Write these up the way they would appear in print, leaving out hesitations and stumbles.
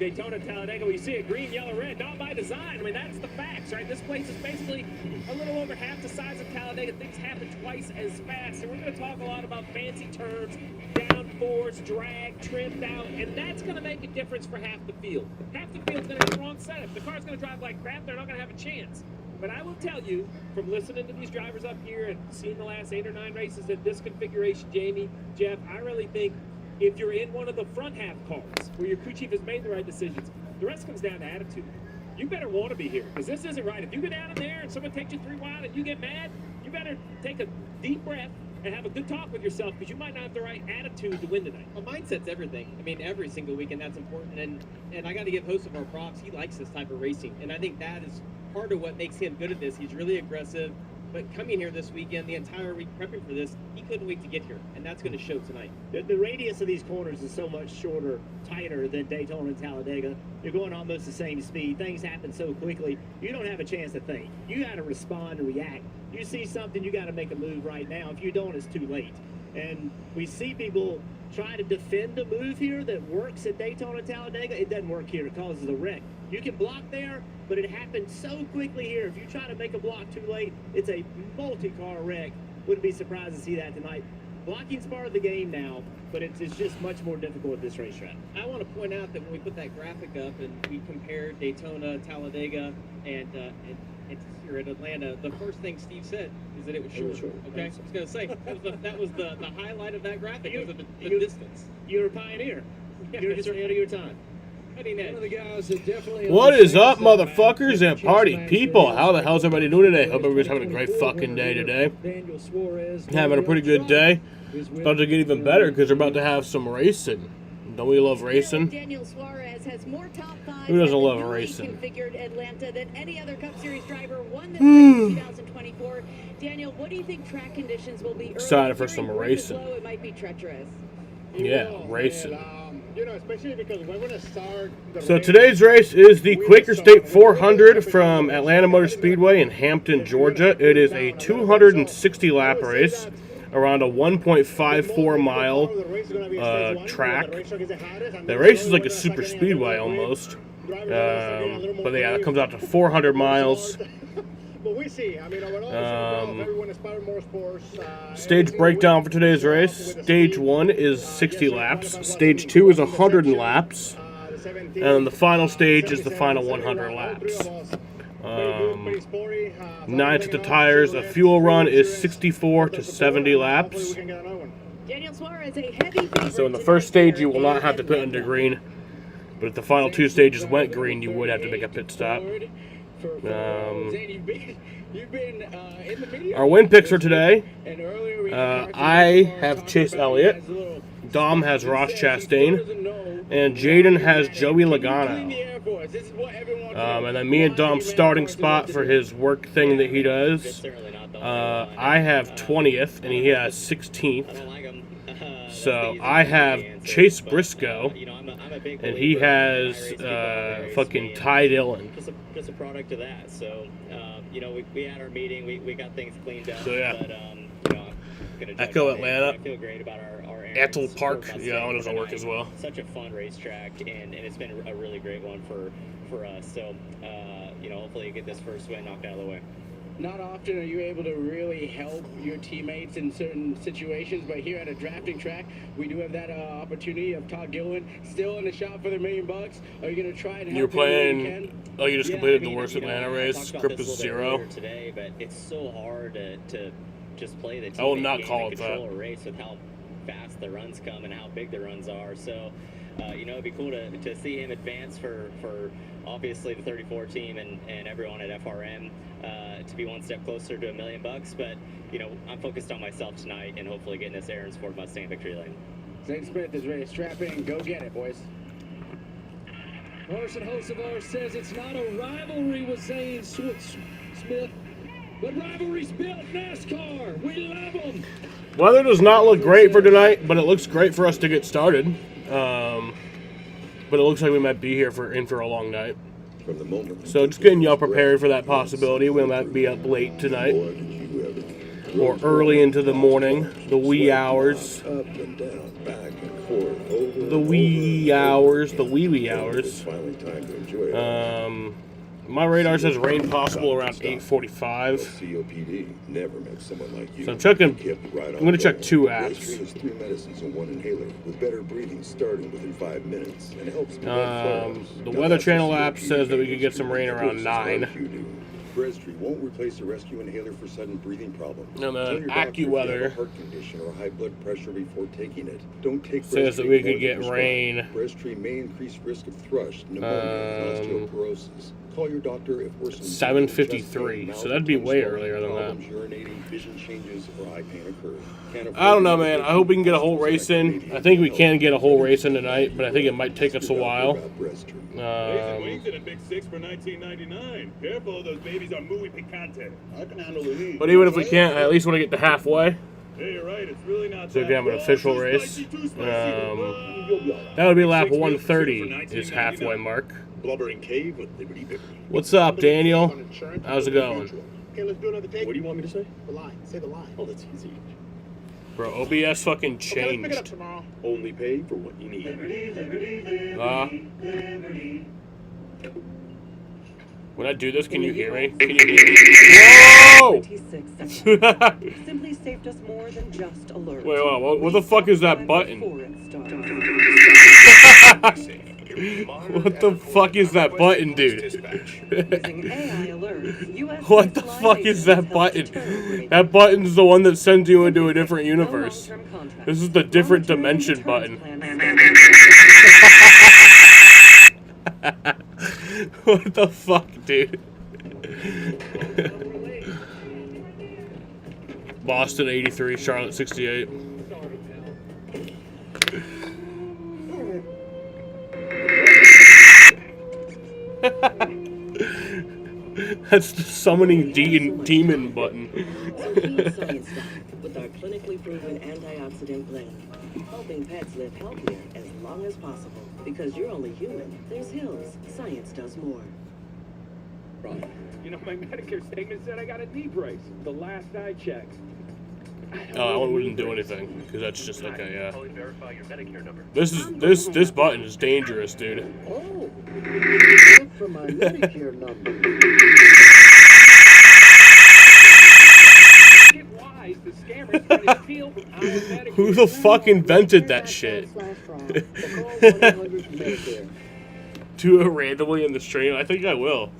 Daytona, Talladega, we see it green, yellow, red, not by design. I mean, that's the facts, right? This place is basically a little over half the size of Talladega. Things happen twice as fast. And we're going to talk a lot about fancy turns, downforce, drag, trimmed out, and that's going to make a difference for half the field. Half the field's going to have the wrong setup. The car's going to drive like crap. They're not going to have a chance. But I will tell you, from listening to these drivers up here and seeing the last 8 or 9 races in this configuration, Jamie, Jeff, I really think if you're in one of the front half cars where your crew chief has made the right decisions, the rest comes down to attitude. You better want to be here, because this isn't right. If you go down in there and someone takes you 3 wide and you get mad, you better take a deep breath and have a good talk with yourself, because you might not have the right attitude to win tonight. Well, mindset's everything. I mean, every single weekend that's important, and I got to give Hocevar props. He likes this type of racing, and I think that is part of what makes him good at this. He's really aggressive, but coming here this weekend, the entire week prepping for this, he couldn't wait to get here, and that's going to show tonight. The radius of these corners is so much shorter, tighter than Daytona and Talladega. You're going almost the same speed. Things happen so quickly, you don't have a chance to think. You got to respond and react. You see something, you got to make a move right now. If you don't, it's too late. And we see people try to defend a move here that works at Daytona, Talladega. It doesn't work here. It causes a wreck. You can block there, but it happens so quickly here. If you try to make a block too late, it's a multi-car wreck. Wouldn't be surprised to see that tonight. Blocking's part of the game now, but it's just much more difficult at this racetrack. I want to point out that when we put that graphic up and we compared Daytona, Talladega, and here at Atlanta, the first thing Steve said is that it was short. Okay, I was going to say that was the highlight of that graphic. Was the distance. You're a pioneer. You're just ahead of your time. What is up, motherfuckers and party people? How the hell's everybody doing today? Hope everybody's having a great fucking day today. Having a pretty good day. About to get even better because we're about to have some racing. Don't we love racing? Daniel Suarez has more top 5. Who doesn't love racing? Configured Atlanta than any other Cup Series driver won this race in 2024. Daniel, what do you think track conditions will be? Excited for some racing. It might be treacherous. Yeah, racing. Especially because we're going to start. So today's race is the Quaker State 400 from Atlanta Motor Speedway in Hampton, Georgia. It is a 260 lap race around a 1.54 mile track. The race is like a super speedway almost. But yeah, it comes out to 400 miles. Stage breakdown for today's race. Stage 1 is 60 laps. Stage 2 is 100 laps. And the final stage is the final 100 laps. 9 to the tires. A fuel run is 64 to 70 laps. So in the first stage, you will not have to pit under green. But if the final 2 stages went green, you would have to make a pit stop. Our win picks for today. I have Chase Elliott. Dom has Ross Chastain. And Jaden has Joey Logano. And then me and Dom's starting spot for his work thing that he does. I have 20th, and he has 16th. So I have Chase Briscoe, and he has fucking Ty Dillon. Just a product of that. So, we had our meeting, we got things cleaned up. So, yeah. But, I'm gonna Echo Atlanta. I feel great about our Ethel Park, yeah, that one doesn't work as well. Such a fun racetrack, and it's been a really great one for us. So, hopefully you get this first win knocked out of the way. Not often are you able to really help your teammates in certain situations, but here at a drafting track, we do have that opportunity of Todd Gilliland still in the shot for the $1 million. Are you going to try and help? You're playing. Oh, you just completed the worst Atlanta race. Grip is 0 today, but it's so hard to just play the team. I will not call it that. A race with how fast the runs come and how big the runs are. So, it'd be cool to see him advance for obviously the 34 team and everyone at FRM to be one step closer to $1 million. But, I'm focused on myself tonight and hopefully getting this Aaron's Ford Mustang victory lane. Zane Smith is ready to strap in. Go get it, boys. Morrison Hocevar says it's not a rivalry with Zane Smith, but rivalry's built. NASCAR, we love them. Weather does not look great for tonight, but it looks great for us to get started. But it looks like we might be here for a long night. So just getting y'all prepared for that possibility. We might be up late tonight or early into the morning, the wee hours. forth over the wee hours, the wee hours. It's finally time to enjoy it. My radar says rain possible around 8:45. COPD never met someone like you. So I'm checking. Kept right I'm gonna check going. 2 Breztri apps. has 3 medicines and 1 inhaler with better breathing starting within 5 minutes, and it helps prevent flare-ups. The Now Weather that's Channel what app COPD says that we could can get some rain around versus 9. like you do. Breztri won't replace a rescue inhaler for sudden breathing problems. And Tell then your doctor if you have AccuWeather a heart condition or high blood pressure before taking it. Don't take says that Breztri we more could than get prescribed. rain. Breztri may increase risk of thrush, pneumonia, and osteoporosis. Call your doctor if worsening 7:53, chest pain, so that'd be way mouth, earlier than that. problems, urinating, vision changes, or eye pain occur. Can't I don't know, afford man. I hope we can get a whole race in. I think we can get a whole race in tonight, but I think it might take us a while. Wings and a big 6 for $19.99. Careful, those babies are muy picante. I can handle the heat. But even if we can't, I at least want to get to halfway. Hey, you're right. It's really not So we that can have an bad. official Too race. spicy, too spicy. That would be lap 6 meals, 130 2 for is halfway $19.99. mark. Blubbering cave with Liberty Bibby. What's up, Daniel? How's it going? Okay, let's do another take. What do you want me to say? The line. Say the line. Oh, that's easy. Bro, OBS fucking Okay, let's pick it up changed. tomorrow. Only pay for what you need. When I do this, can you hear me? Can you hear me? Whoa! 26 seconds. Simply saved us more than just alert. Wait, what the fuck is that button? Before it starts. What the fuck is that button, dude? Using AI alerts, US What the fuck is that button? That button's the one that sends you into a different universe. This is the different dimension button. What the fuck, dude? Boston 83, Charlotte 68. That's the summoning demon button. Science with our clinically proven antioxidant blend, helping pets live healthier as long as possible. Because you're only human, there's Hills. Science does more. You know, my Medicare statement said I got a knee brace. The last I checked. I wouldn't do anything because that's just okay. Yeah. This button is dangerous, dude. Oh, look for my Medicare number. Who the fuck invented that shit? Do it randomly in the stream? I think I will.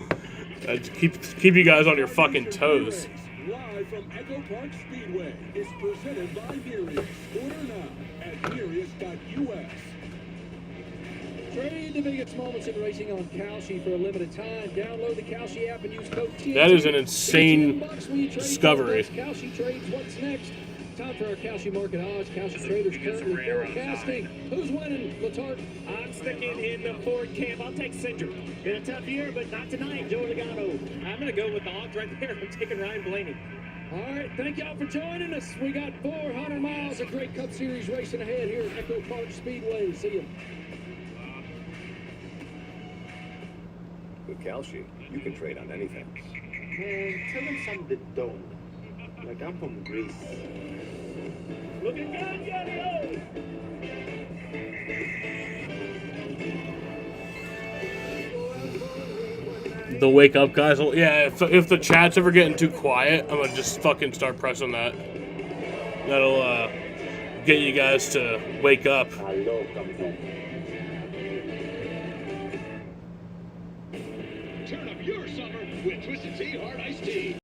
Keep you guys on your fucking toes. Live from Echo Park Speedway is presented by Nereus. Order now at Nereus.us. Trade the biggest moments in racing on Kalshi for a limited time. Download the Kalshi app and use code TNT. That is an insane discovery. Kalshi trades. What's next? Time for our Kalshi market odds. Kalshi traders currently forecasting. Who's winning, Latart? I'm sticking in the Ford camp. I'll take Cinder. Been a tough year, but not tonight. Joe Logano. I'm going to go with the odds right there. I'm taking Ryan Blaney. All right, thank y'all for joining us. We got 400 miles of great Cup Series racing ahead here at Echo Park Speedway. See you. With Kalshi, you can trade on anything. Man, tell them something that don't. Like, I'm from Greece. Looking good, Johnny-O! The wake up guys. Yeah, if the chat's ever getting too quiet, I'm gonna just fucking start pressing that. That'll get you guys to wake up. Turn up your summer with Twisted Tea Hard Iced Tea.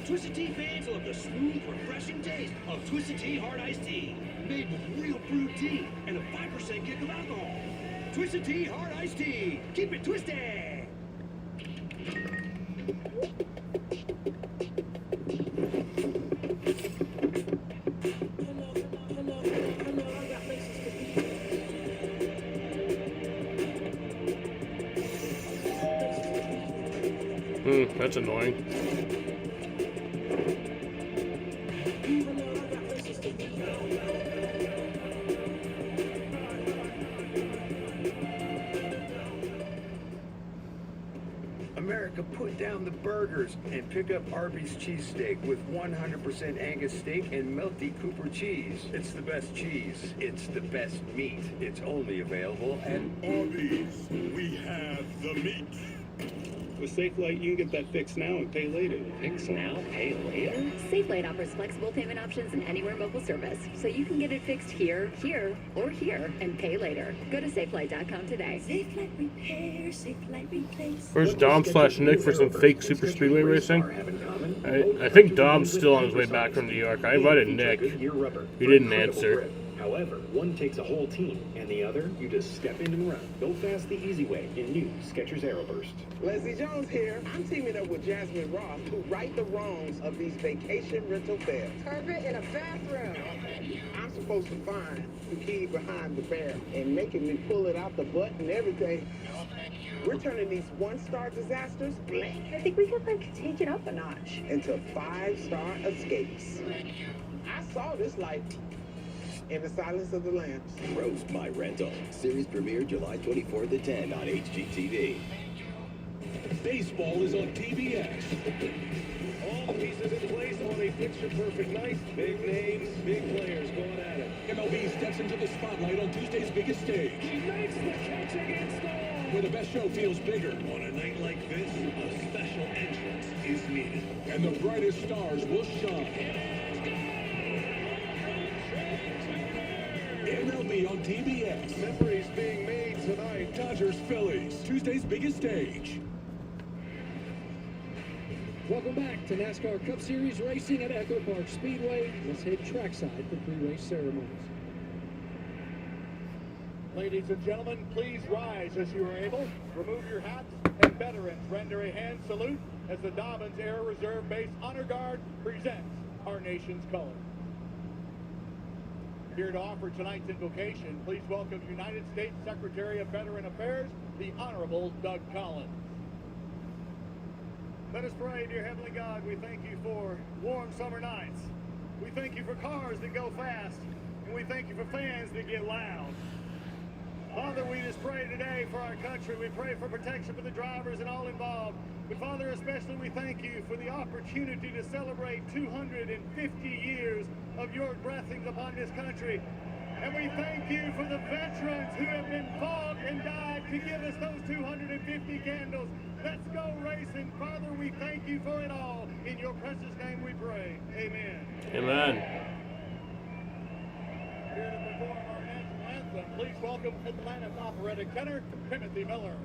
Twisted Tea fans love the smooth, refreshing taste of Twisted Tea Hard Iced Tea. Made with real brewed tea and a 5% kick of alcohol. Twisted Tea Hard Iced Tea. Keep it twisted. That's annoying. America, put down the burgers and pick up Arby's cheesesteak with 100% Angus steak and melty Cooper cheese. It's the best cheese. It's the best meat. It's only available at Arby's. We have the meat. With SafeLight, you can get that fixed now and pay later. Fix now, pay later? SafeLight offers flexible payment options and anywhere mobile service, so you can get it fixed here, or here, and pay later. Go to safelight.com today. SafeLight repair, SafeLight replace. Where's Dom/Nick for some fake super speedway racing? I think Dom's still on his way back from New York. I invited Nick. He didn't answer. However, one takes a whole team, and the other, you just step in and run. Go fast the easy way in new Skechers Aeroburst. Leslie Jones here. I'm teaming up with Jasmine Ross to right the wrongs of these vacation rental fares. Carpet in a bathroom. I'm supposed to find the key behind the bear and making me pull it out the butt and everything. We're turning these one-star disasters, I think we could take it up a notch into 5-star escapes. I saw this life in the silence of the lambs. Roast My Rental. Series premiere July 24th at 10 on HGTV. Baseball is on TBS. All the pieces in place on a picture-perfect night. Big names, big players going at it. MLB steps into the spotlight on Tuesday's biggest stage. He makes the catch against the wall. Where the best show feels bigger. On a night like this, a special entrance is needed. And the brightest stars will shine. MLB on TBS. Memories being made tonight. Dodgers Phillies. Tuesday's biggest stage. Welcome back to NASCAR Cup Series racing at Echo Park Speedway. Let's head trackside for pre-race ceremonies. Ladies and gentlemen, please rise as you are able. Remove your hats, and veterans render a hand salute as the Dobbins Air Reserve Base Honor Guard presents our nation's colors. Here to offer tonight's invocation, please welcome United States Secretary of Veteran Affairs, the Honorable Doug Collins. Let us pray. Dear Heavenly God, we thank you for warm summer nights. We thank you for cars that go fast, and we thank you for fans that get loud. Father, we just pray today for our country. We pray for protection for the drivers and all involved. But Father, especially we thank you for the opportunity to celebrate 250 years of your blessings upon this country. And we thank you for the veterans who have been fought and died to give us those 250 candles. Let's go racing. Father, we thank you for it all. In your precious name we pray. Amen. Amen. Here to perform our national anthem, please welcome Atlantic Operetta tenor, Timothy Miller.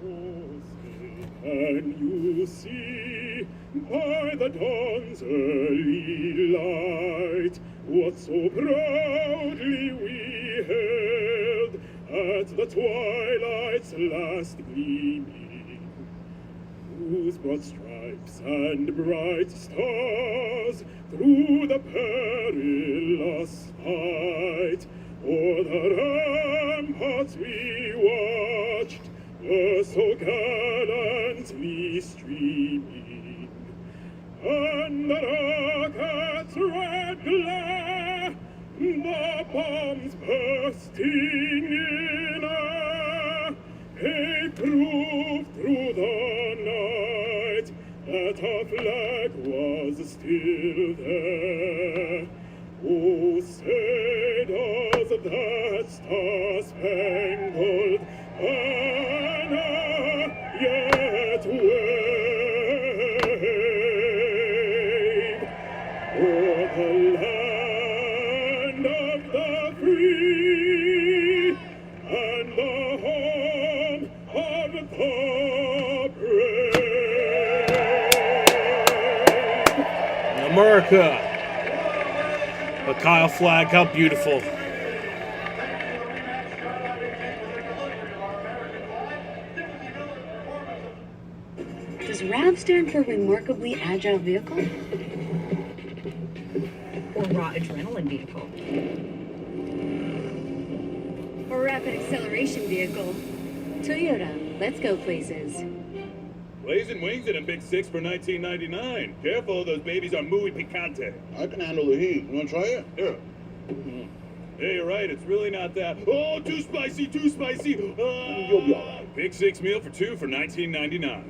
Oh, can you see by the dawn's early light what so proudly we hailed at the twilight's last gleaming, whose broad stripes and bright stars through the perilous fight o'er the ramparts we watched were so gallantly streaming, and the rocket's red glare, the bombs bursting in air, a proof through the night that our flag was still there. Oh, say does that star-spangled banner yet wave o'er the land of the free and the home of the brave. America. The Kyle flag, how beautiful. Does RAV stand for Remarkably Agile Vehicle? Or Raw Adrenaline Vehicle. Or Rapid Acceleration Vehicle. Toyota, let's go places. Blazing wings in a big 6 for $19.99. Careful, those babies are muy picante. I can handle the heat. You want to try it? Here. Hey, you're right. It's really not that. Oh, too spicy, too spicy. You'll be all right. Big 6 meal for 2 for $19.99.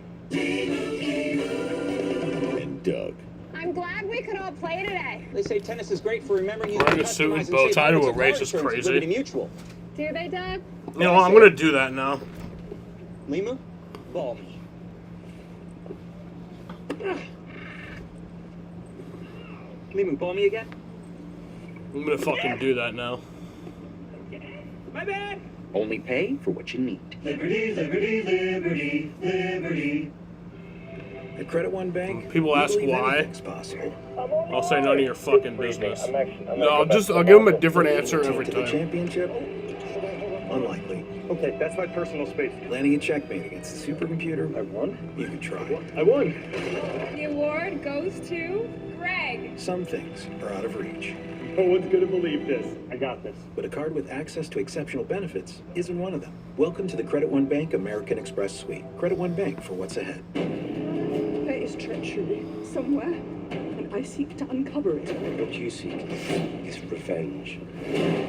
And Doug. I'm glad we could all play today. They say tennis is great for remembering you. Wearing a suit and bow tie to a race is crazy. Mutual. Do they, Doug? You know what? I'm gonna do that now. Lima, ball me. Lima, ball me again? I'm gonna fucking do that now. My bad. Only pay for what you need. Liberty, liberty, liberty, liberty. At Credit One Bank, People ask why. possible. I'll say none of your fucking business. No, I'll give them a different answer every To the time. championship? Unlikely. Okay, that's my personal space. Landing a checkmate against the supercomputer? I won? You can try. I won. The award goes to Greg. Some things are out of reach. No one's gonna believe this. I got this. But a card with access to exceptional benefits isn't one of them. Welcome to the Credit One Bank American Express Suite. Credit One Bank for what's ahead. There is treachery somewhere, and I seek to uncover it. What you seek is revenge.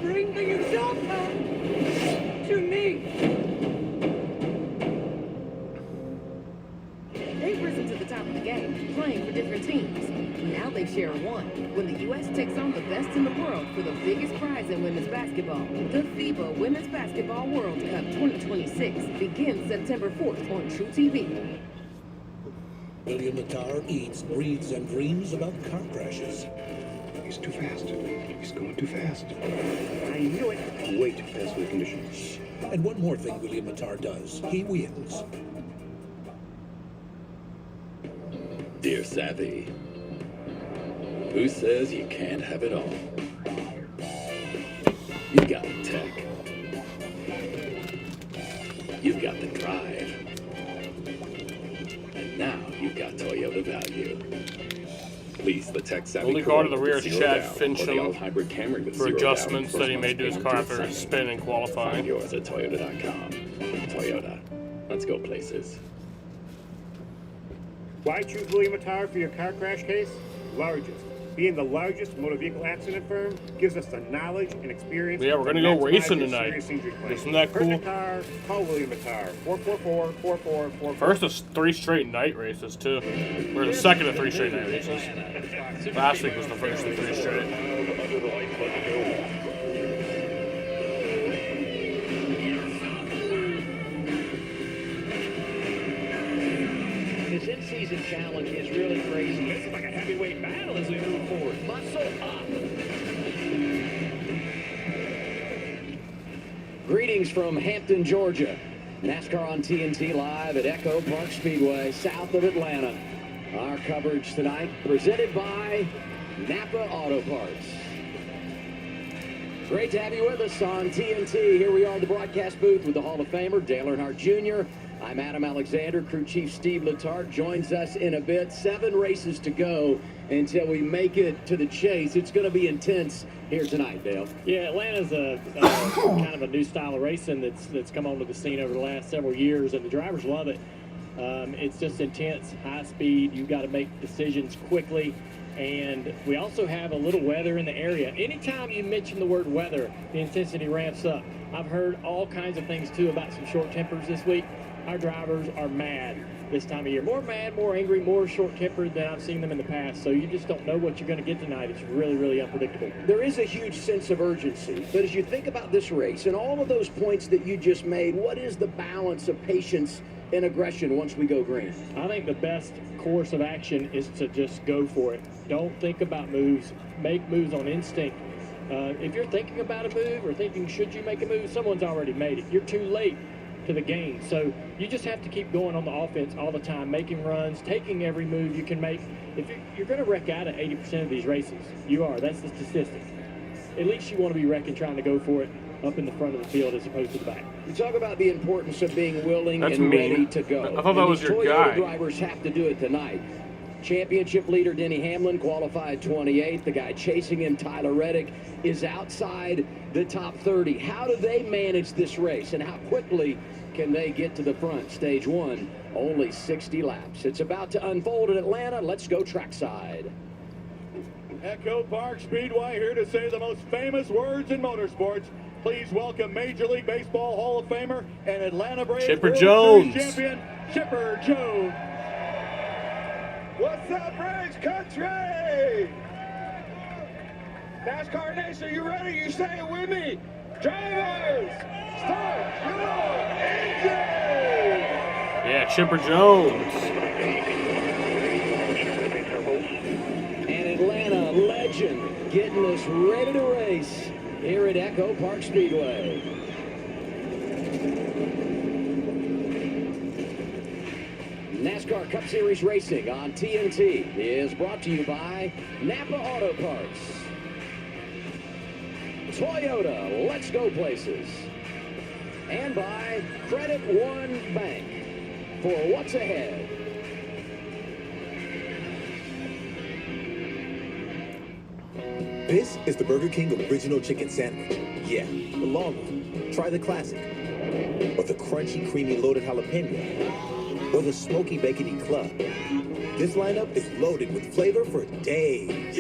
Bring the usurper to me. They've risen to the top of the game, playing for different teams. Now they share one, when the U.S. takes on the best in the world for the biggest prize in women's basketball. The FIBA Women's Basketball World Cup 2026 begins September 4th on True TV. William Matar eats, breathes, and dreams about car crashes. He's too fast. He's going too fast. I knew it. Way too fast for the conditions. And one more thing William Matar does. He wins. Dear Savvy, who says you can't have it all? You got the tech. You've got the drive. And now you've got Toyota value. Lease the tech savvy. Only car to the rear is zero Chad down, or the Fincham all-hybrid Camry with for zero adjustments down, that he made to his car after a spin in qualifying. Find yours at Toyota.com. Toyota. Let's go places. Why choose William Matar for your car crash case? Largest. Being the largest motor vehicle accident firm gives us the knowledge and experience. Yeah, we're gonna go racing tonight. Isn't that cool? Car, call William Matar. 444-4444. First of 3 straight night races too. Or the second of 3 straight night races. Last week was the first of 3 straight. This in-season challenge is really crazy. This is like a heavyweight battle as we move forward. Muscle up. Greetings from Hampton, Georgia. NASCAR on TNT live at Echo Park Speedway, south of Atlanta. Our coverage tonight presented by Napa Auto Parts. Great to have you with us on TNT. Here we are at the broadcast booth with the Hall of Famer, Dale Earnhardt Jr. I'm Adam Alexander. Crew Chief Steve Letarte joins us in a bit. 7 races to go until we make it to the chase. It's going to be intense here tonight, Dale. Yeah, Atlanta's a kind of a new style of racing that's come onto the scene over the last several years, and the drivers love it. It's just intense, high speed. You've got to make decisions quickly. And we also have a little weather in the area. Anytime you mention the word weather, the intensity ramps up. I've heard all kinds of things, too, about some short tempers this week. Our drivers are mad this time of year. More mad, more angry, more short-tempered than I've seen them in the past. So you just don't know what you're going to get tonight. It's really, really unpredictable. There is a huge sense of urgency, but as you think about this race and all of those points that you just made, what is the balance of patience and aggression once we go green? I think the best course of action is to just go for it. Don't think about moves. Make moves on instinct. If you're thinking about a move or thinking, should you make a move, someone's already made it. You're too late to the game. So you just have to keep going on the offense all the time, making runs, taking every move you can make. If you're going to wreck out at 80% of these races, you are. That's the statistic. At least you want to be wrecking, trying to go for it up in the front of the field as opposed to the back. You talk about the importance of being willing That's and mean. ready to go. I thought that was your Toyota guy. Drivers have to do it tonight. Championship leader Denny Hamlin qualified 28th. The guy chasing him, Tyler Reddick, is outside the top 30. How do they manage this race, and how quickly can they get to the front? Stage 1, only 60 laps. It's about to unfold in Atlanta. Let's go trackside. Echo Park Speedway here to say the most famous words in motorsports. Please welcome Major League Baseball Hall of Famer and Atlanta Braves Chipper World Jones. Series champion, Chipper Jones. What's up, Braves country? NASCAR Nation, you ready? You staying with me? Drivers, start your engine! Yeah, Chipper Jones. An Atlanta legend getting us ready to race here at Echo Park Speedway. NASCAR Cup Series racing on TNT is brought to you by Napa Auto Parts, Toyota, let's go places, and by Credit One Bank for what's ahead. This is the Burger King Original Chicken Sandwich. Yeah, the long one. Try the classic. Or the crunchy, creamy, loaded jalapeno. Or the smoky, bacony club. This lineup is loaded with flavor for days.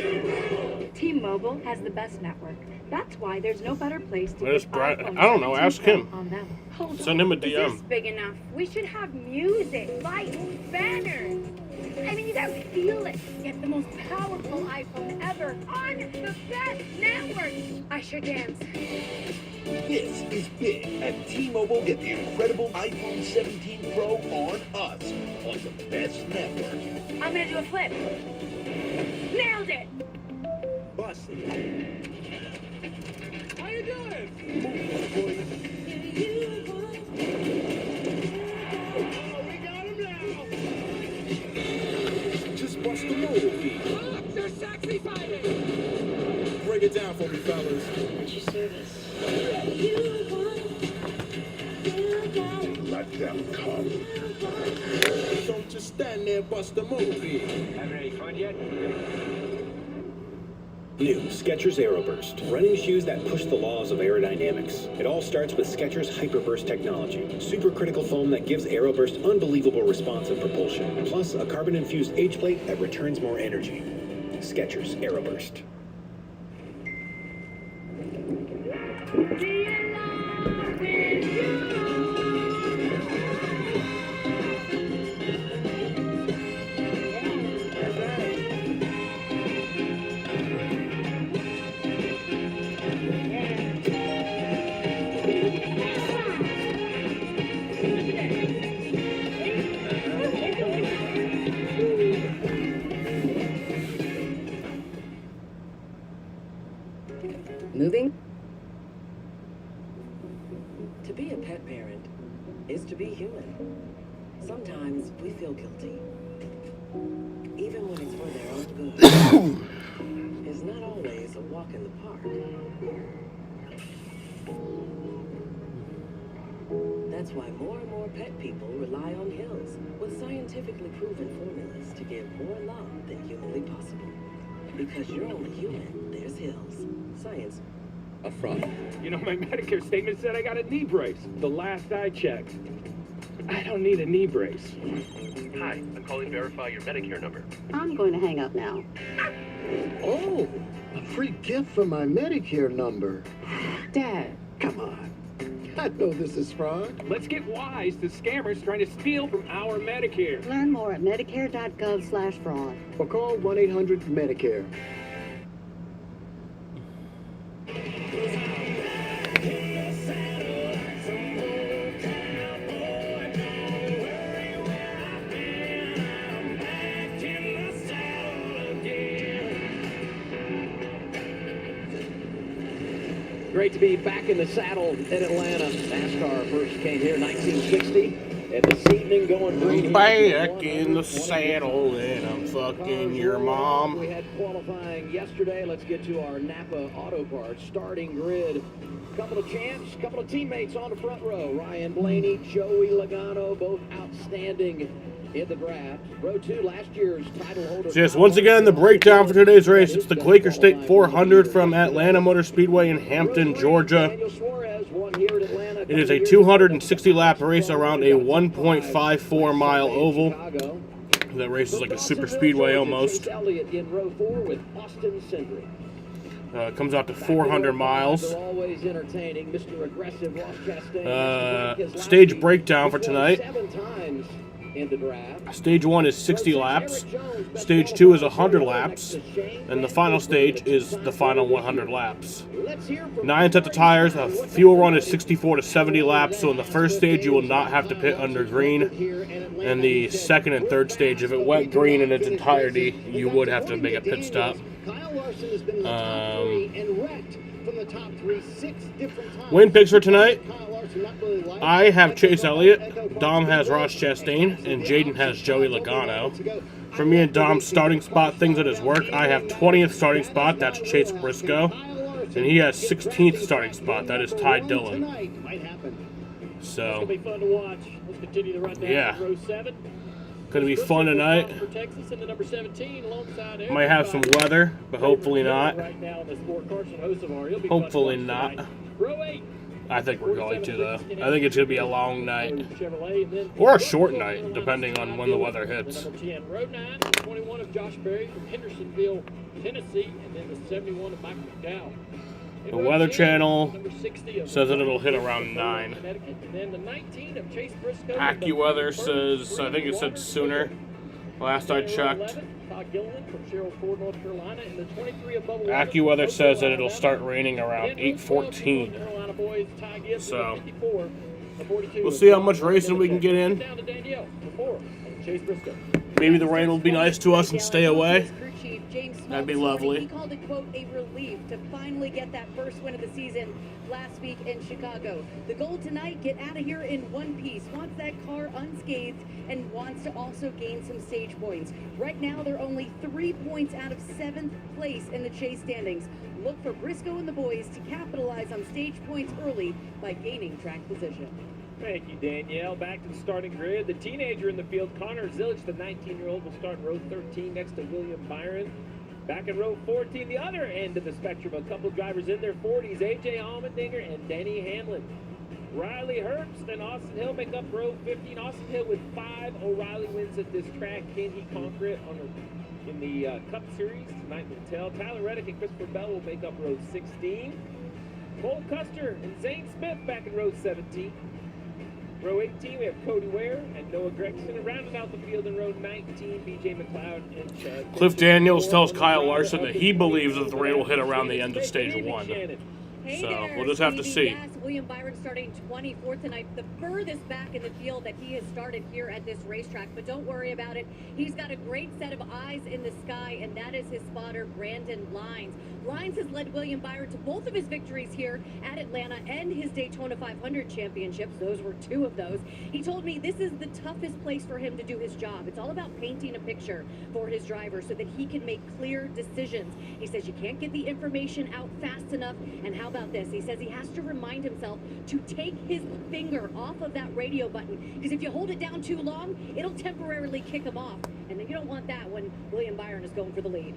T-Mobile has the best network. That's why there's no better place to Where's get Brad? iPhone I don't know. 17 Ask Pro him. on them. Hold Send him a on. DM. Is this big enough? We should have music, lights, banners. I mean, you gotta feel it. Get the most powerful iPhone ever on the best network. I sure dance. This is big. At T-Mobile, get the incredible iPhone 17 Pro on us, on the best network. I'm gonna do a flip. Nailed it. Busted. How you doing? Just bust the move. You're sexy fighting. Break it down for me, fellas. What'd you service? Let them come. Don't just stand there, bust the movie. Having any fun yet? New Skechers Aeroburst. Running shoes that push the laws of aerodynamics. It all starts with Skechers Hyperburst technology. Supercritical foam that gives Aeroburst unbelievable response and propulsion. Plus a carbon-infused H-plate that returns more energy. Skechers Aeroburst. Moving? To be a pet parent is to be human. Sometimes we feel guilty. Even when it's for their own good. It's not always a walk in the park. That's why more and more pet people rely on Hills with scientifically proven formulas to give more love than humanly possible. Because you're only human, there's Hills. Science. A fraud. You know, my Medicare statement said I got a knee brace. The last I checked. I don't need a knee brace. Hi, I'm calling to verify your Medicare number. I'm going to hang up now. Oh, a free gift from my Medicare number. Dad. Come on. I know this is fraud. Let's get wise to scammers trying to steal from our Medicare. Learn more at medicare.gov/fraud. Or call 1-800-MEDICARE. Great to be back in the saddle in Atlanta. NASCAR first came here in 1960. And this evening going green. Back in the saddle and I'm fucking your mom. We had qualifying yesterday. Let's get to our Napa Auto Parts starting grid. Couple of champs, couple of teammates on the front row. Ryan Blaney, Joey Logano, both outstanding in the draft. Row 2, last year's title holder. Yes, once again, the breakdown for today's race. It's the Quaker State 400 from Atlanta Motor Speedway in Hampton, Georgia. It is a 260-lap race around a 1.54-mile oval. That race is like a super speedway almost. Chase Elliott in row 4 with Austin Cindric. Comes out to 400 miles. They're always entertaining. Mr. Aggressive Ross Chastain. Stage breakdown for tonight. 7 times in the draft. Stage 1 is 60 laps. Stage 2 is 100 laps. And the final stage is the final 100 laps. 9 sets of tires. The fuel run is 64 to 70 laps. So in the first stage, you will not have to pit under green. And the second and third stage, if it went green in its entirety, you would have to make a pit stop. Win picks for tonight. I have Chase Elliott, Dom has Ross Chastain, and Jaden has Joey Logano. For me and Dom's starting spot, things at his work, I have 20th starting spot, that's Chase Briscoe. And he has 16th starting spot, that is Ty Dillon. So, yeah. Gonna be fun tonight. Might have some weather, but hopefully not. Hopefully not. I think we're going to, though. I think it's going to be a long night. Or a short night, depending on when the weather hits. Road 9, 21 of Josh Berry from Hendersonville, Tennessee, and then the 71 of Michael McDowell. The Weather Channel says that it'll hit around 9. AccuWeather says, I think it said sooner, last I checked. AccuWeather says that it'll start raining around 8:14. So, we'll see how much racing we can get in. Maybe the rain will be nice to us and stay away. That'd be lovely. He called it, quote, a relief to finally get that first win of the season last week in Chicago. The goal tonight, get out of here in one piece. Wants that car unscathed and wants to also gain some stage points. Right now, they're only 3 points out of 7th place in the chase standings. Look for Briscoe and the boys to capitalize on stage points early by gaining track position. Thank you, Danielle. Back to the starting grid. The teenager in the field, Connor Zillich, the 19-year-old, will start in row 13 next to William Byron. Back in row 14, the other end of the spectrum, a couple drivers in their 40s, A.J. Allmendinger and Denny Hamlin. Riley Herbst and Austin Hill make up row 15. Austin Hill with 5 O'Reilly wins at this track. Can he conquer it in the Cup Series? Tonight will tell. Tyler Reddick and Christopher Bell will make up row 16. Cole Custer and Zane Smith back in row 17. Row 18, we have Cody Ware and Noah Gregson. And rounding out the field in row 19, B.J. McLeod and Chad. Cliff Daniels tells Kyle Larson that he believes that the rain will hit around the end of stage 1. So we'll just have to see. Yes, William Byron starting 24th tonight, the furthest back in the field that he has started here at this racetrack. But don't worry about it. He's got a great set of eyes in the sky, and that is his spotter, Brandon Lines. Lines has led William Byron to both of his victories here at Atlanta and his Daytona 500 championships. Those were 2 of those. He told me this is the toughest place for him to do his job. It's all about painting a picture for his driver so that he can make clear decisions. He says you can't get the information out fast enough. And how about this? He says he has to remind himself to take his finger off of that radio button, because if you hold it down too long, it'll temporarily kick him off. And then you don't want that when William Byron is going for the lead.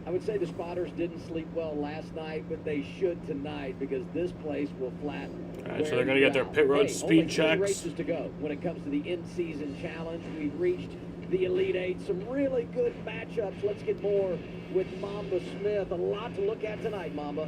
I would say the spotters didn't sleep well last night, but they should tonight because this place will flat. All right, so they're going to get their pit road speed checks. Races to go. When it comes to the in-season challenge, we've reached the Elite Eight. Some really good matchups. Let's get more with Mamba Smith. A lot to look at tonight, Mamba.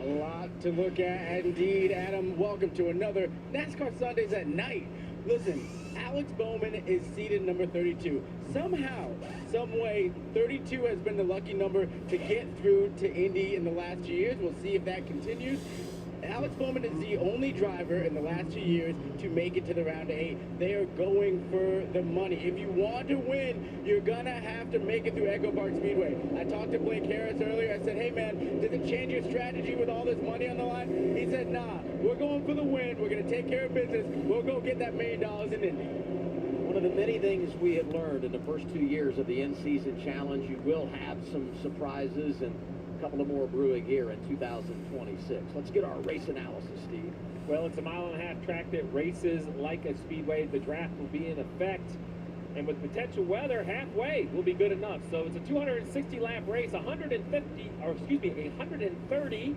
A lot to look at, indeed. Adam, welcome to another NASCAR Sundays at Night. Listen, Alex Bowman is seated number 32. Somehow, some way, 32 has been the lucky number to get through to Indy in the last few years. We'll see if that continues. Alex Bowman is the only driver in the last 2 years to make it to the round of 8. They are going for the money. If you want to win, you're going to have to make it through Echo Park Speedway. I talked to Blake Harris earlier. I said, hey, man, does it change your strategy with all this money on the line? He said, nah, we're going for the win. We're going to take care of business. We'll go get that $1 million in Indy. One of the many things we have learned in the first 2 years of the in-season challenge, you will have some surprises and a couple of more brewing here in 2026. Let's get our race analysis, Steve. Well, it's a 1.5-mile track that races like a speedway. The draft will be in effect, and with potential weather, halfway will be good enough. So it's a 260-lap race, 130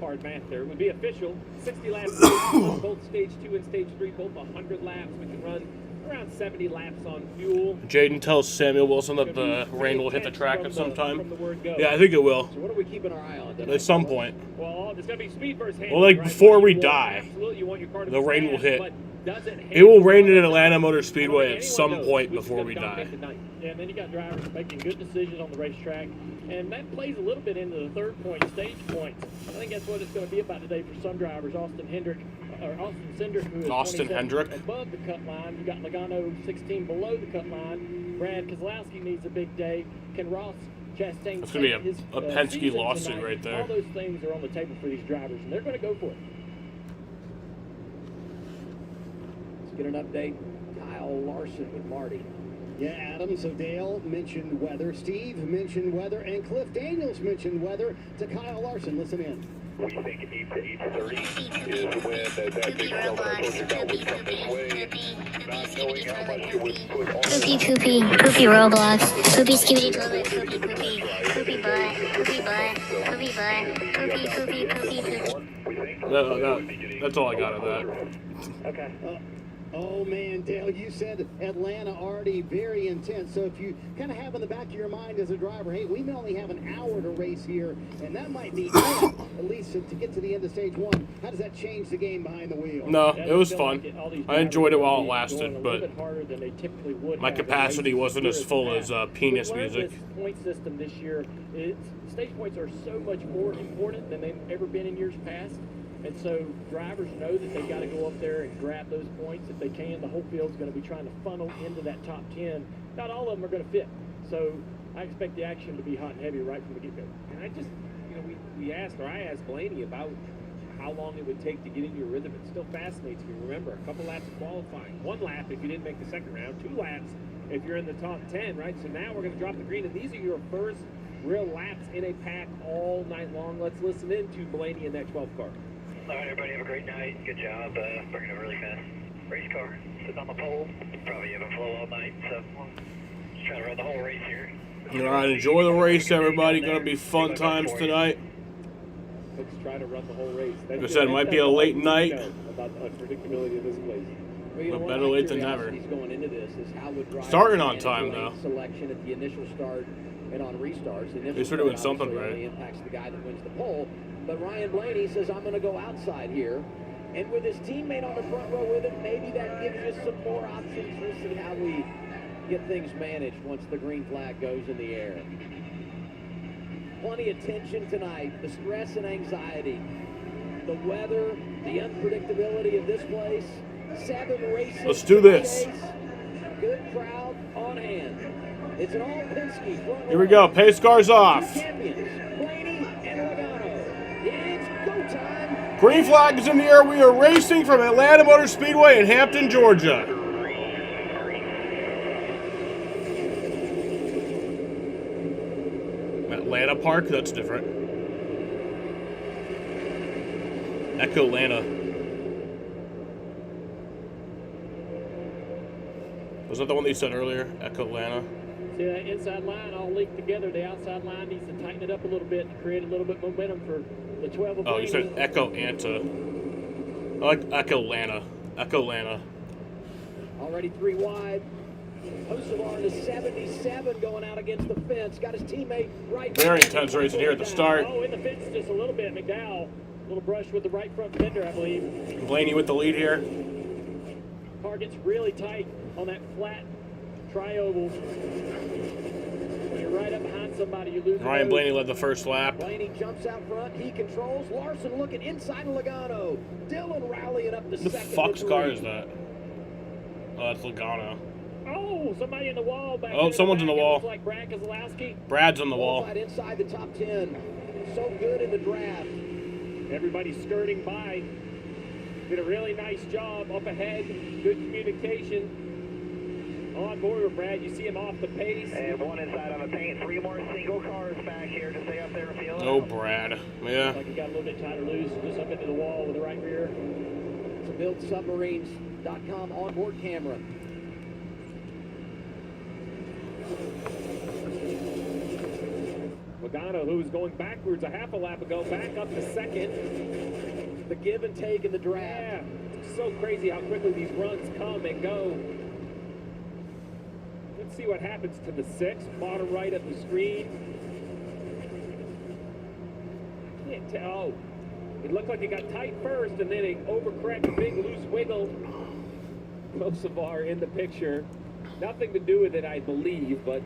hard math there. It would be official. 60 laps, both stage 2 and stage 3, both 100 laps. We can run around 70 laps on fuel. Jaden tells Samuel Wilson that the rain will hit the track at some time. Yeah, I think it will. So what are we keeping our eye on tonight? At some point. Well, there's going to be speed versus Well, like before we die, absolutely, you want your car to the be rain will fast, hit. but does it It will rain at Atlanta Motor Speedway at some point before we die. Yeah, and then you got drivers making good decisions on the racetrack, and that plays a little bit into the third point, stage points. I think that's what it's going to be about today for some drivers. Austin Cindric, who is Austin 27 Hendrick. above the cut line. You got Logano 16 below the cut line. Brad Keselowski needs a big day. Can Ross Chastain? That's going to be a Penske lawsuit tonight? right there. All those things are on the table for these drivers, and they're going to go for it. Let's get an update. Kyle Larson with Marty. Yeah, Adam, so Dale mentioned weather, Steve mentioned weather, and Cliff Daniels mentioned weather to Kyle Larson. Listen in. We think 8 to 8:30 is when that big cell that I told you about would come this way, not knowing how much it would put on. Poopy Roblox, poopy skibidi toilet, poopy butt, poopy. That's all I got of that. Okay. Oh, man, Dale, you said Atlanta already very intense. So if you kind of have in the back of your mind as a driver, hey, we may only have an hour to race here, and that might be at least to get to the end of stage 1. How does that change the game behind the wheel? No, it was fun. I enjoyed it while it lasted, but my capacity wasn't as full as penis music. This point system this year, stage points are so much more important than they've ever been in years past. And so drivers know that they've got to go up there and grab those points if they can. The whole field's going to be trying to funnel into that top 10. Not all of them are going to fit. So I expect the action to be hot and heavy right from the get-go. And I just, I asked Blaney about how long it would take to get into your rhythm. It still fascinates me. Remember, a couple laps of qualifying. 1 lap if you didn't make the second round. 2 laps if you're in the top 10, right? So now we're going to drop the green. And these are your first real laps in a pack all night long. Let's listen in to Blaney in that 12th car. All right, everybody, have a great night. Good job bringing a really fast race car. Sitting on the pole. Probably haven't flown all night, so just trying to run the whole race here. All right, enjoy the race, everybody. Going to be fun times tonight. Let's try to run the whole race. Like I said, it might be a late night. About the unpredictability of this place. But better late than never. Going into this is how would drivers starting on time, though. Selection at the initial start and on restarts. At least we're doing something right. Impacts the guy that wins the pole. But Ryan Blaney says, I'm going to go outside here. And with his teammate on the front row with him, maybe that gives you some more options. We'll see how we get things managed once the green flag goes in the air. Plenty of tension tonight. The stress and anxiety. The weather, the unpredictability of this place. 7 races. Let's do this. Good crowd on hand. It's an all Penske front row. Here we go. Pace cars off. Champions, Blaney and Logano. It's go time. Green flag is in the air. We are racing from Atlanta Motor Speedway in Hampton, Georgia. Atlanta Park? That's different. Echo Atlanta. Was that the one that you said earlier? Echo Atlanta? See, that inside line all linked together. The outside line needs to tighten it up a little bit to create a little bit momentum for the 12 of Oh, you said Echo Anta. I like Echo Atlanta. Echo Atlanta. Already 3 wide. Hocevar in the 77 going out against the fence. Got his teammate right. Very intense racing here at the start. Oh, in the fence just a little bit. McDowell, a little brush with the right front fender, I believe. Blaney with the lead here. Car gets really tight on that flat tri-oval. When you're right up behind somebody, you lose. Ryan Blaney led the first lap. Blaney jumps out front. He controls. Larson looking inside of Logano. Dylan rallying up to second. The fuck's car is that? Oh, that's Logano. Oh, somebody in the wall back there. Oh, someone's in the wall. Looks like Brad Keselowski. Brad's on the wall. Inside the top 10. So good in the draft. Everybody's skirting by. Did a really nice job up ahead. Good communication. On board with Brad, you see him off the pace. And 1 inside on the paint. 3 more single cars back here to stay up there and feel it. Oh, Brad. Yeah. Like he got a little bit tighter loose, just up into the wall with the right rear. It's a BuildSubmarines.com onboard camera. Logano, who was going backwards a half a lap ago, back up to second. The give and take in the draft. Yeah, so crazy how quickly these runs come and go. Let's see what happens to the 6, bottom right of the screen. Can't tell. Oh, it looked like it got tight first, and then it overcorrected, a big loose wiggle. Kosovar in the picture. Nothing to do with it, I believe, but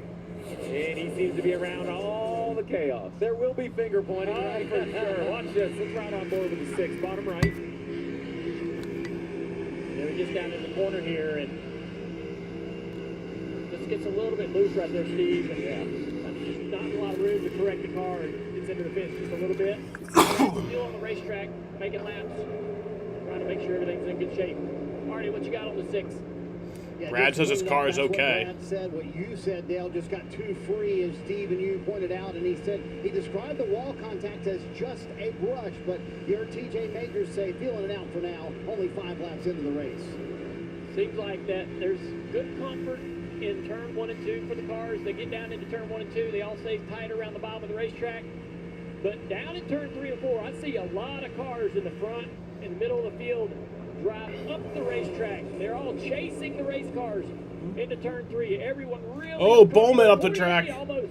and he seems to be around all the chaos. There will be finger pointing. Oh, for sure. Watch this. Let's ride on board with the 6, bottom right. They're just down in the corner here, and just gets a little bit loose right there, Steve. And just not a lot of room to correct the car, and gets into the fence just a little bit. Still on the racetrack, making laps, trying to make sure everything's in good shape. Marty, what you got on the 6? Yeah, Brad says his car is that's okay. What Brad said, what you said, Dale, just got too free, as Steve and you pointed out, and he said he described the wall contact as just a brush, but you heard TJ Majors say, feeling it out for now, only 5 laps into the race. Seems like that there's good comfort in turn 1 and 2 for the cars. They get down into turn 1 and 2, they all stay tight around the bottom of the racetrack. But down in turn 3 and 4, I see a lot of cars in the front, in the middle of the field, drive up the racetrack. They're all chasing the race cars into turn 3. Everyone really... Oh, Bowman up the track. Almost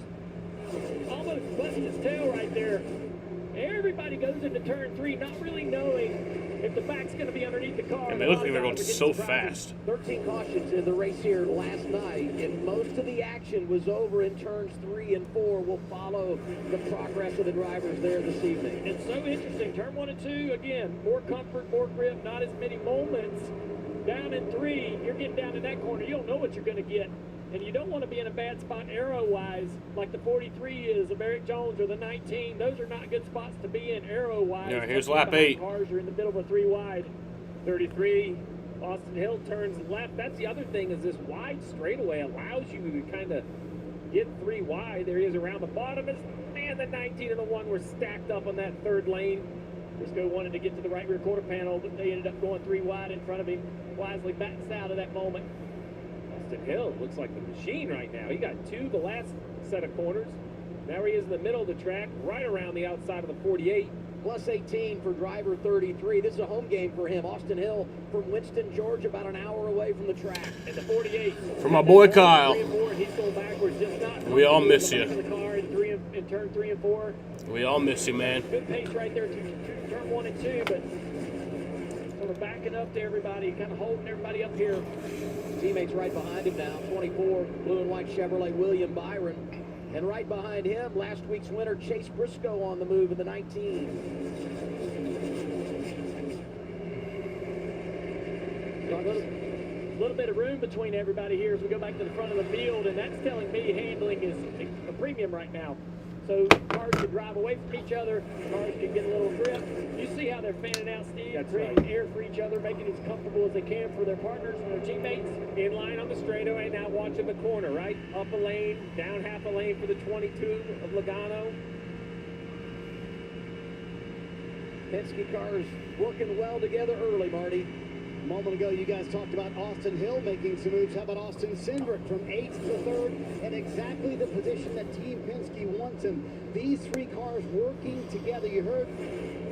busted his tail right there. Everybody goes into turn 3 not really knowing if the back's going to be underneath the car. And they look like they're going so fast. 13 cautions in the race here last night, and most of the action was over in turns 3 and 4. We'll follow the progress of the drivers there this evening. It's so interesting. Turn 1 and 2, again, more comfort, more grip, not as many moments. Down in 3, you're getting down in that corner. You don't know what you're going to get. And you don't want to be in a bad spot arrow-wise, like the 43 is of Eric Jones or the 19. Those are not good spots to be in arrow-wise. Yeah, here's lap 8. Cars are in the middle of a 3 wide. 33, Austin Hill turns left. That's the other thing, is this wide straightaway allows you to kind of get 3 wide. There he is around the bottom. Man, the 19 and the 1 were stacked up on that 3rd lane. Briscoe wanted to get to the right rear quarter panel, but they ended up going 3 wide in front of him. Wisely backs out of that moment. Austin Hill looks like the machine right now. He got 2 the last set of corners. Now he is in the middle of the track, right around the outside of the 48. Plus 18 for driver 33. This is a home game for him. Austin Hill from Winston, Georgia, about an hour away from the track. And the 48. For my boy Kyle. 3 and 4, he's going backwards, just not. We all miss you. The car in turn 3 and 4. We all miss you, man. Good pace right there to turn 1 and 2, but sort of backing up to everybody, kind of holding everybody up here. Teammates right behind him now. 24, blue and white Chevrolet, William Byron. And right behind him, last week's winner, Chase Briscoe on the move in the 19. A little bit of room between everybody here as we go back to the front of the field, and that's telling me handling is a premium right now. So cars can drive away from each other, cars can get a little grip. You see how they're fanning out, Steve, creating air for each other, making it as comfortable as they can for their partners and their teammates. In line on the straightaway, now watching the corner, right? Up a lane, down half a lane for the 22 of Logano. Penske cars working well together early, Marty. A moment ago, you guys talked about Austin Hill making some moves. How about Austin Cindric from 8th to 3rd, and exactly the position that Team Penske wants him. These 3 cars working together. You heard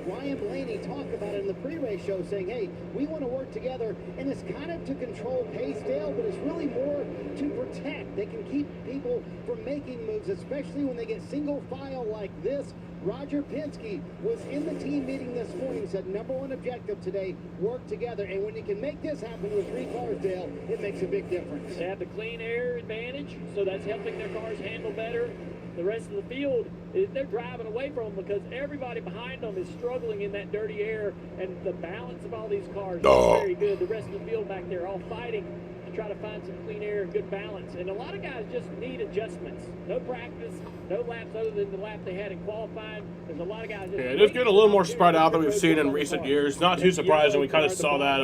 Ryan Blaney talk about it in the pre-race show, saying, hey, we want to work together, and it's kind of to control pace, Dale, but it's really more to protect. They can keep people from making moves, especially when they get single file like this. Roger Penske was in the team meeting this morning, said #1 objective today, work together. And when you can make this happen with 3 cars, Dale, it makes a big difference. They have the clean air advantage, so that's helping their cars handle better. The rest of the field, they're driving away from them because everybody behind them is struggling in that dirty air, and the balance of all these cars is very good. The rest of the field back there all fighting to try to find some clean air and good balance. And a lot of guys just need adjustments. No practice, no laps other than the lap they had in qualifying. There's a lot of guys just... Yeah, just get a little more spread out than we've seen in recent years. Not too surprising. We kind of saw that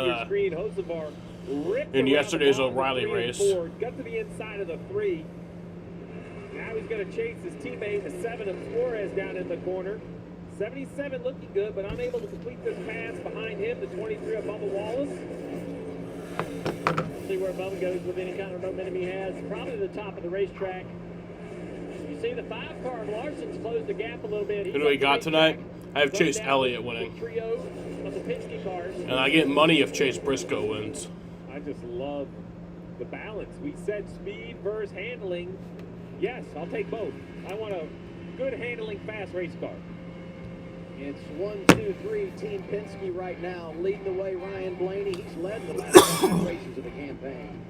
in yesterday's O'Reilly race. Got to the inside of the 3. Now he's going to chase his teammate, the 7 of Flores, down in the corner. 77 looking good, but unable to complete this pass behind him, the 23 of Bubba Wallace. See where Bubba goes with any kind of momentum he has. Probably the top of the racetrack. You see the 5 car of Larson's closed the gap a little bit. Who do we got tonight? I have Chase Elliott winning. Trio of the Penske cars. And I get money if Chase Briscoe wins. I just love the balance. We said speed versus handling. Yes, I'll take both. I want a good handling, fast race car. It's 1, 2, 3, Team Penske right now. Leading the way, Ryan Blaney. He's led the last 5 races of the campaign.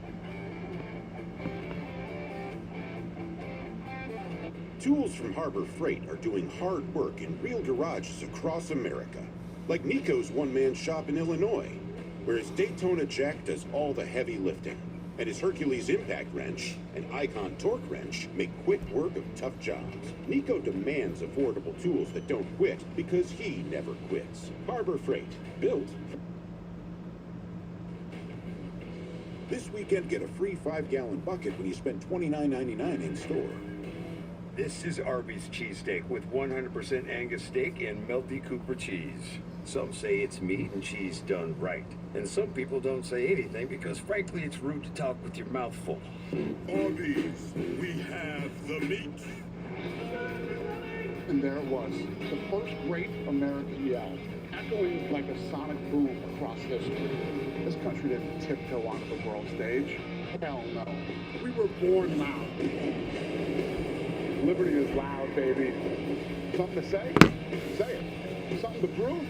Tools from Harbor Freight are doing hard work in real garages across America, like Nico's one-man shop in Illinois, where his Daytona Jack does all the heavy lifting, and his Hercules Impact Wrench and Icon Torque Wrench make quick work of tough jobs. Nico demands affordable tools that don't quit because he never quits. Harbor Freight, built. This weekend, get a free 5-gallon bucket when you spend $29.99 in store. This is Arby's cheesesteak with 100% Angus steak and melty Cooper cheese. Some say it's meat and cheese done right. And some people don't say anything because, frankly, it's rude to talk with your mouth full. Arby's, we have the meat. And there it was, the first great American yell, echoing like a sonic boom across history. This country didn't tiptoe onto the world stage. Hell no. We were born loud. Liberty is loud, baby. Something to say? Say it. Something to prove?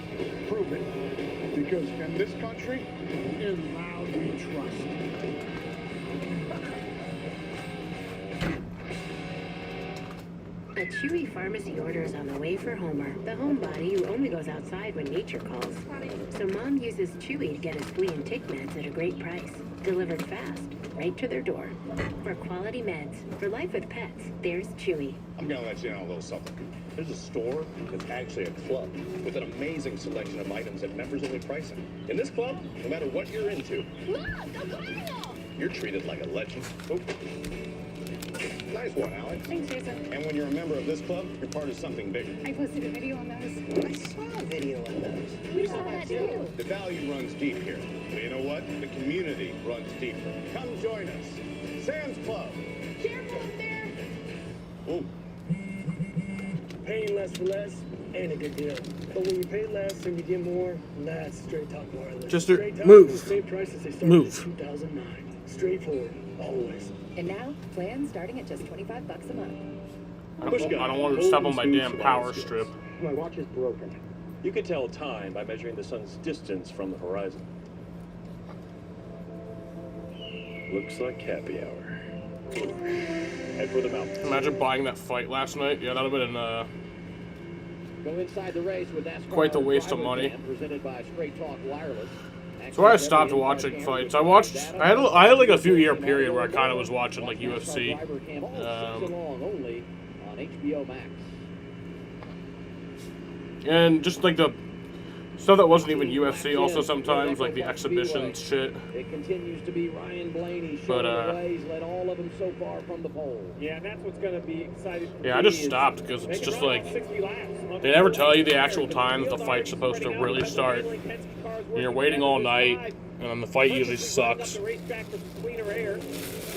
Prove it. Because in this country, in loud we trust. A Chewy pharmacy order is on the way for Homer, the homebody who only goes outside when nature calls. So Mom uses Chewy to get his flea and tick meds at a great price. Delivered fast, right to their door. For quality meds, for life with pets, there's Chewy. I'm gonna let you in on a little something. There's a store that's actually a club with an amazing selection of items at members-only pricing. In this club, no matter what you're into, you're treated like a legend. Oh. Nice one, Alex. Thanks, Jason. And when you're a member of this club, you're part of something bigger. I posted a video on those. I saw a video on those. We saw that too. The value runs deep here. But you know what? The community runs deeper. Come join us. Sam's Club. Careful up there. Ooh. Paying less for less ain't a good deal. But when you pay less and you get more, that's Straight Talk Wireless. Just Straight Talk move. is the same prices they started Move. in 2009. Straightforward, always. And now, plans starting at just $25 a month. I don't want to step on my damn power strip. My watch is broken. You can tell time by measuring the sun's distance from the horizon. Looks like happy hour. Head for the mountains. Imagine buying that fight last night. Yeah, that would have been Go inside the race with Nascar quite the waste of money. Presented by Straight Talk Wireless. So I stopped watching fights. I had like a few year period where I kind of was watching like UFC. Only on HBO Max. And just like the stuff that wasn't even UFC also sometimes, like the exhibition shit. It continues to be Ryan Blaney showing the way. He's led all of them so far from the pole. Yeah, and that's what's going to be exciting. Yeah, I just stopped because it's just like they never tell you the actual time that the fight's supposed to really start. And you're waiting all night, and then the fight usually sucks. The racetrack for some cleaner air.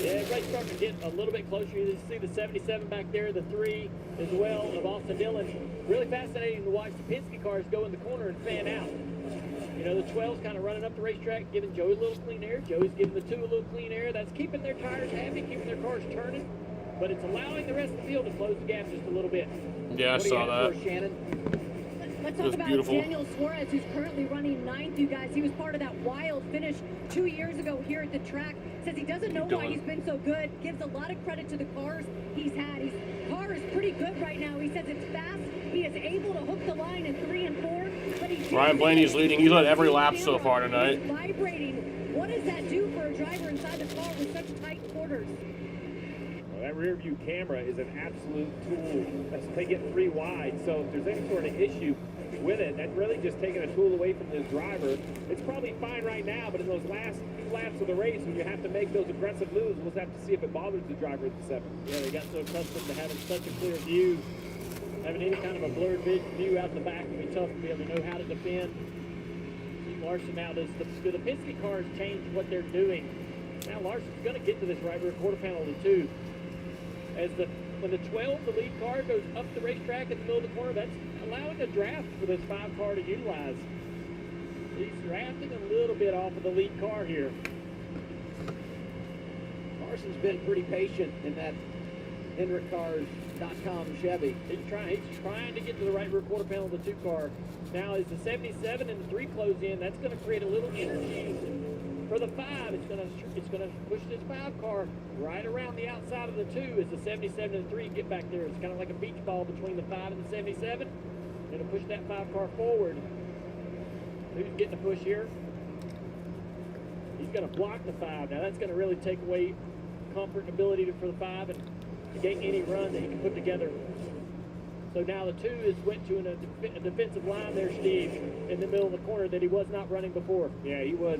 Yeah, everybody's starting to get a little bit closer. You see the 77 back there, the 3 as well of Austin Dillon. Really fascinating to watch the Penske cars go in the corner and fan out. You know, the 12's kind of running up the racetrack, giving Joey a little clean air. Joey's giving the 2 a little clean air. That's keeping their tires happy, keeping their cars turning. But it's allowing the rest of the field to close the gap just a little bit. Yeah, I saw that. Let's talk about Daniel Suarez, who's currently running 9th, you guys. He was part of that wild finish 2 years ago here at the track. Says he doesn't know why he's been so good. Gives a lot of credit to the cars he's had. His car is pretty good right now. He says it's fast. He is able to hook the line in 3 and 4. But Ryan Blaney's leading. He's led every lap so far tonight. Vibrating. What does that do for a driver inside the car with such tight quarters? Well, that rear view camera is an absolute tool. They get 3 wide, so if there's any sort of issue with it, that's really just taking a tool away from the driver. It's probably fine right now, but in those last few laps of the race, when you have to make those aggressive moves, we'll have to see if it bothers the driver at the 7th. Yeah, they got so accustomed to having such a clear view. Having any kind of a blurred view out in the back would be tough to be able to know how to defend. Larson now does the Penske cars change what they're doing. Now Larson's going to get to this right rear quarter panel of the 2. As the when the 12, the lead car, goes up the racetrack in the middle of the corner, that's allowing a draft for this 5 car to utilize. He's drafting a little bit off of the lead car here. Carson's been pretty patient in that HendrickCars.com Chevy. He's trying to get to the right rear quarter panel of the 2 car. Now, as the 77 and the 3 close in, that's going to create a little energy for the 5. It's going to push this 5 car right around the outside of the 2 as the 77 and the 3 get back there. It's kind of like a beach ball between the 5 and the 77. Going to push that 5 car forward. Who's getting a push here? He's going to block the 5. Now, that's going to really take away comfort and ability for the 5 and negate any run that he can put together. So now the 2 is went to a defensive line there, Steve, in the middle of the corner that he was not running before. Yeah, he was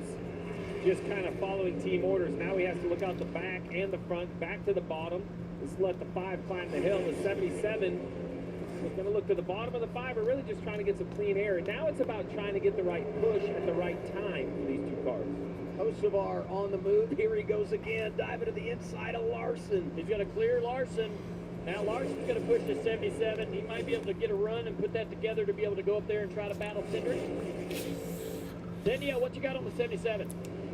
just kind of following team orders. Now he has to look out the back and the front, back to the bottom. Just let the 5 climb the hill. The 77 is going to look to the bottom of the 5, or really just trying to get some clean air. And now it's about trying to get the right push at the right time for these 2 cars. Hocevar on the move. Here he goes again, diving to the inside of Larson. He's going to clear Larson. Now Larson's going to push the 77. He might be able to get a run and put that together to be able to go up there and try to battle Cindric. Danielle, what you got on the 77?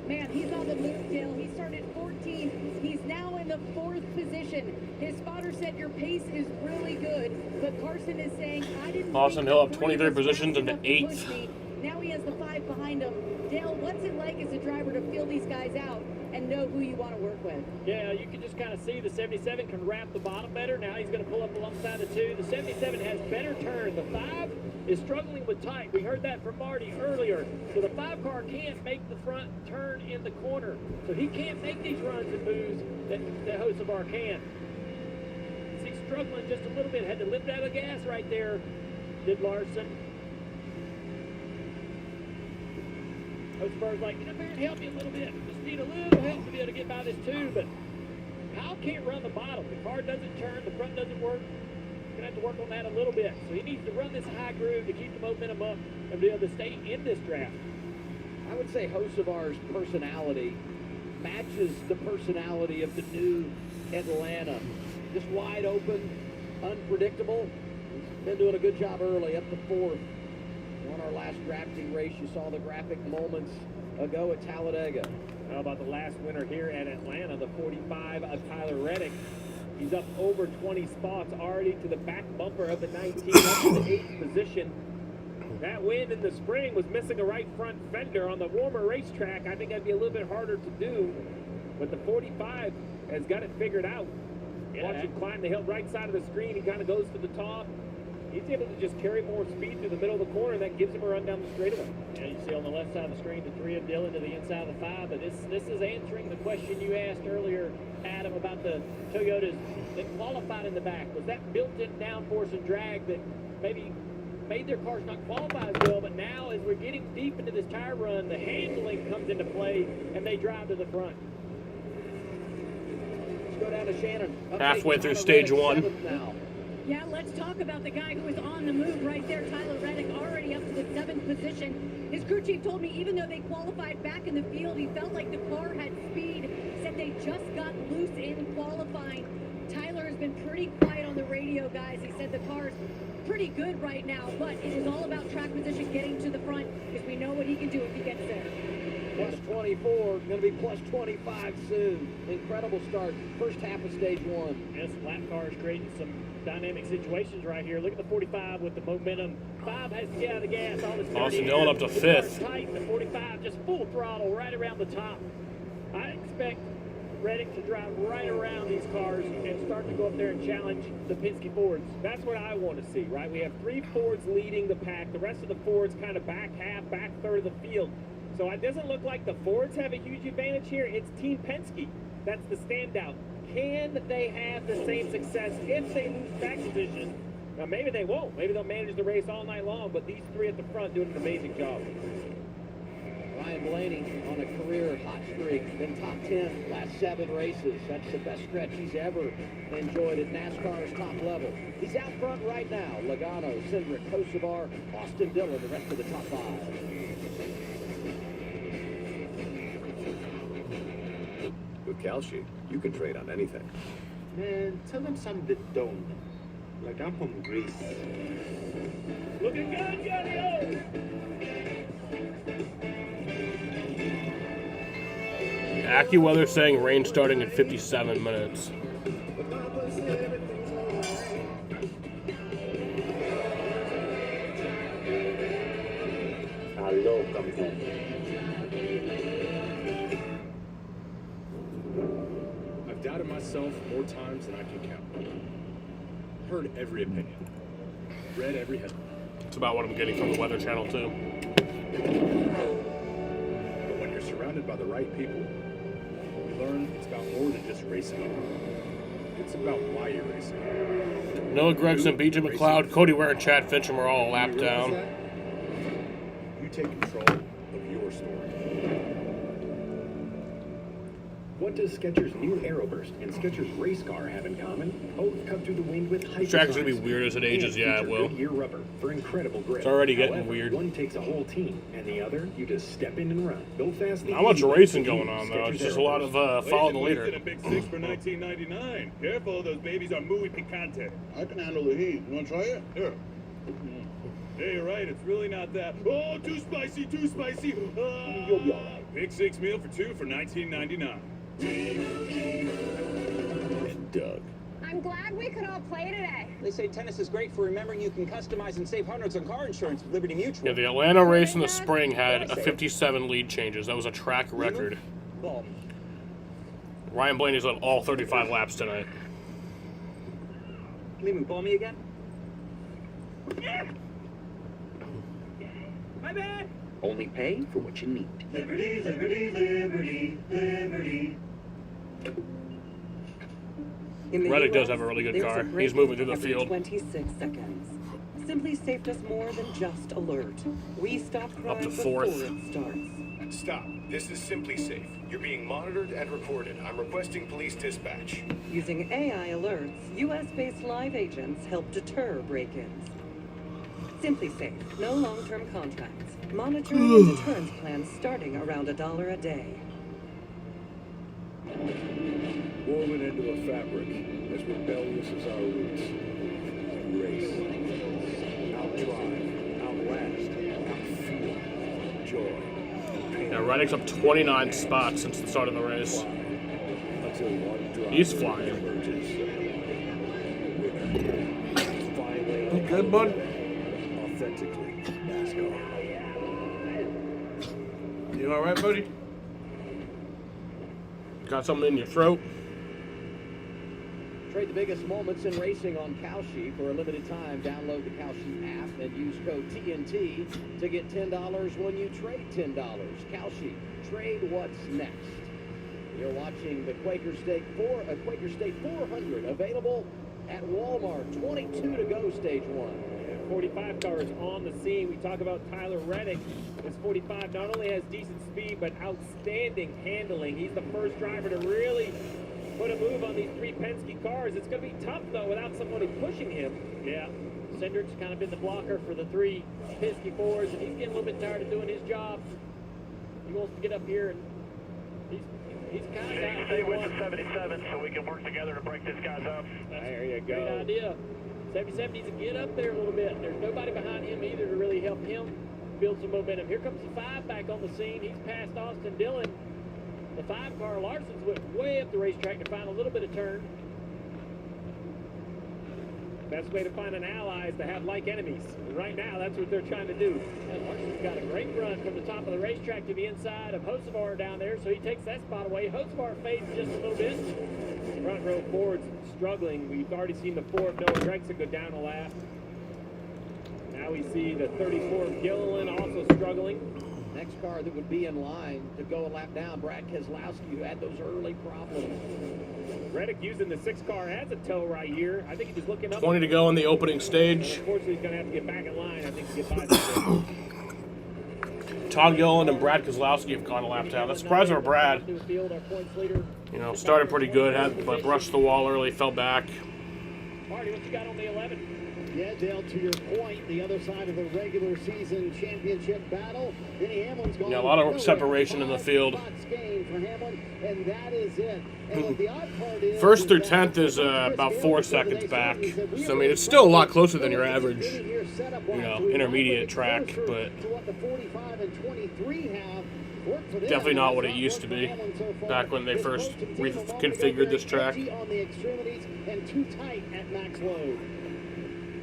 Man, he's on the move, Dale. He started 14th. He's now in the 4th position. His spotter said your pace is really good, but Carson is saying, I didn't Austin Hill up 23 positions into 8th. Now he has the 5 behind him. Dale, what's it like as a driver to feel these guys out and know who you want to work with? Yeah, you can just kind of see the 77 can wrap the bottom better. Now he's going to pull up alongside the 2. The 77 has better turn. The 5 is struggling with tight. We heard that from Marty earlier. So the 5 car can't make the front turn in the corner. So he can't make these runs and moves that Hocevar can. He's struggling just a little bit. Had to lift out of the gas right there, did Larson. Hocevar's like, man, help me a little bit. Just need a little help to be able to get by this 2, but Powell can't run the bottom. The car doesn't turn, the front doesn't work. He's going to have to work on that a little bit. So he needs to run this high groove to keep the momentum up and be able to stay in this draft. I would say Hocevar's personality matches the personality of the new Atlanta. Just wide open, unpredictable. He's been doing a good job early, up to 4th. Won our last drafting race. You saw the graphic moments ago at Talladega. How about the last winner here at Atlanta, the 45 of Tyler Reddick. He's up over 20 spots already to the back bumper of the 19, up to the 8th position. That win in the spring was missing a right front fender on the warmer racetrack. I think that'd be a little bit harder to do, but the 45 has got it figured out. Yeah. Watch him climb the hill right side of the screen. He kind of goes to the top. He's able to just carry more speed through the middle of the corner. That gives him a run down the straightaway. Yeah, you see on the left side of the screen, the 3 of Dillon to the inside of the 5. But this is answering the question you asked earlier, Adam, about the Toyotas that qualified in the back. Was that built-in downforce and drag that maybe made their cars not qualify as well? But now, as we're getting deep into this tire run, the handling comes into play, and they drive to the front. Let's go down to Shannon. Halfway through stage 1. Now. Yeah, let's talk about the guy who is on the move right there, Tyler Reddick, already up to the 7th position. His crew chief told me even though they qualified back in the field, he felt like the car had speed, said they just got loose in qualifying. Tyler has been pretty quiet on the radio, guys. He said the car's pretty good right now, but it is all about track position, getting to the front, because we know what he can do if he gets there. Plus 24, going to be plus 25 soon. Incredible start. First half of stage 1. Yes, lap cars creating some dynamic situations right here. Look at the 45 with the momentum. 5 has to get out of the gas. All this Austin Dillon up to 5th. Tight. The 45 just full throttle right around the top. I expect Reddick to drive right around these cars and start to go up there and challenge the Penske Fords. That's what I want to see, right? We have 3 Fords leading the pack. The rest of the Fords kind of back half, back third of the field. So it doesn't look like the Fords have a huge advantage here. It's Team Penske. That's the standout. Can they have the same success if they lose track position? Now, maybe they won't. Maybe they'll manage the race all night long, but these 3 at the front doing an amazing job. Ryan Blaney on a career hot streak. Been top 10 last 7 races. That's the best stretch he's ever enjoyed at NASCAR's top level. He's out front right now. Logano, Cindric, Hocevar, Austin Dillon, the rest of the top 5. With Kalshi, you can trade on anything. Man, tell them something that don't. Like I'm from Greece. Looking good, Johnny-O! AccuWeather saying rain starting in 57 minutes. Hello, come home. I've doubted myself more times than I can count. Heard every opinion. Read every headline. It's about what I'm getting from the Weather Channel, too. But when you're surrounded by the right people, you learn it's about more than just racing. It's about why you're racing. Noah Gregson, BJ McLeod, Cody Ware, and Chad Fincham are all a lap down. You take control of your story. What does Skechers' new Aeroburst and Skechers race car have in common? Both cut through the wind with This track is going to be weird as it ages. Yeah, it will. Goodyear rubber for incredible grip. It's already getting However, weird. One takes a whole team, and the other, you just step in and run. Go fast. Not much racing going on, though. It's just a lot of follow the leader. In a big six for $19.99. Careful, those babies are muy picante. I can handle the heat. You want to try it? Here. Yeah, you're right. It's really not that. Oh, too spicy, too spicy. You'll be all right. Big six meal for two for $19.99. And Doug. I'm glad we could all play today. They say tennis is great for remembering you can customize and save hundreds on car insurance with Liberty Mutual. Yeah, the Atlanta race in the spring had a 57 lead changes. That was a track record. Ryan Blaney's on all 35 laps tonight. You mean ball me again? My bad. Only pay for what you need. Liberty, liberty, liberty, liberty. Reddick does have a really good car. He's moving through the field. 26 seconds. Simply saved us more than just alert. We stop crime Up to before fourth. it starts. Stop. This is Simply Safe. You're being monitored and recorded. I'm requesting police dispatch. Using AI alerts, U.S.-based live agents help deter break-ins. Simply Safe. No long-term contracts. Monitoring and deterrence plans starting around $1 a day. Woven into a fabric as rebellious as our roots. Race. Outdrive. Outlast. Outfeel. Joy. Yeah, Reddick's up 29 spots since the start of the race. Until one drive. He's flying. Emerges. Winner. Finally. You good, bud? Authentically NASCAR. You all right, buddy? Got something in your throat? Trade the biggest moments in racing on Kalshi for a limited time. Download the Kalshi app and use code TNT to get $10 when you trade $10. Kalshi, trade what's next. You're watching the Quaker State 400 available at Walmart. 22 to go, stage one. 45 cars on the scene. We talk about Tyler Reddick. This 45 not only has decent speed, but outstanding handling. He's the first driver to really put a move on these three Penske cars. It's going to be tough, though, without somebody pushing him. Yeah, Cindric's kind of been the blocker for the three Penske fours, and he's getting a little bit tired of doing his job. He wants to get up here, and he's kind of Stay with the 77 so we can work together to break this guy's up. There you go. Great idea. 77 needs to get up there a little bit. There's nobody behind him either to really help him build some momentum. Here comes the 5 back on the scene. He's past Austin Dillon. The 5 car, Larson's went way up the racetrack to find a little bit of turn. Best way to find an ally is to have like enemies. And right now, that's what they're trying to do. And Larson's got a great run from the top of the racetrack to the inside of Hocevar down there, so he takes that spot away. Hocevar fades just a little bit. Front row Ford's struggling. We've already seen the 4 of Noah Gregson go down a lap. Now we see the 34 of Gilliland also struggling. Next car that would be in line to go a lap down, Brad Keselowski, who had those early problems. Reddick using the 6 car has a tow right here. I think he was looking up. 20 to go in the opening stage. Unfortunately, he's going to have to get back in line, I think, to get by this. Todd Gilliland and Brad Keselowski have gone a lap down. That's surprised for Brad. You know, started pretty good, but brushed the wall early, fell back. Marty, what you got on the 11? Yeah, Dale, to your point, the other side of the regular season championship battle, Denny Hamlin's gone. Yeah, a lot of separation in the field. Gain for Hamlin, and that is it. And look, the odd part is First through 10th is about 4 seconds back. So, I mean, it's still a lot closer than your average, intermediate track, but definitely not what it used to be back when they first reconfigured this track. On the extremities and too tight at max load.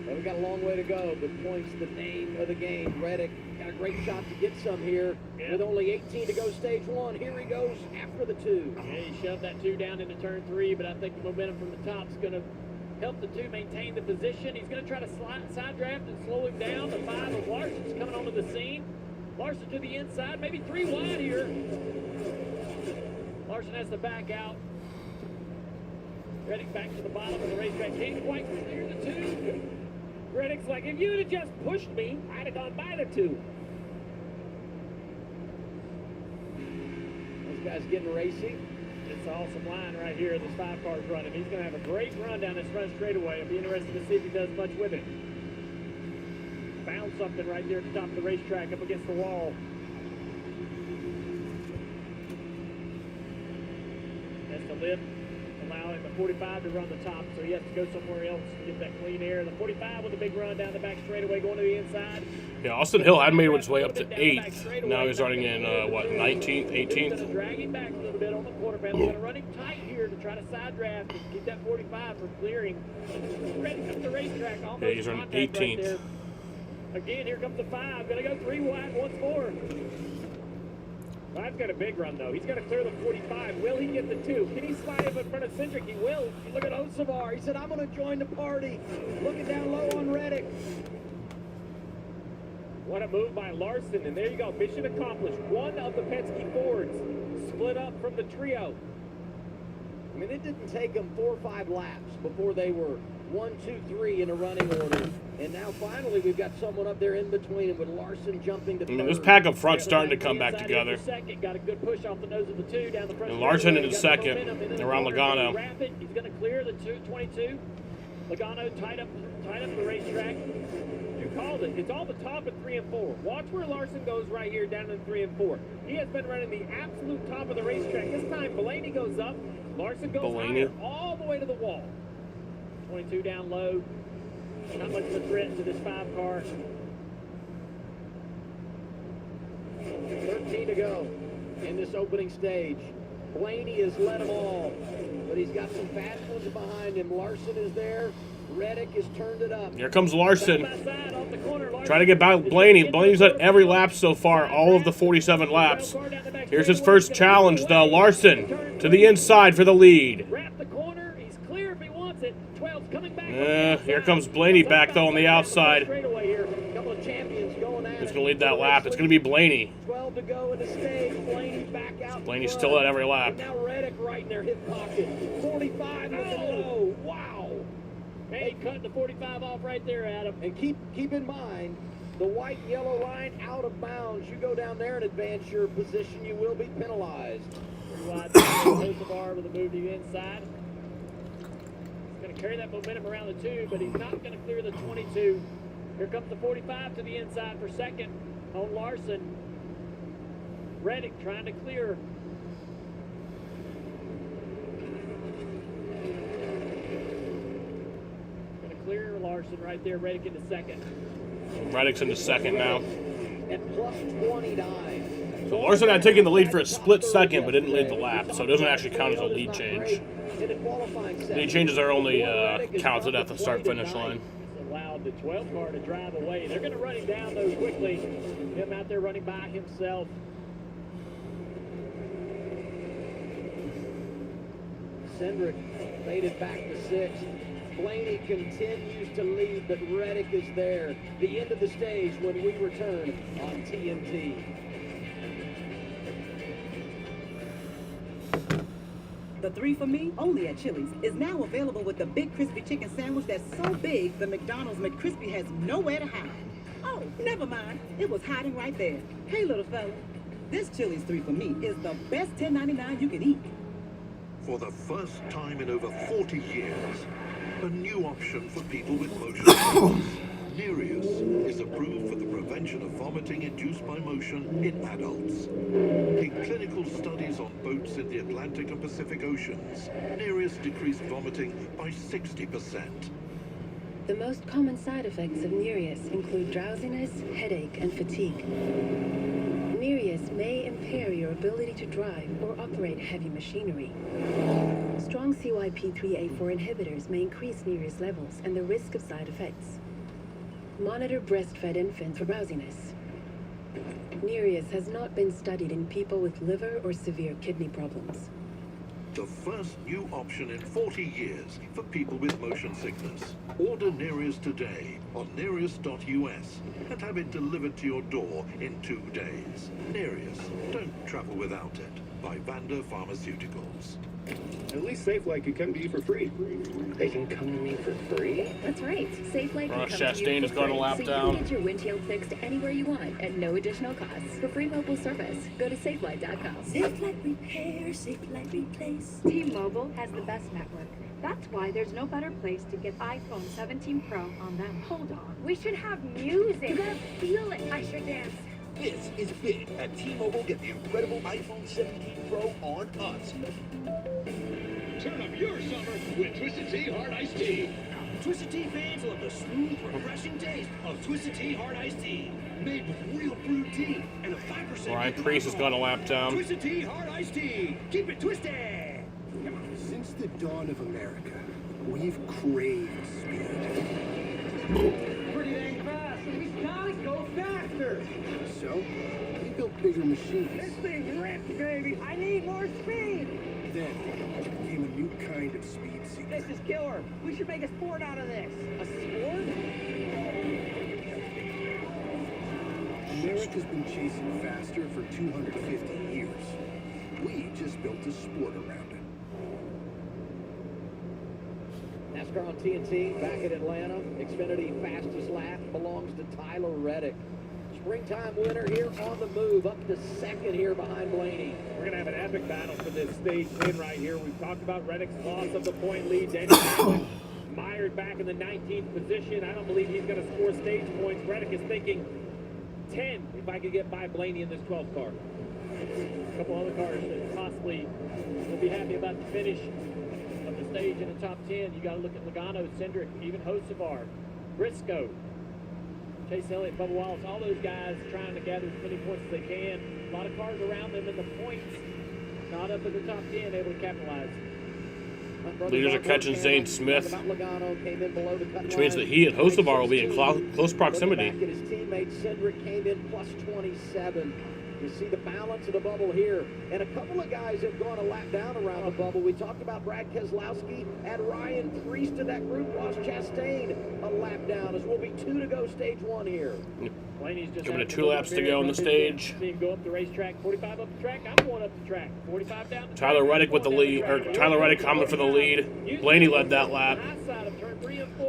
Well, we've got a long way to go, but points the name of the game. Reddick got a great shot to get some here. With only 18 to go stage 1, here he goes after the 2. Yeah, he shoved that 2 down into turn 3, but I think the momentum from the top is going to help the 2 maintain the position. He's going to try to side draft and slow him down. The 5 of Larson's coming onto the scene. Larson to the inside, maybe 3 wide here. Larson has to back out. Reddick back to the bottom of the racetrack. Can't quite clear the 2. Reddick's like, if you would have just pushed me, I'd have gone by the 2. This guy's getting racy. It's an awesome line right here. This 5 car's running. He's going to have a great run down this front straightaway. I'll be interested to see if he does much with it. Found something right there at the top of the racetrack up against the wall. Has to lift, allowing the 45 to run the top, so he has to go somewhere else to get that clean air. The 45 with a big run down the back straightaway going to the inside. Yeah, Austin Hill had made his way up to 8th. Now he's running in, 19th, 18th? Going to drag him back a little bit on the quarter panel. Going to run him tight here to try to side draft and keep that 45 from clearing. Ready up the racetrack. Almost Yeah, he's running 18th. Right. Again, here comes the 5. Going to go 3 wide once more. 5's got a big run, though. He's got to clear the 45. Will he get the 2? Can he slide him in front of Cindric? He will. Look at Osavar. He said, I'm going to join the party. Looking down low on Reddick. What a move by Larson. And there you go. Mission accomplished. One of the Penske Fords split up from the trio. I mean, it didn't take them 4 or 5 laps before they were 1, 2, 3 in a running order. And now finally we've got someone up there in between them with Larson jumping to third. This pack up front's starting to come back together. Got a good push off the nose of the 2 down the front. And Larson into second around Logano. He's going to clear the 22. Logano tied up the racetrack. You called it. It's all the top of 3 and 4. Watch where Larson goes right here down in 3 and 4. He has been running the absolute top of the racetrack. This time Blaney goes up. Larson goes higher, all the way to the wall. 22 down low. Not much of a threat to this 5 car. 13 to go in this opening stage. Blaney has led them all, but he's got some fast ones behind him. Larson is there. Reddick has turned it up. Here comes Larson. Trying to get by Blaney. Blaney's led every lap so far, all of the 47 laps. Here's his first challenge, though. Larson to the inside for the lead. Here comes Blaney back, though, on the outside. Who's going to lead that lap? It's going to be Blaney. 12 to go in the stage. Blaney back out. Blaney's still at every lap. Now Reddick right in their hip pocket. 45 looking low. Wow. Man, he cut the 45 off right there, Adam. And keep in mind, the white and yellow line out of bounds. You go down there and advance your position, you will be penalized. 3 wide. Osavar with a move to the inside. Carry that momentum around the 2, but he's not going to clear the 22. Here comes the 45 to the inside for second on Larson. Reddick trying to clear. Going to clear Larson right there. Reddick into second. Reddick's into second now. At plus 29. So Larson had taken the lead for a split second, but didn't lead the lap, so it doesn't actually count as a lead change. Lead changes are only counted at the start-finish line. Allowed the 12 car to drive away. They're going to run him down, though, quickly. Him out there running by himself. Cindric faded back to 6th. Blaney continues to lead, but Reddick is there. The end of the stage when we return on TNT. The 3 for Me, only at Chili's, is now available with the big crispy chicken sandwich that's so big the McDonald's McCrispy has nowhere to hide. Oh, never mind. It was hiding right there. Hey, little fella. This Chili's 3 for Me is the best $10.99 you can eat. For the first time in over 40 years, a new option for people with motion sickness. Nereus is approved for the prevention of vomiting induced by motion in adults. In clinical studies on boats in the Atlantic and Pacific Oceans, Nereus decreased vomiting by 60%. The most common side effects of Nereus include drowsiness, headache, and fatigue. Nereus may impair your ability to drive or operate heavy machinery. Strong CYP3A4 inhibitors may increase Nereus levels and the risk of side effects. Monitor breastfed infants for drowsiness. Nereus has not been studied in people with liver or severe kidney problems. The first new option in 40 years for people with motion sickness. Order Nereus today on Nereus.us and have it delivered to your door in 2 days. Nereus, don't travel without it. By Vanda Pharmaceuticals. At least SafeLight could come to you for free. They can come to me for free? That's right. SafeLight can Ross come to you Chastain for is going to free, lap so down. you can get your windshield fixed anywhere you want at no additional cost. For free mobile service, go to SafeLight.com. SafeLight Repair, SafeLight Replace. T-Mobile has the best network. That's why there's no better place to get iPhone 17 Pro on them. Hold on. We should have music. You gotta feel it. I should dance. This is big. At T-Mobile, get the incredible iPhone 17 Pro on us. Turn up your summer with Twisted Tea Hard Iced Tea. Twisted Tea fans love the smooth, refreshing taste of Twisted Tea Hard Iced Tea. Made with real brewed tea and a 5% Ryan Priest is going to lap down. Twisted Tea Hard Iced Tea. Keep it twisted. Since the dawn of America, we've craved speed. Pretty dang fast, and we gotta go faster. So, we built bigger machines. This thing's ripped, baby. I need more speed. Then came a new kind of speed seeker. This is killer. We should make a sport out of this. A sport? America's been chasing faster for 250 years. We just built a sport around it. NASCAR on TNT, back at Atlanta. Xfinity fastest lap belongs to Tyler Reddick. Springtime winner here on the move, up to second here behind Blaney. We're going to have an epic battle for this stage win right here. We've talked about Reddick's loss of the point lead. Danny Hamlin mired back in the 19th position. I don't believe he's going to score stage points. Reddick is thinking 10 if I could get by Blaney in this 12th car. A couple other cars that possibly will be happy about the finish of the stage in the top 10. You got to look at Logano, Cindric, even Hocevar, Briscoe, Chase Elliott, Bubba Wallace, all those guys trying to gather as many points as they can. A lot of cars around them in the points, not up in the top 10, able to capitalize. Leaders are catching Zane Smith, which means that he and Hocevar will be in close proximity. Back at his teammate Cindric came in plus 27. You see the balance of the bubble here. And a couple of guys have gone a lap down around the bubble. We talked about Brad Keselowski, add Ryan Priest to that group. Ross Chastain a lap down as we'll be 2 to go stage 1 here. Giving it 2 laps to go on the stage. See him go up the racetrack, 45 up the track. I'm going up the track, 45 down the track. Tyler Reddick with the lead, or Tyler Reddick coming for the lead. Blaney led that lap.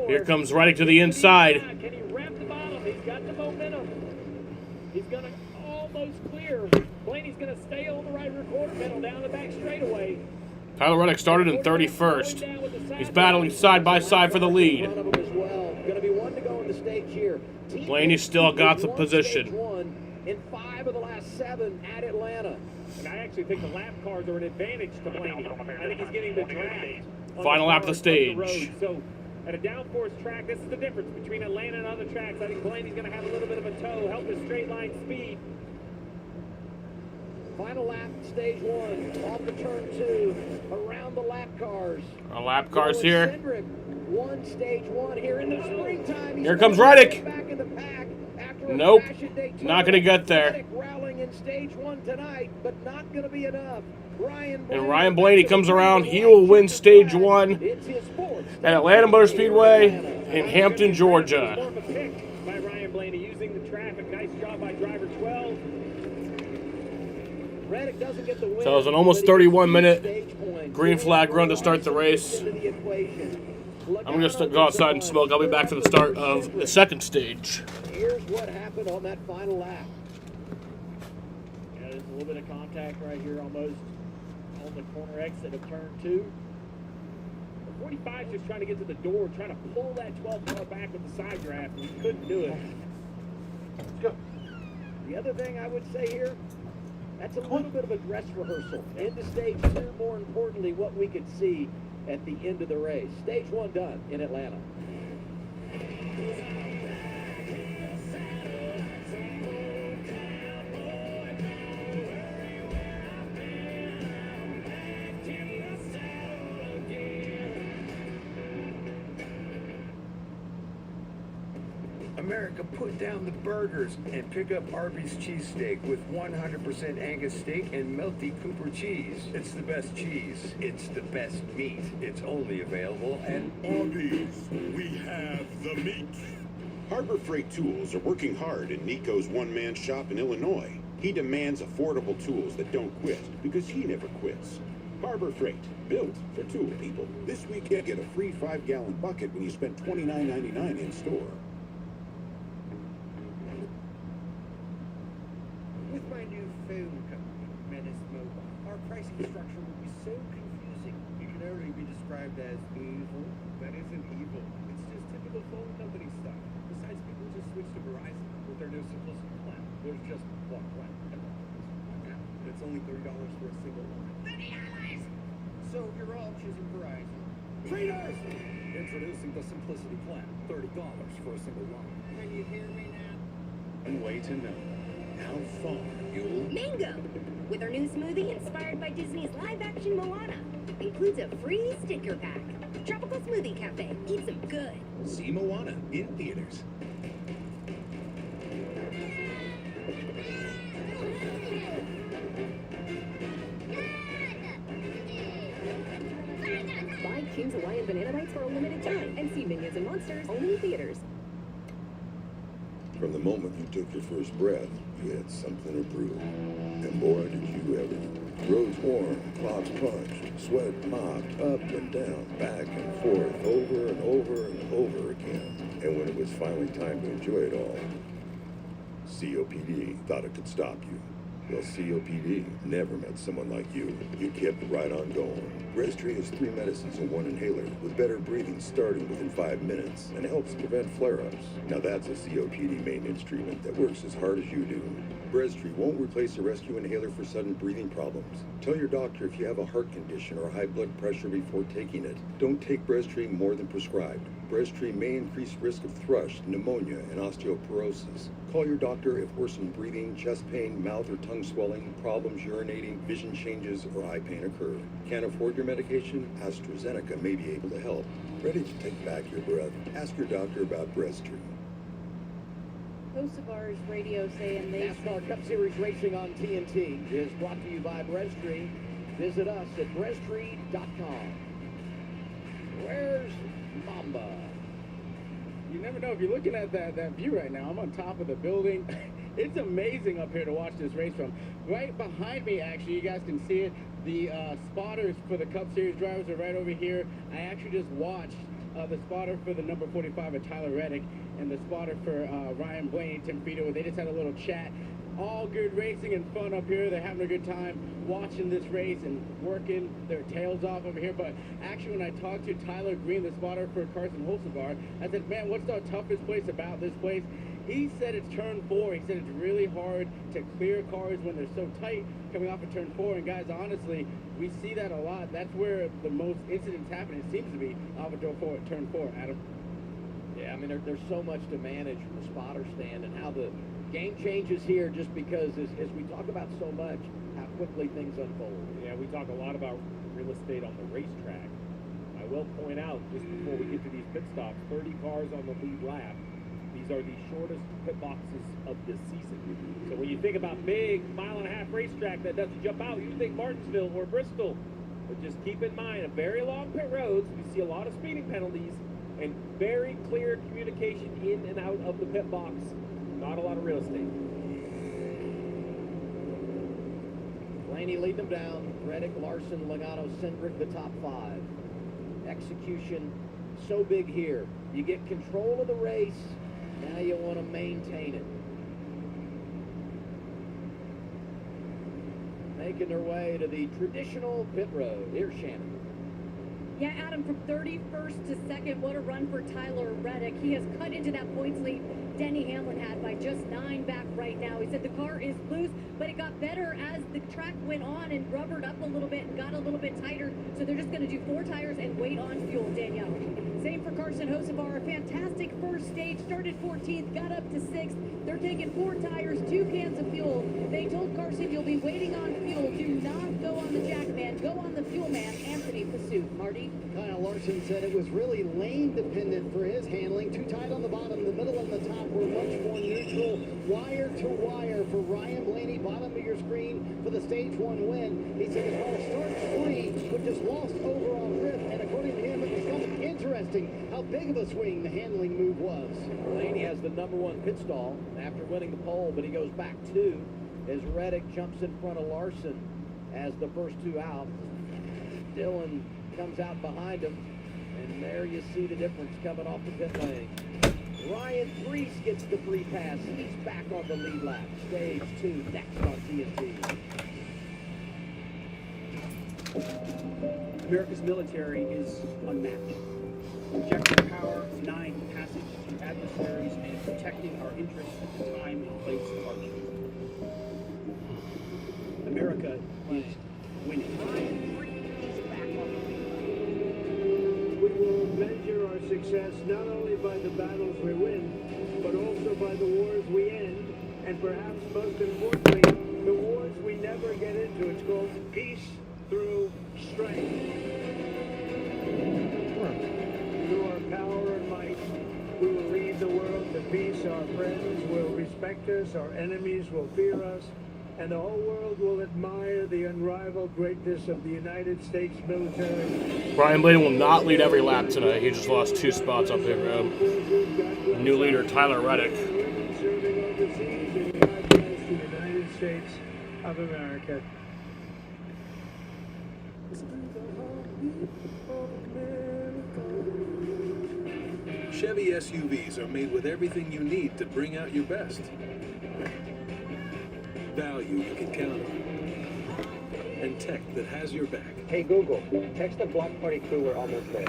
Here comes Reddick to the inside. Can he wrap the bottom? He's got the momentum. He's going to almost clear. Blaney's going to stay on the right rear quarter pedal down the back straightaway. Tyler Reddick started in 31st. He's battling side by side for the lead. Going to be 1 to go in the stage here. Blaney still got the position. In 5 of the last 7 at Atlanta. And I actually think the lap cars are an advantage to Blaney. I think he's getting the draft. Final lap of the stage. So at a downforce track, this is the difference between Atlanta and other tracks. I think Blaney's going to have a little bit of a toe, help his straight line speed. Final lap, stage 1, off the turn 2, around the lap cars. Our lap cars here. Cindric won stage 1 here in the springtime. Here comes Reddick. Nope, not going to get there. Rallying in stage 1 tonight, but not going to be enough. And Ryan Blaney comes around. He will win stage 1 at Atlanta Motor Speedway in Hampton, Georgia. By Ryan Blaney using the traffic. Nice job by driver 12. Reddick doesn't get the win. So it was an almost 31-minute green flag run to start the race. I'm just going to go outside and smoke. I'll be back for the start of the second stage. Here's what happened on that final lap. Yeah, there's a little bit of contact right here almost on the corner exit of turn 2. The 45 is just trying to get to the door, trying to pull that 12 car back with the side draft, and he couldn't do it. Let's go. The other thing I would say here, that's a little bit of a dress rehearsal. Into stage 2, more importantly, what we could see at the end of the race. Stage 1 done in Atlanta. America, put down the burgers and pick up Arby's cheesesteak with 100% Angus steak and melty Cooper cheese. It's the best cheese. It's the best meat. It's only available at Arby's. We have the meat. Harbor Freight Tools are working hard in Nico's one-man shop in Illinois. He demands affordable tools that don't quit because he never quits. Harbor Freight, built for tool people. This weekend, get a free 5-gallon bucket when you spend $29.99 in store. With my new phone company, Menace Mobile, our pricing structure will be so confusing. You can only be described as evil. That isn't evil. It's just typical phone company stuff. Besides, people just switch to Verizon with their new simplicity plan. There's just one plan. And it's only $30 for a single line. $30! So you're all choosing Verizon. Traders! Introducing the simplicity plan. $30 for a single line. Can you hear me now? One way to know how far you'll Mango! With our new smoothie inspired by Disney's live-action Moana. Includes a free sticker pack. Tropical Smoothie Cafe. Eat some good. see Moana in theaters. Buy King's Hawaiian Banana Bites for a limited time and see Minions and Monsters only in theaters. From the moment you took your first breath, you had something to prove. And boy, did you ever. Roads worn, clocks punched, sweat mopped, up and down, back and forth, over and over and over again. And when it was finally time to enjoy it all, COPD thought it could stop you. Well, COPD never met someone like you. You kept right on going. Breztri has 3 medicines and 1 inhaler with better breathing starting within 5 minutes and helps prevent flare-ups. Now that's a COPD maintenance treatment that works as hard as you do. Breztri won't replace a rescue inhaler for sudden breathing problems. Tell your doctor if you have a heart condition or high blood pressure before taking it. Don't take Breztri more than prescribed. Breztri may increase risk of thrush, pneumonia, and osteoporosis. Call your doctor if worsened breathing, chest pain, mouth or tongue swelling, problems urinating, vision changes, or eye pain occur. Can't afford your medication? AstraZeneca may be able to help. Ready to take back your breath? Ask your doctor about Breztri. Kosovar's radio saying they... NASCAR Cup Series racing on TNT is brought to you by Breztri. Visit us at Breztri.com. Where's Mamba? You never know. If you're looking at that view right now, I'm on top of the building. It's amazing up here to watch this race from. Right behind me, actually, you guys can see it. The spotters for the Cup Series drivers are right over here. I actually just watched the spotter for the number 45 at Tyler Reddick and the spotter for Ryan Blaney, Tim Frito. They just had a little chat. All good racing and fun up here. They're having a good time watching this race and working their tails off over here. But actually, when I talked to Tyler Green, the spotter for Carson Holzenbar, I said, man, what's the toughest place about this place? He said it's turn 4. He said it's really hard to clear cars when they're so tight coming off of turn 4. And guys, honestly, we see that a lot. That's where the most incidents happen. It seems to be off of turn 4, Adam. Yeah, I mean, there's so much to manage from the spotter stand and how the game changes here just because as we talk about so much, how quickly things unfold. Yeah, we talk a lot about real estate on the racetrack. I will point out, just before we get to these pit stops, 30 cars on the lead lap. These are the shortest pit boxes of the season. So when you think about big mile-and-a-half racetrack that doesn't jump out, you think Martinsville or Bristol. But just keep in mind, a very long pit roads, you see a lot of speeding penalties and very clear communication in and out of the pit box. Not a lot of real estate. Blaney leading them down. Reddick, Larson, Logano, Cindric, the top 5. Execution so big here. You get control of the race. Now you want to maintain it. making their way to the traditional pit road. Here's Shannon. Yeah, Adam, from 31st to 2nd, what a run for Tyler Reddick. He has cut into that points lead Denny Hamlin had by just 9 back right now. He said the car is loose, but it got better as the track went on and rubbered up a little bit and got a little bit tighter. So they're just going to do 4 tires and wait on fuel, Danielle. Same for Carson Hocevar. A fantastic first stage. Started 14th, got up to 6th. They're taking 4 tires, 2 cans of fuel. They told Carson, you'll be waiting on fuel. Do not go on the jack man. Go on the fuel man, Anthony Pursuit. Marty? Kyle Larson said it was really lane dependent for his handling. Too tight on the bottom. The middle and the top were much more neutral. Wire to wire for Ryan Blaney. Bottom of your screen for the stage 1 win. He said the car starts free, but just lost over on grip. And according to him, it becomes interesting how big of a swing the handling move was. Blaney has the #1 pit stall after winning the pole, but he goes back 2 as Reddick jumps in front of Larson as the first 2 out. Dillon comes out behind him, and there you see the difference coming off the pit lane. Ryan Preece gets the free pass. He's back on the lead lap. Stage 2 next on TNT. America's military is unmatched. Projecting power, denying passage to adversaries, and protecting our interests at the time and place of our choosing. America is winning. We will measure our success not only by the battles we win, but also by the wars we end, and perhaps most importantly, the wars we never get into. It's called peace through strength. Through our power and might, we will lead the world to peace. Our friends will respect us, our enemies will fear us, and the whole world will admire the unrivaled greatness of the United States military. Ryan Blaney will not lead every lap tonight. He just lost 2 spots up pit road. New leader Tyler Reddick. Serving overseas, and God bless the United States of America. Chevy SUVs are made with everything you need to bring out your best. Value you can count on. And tech that has your back. Hey Google, text the block party crew we're almost there.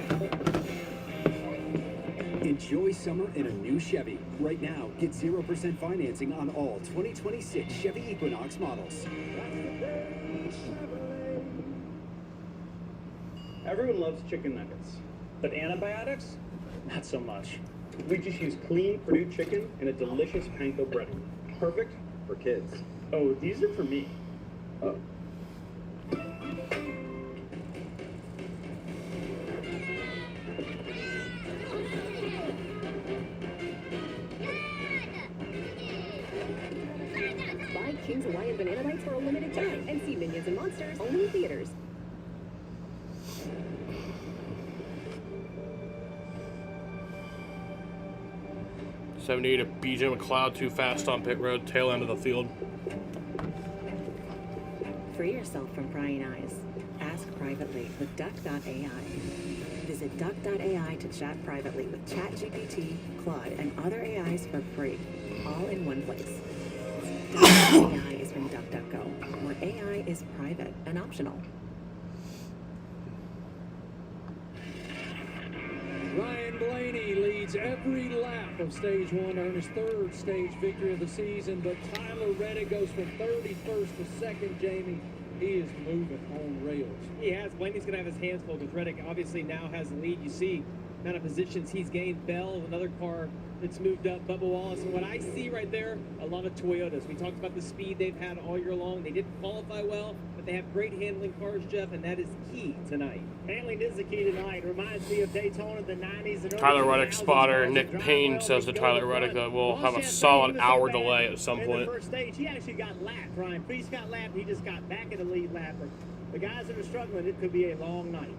Enjoy summer in a new Chevy. Right now, get 0% financing on all 2026 Chevy Equinox models. Everyone loves chicken nuggets, but antibiotics? Not so much. We just use clean Purdue chicken and a delicious panko breading. Perfect for kids. Oh, these are for me. Oh. Buy King's Hawaiian Banana Bites for a limited time and see Minions and Monsters only in theaters. '78 of BJ McLeod too fast on pit road, tail end of the field. Free yourself from prying eyes. Ask privately with Duck.ai. Visit Duck.ai to chat privately with ChatGPT, Claude, and other AIs for free, all in one place. Duck.ai is from DuckDuckGo, where AI is private and optional. Ryan Blaney leads every lap of stage 1, earned his 3rd stage victory of the season, but Tyler Reddick goes from 31st to 2nd, Jamie. He is moving on rails. He has. Blaney's going to have his hands full because Reddick obviously now has the lead. You see the amount of positions he's gained. Bell, another car that's moved up. Bubba Wallace. And what I see right there, a lot of Toyotas. We talked about the speed they've had all year long. They didn't qualify well, but they have great handling cars, Jeff, and that is key tonight. Handling is the key tonight. Reminds me of Daytona, the 90s. And Tyler Reddick spotter Nick Payne says to Tyler Reddick that we'll have a solid hour delay at some point. In the first stage, he actually got lapped. Ryan Preece got lapped. He just got back in the lead lap. The guys that are struggling, it could be a long night.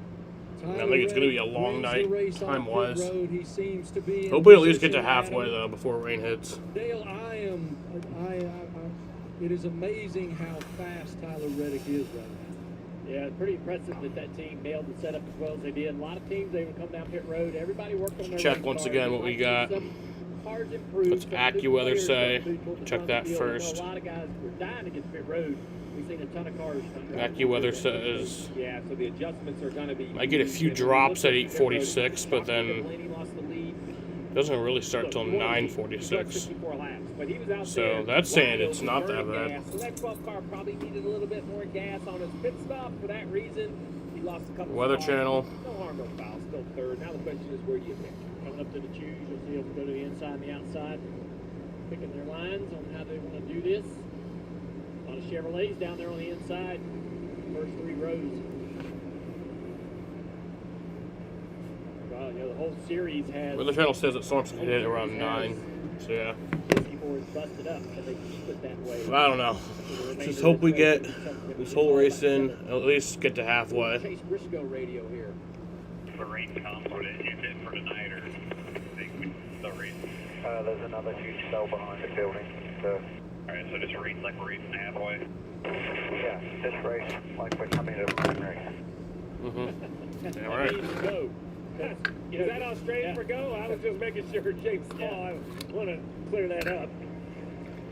I think it's going to be a long night, time-wise. He seems to be Hopefully at least get to halfway, though, before rain hits. Dale, it is amazing how fast Tyler Reddick is right now. Yeah, it's pretty impressive that team nailed the setup as well as they did. A lot of teams, they would come down pit road. Everybody worked on their Check once again what we got. What's AccuWeather say? Check that first. A lot of guys were dying to get to pit road. We've seen a ton of cars. AccuWeather says Yeah, so the adjustments are going to be. I get a few drops at 8:46, but then doesn't really start till 9:46. So that's saying it's not that bad. So that 12 car probably needed a little bit more gas on his pit stop. For that reason, he lost a couple. Weather spots. Channel. No harm, no foul. Still third. Now the question is, where do you pick? Coming up to the choose, you'll see them go to the inside and the outside, picking their lines on how they want to do this. A lot of Chevrolets down there on the inside, first 3 rows. Well, you know, the whole series has. Weather Channel says that storms can hit around 9. So yeah. Before it's busted up, and they keep it that way. I don't know. Just hope we get this whole race in, at least get to halfway. Chase Briscoe radio here. The rain comes, what is it for tonight, or the rain? There's another huge cell behind the building. So. Alright, so just race like we're racing halfway? Yeah, this race like we're coming to a sprint race. Mm-hmm. All right. Go. Is that Australian for go? I was just making sure James Small. I want to clear that up.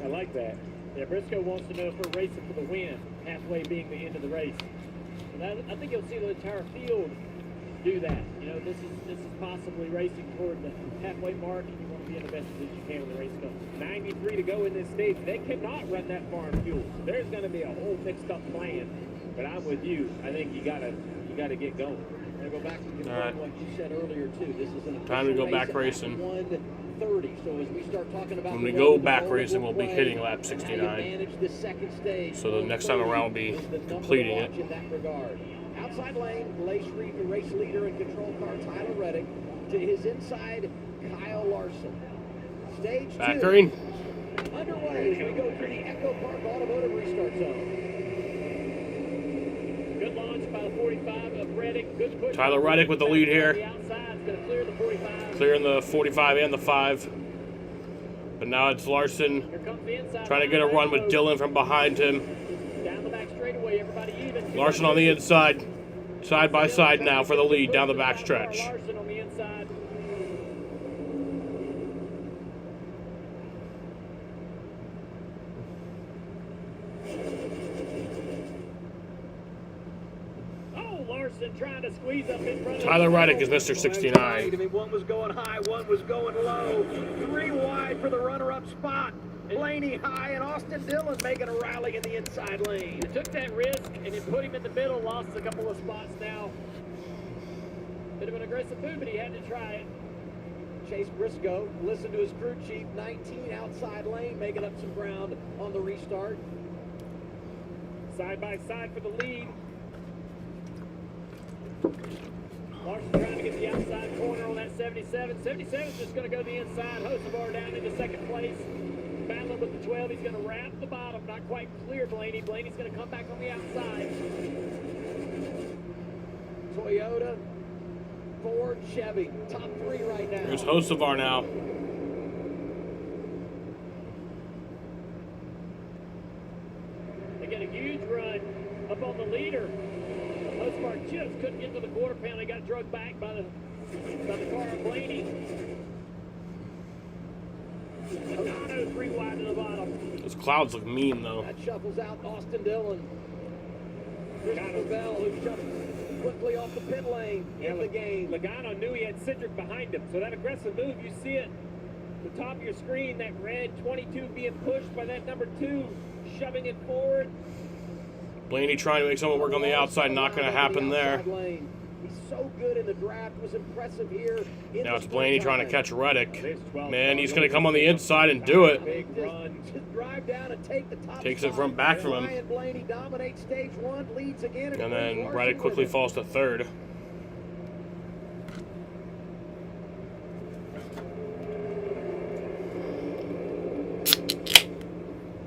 I like that. Yeah, Briscoe wants to know if we're racing for the win, halfway being the end of the race. And I think you'll see the entire field do that. You know, this is possibly racing toward the halfway mark, and you want to be in the best position you can when the race comes. 93 to go in this stage. They cannot run that far in fuel. So there's going to be a whole mixed up plan. But I'm with you. I think you gotta get going. I'm going to go back and confirm what you said earlier, too. This is an Time to go back racing. 1:30. So as we start talking about when we go back racing, we'll be hitting lap 69. So the next time around, we'll be completing it. In that regard. Outside lane, race leader and control car Tyler Reddick. To his inside, Kyle Larson. Stage back 2. green. Underway as we go through the Echo Park Automotive Restart Zone. Good launch by the 45 of Reddick. Good push. Tyler Reddick with the lead here. The outside's going to clear the 45. Clearing the 45 and the 5. But now it's Larson trying to get a run with Dillon from behind him. Down the back straightaway, everybody even. Larson on the inside. Side by side now for the lead down the back stretch. Larson on the inside. Larson trying to squeeze up in front of Tyler Reddick is Mr. 69. I mean, one was going high, one was going low. 3 wide for the runner-up spot. Blaney high and Austin Dillon making a rally in the inside lane. Took that risk and it put him in the middle, lost a couple of spots now. Bit of an aggressive move, but he had to try it. Chase Briscoe, listen to his crew chief, 19 outside lane, making up some ground on the restart. Side by side for the lead. Larson trying to get the outside corner on that 77. 77 is just going to go to the inside. Hocevar down into second place. Battling with the 12. He's going to wrap the bottom. Not quite clear Blaney. Blaney's going to come back on the outside. Toyota, Ford, Chevy. Top 3 right now. Here's Hocevar now. They get a huge run up on the leader. Hocevar just couldn't get to the quarter pound. They got drugged back by the car of Blaney. Logano 3 wide to the bottom. Those clouds look mean though. That shuffles out Austin Dillon. Christopher Bell, who jumped quickly off the pit lane in the game. Logano knew he had Cedric behind him, so that aggressive move, you see it at the top of your screen, that red 22 being pushed by that number 2, shoving it forward. Blaney trying to make someone work on the outside, not going to happen there. He's so good in the draft, was impressive here. Now it's Blaney trying to catch Reddick. Man, he's going to come on the inside and do it. Big run. Just drive down and take the top Takes it from back from him. Ryan Blaney dominates stage 1, leads again. And then Reddick quickly falls to 3rd.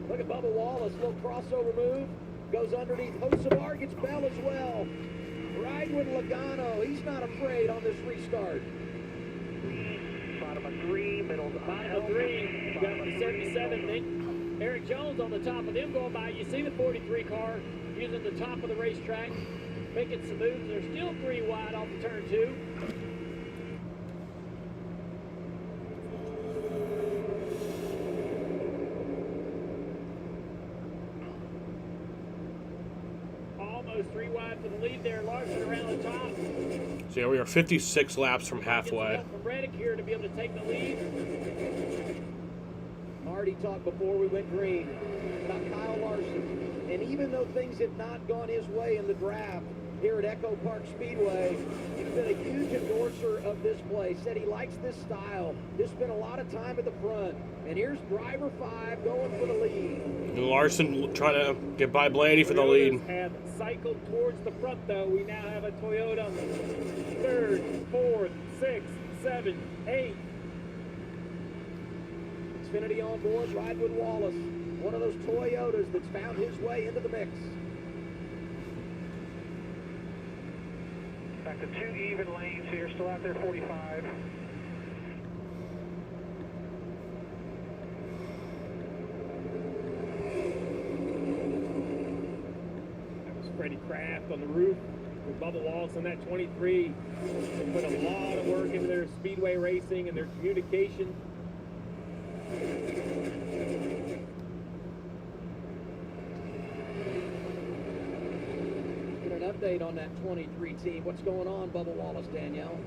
Look at Bubba Wallace, little crossover move. Goes underneath Hocevar, gets Bell as well. Right with Logano. He's not afraid on this restart. Bottom of 3, middle of the bottom of 3. Got the 77. Then Eric Jones on the top of them going by. You see the 43 car using the top of the racetrack, making some moves. They're still 3 wide off the turn 2. for the lead there. Larson around the top. So yeah, we are 56 laps from Get some halfway. help from Reddick here to be able to take the lead. Marty talked before we went green about Kyle Larson. And even though things have not gone his way in the draft here at Echo Park Speedway, he's been a huge endorser of this place. Said he likes this style. He's spent a lot of time at the front. And here's driver 5 going for the lead. And Larson trying to get by Blaney for the lead. Have cycled towards the front, though. We now have a Toyota 3rd, 4th, 6th, 7th, 8th. Xfinity on board, ride with Wallace. One of those Toyotas that's found his way into the mix. Back to 2 even lanes here, still out there 45. Freddie Kraft on the roof with Bubba Wallace on that 23. They put a lot of work into their speedway racing and their communication. Get an update on that 23 team. What's going on, Bubba Wallace, Danielle?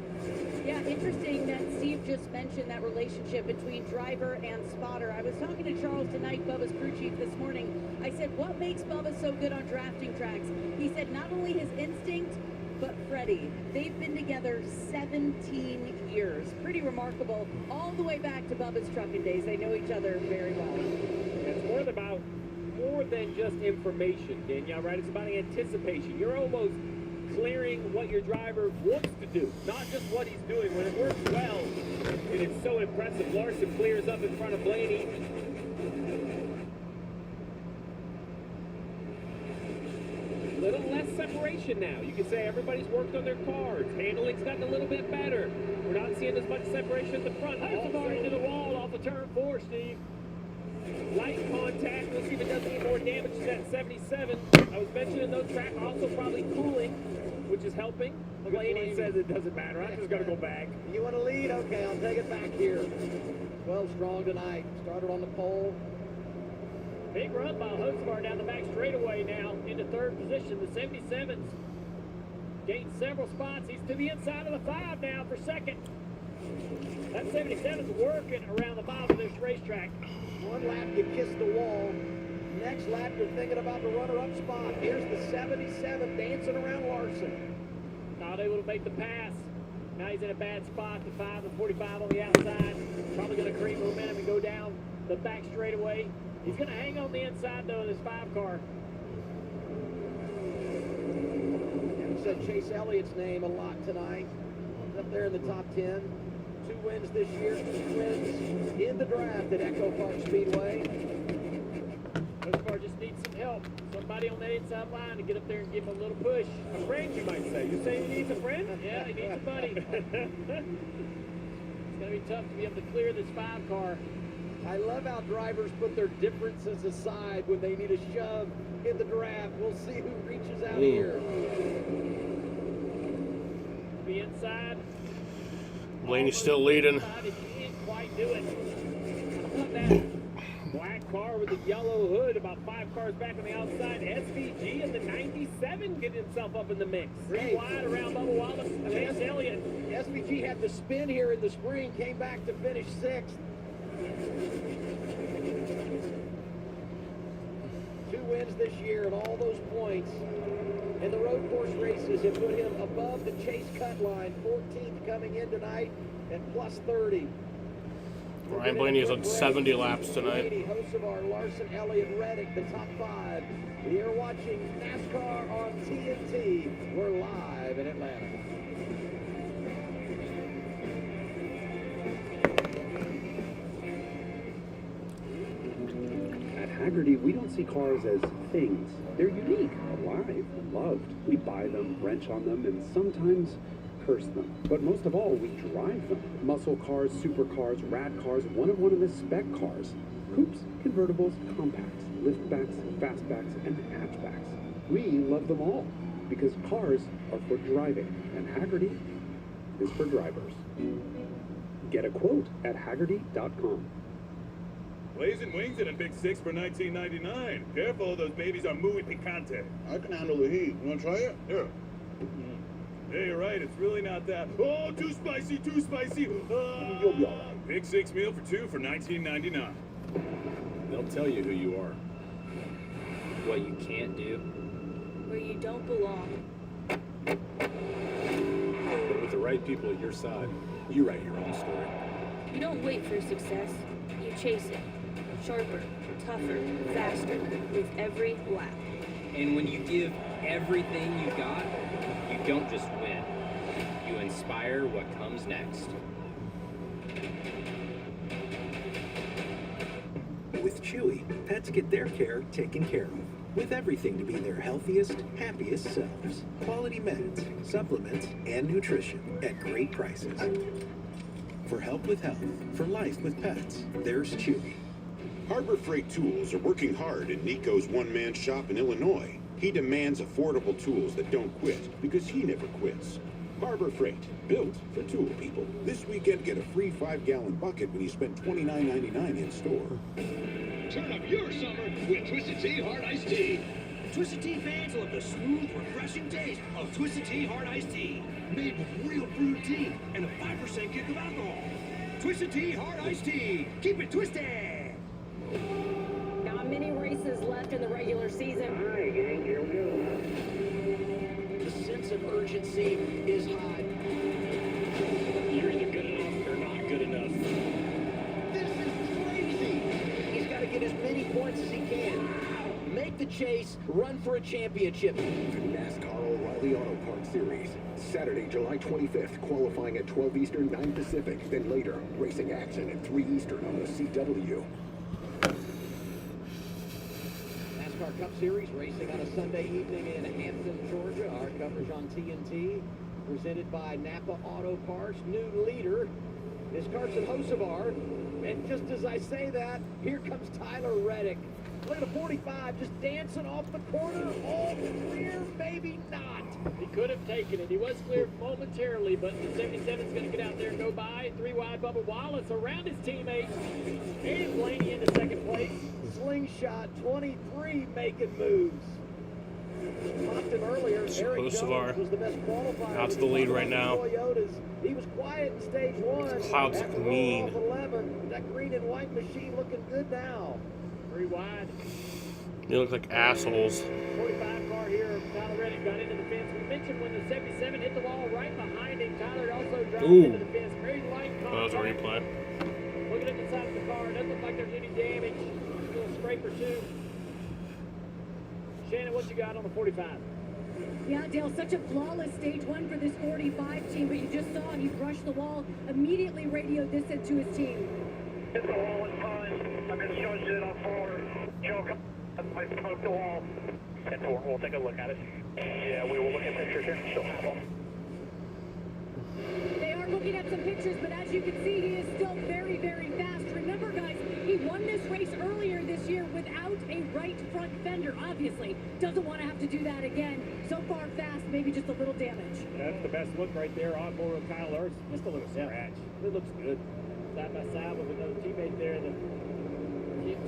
Yeah, interesting that Steve just mentioned that relationship between driver and spotter. I was talking to Charles tonight, Bubba's crew chief, this morning. I said, what makes Bubba so good on drafting tracks? He said not only his instinct, but Freddie. They've been together 17 years. Pretty remarkable. All the way back to Bubba's trucking days. They know each other very well. It's more than just information, Danielle, right? It's about anticipation. You're almost clearing what your driver wants to do, not just what he's doing. When it works well, and it's so impressive. Larson clears up in front of Blaney. Little less separation now. You can say everybody's worked on their cars. Handling's gotten a little bit better. We're not seeing as much separation at the front. Also into the wall off of turn 4, Steve. Light contact. We'll see if it does any more damage to that 77. I was mentioning those track also probably cooling, which is helping. Blaney says it doesn't matter. I'm just going to go back. You want to lead? Okay, I'll take it back here. 12 strong tonight. Started on the pole. Big run by Hosvar down the back straightaway now into 3rd position. The 77's gained several spots. He's to the inside of the 5 now for 2nd. That 77's working around the bottom of this racetrack. One lap you kiss the wall. Next lap you're thinking about the runner-up spot. Here's the 77 dancing around Larson. Not able to make the pass. Now he's in a bad spot. The 5 and 45 on the outside. Probably going to create momentum and go down the back straightaway. He's going to hang on the inside, though, in this 5 car. And said Chase Elliott's name a lot tonight. He's up there in the top 10. 2 wins this year, 2 wins in the draft at Echo Park Speedway. Hosvar just needs some help. Somebody on that inside line to get up there and give him a little push. A friend, you might say. You saying he needs a friend? Yeah, he needs a buddy. It's going to be tough to be able to clear this 5 car. I love how drivers put their differences aside when they need a shove in the draft. We'll see who reaches out here. The inside. Blaney's still leading. He didn't quite do it. How about that black car with the yellow hood about 5 cars back on the outside? SVG in the 97 getting himself up in the mix. 3 wide around Bubba Wallace and Chase Elliott. SVG had the spin here in the spring, came back to finish 6th. 2 wins this year and all those points in the road course races have put him above the Chase cut line. 14th coming in tonight at plus 30. Ryan Blaney is on 70 laps tonight. Hosvar, Larson, Elliott, Reddick, the top 5. You're watching NASCAR on TNT. We're live in Atlanta. Haggerty, we don't see cars as things. They're unique, alive, loved. We buy them, wrench on them, and sometimes curse them. But most of all, we drive them. Muscle cars, supercars, rad cars, one of the spec cars. Coupes, convertibles, compacts, liftbacks, fastbacks, and hatchbacks. We love them all because cars are for driving, and Haggerty is for drivers. Get a quote at Haggerty.com. Blazing wings and a big 6 for $19.99. Careful, those babies are muy picante. I can handle the heat. You want to try it? Here. Yeah, you're right. It's really not that. Oh, too spicy, too spicy. You'll be all right. Big 6 meal for 2 for $19.99. They'll tell you who you are. What you can't do. Where you don't belong. But with the right people at your side, you write your own story. You don't wait for success. You chase it. Sharper, tougher, faster, with every lap. And when you give everything you got, you don't just win. You inspire what comes next. With Chewy, pets get their care taken care of. With everything to be their healthiest, happiest selves. Quality meds, supplements, and nutrition at great prices. For help with health, for life with pets, there's Chewy. Harbor Freight Tools are working hard in Nico's one-man shop in Illinois. He demands affordable tools that don't quit because he never quits. Harbor Freight, built for tool people. This weekend, get a free 5-gallon bucket when you spend $29.99 in store. Turn up your summer with Twisted Tea Hard Iced Tea. Twisted Tea fans love the smooth, refreshing taste of Twisted Tea Hard Iced Tea. Made with real brewed tea and a 5% kick of alcohol. Twisted Tea Hard Iced Tea. Keep it twisted. Not many races left in the regular season. All right, gang, here we go. The sense of urgency is high. You're either good enough or not good enough. This is crazy. He's got to get as many points as he can. Make the chase, run for a championship. The Nascar O'Reilly Auto Parts Series. Saturday, July 25th, qualifying at 12 Eastern, 9 Pacific. Then later, racing action at 3 Eastern on the CW. NASCAR Cup Series racing on a Sunday evening in Hampton, Georgia. Our coverage on TNT, presented by Napa Auto Parts. New leader is Carson Hocevar. And just as I say that, here comes Tyler Reddick. Look at the 45 just dancing off the corner. All clear, maybe not. He could have taken it. He was clear momentarily, but the 77's going to get out there and go by. 3 wide, Bubba Wallace around his teammates. And Blaney into second place. Slingshot 23 making moves. Mocked him earlier. Eric Jones was the best qualifier. Out to the lead right now. Toyotas. He was quiet in stage 1. Clouds look mean. 11. That green and white machine looking good now. 3 wide. They look like assholes. 45 car here. Tyler Reddick got into the fence. We mentioned when the 77 hit the wall right behind him. Tyler also dropped into the fence. Very light contact. That was a replay. Looking at the side of the car. Doesn't look like there's any damage. A little scrape or two. Shannon, what you got on the 45? Yeah, Dale, such a flawless stage 1 for this 45 team, but you just saw he brushed the wall, immediately radioed this into his team. Hit the wall is fine. I'm going to show it on forward. Joe, I smoked the wall. And we'll take a look at it. Yeah, we will look at pictures here. She'll have them. They are looking at some pictures, but as you can see, he is still very, very fast. Remember, guys, he won this race earlier this year without a right front fender, obviously. Doesn't want to have to do that again. So far fast, maybe just a little damage. That's the best look right there on board with Kyle Larson. Just a little scratch. It looks good. Side by side with another teammate there. The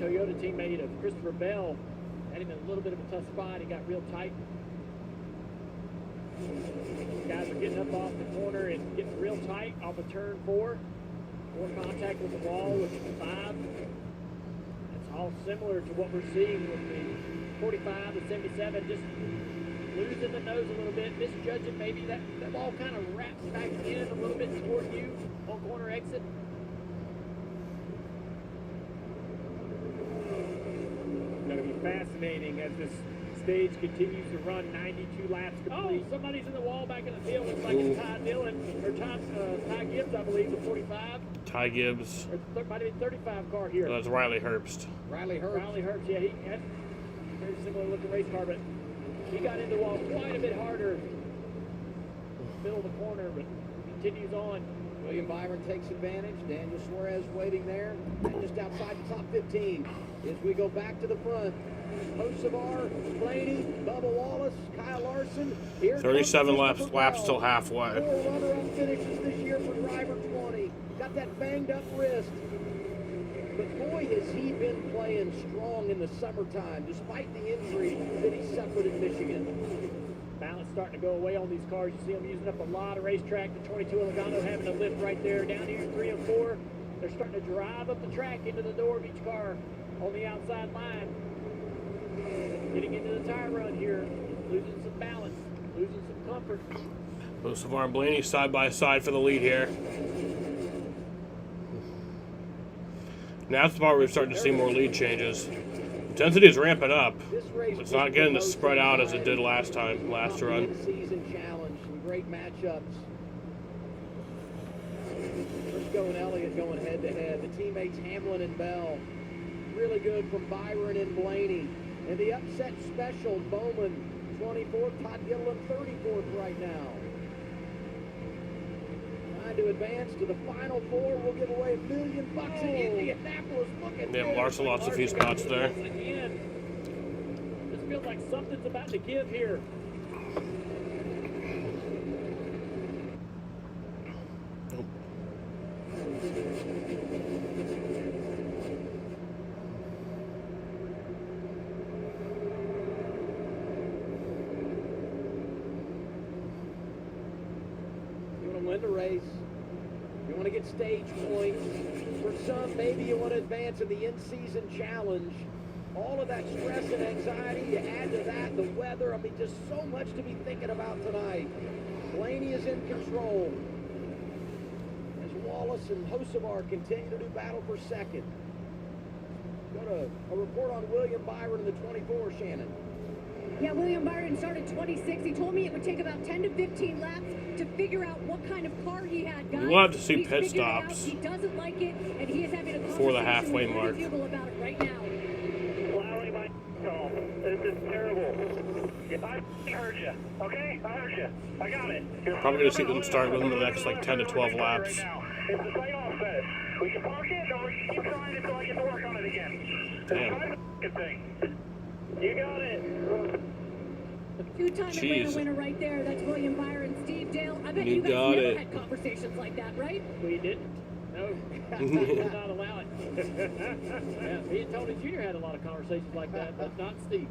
Toyota teammate of Christopher Bell had him in a little bit of a tough spot. He got real tight. Guys are getting up off the corner and getting real tight off of turn 4. More contact with the wall, which is 5. That's all similar to what we're seeing with the 45, the 77, just losing the nose a little bit, misjudging maybe that ball kind of wraps back in a little bit toward you on corner exit. Going to be fascinating as this stage continues to run 92 laps complete. Oh, somebody's in the wall back in the field. Looks like it's Ty Dillon, or Ty Gibbs, I believe, the 45. Ty Gibbs. Or might have been 35 car here. Oh, that's Riley Herbst. Riley Herbst, yeah, he had a very similar looking race car, but he got into the wall quite a bit harder. Middle of the corner, but continues on. William Byron takes advantage. Daniel Suarez waiting there, and just outside the top 15. As we go back to the front, Hocevar, Blaney, Bubba Wallace, Kyle Larson. 37 laps till halfway. 4 runner-up finishes this year for driver 20. Got that banged up wrist. but boy, has he been playing strong in the summertime, despite the injury that he suffered in Michigan. Balance starting to go away on these cars. You see them using up a lot of racetrack. The 22 Logano having to lift right there. Down here in 3 and 4, they're starting to drive up the track into the door of each car on the outside line. Getting into the tire run here, losing some balance, losing some comfort. Savard and Blaney side by side for the lead here. Now that's the part where we're starting to see more lead changes. Intensity is ramping up. It's not getting as spread out as it did last run. Season challenge, some great matchups. Briscoe and Elliott going head to head. The teammates Hamlin and Bell. Really good from Byron and Blaney. And the upset special, Bowman 24th, Todd Gilliland 34th right now. Trying to advance to the final four. We'll give away $1 million in Indianapolis. Look at Yeah, Larson lost a few spots there. This feels like something's about to give here. Win the race. You want to get stage points. For some, maybe you want to advance in the in-season challenge. All of that stress and anxiety, you add to that the weather. I mean, just so much to be thinking about tonight. Blaney is in control. As Wallace and Hocevar continue to do battle for second. Got a report on William Byron in the 24, Shannon. Yeah, William Byron started 26. He told me it would take about 10 to 15 laps to figure out what kind of car he had, guys. We'll have to see pit stops. He doesn't like it, and he is having a before the halfway mark. About it right now. Lowry, my call. This is terrible. I heard you. Okay, I heard you. I got it. Probably gonna see them start within the next like 10 to 12 laps. It's the same offset. We can park it, or we can keep trying until I get to work on it again. Damn. Good thing. You got it. Two-time Atlanta winner right there. That's William Byron. Steve Dale. I bet you guys never had conversations like that, right? We didn't. No. Did not allow it. Yeah, me and Tony Jr. had a lot of conversations like that, but not Steve.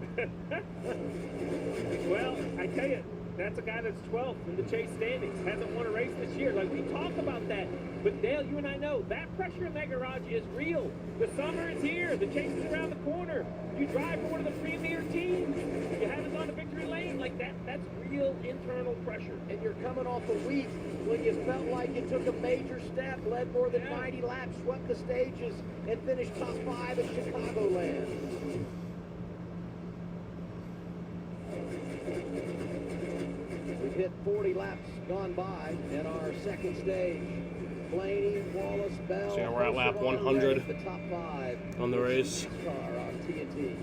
Well, I tell you, that's a guy that's 12th in the chase standings. Hasn't won a race this year. Like, we talk about that. But, Dale, you and I know that pressure in that garage is real. The summer is here. The chase is around the corner. You drive for one of the premier teams. You haven't gone to victory lane. Like, that's real internal pressure. And you're coming off a week when you felt like you took a major step, led more than 90 laps, swept the stages, and finished top 5 in Chicagoland. We've hit 40 laps gone by in our second stage. Blaney, Wallace, Bell. So we're at lap 100 the top 5 on the race. Nascar on TNT.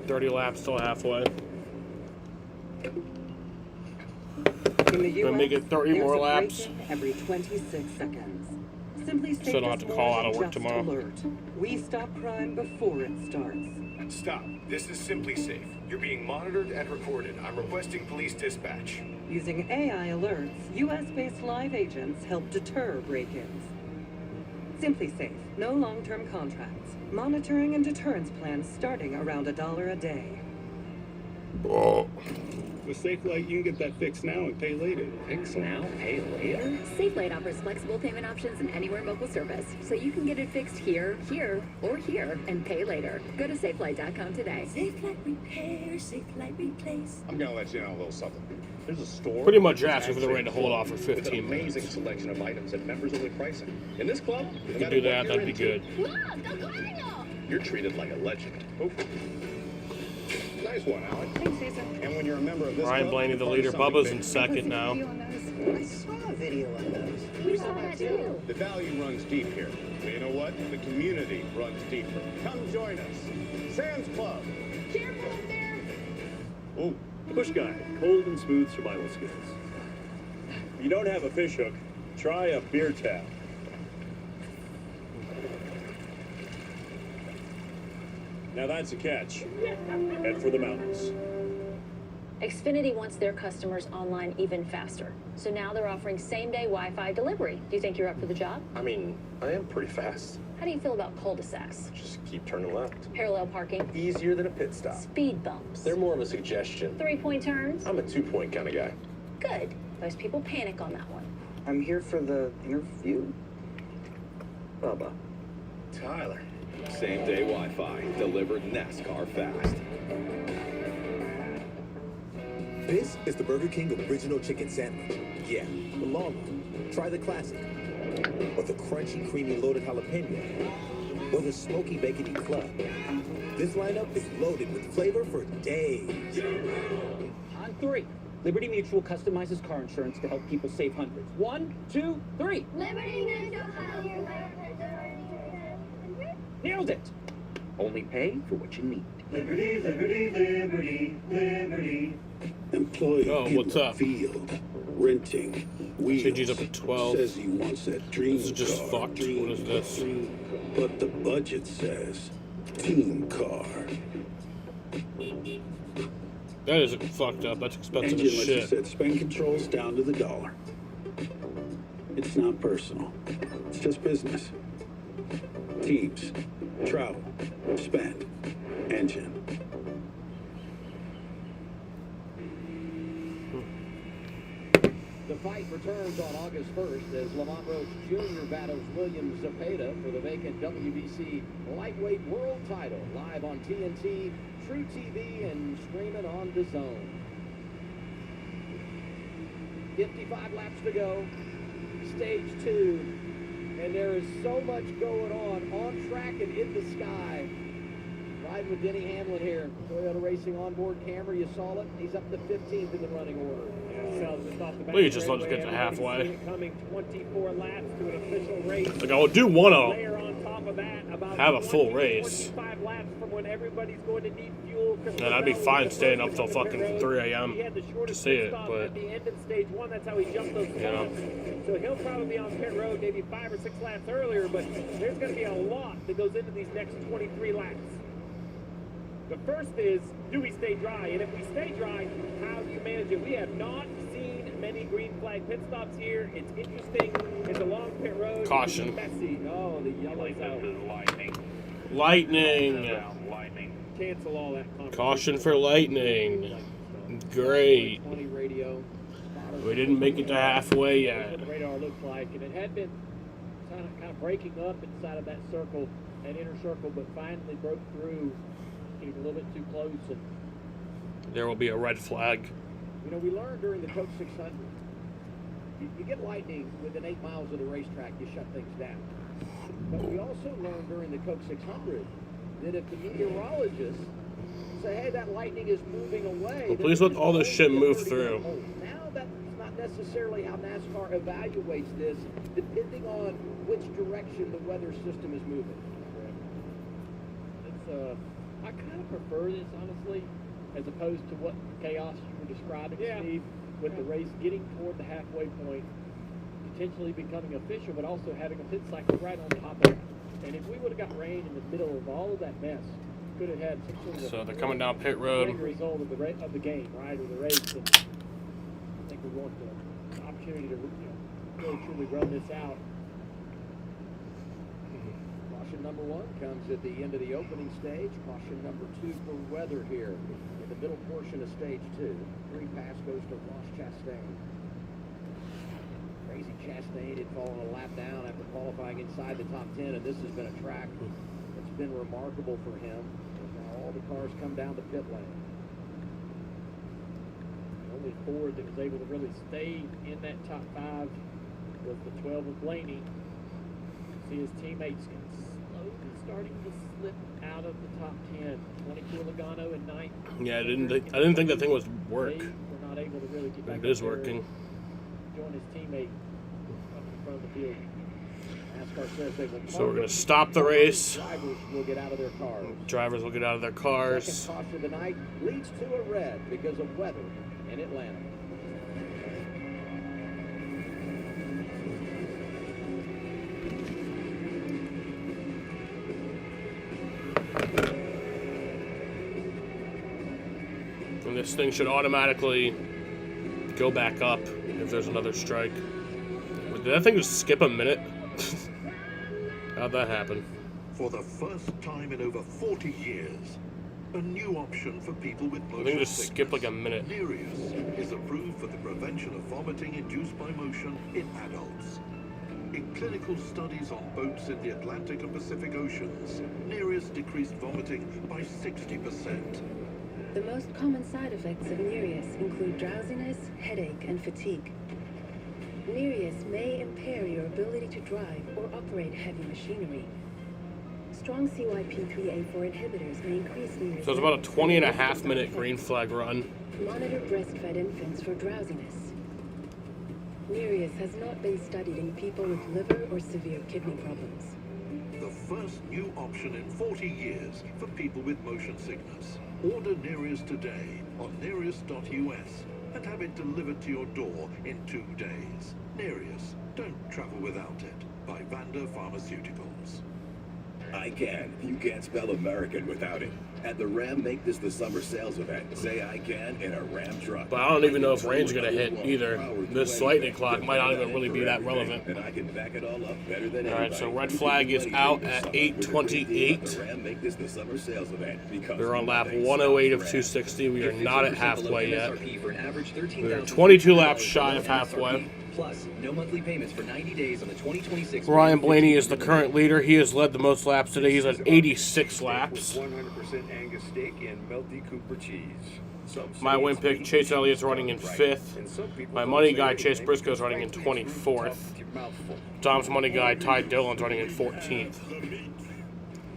30 laps till halfway. In the US, gonna make it 30 more laps. Every 26 seconds. Simply So I don't have to call out of work tomorrow. Alert. We stop crime before it starts. Stop. This is Simply Safe. You're being monitored and recorded. I'm requesting police dispatch. Using AI alerts, US-based live agents help deter break-ins. Simply Safe. No long-term contracts. Monitoring and deterrence plans starting around $1 a day. With SafeLight, you can get that fixed now and pay later. Fix now, pay later? SafeLight offers flexible payment options and anywhere mobile service, so you can get it fixed here, or here, and pay later. Go to SafeLight.com today. SafeLight Repair, SafeLight Replace. I'm gonna let you know a little something. There's a store. Pretty much asking for the right to hold off for 15 with an amazing minutes. selection of items at members-only pricing. In this club, If you could do that, that'd be good. You're treated like a legend. Nice one, Alec. Thanks, Cesar. And when you're a member of this Ryan club, Blaney, you're the part of leader. something Bubba's big. in second now. I saw a video on those. We saw that too. The value runs deep here. But you know what? The community runs deeper. Come join us. Sam's Club. Careful up there. Oh, Push Guy, cold and smooth survival skills. If you don't have a fish hook, try a beer tap. Now that's a catch. Head for the mountains. Xfinity wants their customers online even faster. So now they're offering same-day Wi-Fi delivery. Do you think you're up for the job? I mean, I am pretty fast. How do you feel about cul-de-sacs? Just keep turning left. Parallel parking? Easier than a pit stop. Speed bumps? They're more of a suggestion. 3-point turns? I'm a 2-point kind of guy. Good. Most people panic on that one. I'm here for the interview. Bubba. Tyler. Same-day Wi-Fi. Delivered NASCAR fast. This is the Burger King Original Chicken Sandwich. Yeah, the long one. Try the classic. Or the crunchy, creamy, loaded jalapeno. Or the smoky, bacony club. This lineup is loaded with flavor for days. On 3. Liberty Mutual customizes car insurance to help people save hundreds. 1, 2, 3. Liberty Mutual. Nailed it. Only pay for what you need. Liberty, liberty, liberty, liberty. Employee what's up? Field, renting, wheels. CG's up at 12. Says he wants that dream This is just car, fucked. What is this? But the budget says team car. That is fucked up. That's expensive Engine, as like you shit. said, spend controls down to the dollar. It's not personal. It's just business. Teams, travel, spend, engine. The fight returns on August 1st as Lamont Roach Jr. battles William Zepeda for the vacant WBC Lightweight World title. Live on TNT, True TV, and streaming on DAZN. 55 laps to go. Stage 2. And there is so much going on track and in the sky. Riding with Denny Hamlin here. Toyota Racing onboard camera, you saw it. He's up to 15th in the running order. Well, you just let us get to halfway. Coming 24 laps to an official race. Like, I would do want Layer on top of that, about have a full race. 25 laps from when everybody's going to need fuel. And I'd be fine staying up till fucking 3 a.m. to see it, but At the end of stage 1, that's how he jumped those spots. So he'll probably be on pit road maybe 5 or 6 laps earlier, but there's going to be a lot that goes into these next 23 laps. The first is, do we stay dry? And if we stay dry, how do you manage it? We have not seen many green flag pit stops here. It's interesting. It's a long pit road. Caution. It's messy. Oh, the yellow's out. Lightning. Cancel all that. Caution for lightning. Great. 20 radio. We didn't make it to halfway That's yet. what the radar looks like. And it had been kind of breaking up inside of that circle, that inner circle, but finally broke through. Getting a little bit too close. And There will be a red flag. You know, we learned during the Coke 600, you get lightning within 8 miles of the racetrack, you shut things down. But we also learned during the Coke 600 that if the meteorologists say, hey, that lightning is moving away. Well, please let all this shit move through. Now that's not necessarily how NASCAR evaluates this, depending on which direction the weather system is moving. it's I kind of prefer this, honestly, as opposed to what chaos you were describing, Steve, with the race getting toward the halfway point, potentially becoming official, but also having a pit cycle right on top of it. And if we would have got rain in the middle of all of that mess, could have had some sort of So they're coming down pit road. great result of the game, right, or the race. And I think we want the opportunity to really truly run this out. Caution number 1 comes at the end of the opening stage. Caution number 2 for weather here in the middle portion of stage 2. Green pass goes to Ross Chastain. Crazy Chastain had fallen a lap down after qualifying inside the top 10, and this has been a track that's been remarkable for him. Now all the cars come down the pit lane. The only Ford that was able to really stay in that top 5 was the 12 of Blaney. See his teammates slowly starting to slip out of the top 10. 24 Logano in 9th. Yeah, I didn't think that thing was work. They were not able to really get back It is up there working. and join his teammate up in front of the field. NASCAR says they will So we're going to stop the race. Drivers will get out of their cars. Drivers will get out of their cars. Second caution of the night leads to a red because of weather in Atlanta. And this thing should automatically go back up if there's another strike. Did that thing just skip a minute? How'd that happen? For the first time in over 40 years, a new option for people with motion I think it just sickness. skipped like a minute. Nereus is approved for the prevention of vomiting induced by motion in adults. In clinical studies on boats in the Atlantic and Pacific Oceans, Nereus decreased vomiting by 60%. The most common side effects of Nereus include drowsiness, headache, and fatigue. Nereus may impair your ability to drive or operate heavy machinery. Strong CYP3A4 inhibitors may increase Nereus. So it's about a 20.5-minute green flag run. Monitor breastfed infants for drowsiness. Nereus has not been studied in people with liver or severe kidney problems. The first new option in 40 years for people with motion sickness. Order Nereus today on Nereus.us and have it delivered to your door in 2 days. Nereus, don't travel without it. By Vanda Pharmaceuticals. I can. You can't spell American without it. At the Ram Make This the Summer sales event, say I can in a Ram truck. But I don't even know if rain's gonna hit either. This lightning clock might not even really be that relevant. And I can back it all up better than Alright, so red flag is out at 8:28. Ram Make This the Summer sales event because We're on lap 108 of 260. We are not at halfway yet. We're 22 laps shy of halfway. Plus, no monthly payments for 90 days on the 2026. Ryan Blaney is the current leader. He has led the most laps today. He's at 86 laps. 100% Angus steak and melty Cooper cheese. My win pick, Chase Elliott's running in 5th. My money guy, Chase Briscoe's running in 24th. Tom's money guy, Ty Dillon's running in 14th.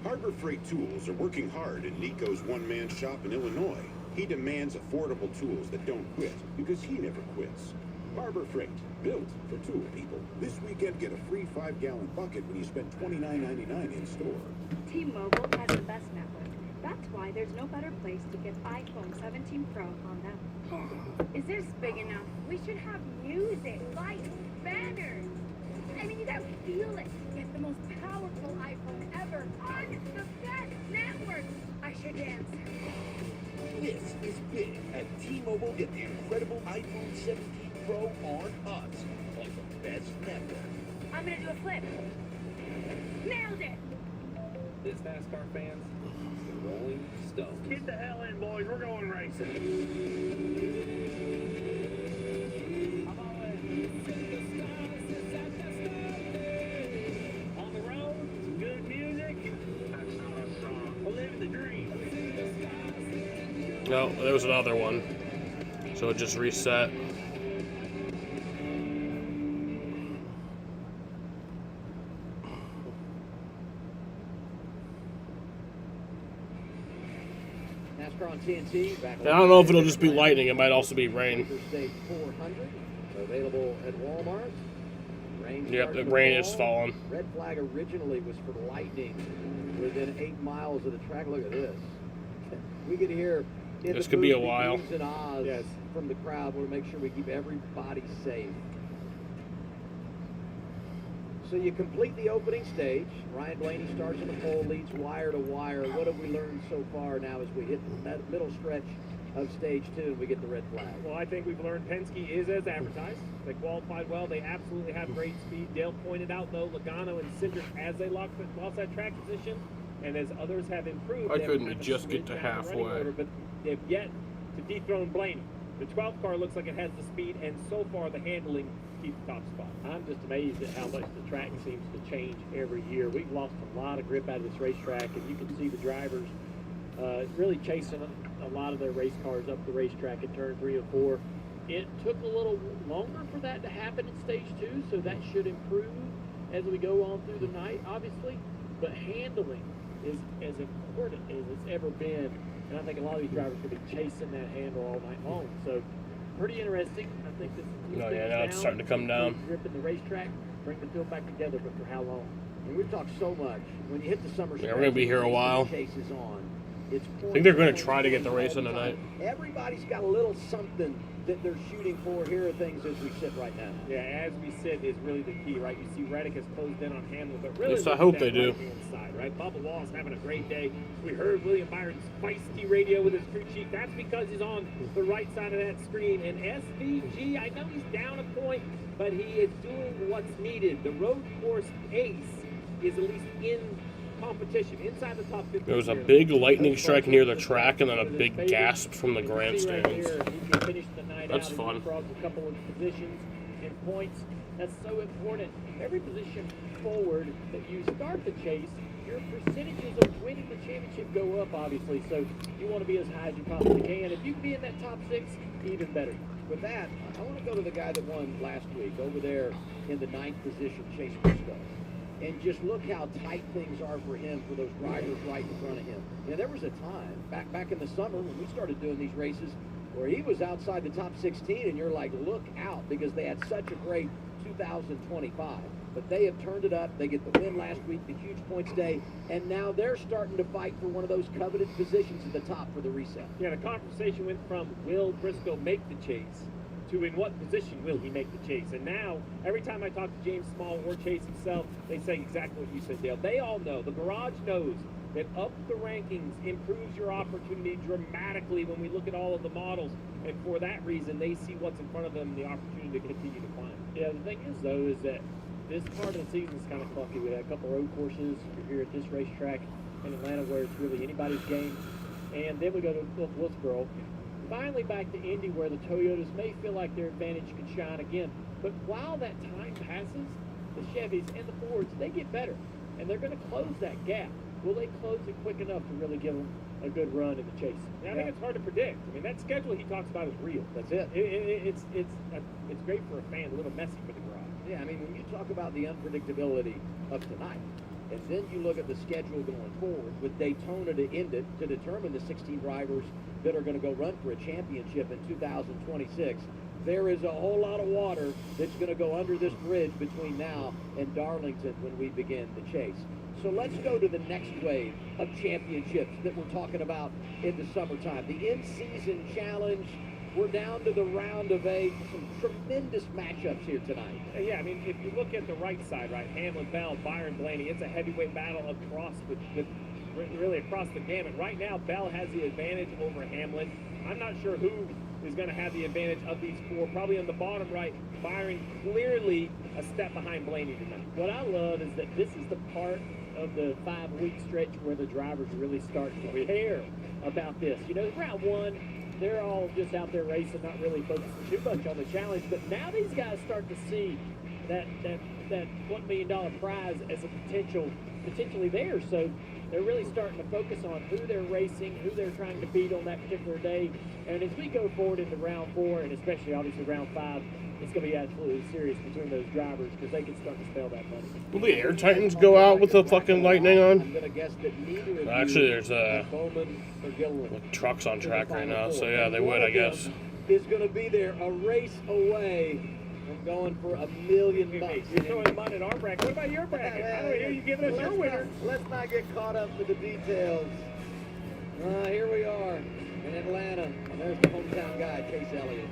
Harbor Freight Tools are working hard in Nico's one-man shop in Illinois. He demands affordable tools that don't quit because he never quits. Harbor Freight, built for tool people. This weekend, get a free 5-gallon bucket when you spend $29.99 in store. T-Mobile has the best network. That's why there's no better place to get iPhone 17 Pro on them. Is this big enough? We should have music, lights, banners. I mean, you gotta feel it. Get the most powerful iPhone ever on the best network. I should dance. This is big. At T-Mobile, get the incredible iPhone 17 Pro on us. On the best network. I'm gonna do a flip. Nailed it. This NASCAR fans, the Rolling Stones. Get the hell in, boys. We're going racing. On the road, good music. That's not a song. We're living the dream. No, there was another one. So it just reset. NASCAR on TNT. Back I don't know if it'll just be lightning. It might also be rain. Stage 400, available at Walmart. Rain Yep, the starts rain to is fall. falling. Red flag originally was for lightning within 8 miles of the track. Look at this. We could hear in This the could be a booth the while. oohs and ahs from the crowd. We'll make sure we keep everybody safe. So you complete the opening stage. Ryan Blaney starts on the pole, leads wire to wire. What have we learned so far now as we hit the middle stretch of stage 2 and we get the red flag? Well, I think we've learned Penske is as advertised. They qualified well. They absolutely have great speed. Dale pointed out, though, Logano and Cindric, as they lost that track position, and as others have improved. I they couldn't have just get to moved down the running halfway. order, but they've yet to dethrone Blaney. The 12th car looks like it has the speed, and so far the handling keeps top spot. I'm just amazed at how much the track seems to change every year. We've lost a lot of grip out of this racetrack, and you can see the drivers really chasing a lot of their race cars up the racetrack in turn 3 and 4. It took a little longer for that to happen in stage 2, so that should improve as we go on through the night, obviously. But handling is as important as it's ever been, and I think a lot of these drivers will be chasing that handle all night long. So pretty interesting. I think this is Oh, yeah, now it's starting to come down. Gripping the racetrack, bring the field back together, but for how long? And we've talked so much. When you hit the summer Yeah, we're gonna be here a while. Chase is on. It's I think they're going to try to get the race in tonight. Everybody's got a little something that they're shooting for. Here are things as we sit right now. Yeah, as we sit is really the key, right? You see Reddick has closed in on Hamlin, but really, At least I hope they do. Side, right? Bubba Wallace having a great day. We heard William Byron's feisty radio with his crew chief. That's because he's on the right side of that screen. And SVG, I know he's down a point, but he is doing what's needed. The road course ace is at least in competition inside the top 50. There was a big lightning strike near the track and then a big gasp from the grandstands. That's fun. A couple of positions and points. That's so important. Every position forward that you start the chase, your percentages of winning the championship go up, obviously. So you want to be as high as you possibly can. If you can be in that top 6, even better. With that, I want to go to the guy that won last week over there in the 9th position, Chase Briscoe. And just look how tight things are for him, for those drivers right in front of him. You know, there was a time back in the summer when we started doing these races where he was outside the top 16, and you're like, look out, because they had such a great 2025. But they have turned it up. They get the win last week, the huge points day, and now they're starting to fight for one of those coveted positions at the top for the reset. Yeah, the conversation went from will Briscoe make the chase to in what position will he make the chase. And now, every time I talk to James Small or Chase himself, they say exactly what you said, Dale. They all know, the garage knows that up the rankings improves your opportunity dramatically when we look at all of the models. And for that reason, they see what's in front of them and the opportunity to continue to climb. Yeah, the thing is, though, is that this part of the season is kind of clunky. We had a couple road courses here at this racetrack in Atlanta where it's really anybody's game. And then we go to Wilkesboro. Finally back to Indy where the Toyotas may feel like their advantage could shine again. But while that time passes, the Chevys and the Fords, they get better. And they're going to close that gap. Will they close it quick enough to really give them a good run in the chase? Now, I think it's hard to predict. I mean, that schedule he talks about is real. That's it. It's great for a fan, a little messy for the garage. Yeah, I mean, when you talk about the unpredictability of tonight, and then you look at the schedule going forward with Daytona to end it, to determine the 16 drivers that are going to go run for a championship in 2026, there is a whole lot of water that's going to go under this bridge between now and Darlington when we begin the chase. So let's go to the next wave of championships that we're talking about in the summertime. The in-season challenge. We're down to the round of 8. Some tremendous matchups here tonight. Yeah, I mean, if you look at the right side, right, Hamlin, Bell, Byron, Blaney, it's a heavyweight battle across really across the gamut. Right now, Bell has the advantage over Hamlin. I'm not sure who is going to have the advantage of these 4. Probably on the bottom right, Byron clearly a step behind Blaney tonight. What I love is that this is the part of the 5-week stretch where the drivers really start to care about this. You know, round 1, they're all just out there racing, not really focusing too much on the challenge. But now these guys start to see that $1 million prize as a potentially there. So they're really starting to focus on who they're racing, who they're trying to beat on that particular day. And as we go forward into round 4, and especially obviously round 5, it's going to be absolutely serious between those drivers because they can start to spell that money. Will the Air Titans go out with the fucking lightning on? I'm going to guess that neither of Actually, there's Bowman or Gilliland trucks on track right now, so yeah, they would, I guess. Is going to be there a race away from going for $1 million. You're throwing mud at our bracket. What about your bracket? I don't hear you giving us your winner. Let's not get caught up with the details. Here we are in Atlanta. And there's the hometown guy, Chase Elliott.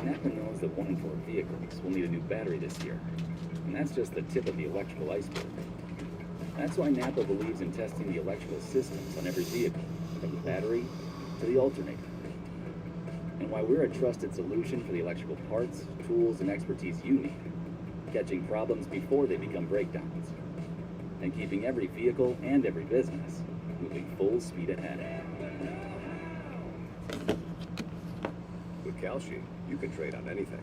Napa knows that 1 in 4 vehicles will need a new battery this year, and that's just the tip of the electrical iceberg. That's why Napa believes in testing the electrical systems on every vehicle, from the battery to the alternator. And why we're a trusted solution for the electrical parts, tools, and expertise you need, catching problems before they become breakdowns, and keeping every vehicle and every business moving full speed ahead. With Calci, you can trade on anything.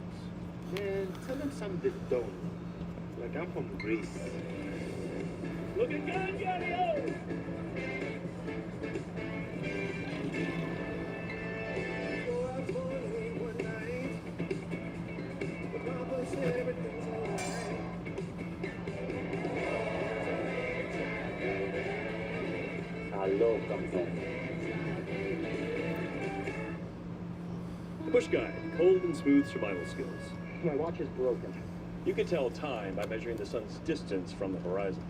Man, tell them something that don't. Like I'm from Greece. Looking good, Johnny-O! Hello, comes in. Push Guide, cold and smooth survival skills. My watch is broken. You can tell time by measuring the sun's distance from the horizon.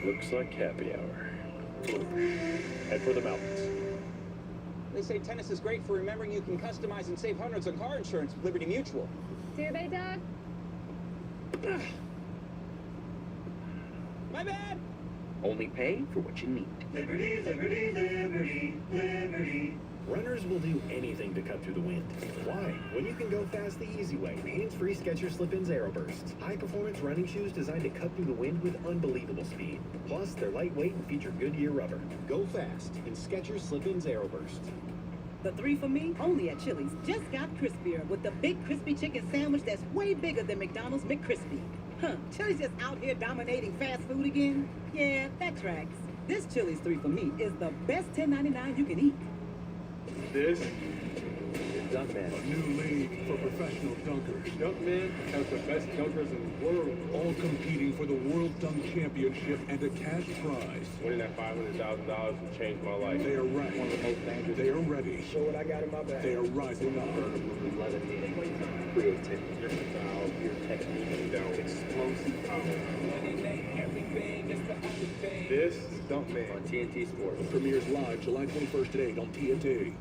Looks like happy hour. Head for the mountains. They say tennis is great for remembering you can customize and save hundreds on car insurance with Liberty Mutual. Do they, Doug? My bad! Only pay for what you need. Liberty, liberty, liberty, liberty. Runners will do anything to cut through the wind. Why? When you can go fast the easy way. Hands-free Skechers Slip-ins Aeroburst. High-performance running shoes designed to cut through the wind with unbelievable speed. Plus, they're lightweight and feature Goodyear rubber. Go fast in Skechers Slip-ins Aeroburst. The 3 for me, only at Chili's, just got crispier with the big crispy chicken sandwich that's way bigger than McDonald's McCrispy. Huh, Chili's just out here dominating fast food again? Yeah, that tracks. This Chili's 3 for me is the best $10.99 you can eat. This is Dunkman. A new league for professional dunkers. Dunkman has the best dunkers in the world. All competing for the World Dunk Championship and a cash prize. Winning that $500,000 will change my life. They are ready. One of the most dangerous. They are ready. Show what I got in my bag. They are rising up. Creativity, your style, your technique, explosive power. This is Dunkman on TNT Sports. Premieres live July 21st at 8 on TNT.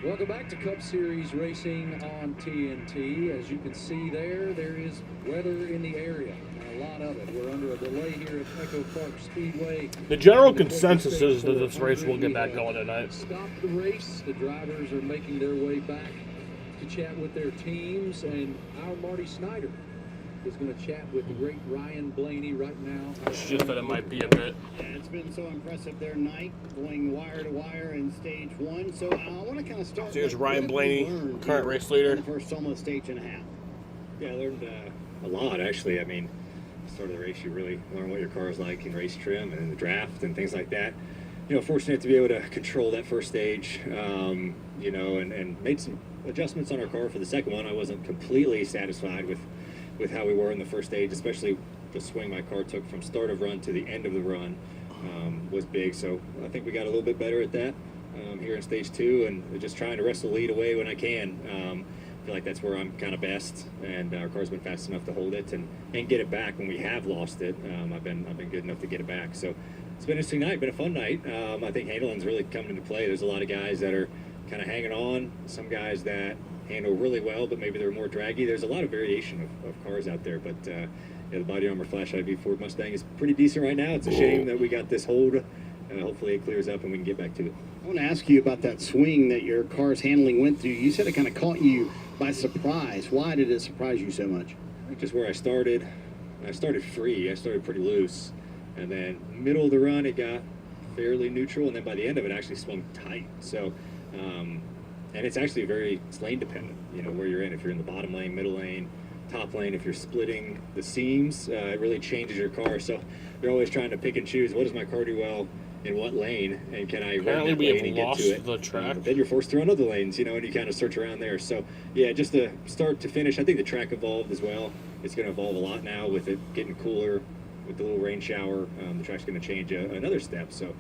Welcome back to Cup Series racing on TNT. As you can see there is weather in the area, and a lot of it. We're under a delay here at Echo Park Speedway. The general consensus is that this race will get back going tonight. Stop the race. The drivers are making their way back to chat with their teams, and our Marty Snyder is going to chat with the great Ryan Blaney right now. It's just that it might be a bit. Yeah, it's been so impressive their night, going wire to wire in stage 1. So I want to kind of start. So here's Ryan Blaney, current race leader. The first almost stage and a half. Yeah, I learned a lot actually. I mean, start of the race, you really learn what your car is like in race trim and in the draft and things like that. You know, fortunate to be able to control that first stage. You know, and made some adjustments on our car for the second one. I wasn't completely satisfied with how we were in the first stage, especially the swing my car took from start of run to the end of the run was big. So I think we got a little bit better at that here in stage 2, and just trying to wrestle the lead away when I can. I feel like that's where I'm kind of best, and our car's been fast enough to hold it and get it back when we have lost it. I've been good enough to get it back. So it's been an interesting night, been a fun night. I think handling's really coming into play. There's a lot of guys that are kind of hanging on, some guys that handle really well, but maybe they're more draggy. There's a lot of variation of cars out there, but yeah, the body armor Flash IV Ford Mustang is pretty decent right now. It's a shame that we got this hold. Hopefully it clears up and we can get back to it. I want to ask you about that swing that your car's handling went through. You said it kind of caught you by surprise. Why did it surprise you so much? I think just where I started free. I started pretty loose, and then middle of the run it got fairly neutral, and then by the end of it actually swung tight. So and it's actually it's lane dependent, you know, where you're in. If you're in the bottom lane, middle lane, top lane, if you're splitting the seams, it really changes your car. So you're always trying to pick and choose, what does my car do well in what lane, and can I run that lane and get to it? The track. Then you're forced to run other lanes, you know, and you kind of search around there. So yeah, just the start to finish, I think the track evolved as well. It's going to evolve a lot now with it getting cooler, with the little rain shower. The track's going to change another step. So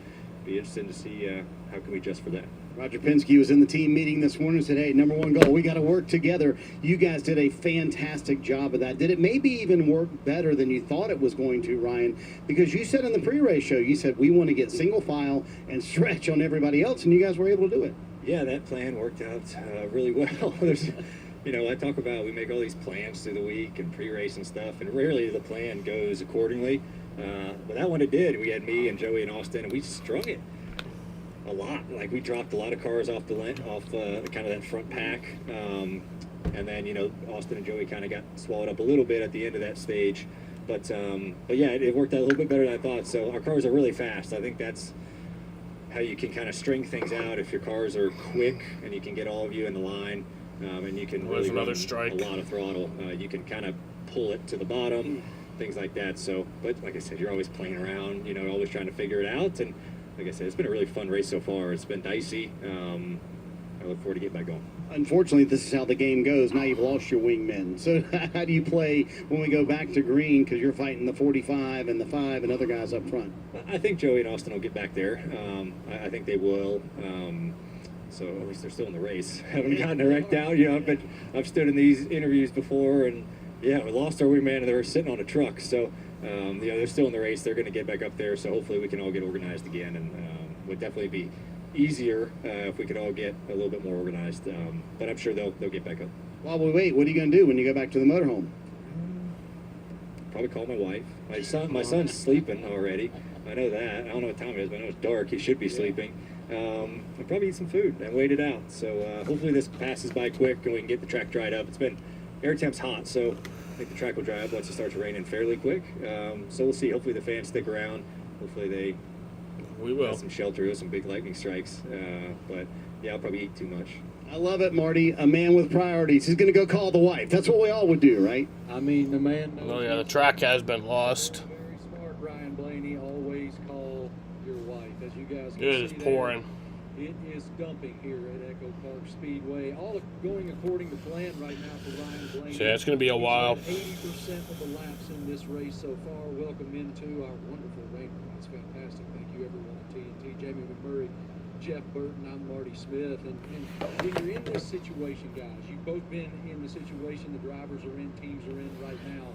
be interesting to see how can we adjust for that. Roger Penske was in the team meeting this morning and said, hey, number one goal, we got to work together. You guys did a fantastic job of that. Did it maybe even work better than you thought it was going to, Ryan? Because you said in the pre-race show, you said we want to get single file and stretch on everybody else, and you guys were able to do it. Yeah, that plan worked out really well. You know, I talk about we make all these plans through the week and pre-race and stuff, and rarely the plan goes accordingly. But that one it did. We had me and Joey and Austin, and we strung it a lot. Like, we dropped a lot of cars off kind of that front pack, and then, you know, Austin and Joey kind of got swallowed up a little bit at the end of that stage. But yeah, it worked out a little bit better than I thought. So our cars are really fast. I think that's how you can kind of string things out. If your cars are quick and you can get all of you in the line, and you can really run a lot of throttle, you can kind of pull it to the bottom, things like that. So, but like I said, you're always playing around, you know, always trying to figure it out. And like I said, it's been a really fun race so far. It's been dicey. I look forward to getting back going. Unfortunately, this is how the game goes. Now you've lost your wingmen. So how do you play when we go back to green, because you're fighting the 45 and the 5 and other guys up front? I think Joey and Austin will get back there. I think they will. So at least they're still in the race. Haven't gotten it wrecked out. You know, I've stood in these interviews before, and yeah, we lost our wingman, and they were sitting on a truck. So you know, they're still in the race. They're going to get back up there. So hopefully we can all get organized again, and would definitely be easier if we could all get a little bit more organized. But I'm sure they'll get back up. While we wait, what are you going to do when you go back to the motorhome? Probably call my wife. My son's sleeping already. I know that. I don't know what time it is, but I know it's dark. He should be sleeping. I'll probably eat some food and wait it out. So hopefully this passes by quick and we can get the track dried up. Air temp's hot, so I think the track will dry up once it starts raining fairly quick. So we'll see. Hopefully the fans stick around. Hopefully they have some shelter with some big lightning strikes. But yeah, I'll probably eat too much. I love it, Marty. A man with priorities. He's going to go call the wife. That's what we all would do, right? I mean, the man. Well, yeah, the track has been lost. Very smart, Ryan Blaney. Always call your wife, as you guys can It is see pouring. there, it is dumping here at Echo Park Speedway. All going according to plan right now for Ryan Blaney. So yeah, it's going to be a while. 80% of the laps in this race so far. Welcome into our wonderful rain. It's fantastic. Thank you, everyone at TNT. Jamie McMurray, Jeff Burton, I'm Marty Smith. And when you're in this situation, guys, you've both been in the situation the drivers are in, teams are in right now.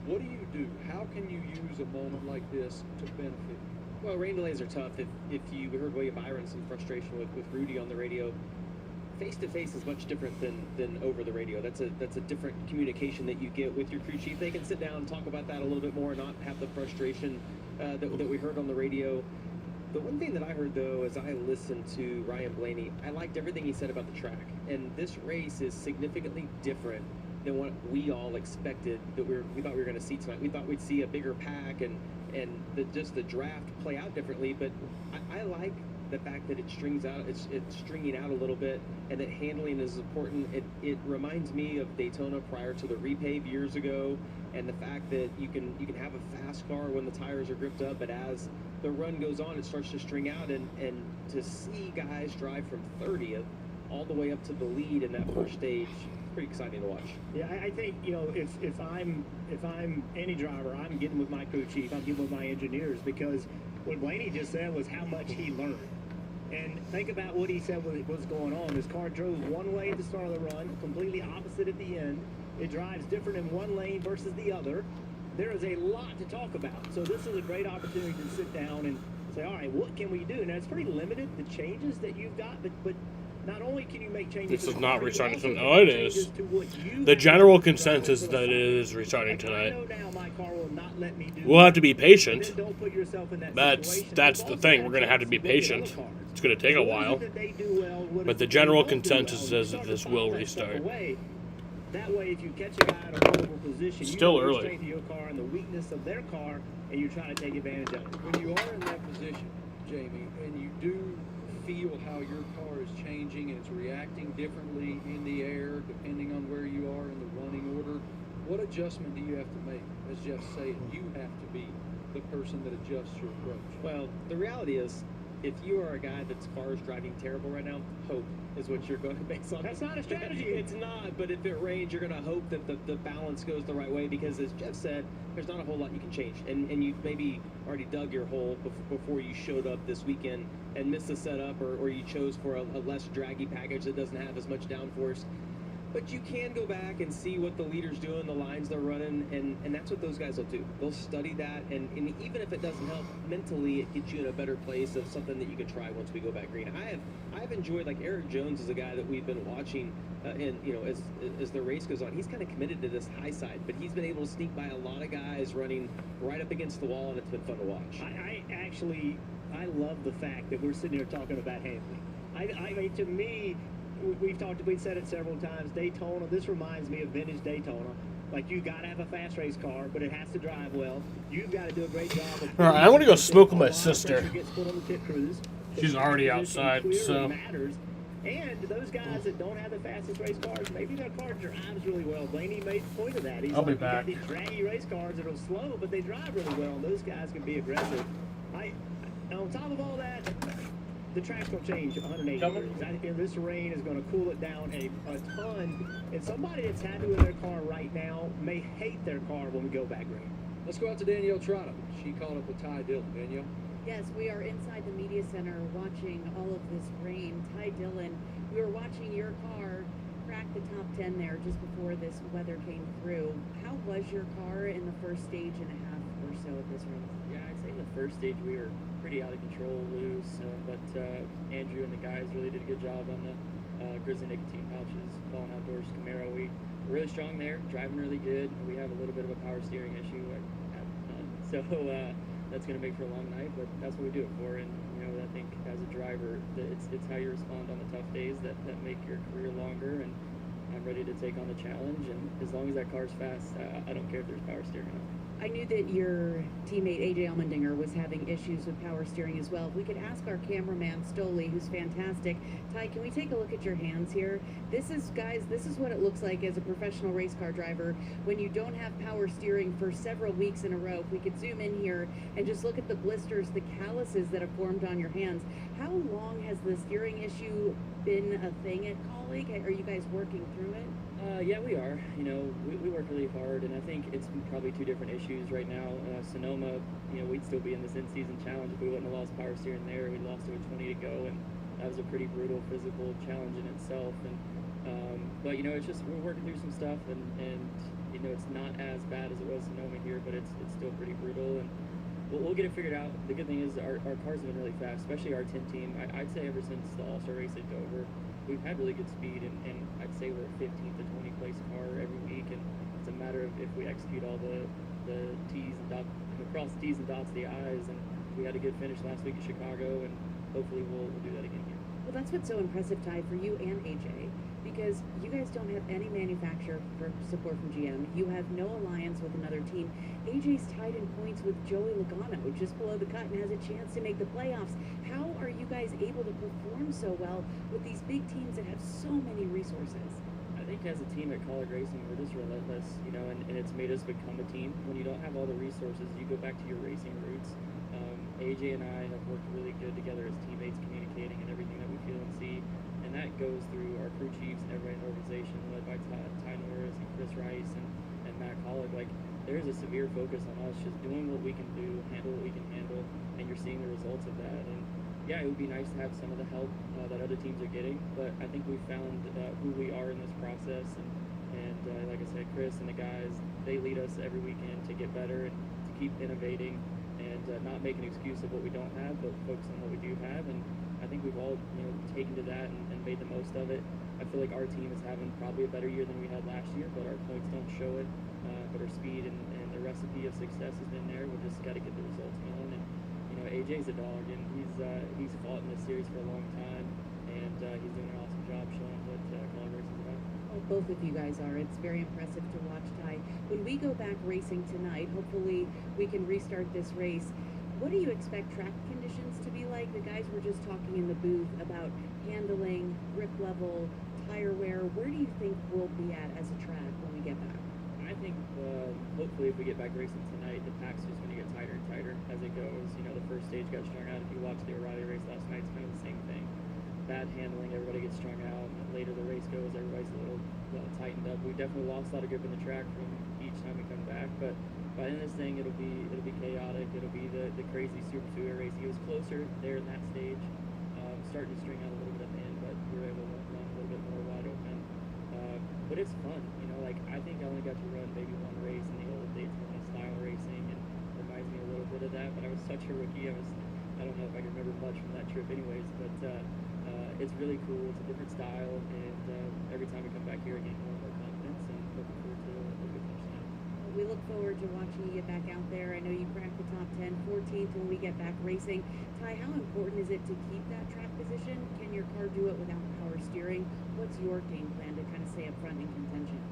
What do you do? How can you use a moment like this to benefit? Well, rain delays are tough. If you heard William Byron, some frustration with Rudy on the radio, face-to-face is much different than over the radio. That's a different communication that you get with your crew chief. They can sit down and talk about that a little bit more and not have the frustration that we heard on the radio. The one thing that I heard, though, as I listened to Ryan Blaney, I liked everything he said about the track. And this race is significantly different than what we all expected that we thought we were going to see tonight. We thought we'd see a bigger pack and just the draft play out differently. But I like the fact that it's stringing out a little bit, and that handling is important. It reminds me of Daytona prior to the repave years ago, and the fact that you can have a fast car when the tires are gripped up, but as the run goes on, it starts to string out, and to see guys drive from 30th all the way up to the lead in that first stage, pretty exciting to watch. Yeah, I think, you know, if I'm any driver, I'm getting with my crew chief, I'm getting with my engineers, because what Blaney just said was how much he learned. And think about what he said was going on. His car drove one way at the start of the run, completely opposite at the end. It drives different in one lane versus the other. There is a lot to talk about. So this is a great opportunity to sit down and say, all right, what can we do? Now, it's pretty limited, the changes that you've got, but not only can you make changes. This is not restarting tonight. Oh, it is. The general consensus is that it is restarting tonight. We'll have to be patient. That's the thing. We're going to have to be patient. It's going to take a while. But the general consensus is that this will restart. That way, if you catch a guy in a horrible position, Still you early. straight to your car and the weakness of their car, and you're trying to take advantage of it. When you are in that position, Jamie, and you do feel how your car is changing and it's reacting differently in the air depending on where you are in the running order, what adjustment do you have to make? As Jeff said, you have to be the person that adjusts your approach. Well, the reality is, if you are a guy that's car is driving terrible right now, hope is what you're going to base on. That's not a strategy. It's not, but if it rains, you're going to hope that the balance goes the right way, because as Jeff said, there's not a whole lot you can change. And you've maybe already dug your hole before you showed up this weekend and missed the setup, or you chose for a less draggy package that doesn't have as much downforce. But you can go back and see what the leader's doing, the lines they're running, and that's what those guys will do. They'll study that, and even if it doesn't help, mentally it gets you in a better place of something that you can try once we go back green. I've enjoyed, like, Eric Jones is a guy that we've been watching, and you know, as the race goes on, he's kind of committed to this high side, but he's been able to sneak by a lot of guys running right up against the wall, and it's been fun to watch. I love the fact that we're sitting here talking about handling. I mean, to me, we've said it several times, Daytona, this reminds me of vintage Daytona. Like, you got to have a fast race car, but it has to drive well. You've got to do a great job of... All right, I want to go smoke with my sister. Gets put on the pit crews. She's already outside, so... Matters. And those guys that don't have the fastest race cars, maybe their car drives really well. Blaney made a point of that. He's I'll be like, back. You got these draggy race cars that are slow, but they drive really well, and those guys can be aggressive. And on top of all that, the track's going to change 180 degrees. And this rain is going to cool it down a ton. And somebody that's happy with their car right now may hate their car when we go back green. Let's go out to Danielle Trotta. She caught up with Ty Dillon. Danielle? Yes, we are inside the media center watching all of this rain. Ty Dillon, we were watching your car crack the top 10 there just before this weather came through. How was your car in the first stage and a half or so of this race? Yeah, I'd say in the first stage we were pretty out of control, loose, but Andrew and the guys really did a good job on the Grizzly nicotine pouches, Fallen Outdoors Camaro. We were really strong there, driving really good. We have a little bit of a power steering issue, so that's going to make for a long night, but that's what we do it for. And you know, I think as a driver, it's how you respond on the tough days that make your career longer. And I'm ready to take on the challenge. And as long as that car's fast, I don't care if there's power steering or not. I knew that your teammate AJ Allmendinger was having issues with power steering as well. If we could ask our cameraman Stoley, who's fantastic. Ty, can we take a look at your hands here? This is what it looks like as a professional race car driver when you don't have power steering for several weeks in a row. If we could zoom in here and just look at the blisters, the calluses that have formed on your hands. How long has the steering issue been a thing at Colleague? Are you guys working through it? Yeah, we are. You know, we work really hard, and I think it's probably two different issues right now. Sonoma, you know, we'd still be in this in-season challenge if we wouldn't have lost power steering there. We lost it with 20 to go, and that was a pretty brutal physical challenge in itself. And but you know, it's just we're working through some stuff, and you know, it's not as bad as it was Sonoma here, but it's still pretty brutal, and we'll get it figured out. The good thing is our cars have been really fast, especially our 10 team. I'd say ever since the All-Star race is over, we've had really good speed, and I'd say we're a 15th to 20th place car every week, and it's a matter of if we execute all the T's and dots, across the T's and dots the I's, and we had a good finish last week in Chicago, and hopefully we'll do that again here. Well, that's what's so impressive, Ty, for you and AJ, because you guys don't have any manufacturer for support from GM. You have no alliance with another team. AJ's tied in points with Joey Logano, just below the cut, and has a chance to make the playoffs. How are you guys able to perform so well with these big teams that have so many resources? I think as a team at College Racing, we're just relentless, you know, and it's made us become a team. When you don't have all the resources, you go back to your racing roots. AJ and I have worked really good together as teammates, communicating and everything that we feel and see, and that goes through our crew chiefs and everybody in the organization, led by Ty Norris and Chris Rice and Matt Collick. Like, there is a severe focus on us just doing what we can do, handle what we can handle, and you're seeing the results of that. And yeah, it would be nice to have some of the help that other teams are getting, but I think we've found who we are in this process, and like I said, Chris and the guys, they lead us every weekend to get better and to keep innovating and not make an excuse of what we don't have, but focus on what we do have. And I think we've all, you know, taken to that and made the most of it. I feel like our team is having probably a better year than we had last year, but our points don't show it. But our speed and the recipe of success has been there. We just got to get the results going. And you know, AJ's a dog, and he's fought in this series for a long time, and he's doing an awesome job showing what College Racing is about. Well, both of you guys are. It's very impressive to watch, Ty. When we go back racing tonight, hopefully we can restart this race. What do you expect track conditions to be like? The guys were just talking in the booth about handling, grip level, tire wear. Where do you think we'll be at as a track when we get back? I think hopefully if we get back racing tonight, the pack's just going to get tighter and tighter as it goes. You know, the first stage got strung out. If you watched the O'Reilly race last night, it's kind of the same thing. Bad handling, everybody gets strung out. And later the race goes, everybody's a little tightened up. We definitely lost a lot of grip in the track from each time we come back, but by the end of this thing, it'll be chaotic. It'll be the crazy Super Speedway race. He was closer there in that stage, starting to string out a little bit at the end, but we were able to run a little bit more wide open. But it's fun, you know. Like, I think I only got to run maybe one race in the old Daytona style racing, and it reminds me a little bit of that. But I was such a rookie. I don't know if I can remember much from that trip, anyways. But it's really cool. It's a different style, and every time we come back here, I gain more and more confidence, and looking forward to a good finish tonight. We look forward to watching you get back out there. I know you cracked the top 10, 14th when we get back racing. Ty, how important is it to keep that track position? Can your car do it without power steering? What's your game plan to kind of stay up front in contention?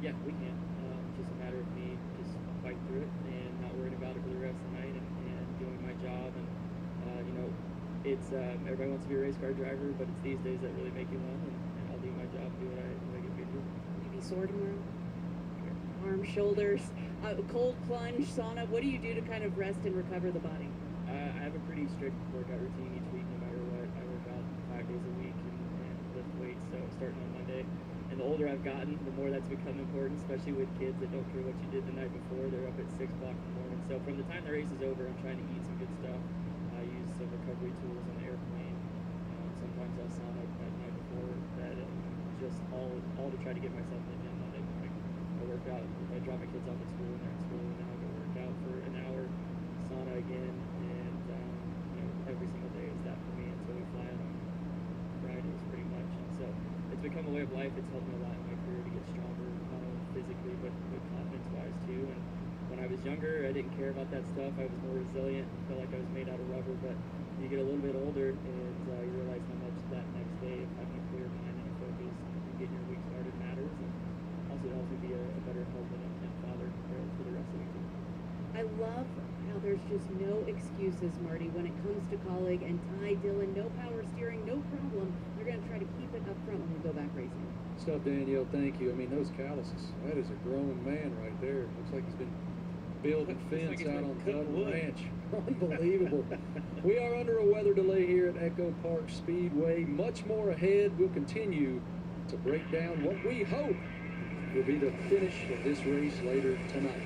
Yeah, we can. Just a matter of me just fighting through it and not worrying about it for the rest of the night and doing my job. And, you know, it's everybody wants to be a race car driver, but it's these days that really make you one. And I'll do my job, do what I get paid to do. Will you be sore tomorrow? Arms, shoulders, cold plunge, sauna. What do you do to kind of rest and recover the body? I have a pretty strict workout routine each week, no matter what. I starting on Monday. And the older I've gotten, the more that's become important, especially with kids that don't care what you did the night before. They're up at 6 o'clock in the morning. So from the time the race is over, I'm trying to eat some good stuff. I use some recovery tools on the airplane. Sometimes I'll sauna that night before that, just all to try to get myself in the gym Monday morning. I work out. I drop my kids off at school, and they're at school, and then I'll go work out for an hour, sauna again, and every single day is that for me until we fly out on Fridays, pretty much. And so it's become a way of life. It's helped me a lot in my career to get stronger, not only physically but confidence-wise too. And when I was younger, I didn't care about that stuff. I was more resilient. I felt like I was made out of rubber. But you get a little bit older, and you realize how much that next day, having a clear mind and a focus, and getting your week started matters. And also it helps me be a better husband and father for the rest of the week. I love how there's just no excuses, Marty, when it comes to colleague and Ty Dillon. No power steering, no problem. They're going to try to keep it up front when we go back racing. Stuff, Danielle, thank you. I mean, those calluses, that is a grown man right there. Looks like he's been building fence out on Dutton Ranch. Unbelievable. We are under a weather delay here at Echo Park Speedway. Much more ahead. We'll continue to break down what we hope will be the finish of this race later tonight.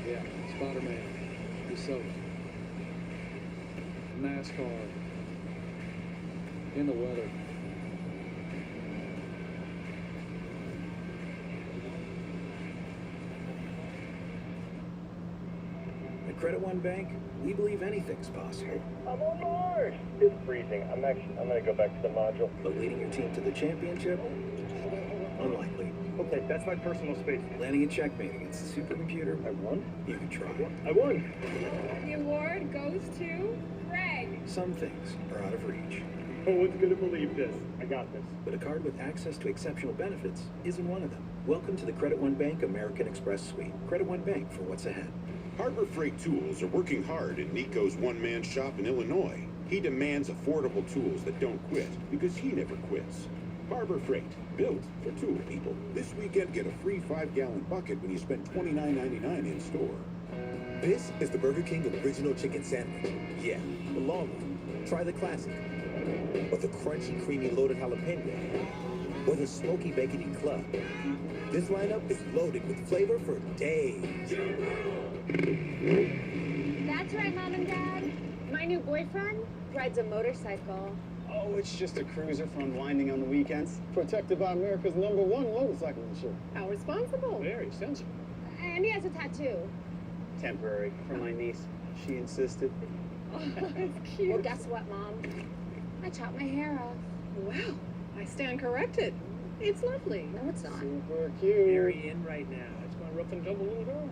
Yeah, Spider-Man, DeSoto, NASCAR, in the weather. At Credit One Bank, we believe anything's possible. I'm on Mars. It's freezing. I'm gonna go back to the module. But leading your team to the championship? Unlikely. Okay, that's my personal space. Landing a checkmate against the supercomputer? I won? You can try. I won. The award goes to Greg. Some things are out of reach. No one's gonna believe this. I got this. But a card with access to exceptional benefits isn't one of them. Welcome to the Credit One Bank American Express Suite. Credit One Bank for what's ahead. Harbor Freight Tools are working hard in Nico's one-man shop in Illinois. He demands affordable tools that don't quit because he never quits. Harbor Freight, built for tool people. This weekend, get a free 5-gallon bucket when you spend $29.99 in store. This is the Burger King original chicken sandwich. Yeah, the long one. Try the classic. Or the crunchy, creamy, loaded jalapeno. Or the smoky, bacony club. This lineup is loaded with flavor for days. That's right, Mom and Dad. My new boyfriend rides a motorcycle. Oh, it's just a cruiser for unwinding on the weekends. Protected by America's #1 motorcycle insurer. How responsible. Very sensible. And he has a tattoo. Temporary for my niece. She insisted. Oh, that's cute. Well, guess what, Mom? I chopped my hair off. Wow, I stand corrected. It's lovely. No, it's not. Super cute. Very in right now. It's my rough and tumble little girl.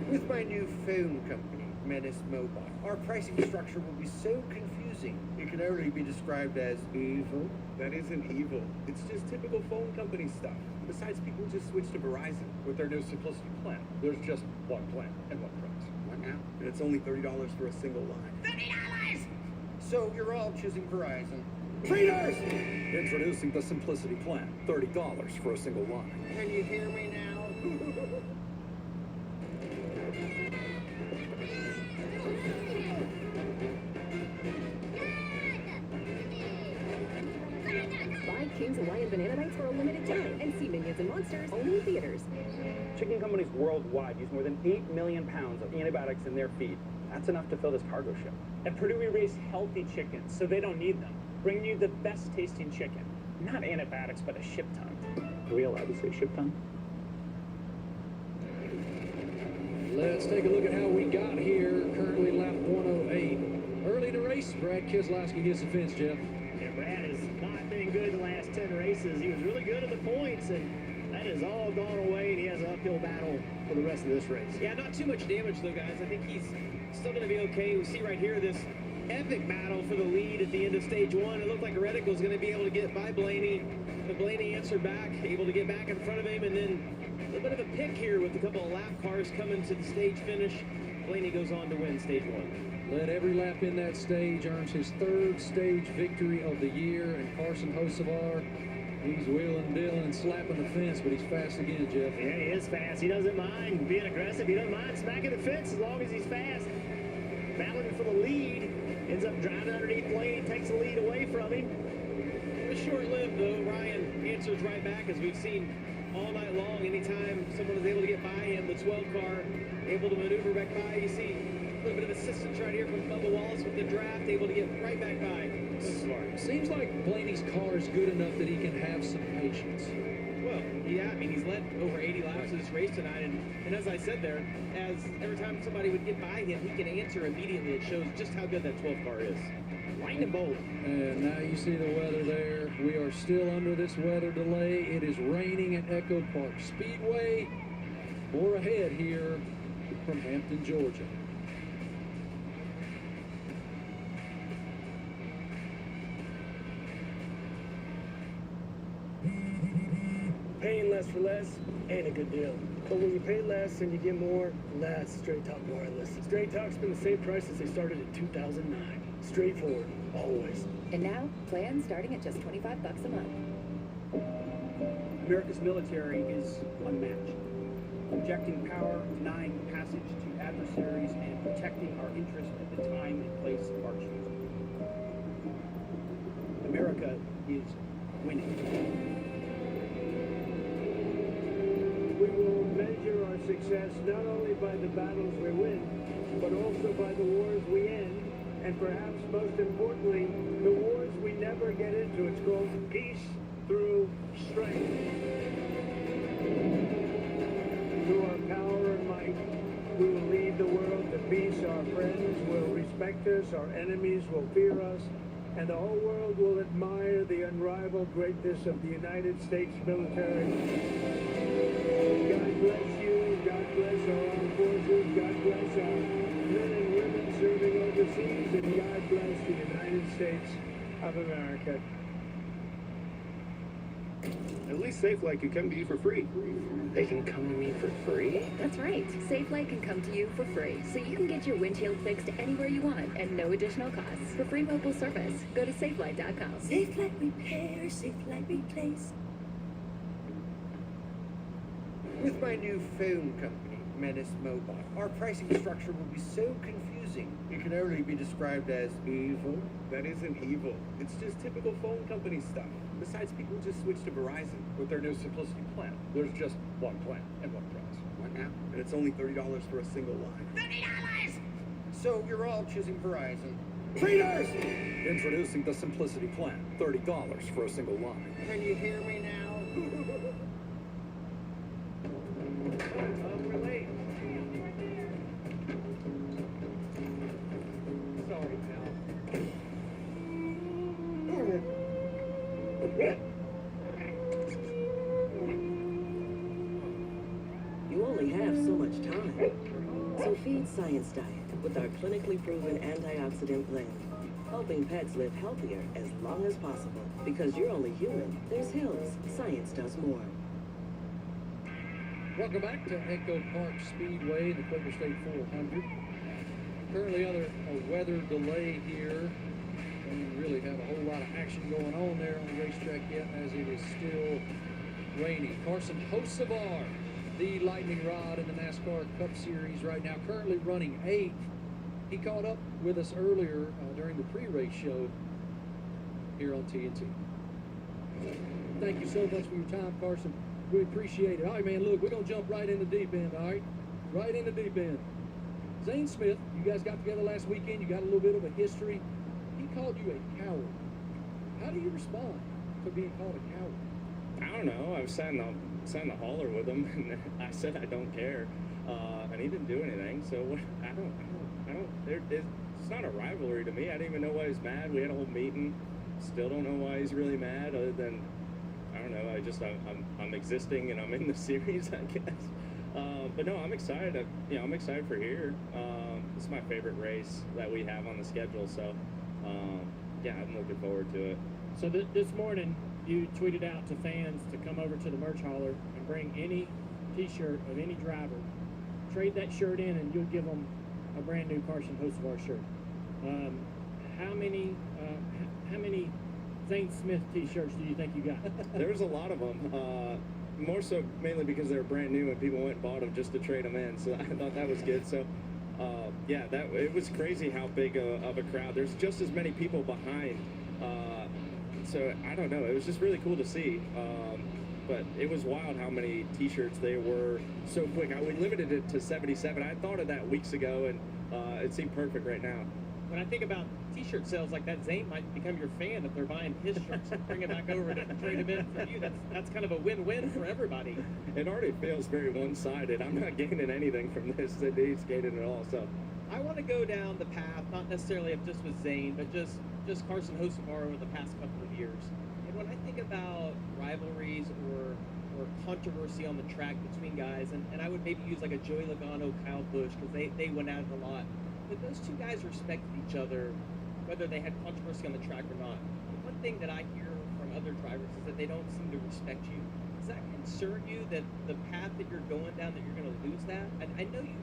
With my new phone company, Menace Mobile, our pricing structure will be so confusing, it can only be described as evil. That isn't evil. It's just typical phone company stuff. Besides, people just switch to Verizon with their new Simplicity plan. There's just one plan and one price. What now? And it's only $30 for a single line. $30! So you're all choosing Verizon. Traders! Introducing the Simplicity plan. $30 for a single line. Can you hear me now? Buy King's Hawaiian Banana Bites for a limited time and see Minions and Monsters only in theaters. Chicken companies worldwide use more than 8 million pounds of antibiotics in their feed. That's enough to fill this cargo ship. At Purdue, we raise healthy chickens, so they don't need them. Bringing you the best tasting chicken. Not antibiotics, but a ship ton. Are we allowed to say ship ton? Let's take a look at how we got here. Currently lap 108. Early in the race, Brad Keselowski gets the fence, Jeff. Yeah, Brad has not been good the last 10 races. He was really good at the points, and that has all gone away, and he has an uphill battle for the rest of this race. Yeah, not too much damage, though, guys. I think he's still going to be okay. We see right here this epic battle for the lead at the end of stage 1. It looked like Reddick was going to be able to get by Blaney, but Blaney answered back, able to get back in front of him, and then a little bit of a pick here with a couple of lap cars coming to the stage finish. Blaney goes on to win stage 1. Led every lap in that stage, earns his 3rd stage victory of the year, and Carson Hocevar, he's wheeling, dealing, and slapping the fence, but he's fast again, Jeff. Yeah, he is fast. He doesn't mind being aggressive. He doesn't mind smacking the fence as long as he's fast. Battling for the lead. Ends up driving underneath Blaney, takes the lead away from him. It was short-lived, though. Ryan answers right back, as we've seen all night long. Anytime someone is able to get by him, the 12 car able to maneuver back by. You see a little bit of assistance right here from Bubba Wallace with the draft, able to get right back by. Smart. Seems like Blaney's car is good enough that he can have some patience. Well, yeah, I mean, he's led over 80 laps of this race tonight, and as I said there, as every time somebody would get by him, he can answer immediately. It shows just how good that 12 car is. Lightning bolt. And now you see the weather there. We are still under this weather delay. It is raining at Echo Park Speedway. More ahead here from Hampton, Georgia. Paying less for less ain't a good deal. But when you pay less and you get more, that's Straight Talk Wireless. Straight Talk's been the same price since they started in 2009. Straightforward, always. And now, plans starting at just $25 a month. America's military is unmatched. Injecting power, denying passage to adversaries, and protecting our interests at the time and place of our choosing. America is winning. We will measure our success not only by the battles we win, but also by the wars we end, and perhaps most importantly, the wars we never get into. It's called peace through strength. Through our power and might, we will lead the world to peace. Our friends will respect us, our enemies will fear us, and the whole world will admire the unrivaled greatness of the United States military. God bless you, God bless our armed forces, God bless our men and women serving overseas, and God bless the United States of America. At least SafeLight can come to you for free. They can come to me for free? That's right. SafeLight can come to you for free, so you can get your windshield fixed anywhere you want at no additional cost. For free mobile service, go to safelight.com. SafeLight Repair, SafeLight Replace. With my new phone company, Menace Mobile, our pricing structure will be so confusing, it can only be described as evil. That isn't evil. It's just typical phone company stuff. Besides, people just switch to Verizon with their new Simplicity plan. There's just one plan and one price. What now? And it's only $30 for a single line. $30! So you're all choosing Verizon. Trainers! Introducing the Simplicity plan. $30 for a single line. Can you hear me now? We're late. Sorry, pal. You only have so much time. So feed Science Diet with our clinically proven antioxidant blend, helping pets live healthier as long as possible. Because you're only human, there's Hills. Science does more. Welcome back to Echo Park Speedway, the Quaker State 400. Currently under a weather delay here. Don't really have a whole lot of action going on there on the racetrack yet, as it is still raining. Carson Hocevar, the lightning rod in the NASCAR Cup Series right now, currently running 8th. He caught up with us earlier during the pre-race show here on TNT. Thank you so much for your time, Carson. We appreciate it. All right, man, look, we're going to jump right in the deep end, all right? Right in the deep end. Zane Smith, you guys got together last weekend. You got a little bit of a history. He called you a coward. How do you respond to being called a coward? I don't know. I was sat in the hauler with him, and I said I don't care, and he didn't do anything. So I don't. It's not a rivalry to me. I didn't even know why he's mad. We had a whole meeting. Still don't know why he's really mad, other than I don't know. I'm existing and I'm in the series, I guess. But no, I'm excited. I'm excited for here. It's my favorite race that we have on the schedule. So yeah, I'm looking forward to it. So this morning, you tweeted out to fans to come over to the merch hauler and bring any T-shirt of any driver. Trade that shirt in, and you'll give them a brand new Carson Hocevar shirt. How many Zane Smith T-shirts do you think you got? There's a lot of them. More so mainly because they were brand new and people went and bought them just to trade them in. So I thought that was good. So Yeah, it was crazy how big of a crowd. There's just as many people behind. So I don't know. It was just really cool to see. But it was wild how many T-shirts they were so quick. We limited it to 77. I thought of that weeks ago, and it seemed perfect right now. When I think about T-shirt sales like that, Zane might become your fan if they're buying his shirts and bring it back over to trade them in for you. That's kind of a win-win for everybody. It already feels very one-sided. I'm not gaining anything from this. He's gaining it all. So I want to go down the path, not necessarily of just with Zane, but just Carson Hocevar over the past couple of years. And when I think about rivalries or controversy on the track between guys, and I would maybe use like a Joey Logano, Kyle Busch, because they went at it a lot. But those two guys respected each other, whether they had controversy on the track or not. The one thing that I hear from other drivers is that they don't seem to respect you. Does that concern you that the path that you're going down, that you're going to lose that? I know you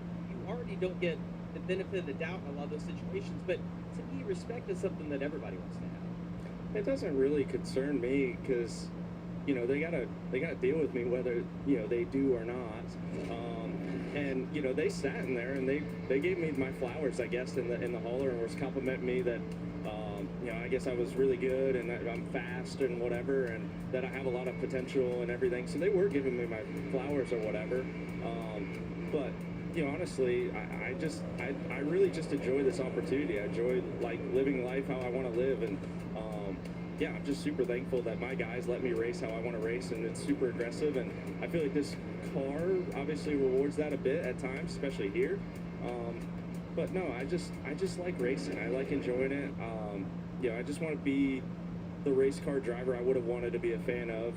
already don't get the benefit of the doubt in a lot of those situations, but to me, respect is something that everybody wants to have. it doesn't really concern me because, you know, they gotta deal with me whether, you know, they do or not. And you know, they sat in there and they gave me my flowers, I guess, in the hauler, and was complimenting me that you know, I guess I was really good and that I'm fast and whatever, and that I have a lot of potential and everything. So they were giving me my flowers or whatever. But you know, honestly, I really just enjoy this opportunity. I enjoy like living life how I want to live, and yeah, I'm just super thankful that my guys let me race how I want to race, and it's super aggressive. And I feel like this car obviously rewards that a bit at times, especially here. But no, I just like racing. I like enjoying it. You know, I just want to be the race car driver I would have wanted to be a fan of.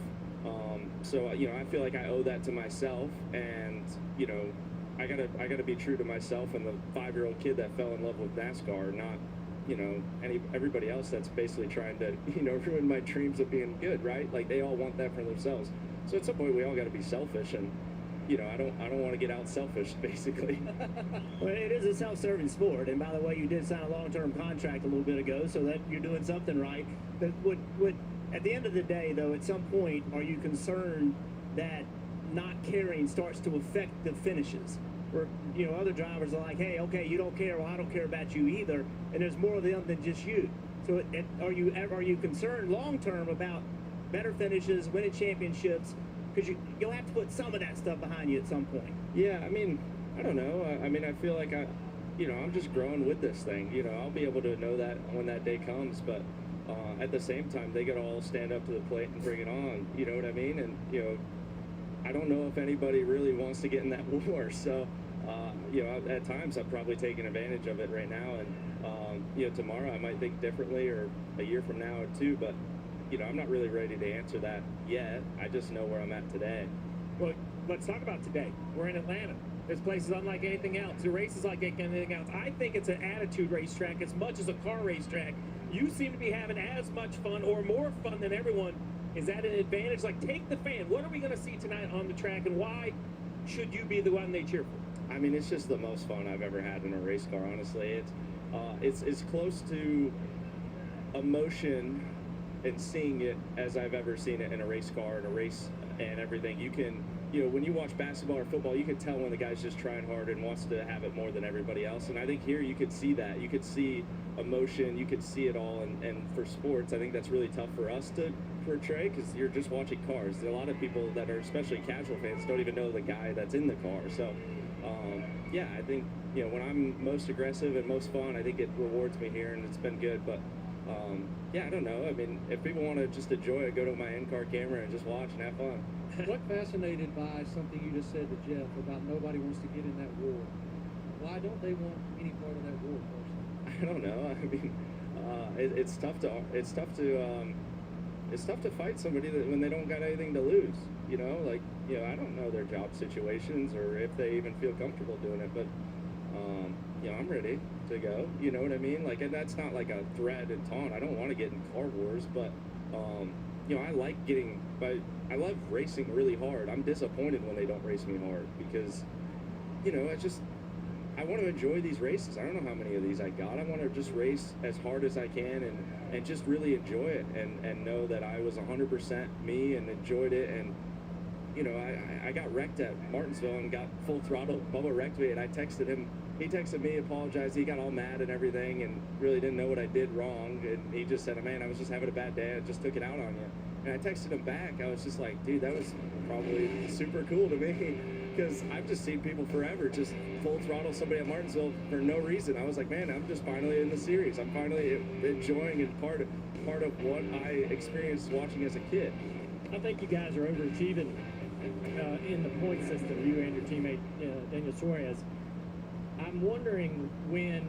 So you know, I feel like I owe that to myself, and you know, I gotta be true to myself and the 5-year-old kid that fell in love with NASCAR, not, you know, everybody else that's basically trying to, you know, ruin my dreams of being good, right? Like, they all want that for themselves. So at some point we all got to be selfish, and you know, I don't want to get out selfish, basically. Well, it is a self-serving sport, and by the way, you did sign a long-term contract a little bit ago, so that you're doing something right. But would at the end of the day, though, at some point, are you concerned that not caring starts to affect the finishes? Where, you know, other drivers are like, hey, okay, you don't care, well, I don't care about you either, and there's more of them than just you. So are you concerned long-term about better finishes, winning championships? Because you'll have to put some of that stuff behind you at some point. Yeah, I mean, I don't know. I mean, I feel like you know, I'm just growing with this thing. You know, I'll be able to know that when that day comes, but at the same time, they gotta all stand up to the plate and bring it on. You know what I mean? And, you know, I don't know if anybody really wants to get in that war. So, you know, at times I'm probably taking advantage of it right now. And, you know, tomorrow I might think differently, or a year from now or two, but, you know, I'm not really ready to answer that yet. I just know where I'm at today. Well, let's talk about today. We're in Atlanta. This place is unlike anything else. The race is like anything else. I think it's an attitude racetrack as much as a car racetrack. You seem to be having as much fun or more fun than everyone. Is that an advantage? Like, take the fan. What are we going to see tonight on the track, and why should you be the one they cheer for? I mean, it's just the most fun I've ever had in a race car, honestly. It's close to emotion and seeing it as I've ever seen it in a race car, in a race and everything. You can, you know, when you watch basketball or football, you can tell when the guy's just trying hard and wants to have it more than everybody else. And I think here you could see that. You could see emotion, you could see it all. And for sports, I think that's really tough for us to portray, because you're just watching cars. There are a lot of people that are, especially casual fans, don't even know the guy that's in the car. So yeah, I think, you know, when I'm most aggressive and most fun, I think it rewards me here, and it's been good. But yeah, I don't know. I mean, if people want to just enjoy it, go to my in-car camera and just watch and have fun. What fascinated by something you just said to Jeff about nobody wants to get in that war? Why don't they want any part of that war, personally? I don't know. I mean, it's tough to fight somebody that when they don't got anything to lose. You know, like, you know, I don't know their job situations or if they even feel comfortable doing it, but you know, I'm ready to go. You know what I mean? Like, and that's not like a threat and taunt. I don't want to get in car wars, but you know, I love racing really hard. I'm disappointed when they don't race me hard, because, you know, I want to enjoy these races. I don't know how many of these I got. I want to just race as hard as I can and just really enjoy it, and know that I was 100% me and enjoyed it. And you know, I got wrecked at Martinsville and got full throttle. Bubba wrecked me, and I texted him. He texted me, apologized. He got all mad and everything, and really didn't know what I did wrong. And he just said, "Man, I was just having a bad day. I just took it out on you." And I texted him back. I was just like, "Dude, that was probably super cool to me." Because I've just seen people forever just full throttle somebody at Martinsville for no reason. I was like, man, I'm just finally in the series. I'm finally enjoying and part of what I experienced watching as a kid. I think you guys are overachieving in the point system, you and your teammate Daniel Suarez. I'm wondering when,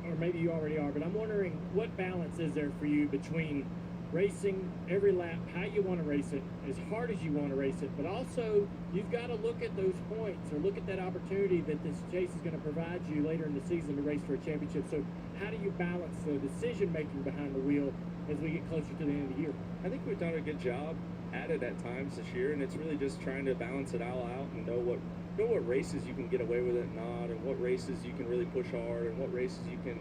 or maybe you already are, but I'm wondering what balance is there for you between racing every lap, how you want to race it, as hard as you want to race it, but also you've got to look at those points or look at that opportunity that this chase is going to provide you later in the season to race for a championship. So how do you balance the decision making behind the wheel as we get closer to the end of the year? I think we've done a good job at it at times this year, and it's really just trying to balance it all out and know what races you can get away with it and not, and what races you can really push hard, and what races you can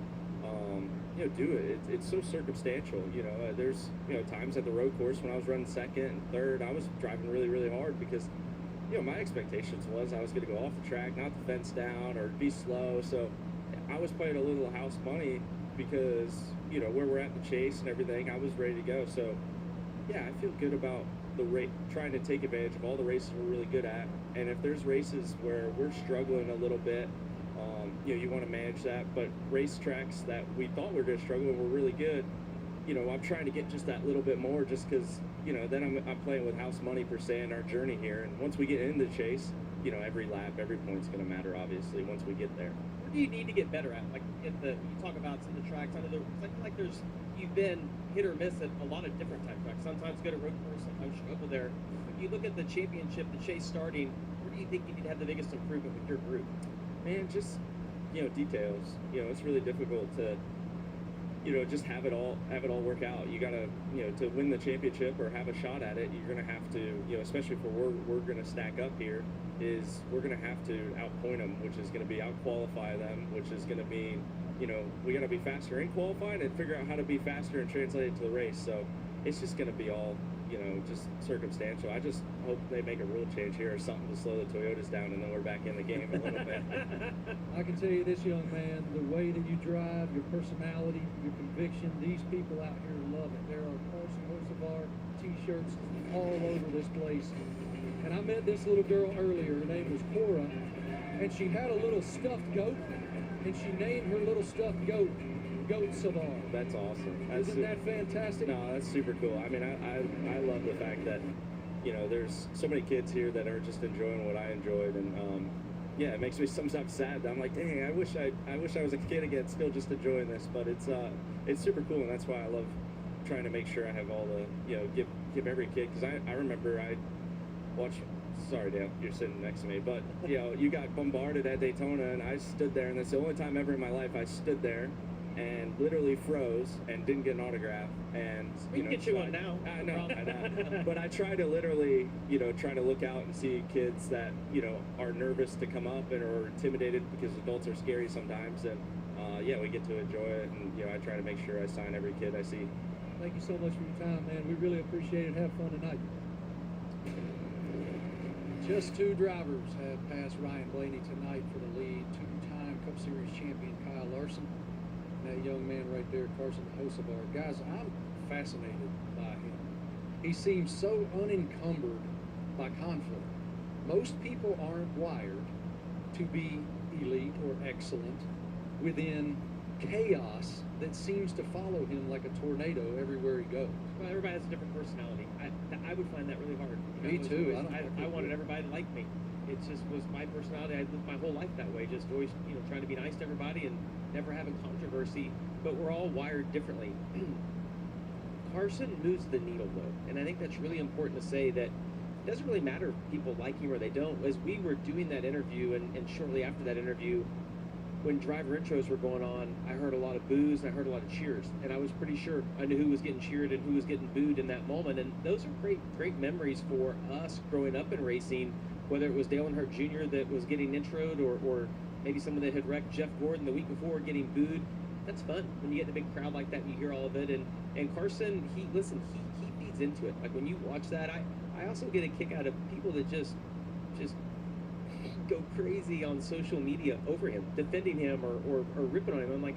do it. It's so circumstantial. There's times at the road course when I was running second and third, I was driving really, really hard because my expectations was I was going to go off the track, not the fence down, or be slow. So I was playing a little house money because where we're at the chase and everything, I was ready to go. So yeah, I feel good about the rate, trying to take advantage of all the races we're really good at. And if there's races where we're struggling a little bit, you want to manage that. But racetracks that we thought we were going to struggle and were really good, I'm trying to get just that little bit more, just because then I'm playing with house money per se in our journey here. And once we get into the chase, every lap, every point's going to matter, obviously, once we get there. What do you need to get better at? Like you talk about some of the tracks. I know like you've been hit or miss at a lot of different type tracks. Sometimes good at road course, sometimes struggle there. But you look at the championship, the chase starting. Where do you think you need to have the biggest improvement with your group? Man, just details. It's really difficult to just have it all work out. You gotta to win the championship or have a shot at it, you're gonna have to especially for where we're gonna stack up here, is we're gonna have to outpoint them, which is gonna be outqualify them, which is gonna mean we gotta be faster in qualifying and figure out how to be faster and translate it to the race. So it's just gonna be all just circumstantial. I just hope they make a rule change here or something to slow the Toyotas down, and then we're back in the game a little bit. I can tell you this, young man, the way that you drive, your personality, your conviction, these people out here love it. There are Carson Hocevar t-shirts all over this place. And I met this little girl earlier. Her name was Cora, and she had a little stuffed goat, and she named her little stuffed goat Savar. That's awesome. Isn't that fantastic? No, that's super cool. I mean, I love the fact that there's so many kids here that are just enjoying what I enjoyed, and yeah, it makes me sometimes sad. I'm like, dang, I wish I was a kid again, still just enjoying this. But it's super cool, and that's why I love trying to make sure I have all the give every kid, because I remember I watched. Sorry, Dale, you're sitting next to me, but you got bombarded at Daytona, and I stood there, and that's the only time ever in my life I stood there and literally froze and didn't get an autograph. And we can get you one now. I know. But I try to literally try to look out and see kids that are nervous to come up and are intimidated because adults are scary sometimes, and we get to enjoy it, and I try to make sure I sign every kid I see. Thank you so much for your time, man. We really appreciate it. Have fun tonight. Just two drivers have passed Ryan Blaney tonight for the lead. Two-time Cup Series champion Kyle Larson. That young man right there, Carson Hocevar. Guys, I'm fascinated by him. He seems so unencumbered by conflict. Most people aren't wired to be elite or excellent within chaos that seems to follow him like a tornado everywhere he goes. Well, everybody has a different personality. I would find that really hard. Me too. I wanted everybody to like me. It just was my personality. I lived my whole life that way, just always trying to be nice to everybody and never having controversy. But we're all wired differently. Carson moves the needle though, and I think that's really important to say, that it doesn't really matter if people like him or they don't. As we were doing that interview, and shortly after that interview, when driver intros were going on, I heard a lot of boos and I heard a lot of cheers, and I was pretty sure I knew who was getting cheered and who was getting booed in that moment. And those are great memories for us growing up in racing, whether it was Dale Earnhardt Jr. that was getting introed, or maybe someone that had wrecked Jeff Gordon the week before getting booed. That's fun when you get in a big crowd like that and you hear all of it. And Carson, he feeds into it. Like when you watch that, I also get a kick out of people that just go crazy on social media over him, defending him or ripping on him. I'm like,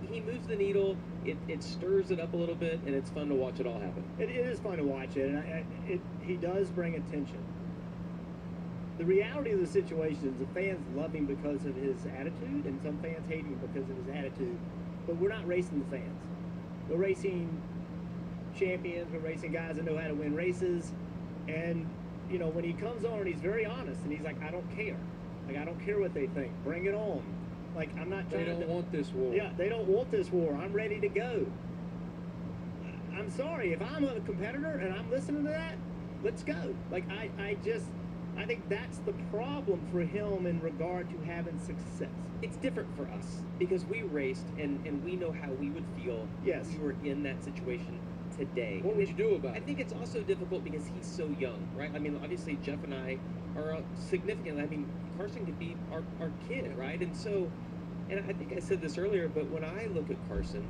he moves the needle, it stirs it up a little bit, and it's fun to watch it all happen. It is fun to watch it, and he does bring attention. The reality of the situation is the fans love him because of his attitude, and some fans hate him because of his attitude. But we're not racing the fans. We're racing champions. We're racing guys that know how to win races. And, you know, when he comes on and he's very honest, and he's like, I don't care. Like, I don't care what they think. Bring it on. Like, I'm not trying to... They don't want this war. Yeah, they don't want this war. I'm ready to go. I'm sorry. If I'm a competitor and I'm listening to that, let's go. Like, I think that's the problem for him in regard to having success. It's different for us because we raced and we know how we would feel if we were in that situation today. What would you do about it? I think it's also difficult because he's so young, right? I mean, obviously Jeff and I are significant. I mean, Carson could be our kid, right? And so, and I think I said this earlier, but when I look at Carson,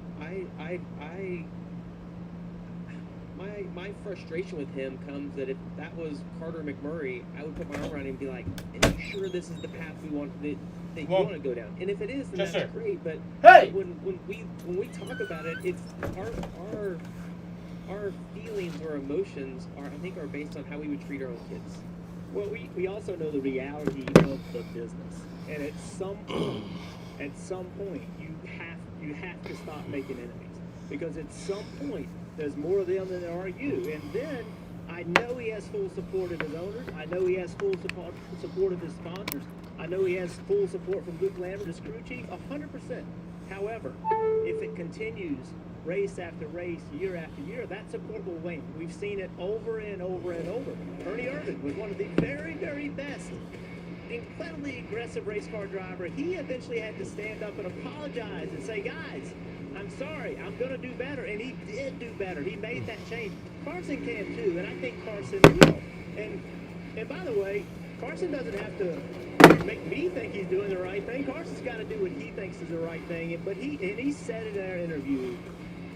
my frustration with him comes that if that was Carter McMurray, I would put my arm around him and be like, "Are you sure this is the path we want that you want to go down?" And if it is, then that's great. But when we talk about it, it's our feelings or emotions are based on how we would treat our own kids. Well, we also know the reality of the business, and at some point, you have to stop making enemies, because at some point there's more of them than there are you. And then I know he has full support of his owners. I know he has full support of his sponsors. I know he has full support from Luke Lambert, his crew chief, 100%. However, if it continues race after race, year after year, that support will wane. We've seen it over and over and over. Ernie Irvin was one of the very, very best, incredibly aggressive race car driver. He eventually had to stand up and apologize and say, guys, I'm sorry, I'm going to do better. And he did do better. He made that change. Carson can too, and I think Carson will. And by the way, Carson doesn't have to make me think he's doing the right thing. Carson's got to do what he thinks is the right thing. But he said in our interview,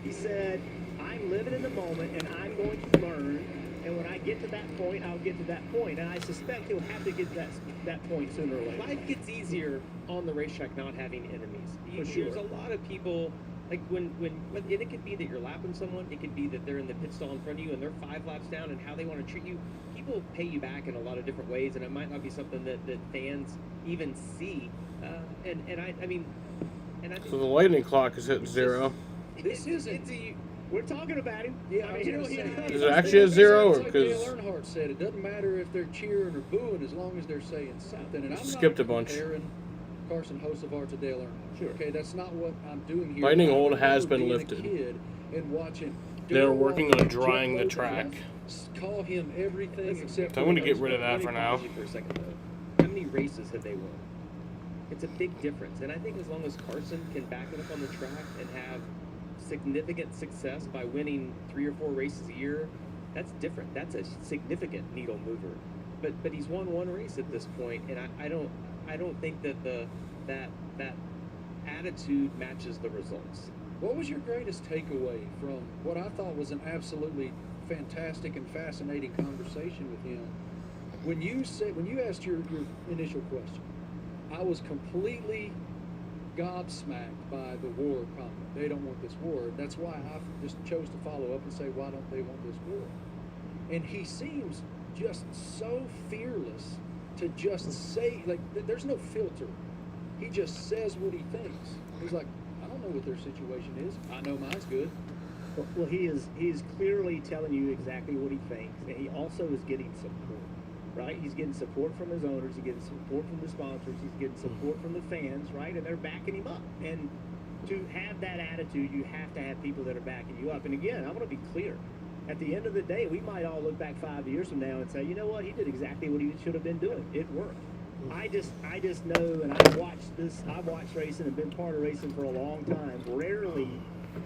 he said, I'm living in the moment and I'm going to learn. And when I get to that point, I'll get to that point. And I suspect he'll have to get to that point sooner or later. Life gets easier on the racetrack not having enemies. For sure. There's a lot of people, like when and it could be that you're lapping someone, it could be that they're in the pit stall in front of you and they're 5 laps down, and how they want to treat you. People pay you back in a lot of different ways, and it might not be something that fans even see. I think so the lightning clock is hitting 0. This isn't. We're talking about him. Yeah, I was going to say. Is it actually a 0? It's like Dale Earnhardt said, it doesn't matter if they're cheering or booing as long as they're saying something. And I'm skipped not a bunch. comparing Carson Hocevar to Dale Earnhardt. Sure. Okay, that's not what I'm doing here. Lightning I hold remember has been being lifted. A kid and watching They're Dale working Earnhardt on drying the Jeff track. Logan call him everything except. So I'm going to get rid of that for now. For a second, though. How many races have they won? It's a big difference, and I think as long as Carson can back it up on the track and have significant success by winning 3 or 4 races a year, that's different. That's a significant needle mover. But he's won 1 race at this point, and I don't think that that attitude matches the results. What was your greatest takeaway from what I thought was an absolutely fantastic and fascinating conversation with him? When you asked your initial question, I was completely gobsmacked by the war comment. They don't want this war. That's why I just chose to follow up and say, why don't they want this war? And he seems just so fearless to just say, like, there's no filter. He just says what he thinks. He's like, I don't know what their situation is. I know mine's good. Well, he is clearly telling you exactly what he thinks, and he also is getting support. Right? He's getting support from his owners. He's getting support from the sponsors. He's getting support from the fans, right? And they're backing him up. And to have that attitude, you have to have people that are backing you up. And again, I want to be clear. At the end of the day, we might all look back 5 years from now and say, you know what? He did exactly what he should have been doing. It worked. I just know, and I've watched racing and been part of racing for a long time. Rarely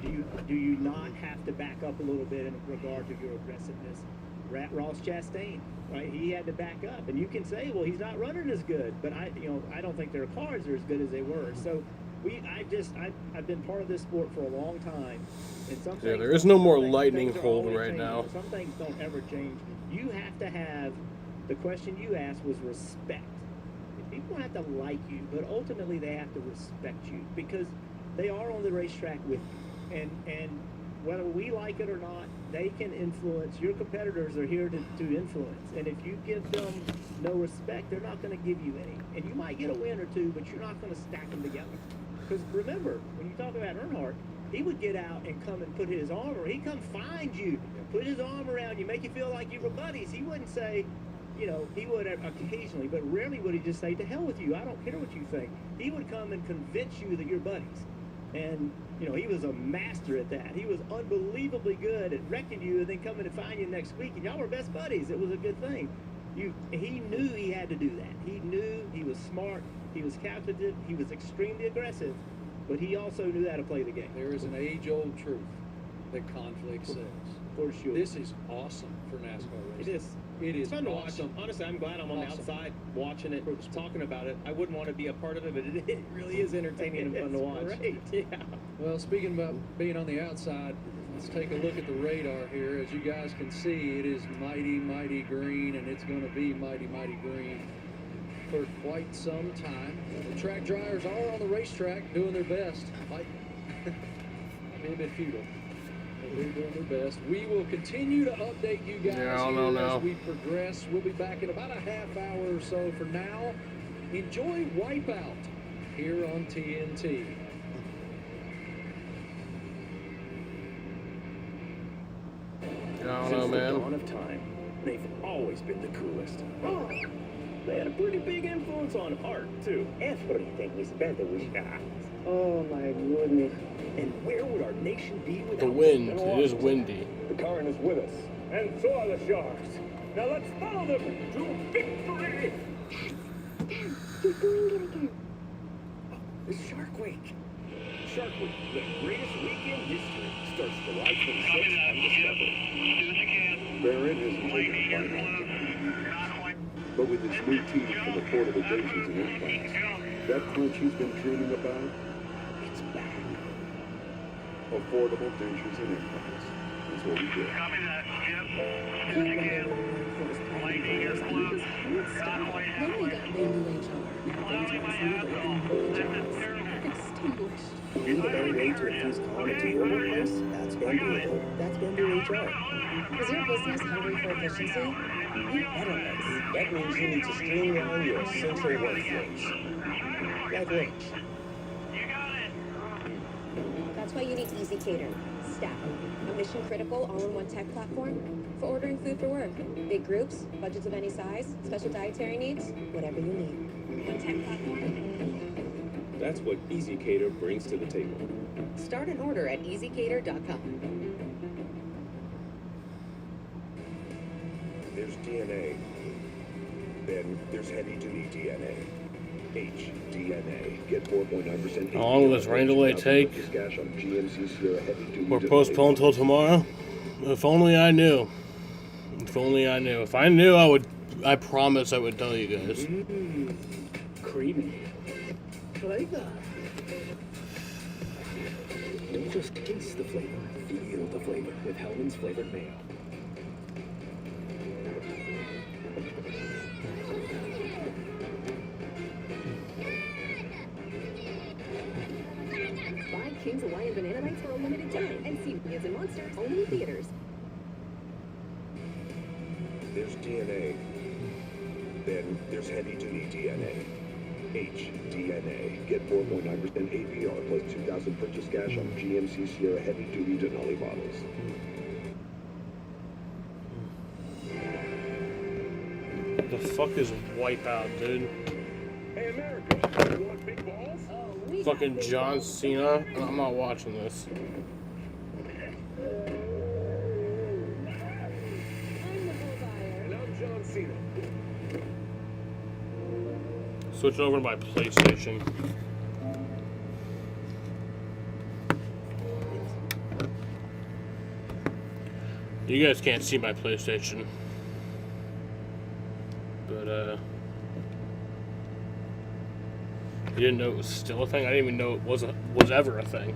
do you not have to back up a little bit in regard to your aggressiveness. Ross Chastain, right? He had to back up, and you can say, well, he's not running as good, but I don't think their cars are as good as they were. So I've been part of this sport for a long time, and some things there is no more things lightning are hold always right changing. now. Some things don't ever change. You have to have, the question you asked was respect. People don't have to like you, but ultimately they have to respect you because they are on the racetrack with you. And whether we like it or not, they can influence. Your competitors are here to influence. And if you give them no respect, they're not going to give you any. And you might get a win or two, but you're not going to stack them together. Because remember, when you talk about Earnhardt, he would get out and come and put his arm, or he'd come find you, put his arm around you, make you feel like you were buddies. He wouldn't say, you know, he would occasionally, but rarely would he just say, to hell with you, I don't care what you think. He would come and convince you that you're buddies. And, you know, he was a master at that. He was unbelievably good at wrecking you and then coming to find you next week, and y'all were best buddies. It was a good thing. He knew he had to do that. He knew, he was smart, he was calculative, he was extremely aggressive, but he also knew how to play the game. There is an age-old truth that conflict sells. For sure. This is awesome for NASCAR racing. It is. It is It's fun to awesome. watch. Honestly, I'm glad I'm on the outside watching it, talking about it. I wouldn't want to be a part of it, but it really is entertaining and fun to watch. Great. Yeah. Well, speaking about being on the outside, let's take a look at the radar here. As you guys can see, it is mighty, mighty green, and it's going to be mighty, mighty green for quite some time. The track drivers are on the racetrack doing their best. Might be a bit futile. They're doing their best. We will continue to update you guys as we progress. We'll be back in about a half hour or so. For now, enjoy Wipeout here on TNT. I don't know, Since the man. dawn of time, they've always been the coolest. Oh, they had a pretty big influence on art, too. Everything is better with art. Oh my goodness. And where would our nation be without The wind. It is windy. The current is with us, and so are the sharks. Now let's follow them to victory! Keep going, Gilligan. It's Shark Week. Shark Week, the greatest week in history, starts July 26th on Discovery. Barrett has taken a bite. But with its new teeth from affordable dentures and implants, that crunch he's been dreaming about, it's back. Affordable dentures and implants is what we do. Need a better way to infuse calm into your workplace? That's Bamboo. That's Bamboo HR. Is your business hungry for efficiency? You betterment. That means you need to streamline your essential workflows. Like which? That's why you need EasyCater. Stack, a mission-critical all-in-one tech platform for ordering food for work. Big groups, budgets of any size, special dietary needs, whatever you need. One tech platform. That's what EasyCater brings to the table. Start an order at EasyCater.com. There's DNA. Then there's heavy-duty DNA. HDNA. Get 4.9%. How long will this rain delay take? Cash on GMC Sierra heavy-duty. We're postponed till tomorrow? If only I knew. If only I knew. If I knew, I promise I would tell you guys. Creamy. Flavor. Don't just taste the flavor. Feel the flavor with Hellman's flavored mayo. Buy King's Hawaiian Banana Bites for a limited time and see Minions and Monsters only in theaters. There's DNA. Then there's heavy-duty DNA. HDNA. Get 4.9% APR plus $2,000 purchase cash on GMC Sierra heavy-duty Denali bottles. What the fuck is Wipeout, dude? Hey, America, you want big balls? Fucking John Cena? I'm not watching this. And I'm John Cena. Switching over to my PlayStation. You guys can't see my PlayStation. But, you didn't know it was still a thing? I didn't even know it was ever a thing.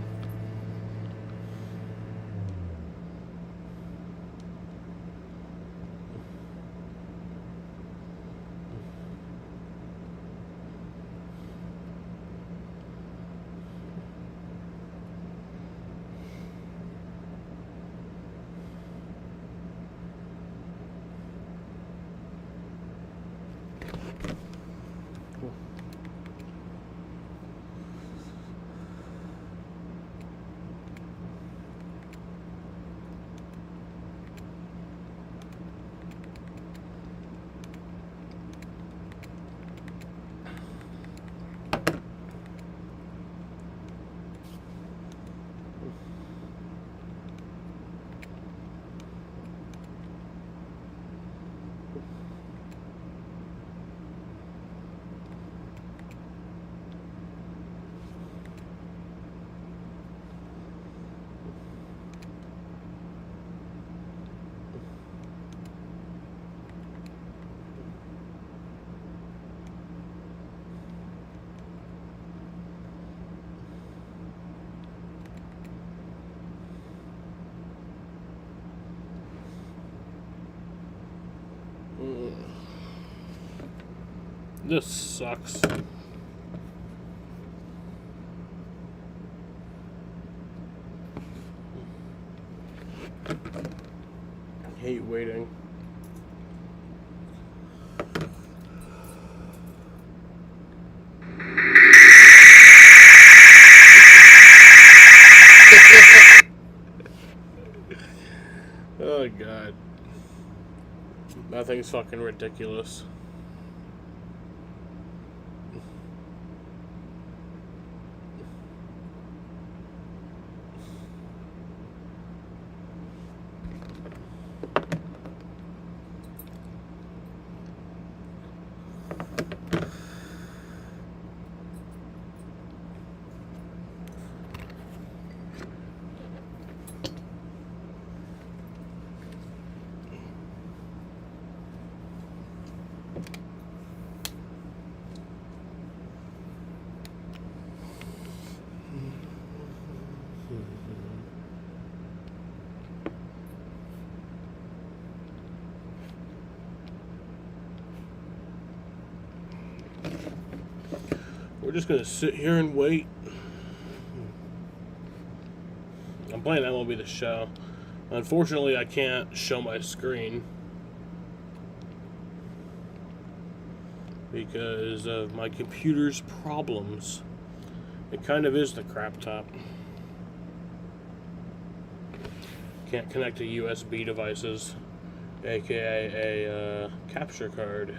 This sucks. I hate waiting. Oh god. That thing's fucking ridiculous. We're just gonna sit here and wait. I'm playing MLB The Show. Unfortunately, I can't show my screen because of my computer's problems. It kind of is the crap top. Can't connect to USB devices, aka a capture card.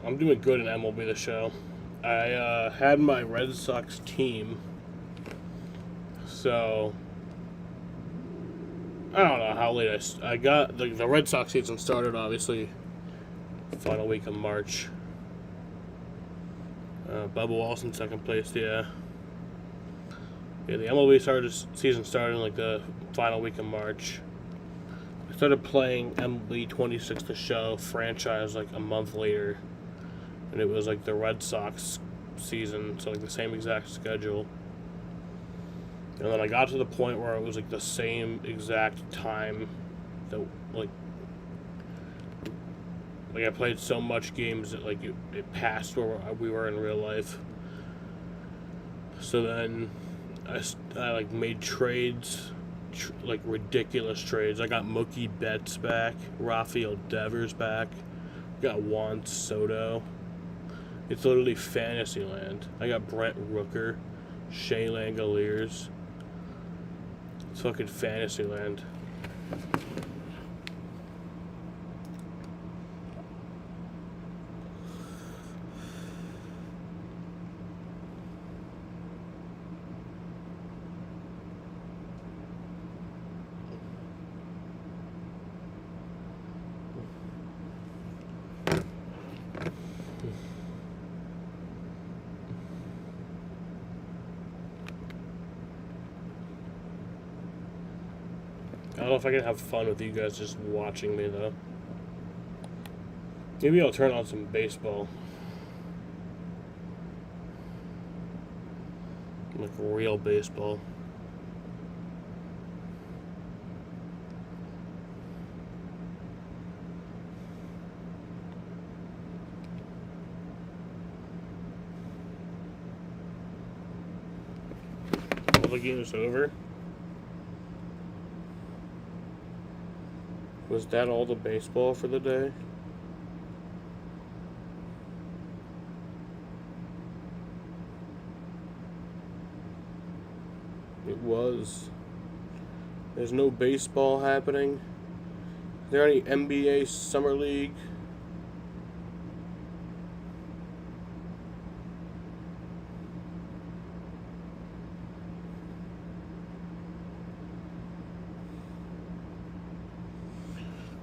I'm doing good in MLB The Show. I had my Red Sox team, so I don't know how late I got the Red Sox season started. Obviously, final week of March. Bubba Wallace in second place. Yeah, the MLB season started in like the final week of March. I started playing MLB 26 The Show franchise like a month later, and it was like the Red Sox season, so like the same exact schedule. And then I got to the point where it was like the same exact time that like I played so much games that like it passed where we were in real life. So then I like made trades. Like ridiculous trades. I got Mookie Betts back, Rafael Devers back, got Juan Soto. It's literally fantasy land. I got Brent Rooker, Shea Langoliers. It's fucking fantasy land. I don't know if I can have fun with you guys just watching me, though. Maybe I'll turn on some baseball. Like real baseball. All the game's over. Was that all the baseball for the day? It was. There's no baseball happening. Is there any NBA Summer League?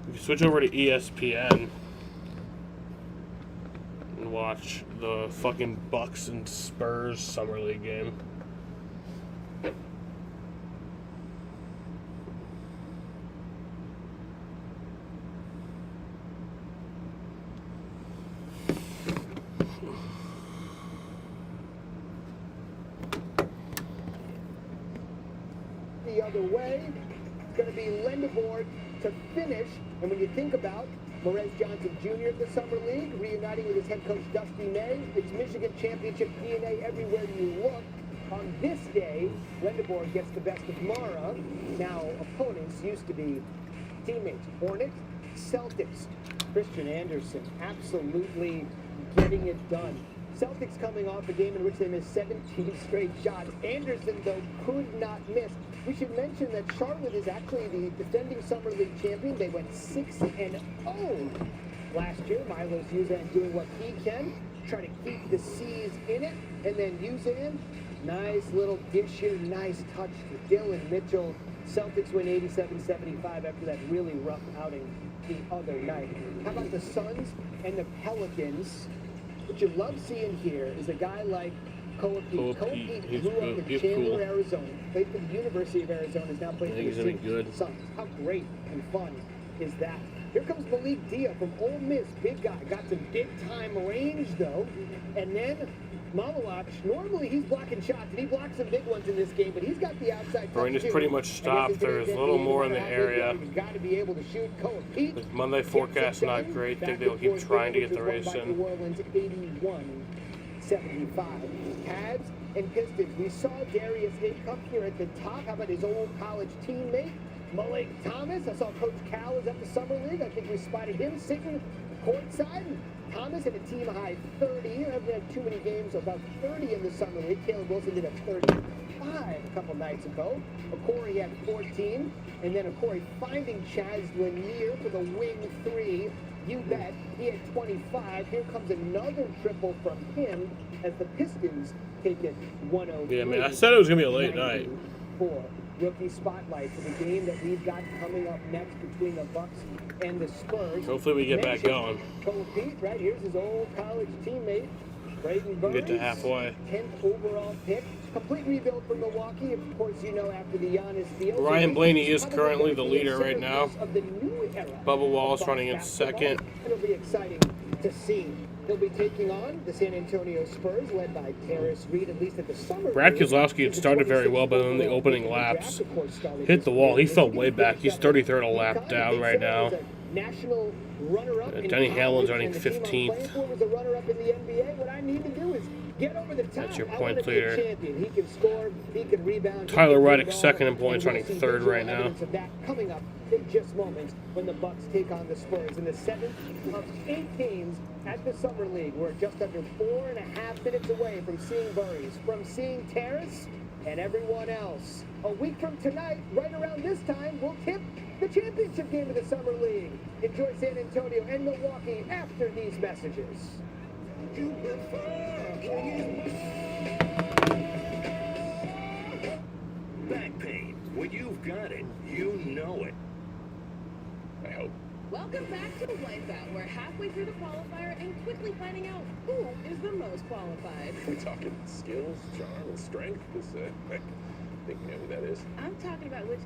We can switch over to ESPN and watch the fucking Bucks and Spurs Summer League game. The other way, it's going to be Lendeboard to finish. And when you think about Morez Johnson Jr. at the Summer League, reuniting with his head coach Dusty May, it's Michigan Championship DNA everywhere you look. On this day, Lendeboard gets the best of Mara. Now, opponents used to be teammates. Hornets, Celtics. Christian Anderson absolutely getting it done. Celtics coming off a game in which they missed 17 straight shots. Anderson, though, could not miss. We should mention that Charlotte is actually the defending Summer League champion. They went 6-0 last year. Milo Uzan doing what he can, try to keep the C's in it. And then Uzan, nice little dish here, nice touch to Dylan Mitchell. Celtics win 87-75 after that really rough outing the other night. How about the Suns and the Pelicans? What you love seeing here is a guy like Koa Pete. Koa Pete grew up in Chandler, Arizona, played for the University of Arizona, is now playing for the Suns. How great and fun is that? Here comes Malik Dia from Ole Miss, big guy. Got some big-time range, though. And then Malawach, normally he's blocking shots, and he blocked some big ones in this game, but he's got the outside touch. Rain is pretty much stopped. There's a little more in the area. He's got to be able to shoot. Koa Pete. The Monday forecast not great. I think they'll keep trying to get the race in. New Orleans 81-75. Cavs and Pistons. We saw Darius Aycup here at the top. How about his old college teammate, Malik Thomas? I saw Coach Cal was at the Summer League. I think we spotted him sitting courtside. Thomas had a team-high 30. I haven't had too many games, about 30 in the Summer League. Caleb Wilson did a 35 a couple nights ago. Okori had 14. And then Okori finding Chaz Lanier for the wing three. You bet. He had 25. Here comes another triple from him as the Pistons take it 103. Yeah, man, I said it was going to be a late night. For rookie spotlight for the game that we've got coming up next between the Bucks and the Spurs. Hopefully we get back going. Koa Pete, right here's his old college teammate, Braden Burns. Get to halfway. 10th overall pick. Complete rebuild for Milwaukee. Of course, you know, after the Giannis deal. Ryan Blaney is currently the leader right now. Bubba Wallace running in second. It'll be exciting to see. They'll be taking on the San Antonio Spurs, led by Terrace Reed, at least at the Summer. Brad Keselowski had started very well, but in the opening laps, hit the wall. He fell way back. He's 33rd a lap down right now. National runner-up. Denny Hamlin's running 15th. Was a runner-up in the NBA. What I need to do is get over the top. That's your point leader. He can score. He can rebound. Tyler Reddick second in points, running third right now. Of that coming up in just moments when the Bucks take on the Spurs in the 7th of 8 games at the Summer League. We're just under 4.5 minutes away from seeing Burries, from seeing Terrace, and everyone else. A week from tonight, right around this time, we'll tip the championship game of the Summer League. Enjoy San Antonio and Milwaukee after these messages. Back pain. When you've got it, you know it. I hope. Welcome back to Wipeout. We're halfway through the qualifier and quickly finding out who is the most qualified. We're talking skills, charm, and strength. Because I think you know who that is. I'm talking about which...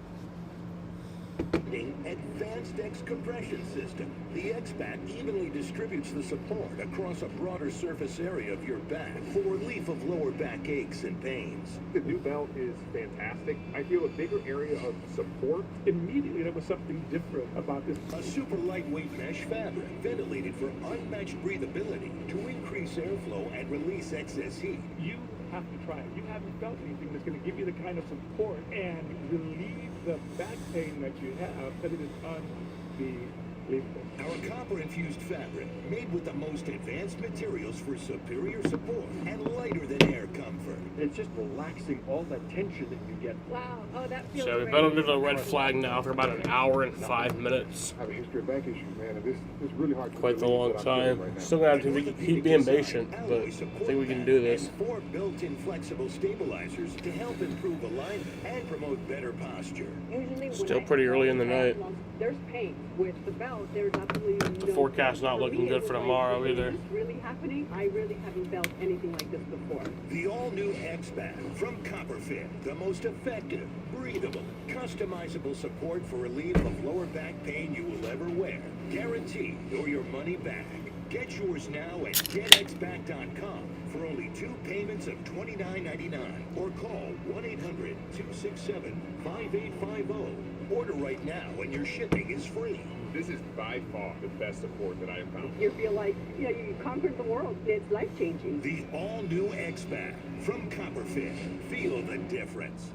Advanced X compression system. The X-Back evenly distributes the support across a broader surface area of your back for relief of lower back aches and pains. The new belt is fantastic. I feel a bigger area of support. Immediately, there was something different about this. A super lightweight mesh fabric, ventilated for unmatched breathability to increase airflow and release excess heat. You have to try it. You haven't felt anything that's going to give you the kind of support and relieve the back pain that you have, but it is unbelievable. unbelievable. Our copper-infused fabric, made with the most advanced materials for superior support and lighter than air comfort. It's just relaxing all that tension that you get. Wow. Oh, that feels So we've great. been under the red flag now for about an hour and 5 minutes. I have a history of back issues, man, and this is really hard to Quite a believe long what I'm feeling time. right now. Still gonna have to keep being patient, but I think we can do this. And 4 built-in flexible stabilizers to help improve alignment and promote better posture. Usually Still pretty early in the night. There's pain. With the belt, there's absolutely The forecast's not looking good for tomorrow either. Is this really happening? I really haven't felt anything like this before. The all-new X-Back from Copperfit, the most effective, breathable, customizable support for relief of lower back pain you will ever wear. Guaranteed or your money back. Get yours now at getxback.com for only 2 payments of $29.99 or call 1-800-267-5850. Order right now and your shipping is free. This is by far the best support that I have found. You feel like, you conquered the world. It's life-changing. The all-new X-Back from Copperfit. Feel the difference.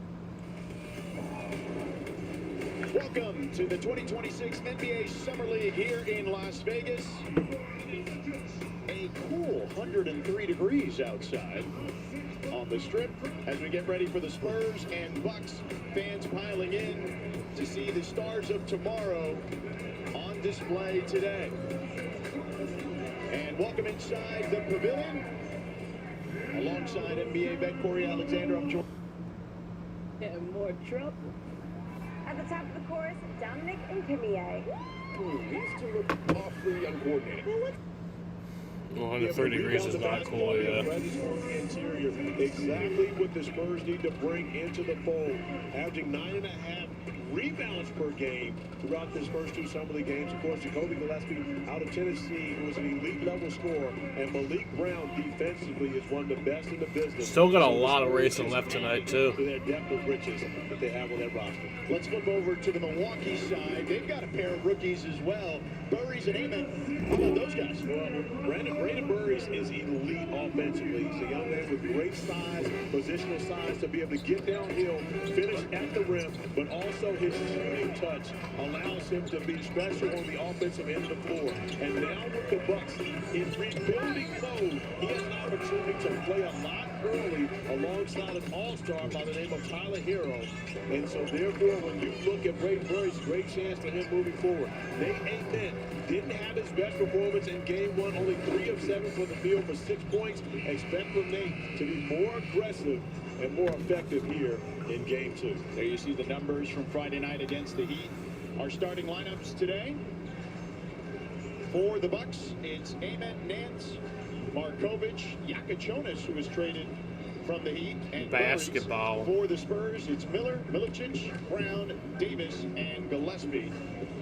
Welcome to the 2026 NBA Summer League here in Las Vegas. A cool 103 degrees outside on the Strip as we get ready for the Spurs and Bucks fans piling in to see the stars of tomorrow on display today. And welcome inside the pavilion. Alongside NBA vet Corey Alexander, I'm joined. And more trouble. At the top of the course, Dominic and Kimie. These two look awfully uncoordinated. 103 degrees is not cool, yeah. Interior, exactly what the Spurs need to bring into the fold, averaging 9.5 rebounds per game throughout this first 2 Summer League games. Of course, Jacoby Gillespie out of Tennessee, who is an elite level scorer, and Malik Brown defensively is one of the best in the business. Still got a lot of racing left tonight, too. To their depth of riches that they have on their roster. Let's flip over to the Milwaukee side. They've got a pair of rookies as well, Burries and Amen. How about those guys? Well, Brandon Burries is elite offensively. He's a young man with great size, positional size to be able to get downhill, finish at the rim, but also his shooting touch allows him to be special on the offensive end of the floor. And now with the Bucks in rebuilding mode, he has an opportunity to play a lot early alongside an all-star by the name of Tyler Hero. And so therefore, when you look at Brandon Burries, great chance for him moving forward. Nate Amen didn't have his best performance in game 1, only 3 of 7 from the field for 6 points. Expect from Nate to be more aggressive and more effective here in game 2. There you see the numbers from Friday night against the Heat. Our starting lineups today. For the Bucks, it's Amen, Nance, Markovic, Yakachonis, who was traded from the Heat, and basketball. For the Spurs, it's Miller, Milicic, Brown, Davis, and Gillespie.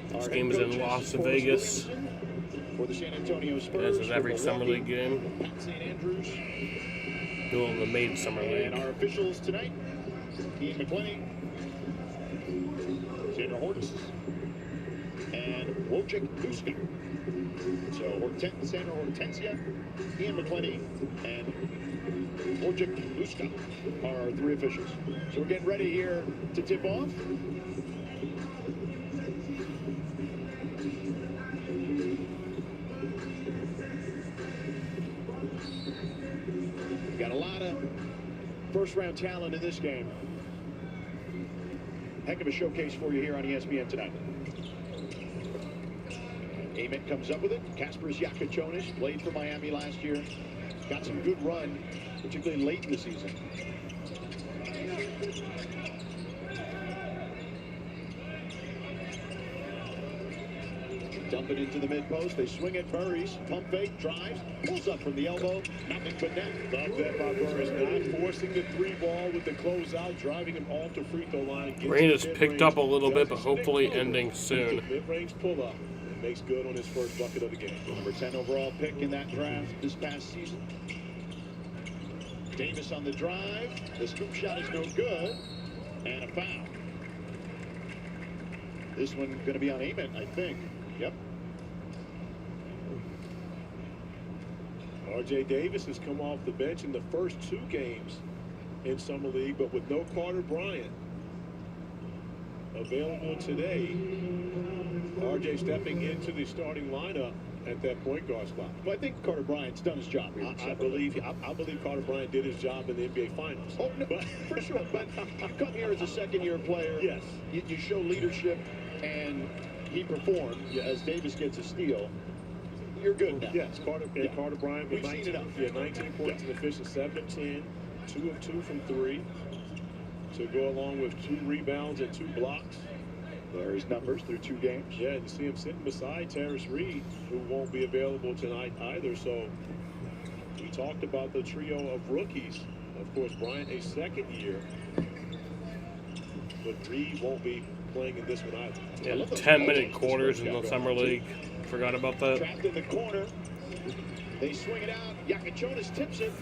This game is in Las Vegas. For the San Antonio Spurs, This is every Summer League game. Pat St. Andrews. Well, the main Summer League. And our officials tonight, Ian McClenny, Sandra Hortz, and Wojciech Duska. So Sandra Hortensia, Ian McClenny, and Wojciech Duska are our 3 officials. So we're getting ready here to tip off. We've got a lot of first-round talent in this game. Heck of a showcase for you here on ESPN tonight. Amen comes up with it. Kaspers Yakachonis played for Miami last year. Got some good run, particularly late in the season. Dump it into the mid-post. They swing at Burries. Pump fake, drives, pulls up from the elbow. Nothing but net. Love that by Burries, not forcing the 3 ball with the closeout, driving him off the free throw line. Rain has picked up a little bit, but hopefully ending soon. Mid-range pull-up. Makes good on his first bucket of the game. Number 10 overall pick in that draft this past season. Davis on the drive. The scoop shot is no good. And a foul. This one going to be on Amen, I think. Yep. R.J. Davis has come off the bench in the first 2 games in Summer League, but with no Carter Bryant available today, RJ stepping into the starting lineup at that point guard spot. But I think Carter Bryant's done his job. I believe Carter Bryant did his job in the NBA Finals. Oh, no, for sure. But you come here as a second-year player. Yes. You show leadership, and he performed. As Davis gets a steal, you're good now. Yes, Carter Bryant with We've seen it up. 19 points in the efficient, 7 of 10, 2 of 2 from 3, to go along with 2 rebounds and 2 blocks. There are his numbers through 2 games. Yeah, and you see him sitting beside Terrence Reed, who won't be available tonight either. So we talked about the trio of rookies. Of course, Bryant a second year, but Reed won't be playing in this one either. Yeah, 10-minute quarters in the summer league. Forgot about that. Trapped in the corner. They swing it out. Yakachonis tips it.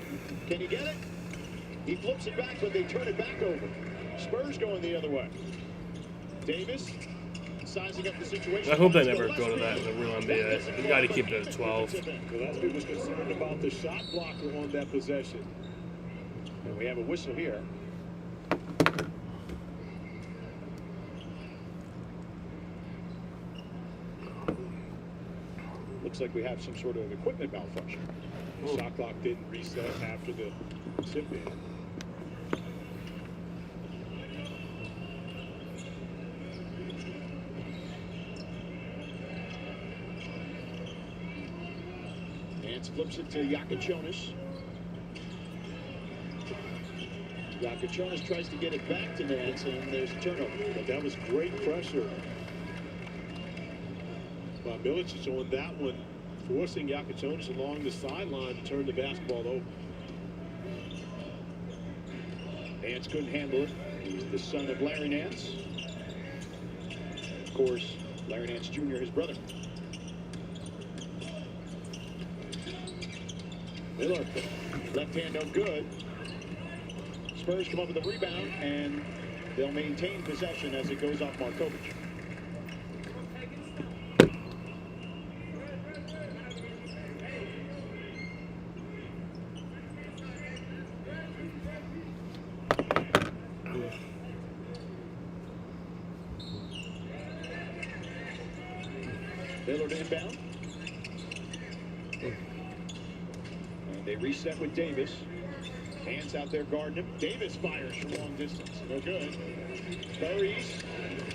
Can he get it? He flips it back, but they turn it back over. Spurs going the other way. Davis sizing up the situation. I hope they never go to that in the real NBA. You got to keep it at 12. Gillespie was concerned about the shot blocker on that possession. And we have a whistle here. Looks like we have some sort of equipment malfunction. The shot clock didn't reset after the tip in. Flips it to Yakachonis. Yakachonis tries to get it back to Nance, and there's a turnover. But that was great pressure by Milicic on that one, forcing Yakachonis along the sideline to turn the basketball over. Nance couldn't handle it. He's the son of Larry Nance. Of course, Larry Nance Jr., his brother. Miller, left hand no good. Spurs come up with a rebound, and they'll maintain possession as it goes off Markovic. Miller inbound. They reset with Davis. Hands out there guarding him. Davis fires from long distance. No good. Burries.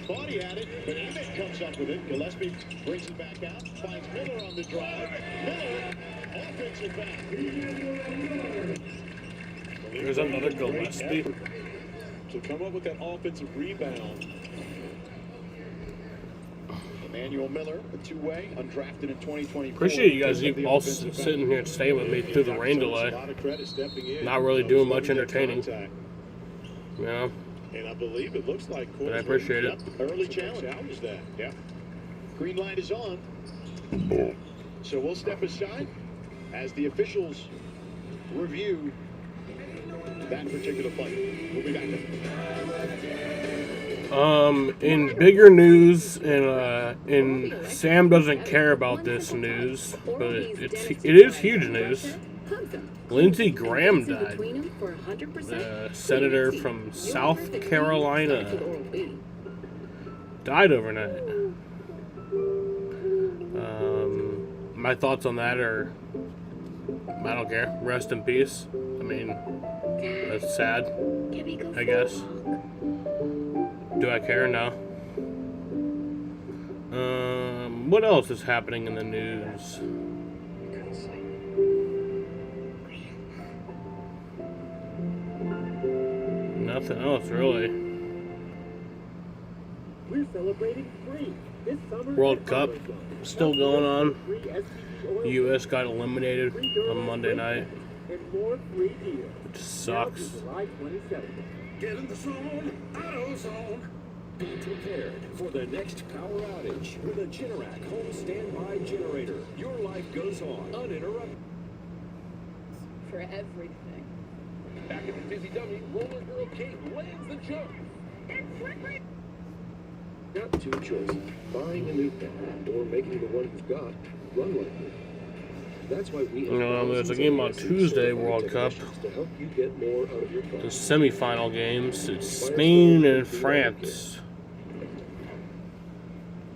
Thought he had it, but Emmett comes up with it. Gillespie brings it back out. Finds Miller on the drive. Miller, offensive back. There's another Gillespie. To come up with that offensive rebound. Emmanuel Miller, a two-way, undrafted in 2024. Appreciate you guys all sitting here and staying with me through the rain delay. Not really doing much entertaining. You know? And I believe it looks like but I appreciate it. Early challenge that. Yeah. Green light is on. So we'll step aside as the officials review that particular play. We'll be back. In bigger news, and Sam doesn't care about this news, but it is huge news. Lindsey Graham died. The senator from South Carolina died overnight. My thoughts on that are, I don't care. Rest in peace. I mean, that's sad, I guess. Do I care? No. What else is happening in the news? Nothing else, really. We're celebrating free this summer. World Cup still going on. U.S. got eliminated on Monday night, which sucks. Get in the zone, AutoZone. Be prepared for the next power outage with a Generac home standby generator. Your life goes on uninterrupted. For everything. Back in the dizzy dummy, roller girl Kate lands the jump. Got two choices: buying a new car or making the one you've got run like it. That's why we there's a game on Tuesday, World Cup. To help you get more out of your car. The semifinal games. It's Spain and France.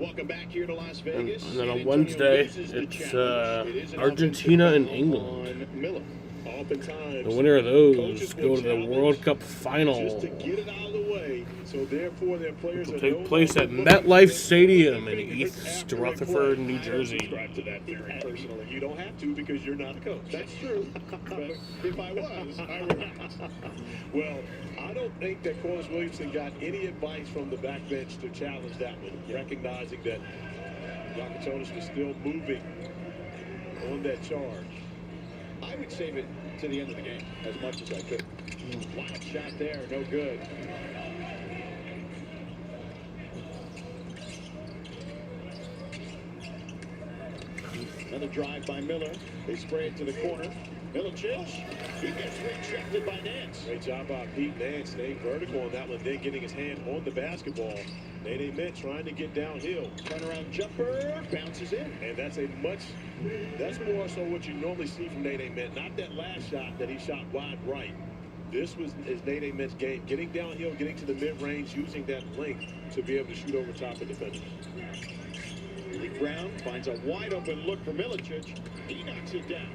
Welcome back here to Las And Vegas. then on Wednesday, it's Argentina and England. Miller. Oftentimes, The winner of those coaches go will to the challenge World Cup final. just to get it out of the way. So therefore, their players Which will are take no place longer at looking MetLife for Stadium in anything East after a Rutherford, play. New I don't Jersey. subscribe to that theory personally. You don't have to because you're not a coach. That's true. But if I was, I would not. Well, I don't think that Corliss Williamson got any advice from the backbench to challenge that one, recognizing that Yakatonis was still moving on that charge. I would save it to the end of the game as much as I could. Wild shot there, no good. Another drive by Miller. They spray it to the corner. Milicic, he gets rejected by Nance. Great job by Pete Nance, staying vertical on that one, then getting his hand on the basketball. Nate Mint trying to get downhill. Turnaround jumper, bounces in. And that's more so what you normally see from Nate Mint. Not that last shot that he shot wide right. This is Nate Mint's game. Getting downhill, getting to the mid-range, using that length to be able to shoot over top of defenders. Lee Brown finds a wide open look for Milicic. He knocks it down.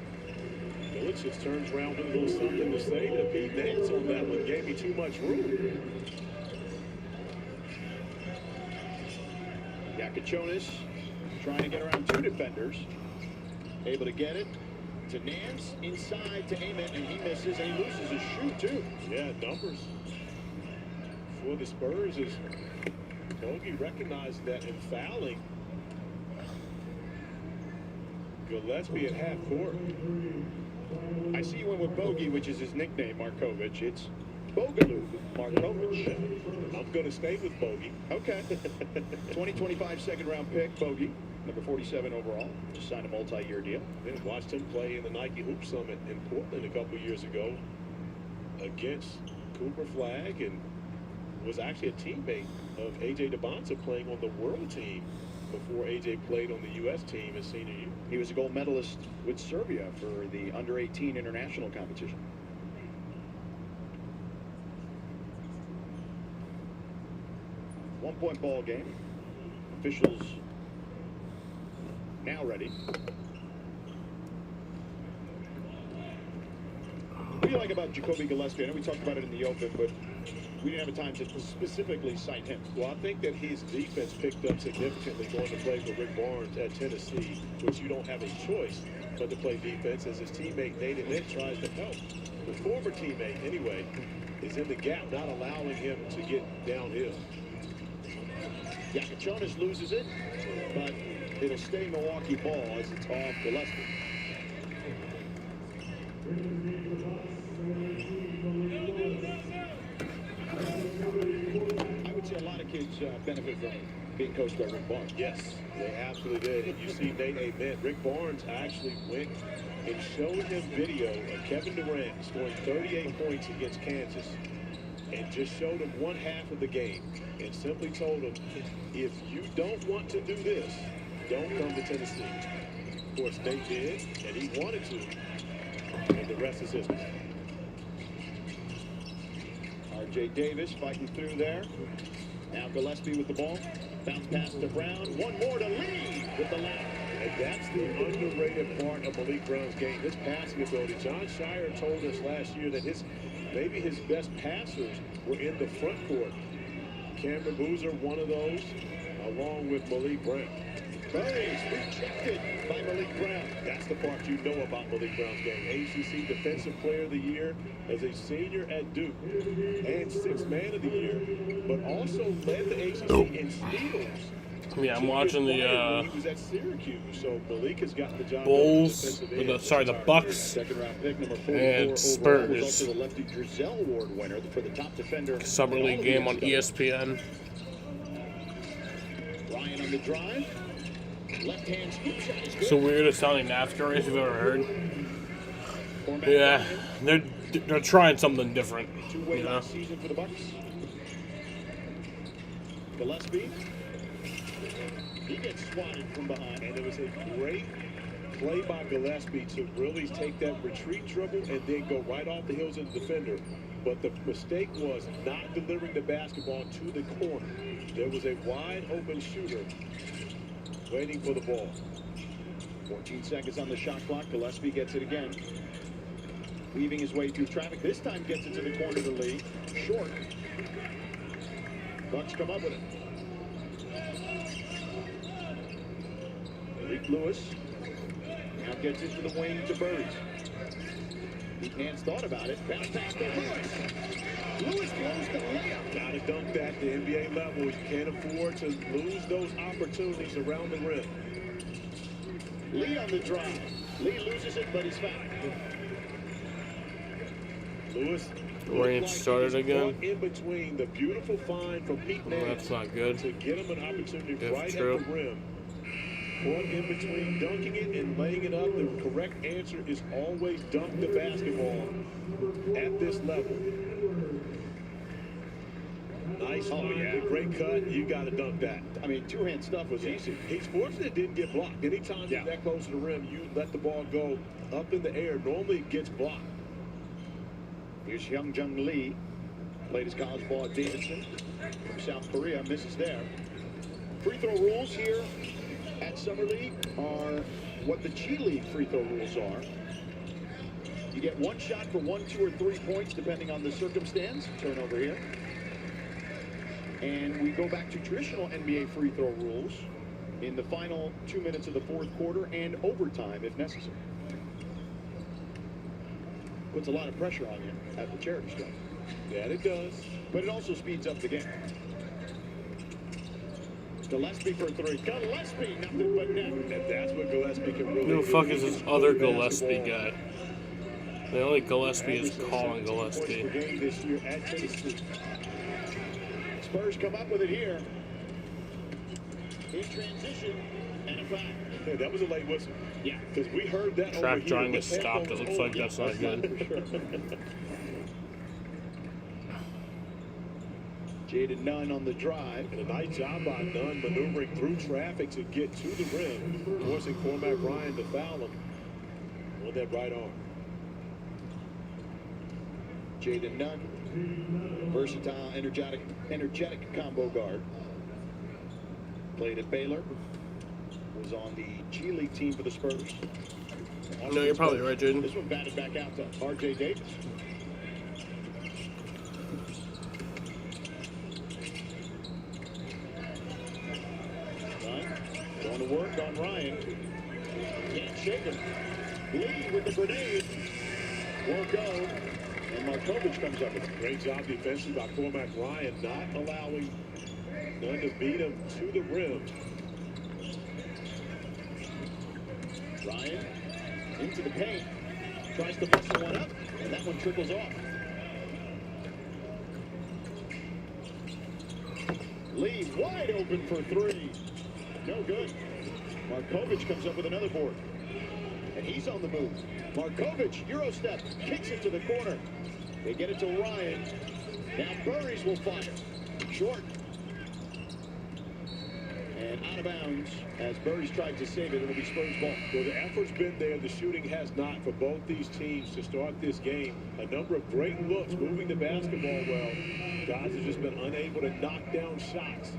Milicic turns around with a little something to say to Pete Nance on that one. Gave me too much room. Yakachonis trying to get around two defenders. Able to get it to Nance, inside to Ament, and he misses, and he loses his shoe, too. Yeah, numbers for the Spurs is Bogey recognized that in fouling Gillespie at half court. I see you went with Bogey, which is his nickname, Markovic. It's Bogaloo Markovic. I'm going to stay with Bogey. Okay. 2025 second-round pick, Bogey. Number 47 overall. Just signed a multi-year deal. And watched him play in the Nike Hoop Summit in Portland a couple years ago against Cooper Flagg, and was actually a teammate of A.J. DeBonta playing on the world team before A.J. played on the U.S. team his senior year. He was a gold medalist with Serbia for the under-18 international competition. One-point ball game. Officials now ready. What do you like about Jacoby Gillespie? I know we talked about it in the open, but we didn't have a time to specifically cite him. Well, I think that his defense picked up significantly going to play with Rick Barnes at Tennessee, which you don't have a choice but to play defense as his teammate Nate Mint tries to help. The former teammate, anyway, is in the gap, not allowing him to get downhill. Yakachonis loses it, but it'll stay Milwaukee ball as it's off Gillespie. I would say a lot of kids benefit from being coached by Rick Barnes. Yes, they absolutely did. And you see Nate Mint. Rick Barnes actually went and showed him video of Kevin Durant scoring 38 points against Kansas, and just showed him one half of the game and simply told him, if you don't want to do this, don't come to Tennessee. Of course, they did, and he wanted to, and the rest is history. R.J. Davis fighting through there. Now Gillespie with the ball. Bounce pass to Brown. One more to lead with the left. And that's the underrated part of Malik Brown's game, his passing ability. John Shire told us last year that maybe his best passers were in the front court. Cameron Boozer, one of those, along with Malik Brown. Curry's rejected by Malik Brown. That's the part you know about Malik Brown's game. ACC Defensive Player of the Year as a senior at Duke, and Sixth Man of the Year, but also led the ACC in steals. Yeah, I'm watching the he was at Syracuse, so Malik has gotten the job. Bulls, the Bucks, second round pick, number 44 and Spurs. Was Spurs. also the Lefty Drizel Award winner for the top defender. Summer League game on ESPN. Ryan on the drive. Left hand scoop shot is good. It's the weirdest sounding Nascar race you've ever heard. Yeah, they're trying something different. Two-way last season for the Bucks. Gillespie. He gets swatted from behind. And it was a great play by Gillespie to really take that retreat dribble and then go right off the heels of the defender. But the mistake was not delivering the basketball to the corner. There was a wide open shooter waiting for the ball. 14 seconds on the shot clock. Gillespie gets it again. Weaving his way through traffic. This time gets it to the corner to Lee. Short. Bucks come up with it. Malik Lewis now gets it to the wing to Burris. Deep hands thought about it. Bounce pass to Lewis. Lewis blows the layup. Gotta dunk that at the NBA level. You can't afford to lose those opportunities around the rim. Lee on the drive. Lee loses it, but he's fouled. Lewis. Rain started again. In between the beautiful find from Pete Nance. That's not good. To get him an opportunity right true. at the rim. Caught in between dunking it and laying it up. The correct answer is always dunk the basketball at this level. Nice find, yeah. Great cut. You got to dunk that. I mean, two-hand stuff was easy. He's fortunate it didn't get blocked. Anytime you're that close to the rim, you let the ball go up in the air. Normally it gets blocked. Here's Hyunjung Lee. Played his college ball at Davidson from South Korea. Misses there. Free throw rules here at Summer League are what the G League free throw rules are. You get one shot for 1, 2, or 3 points, depending on the circumstance. Turnover here. And we go back to traditional NBA free throw rules in the final 2 minutes of the fourth quarter and overtime if necessary. Puts a lot of pressure on you at the charity stripe. Yeah, it does. But it also speeds up the game. Gillespie for three. Gillespie, nothing but net. And that's what Gillespie can really Who the do. fuck is this other Gillespie guy? The only Gillespie is calling Gillespie. This year at Tennessee. Spurs come up with it here. In transition and a foul. Yeah, that was a late whistle. Yeah. Because we heard that Track over here. drawing is stopped. It looks like that's not good. Jaden Nunn on the drive. And a nice job by Nunn maneuvering through traffic to get to the rim, forcing Cormac Ryan to foul him on that right arm. Jaden Nunn, versatile, energetic combo guard. Played at Baylor. Was on the G League team for the Spurs. No, you're probably right, Jaden. This one batted back out to R.J. Davis. Going to work on Ryan. Can't shake him. Lee with the grenade. Won't go. And Markovich comes up with it. Great job defensively by Cormac Ryan, not allowing Nunn to beat him to the rim. Ryan into the paint. Tries to muscle one up. And that one trickles off. Lee wide open for three. No good. Markovich comes up with another board. And he's on the move. Markovich, Euro step, kicks it to the corner. They get it to Ryan. Now Burris will fire. Short. And out of bounds as Burris tried to save it. It'll be Spurs ball. Well, the effort's been there. The shooting has not for both these teams to start this game. A number of great looks, moving the basketball well. Guys have just been unable to knock down shots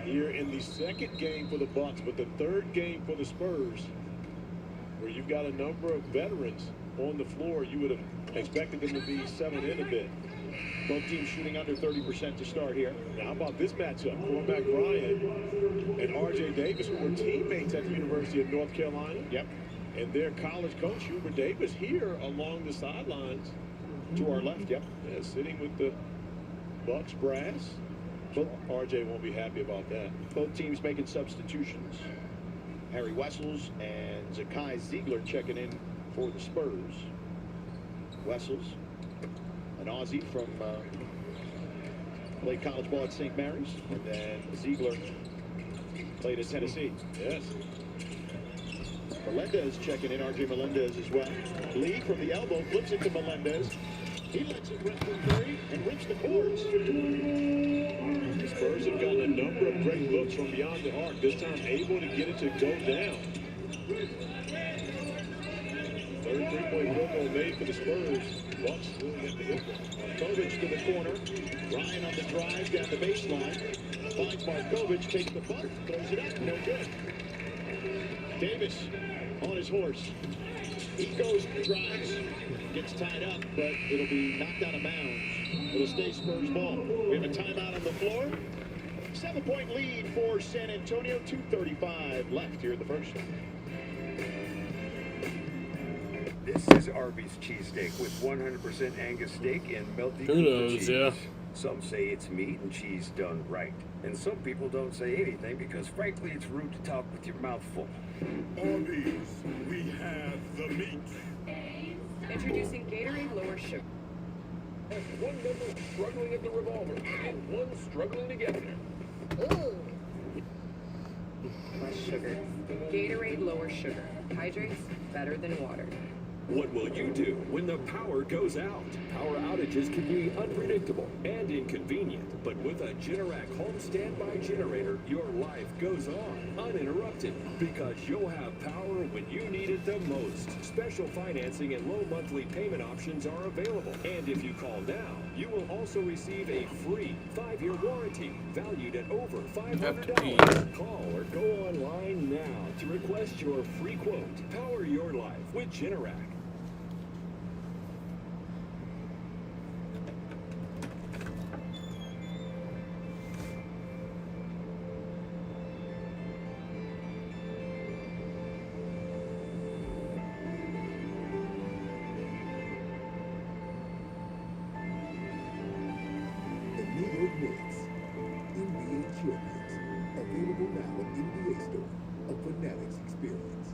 here in the second game for the Bucks, but the third game for the Spurs, where you've got a number of veterans on the floor. You would have expected them to be settled in a bit. Both teams shooting under 30% to start here. Now, how about this matchup? Cormac Ryan and R.J. Davis, who were teammates at the University of North Carolina. Yep. And their college coach, Hubert Davis, here along the sidelines. To our left, yep. Yeah, sitting with the Bucks brass. RJ won't be happy about that. Both teams making substitutions. Harry Wessels and Zakai Ziegler checking in for the Spurs. Wessels, an Aussie from played college ball at St. Mary's, and then Ziegler played at Tennessee. Yes. Melendez checking in, RJ Melendez as well. Lee from the elbow flips it to Melendez. He lets it rip for three and rips the boards. The Spurs have gotten a number of great looks from beyond the arc. This time able to get it to go down. three-point field goal made for the Spurs. Bucks really get the hit one. Markovic to the corner. Ryan on the drive down the baseline. Finds Markovic, takes the bunt, throws it up, no good. Davis on his horse. He goes, drives, gets tied up, but it'll be knocked out of bounds. It'll stay Spurs ball. We have a timeout on the floor. 7-point lead for San Antonio. 2:35 left here in the first. This is Arby's cheesesteak with 100% Angus steak and melty Kudos, cheese. yeah. Some say it's meat and cheese done right. And some people don't say anything because, frankly, it's rude to talk with your mouth full. Arby's, we have the meat. Introducing Gatorade Lower Sugar. One member struggling at the revolver, and one struggling to get there. Less sugar. Gatorade Lower Sugar. Hydrates better than water. What will you do when the power goes out? Power outages can be unpredictable and inconvenient, but with a Generac home standby generator, your life goes on uninterrupted because you'll have power when you need it the most. Special financing and low monthly payment options are available. And if you call now, you will also receive a free 5-year warranty valued at over $500. Call or go online now to request your free quote. Power your life with Generac. The New York Knicks, NBA champions, available now at NBA Store, a Fanatics experience.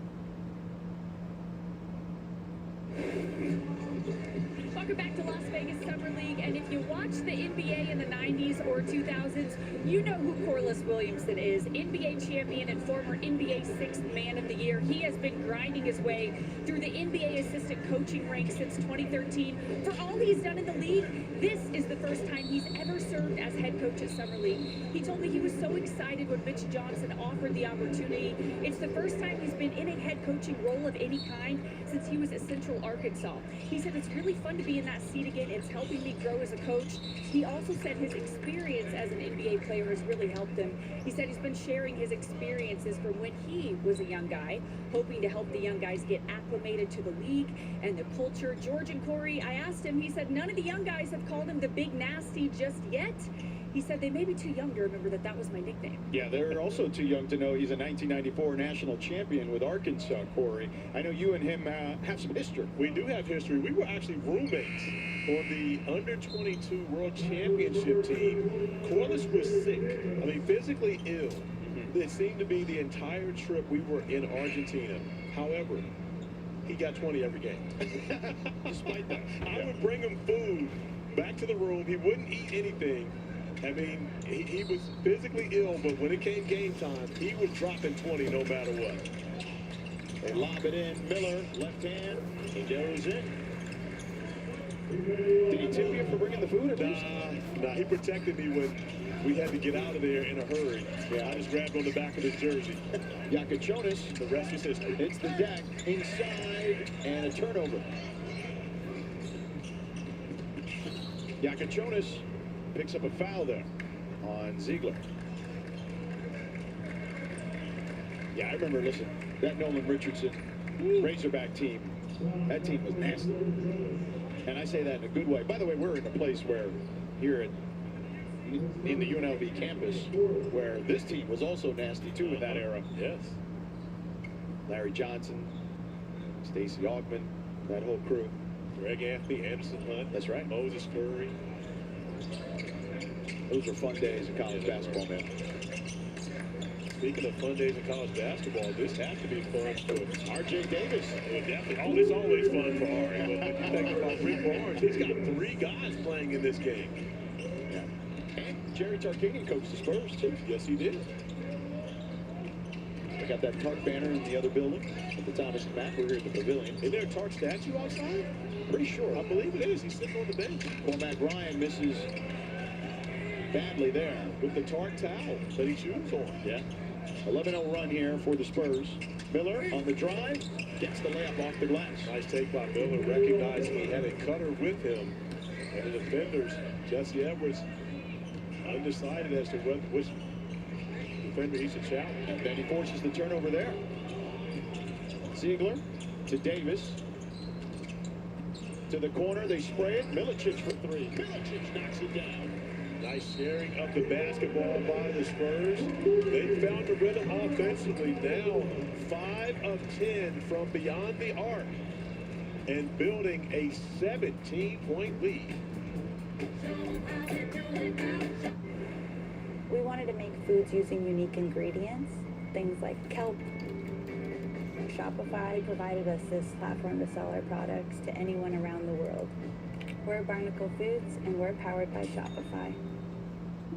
Welcome back to Las Vegas Summer League, and if you watched the NBA in the 90s or 2000s, you know who Corliss Williamson is, NBA champion and former NBA Sixth Man of the Year. He has been grinding his way through the NBA assistant coaching ranks since 2013. For all he's done in the league, this is the first time he's ever served as head coach at Summer League. He told me he was so excited when Mitch Johnson offered the opportunity. It's the first time he's been in a head coaching role of any kind since he was at Central Arkansas. He said it's really fun to be in that seat again. It's helping me grow as a coach. He also said his experience as an NBA player has really helped him. He said he's been sharing his experiences from when he was a young guy, hoping to help the young guys get acclimated to the league and the culture. George and Corey, I asked him, he said none of the young guys have called him the Big Nasty just yet. He said they may be too young to remember that was my nickname. Yeah, they're also too young to know he's a 1994 national champion with Arkansas, Corey. I know you and him have some history. We do have history. We were actually roommates on the under-22 World Championship team. Corliss was sick. I mean, physically ill. It seemed to be the entire trip we were in Argentina. However, he got 20 every game. Despite that, I would bring him food back to the room. He wouldn't eat anything. I mean, he was physically ill, but when it came game time, he was dropping 20 no matter what. They lob it in. Miller, left hand. He goes in. Did he tip you for bringing the food? Nah, he protected me when we had to get out of there in a hurry. Yeah, I just grabbed on the back of his jersey. Yakachonis, the rest is history. It's the deck, inside, and a turnover. Yakachonis picks up a foul there on Ziegler. Yeah, I remember, listen, that Nolan Richardson Razorback team, that team was nasty. And I say that in a good way. By the way, we're in a place where, here in the UNLV campus, where this team was also nasty too in that era. Yes. Larry Johnson, Stacey Augman, that whole crew. Greg Anthony, Anderson Hunt. That's right. Moses Curry. Those were fun days in college basketball, man. Speaking of fun days in college basketball, this has to be fun for R.J. Davis. Well, definitely. It's always fun for Ari. But when you think about Rick Barnes, he's got 3 guys playing in this game. Yeah. And Jerry Tarkanian coached the Spurs, too. Yes, he did. I got that Tark banner in the other building at the Thomas and Mack. We're here at the Pavilion. Is there a Tark statue outside? Pretty sure. I believe it is. He's sitting on the bench. Cormac Ryan misses badly there. With the Tark towel that he chews on. Yeah. 11-0 run here for the Spurs. Miller on the drive, gets the layup off the glass. Nice take by Miller, recognizing he had a cutter with him. And the defenders, Jesse Edwards, undecided as to which defender he should challenge. And then he forces the turnover there. Ziegler to Davis. To the corner, they spray it. Milicic for three. Milicic knocks it down. Nice sharing of the basketball by the Spurs. They found a rhythm offensively, now 5 of 10 from beyond the arc and building a 17-point lead. We wanted to make foods using unique ingredients, things like kelp. Shopify provided us this platform to sell our products to anyone around the world. We're Barnacle Foods, and we're powered by Shopify.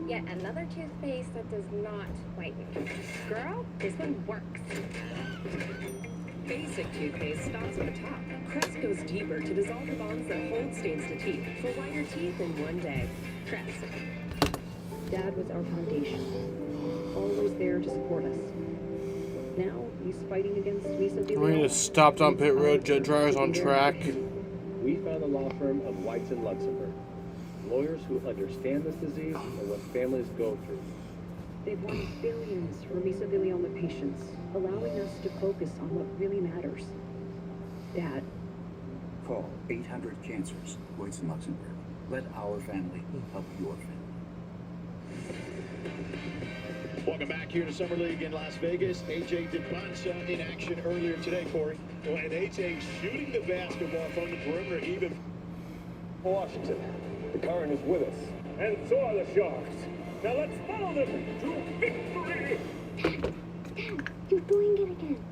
Yet another toothpaste that does not whiten. Girl, this one works. Basic toothpaste stops at the top. Crest goes deeper to dissolve the bonds that hold stains to teeth for whiter teeth in one day. Crest. Dad was our foundation, always there to support us. Now he's fighting against mesothelioma. We just stopped on pit road, jet dryers on track. We found the law firm of Whites and Luxembourg. Lawyers who understand this disease and what families go through. They've won billions for mesothelioma patients, allowing us to focus on what really matters. Dad. Call 800 Cancers, Whites and Luxembourg. Let our family help your family. Welcome back here to Summer League in Las Vegas. A.J. DeBonsa in action earlier today, Corey. Well, and A.J. shooting the basketball from the perimeter even. Washington, the current is with us. And so are the Sharks. Now let's follow them to victory! Dad, you're doing it again.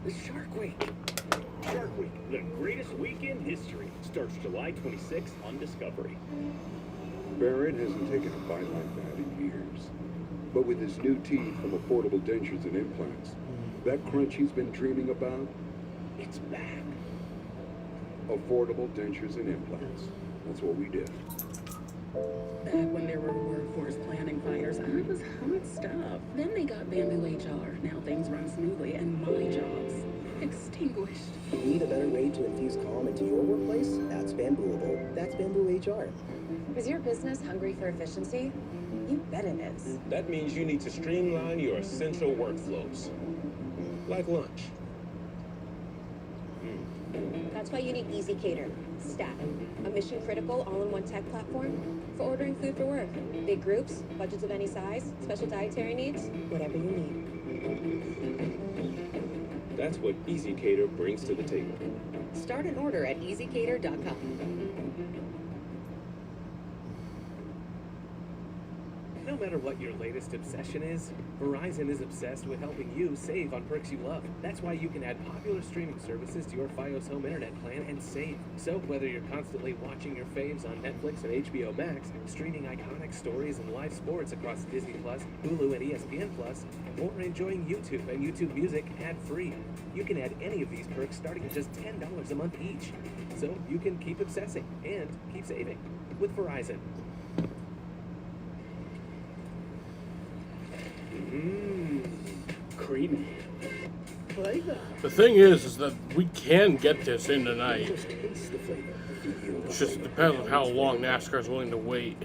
The Shark Week. Shark Week, the greatest week in history, starts July 26th on Discovery. Barrett hasn't taken a bite like that in years. But with his new teeth from affordable dentures and implants, that crunch he's been dreaming about, it's back. Affordable dentures and implants. That's what we did. Back when there were workforce planning fires, I was hot stuff. Then they got Bamboo HR. Now things run smoothly, and my job's extinguished. Need a better way to infuse calm into your workplace? That's Bambooable. That's Bamboo HR. Is your business hungry for efficiency? You bet it is. That means you need to streamline your essential workflows, like lunch. That's why you need Easy Cater, STAT, a mission-critical all-in-one tech platform for ordering food for work. Big groups, budgets of any size, special dietary needs, whatever you need. That's what Easy Cater brings to the table. Start an order at easycater.com. No matter what your latest obsession is, Verizon is obsessed with helping you save on perks you love. That's why you can add popular streaming services to your Fios home internet plan and save. So whether you're constantly watching your faves on Netflix and HBO Max, streaming iconic stories and live sports across Disney+, Hulu, and ESPN+, or enjoying YouTube and YouTube Music ad-free, you can add any of these perks starting at just $10 a month each. So you can keep obsessing and keep saving with Verizon. Creamy. The thing is that we can get this in tonight. Just taste the flavor. It just depends on how long NASCAR is willing to wait.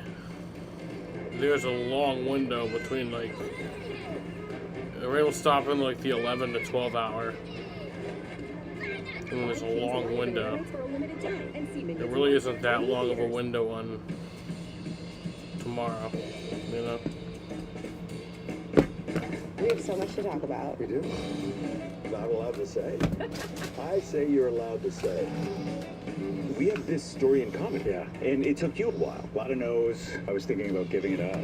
There's a long window between, like, we're able to stop in like the 11 to 12 hour. And there's a long window. It really isn't that long of a window on tomorrow, you know? We have so much to talk about. We do. Not allowed to say. I say you're allowed to say. We have this story in common. Yeah. And it took you a while. A lot of no's. I was thinking about giving it up.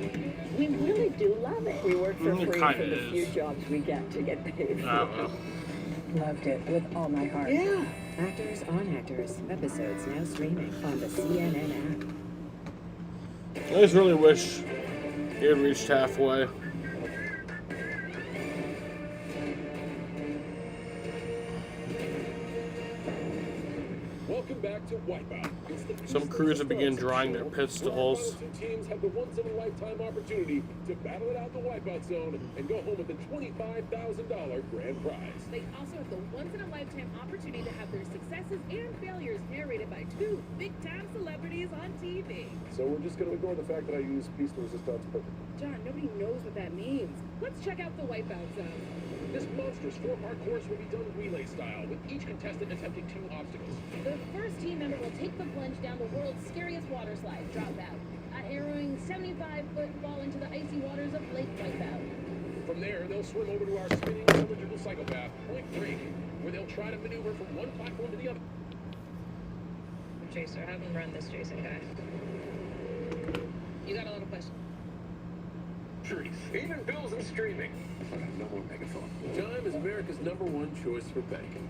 We really do love it. We work for free for kinda the few is. jobs we get to get paid. Loved it with all my heart. Yeah. Actors on Actors. Episodes now streaming on the CNN app. I just really wish it had reached halfway. Welcome back to Wipeout. It's the Some crews have begun drawing their pistols. Two teams have the once-in-a-lifetime opportunity to battle it out in the Wipeout zone and go home with the $25,000 grand prize. They also have the once-in-a-lifetime opportunity to have their successes and failures narrated by two big-time celebrities on TV. So we're just going to ignore the fact that I use piece de resistance perfectly. John, nobody knows what that means. Let's check out the Wipeout zone. This monstrous four-part course will be done relay style, with each contestant attempting 2 obstacles. The first team member will take the plunge down the world's scariest water slide, Drop Out, a harrowing 75-foot fall into the icy waters of Lake Wipeout. From there, they'll swim over to our spinning cylindrical psychopath, Point Break, where they'll try to maneuver from one platform to the other. Chaser, have him run this Jason guy. You got a little question? Even bills and streaming. No more megaphone. Chime is America's #1 choice for banking.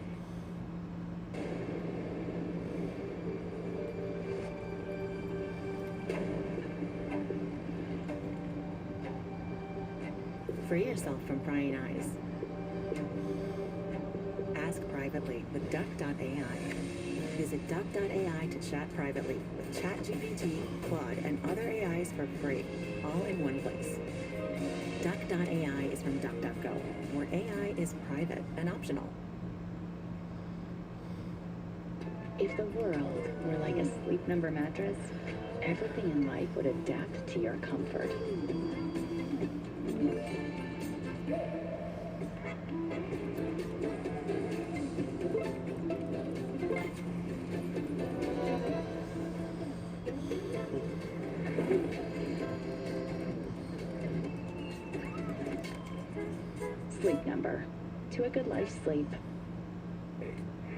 Free yourself from prying eyes. Ask privately with Duck.ai. Visit Duck.ai to chat privately with ChatGPT, Claude, and other AIs for free, all in one place. Duck.ai is from DuckDuckGo, where AI is private and optional. If the world were like a Sleep Number mattress, everything in life would adapt to your comfort. Sleep Number. To a good night's sleep.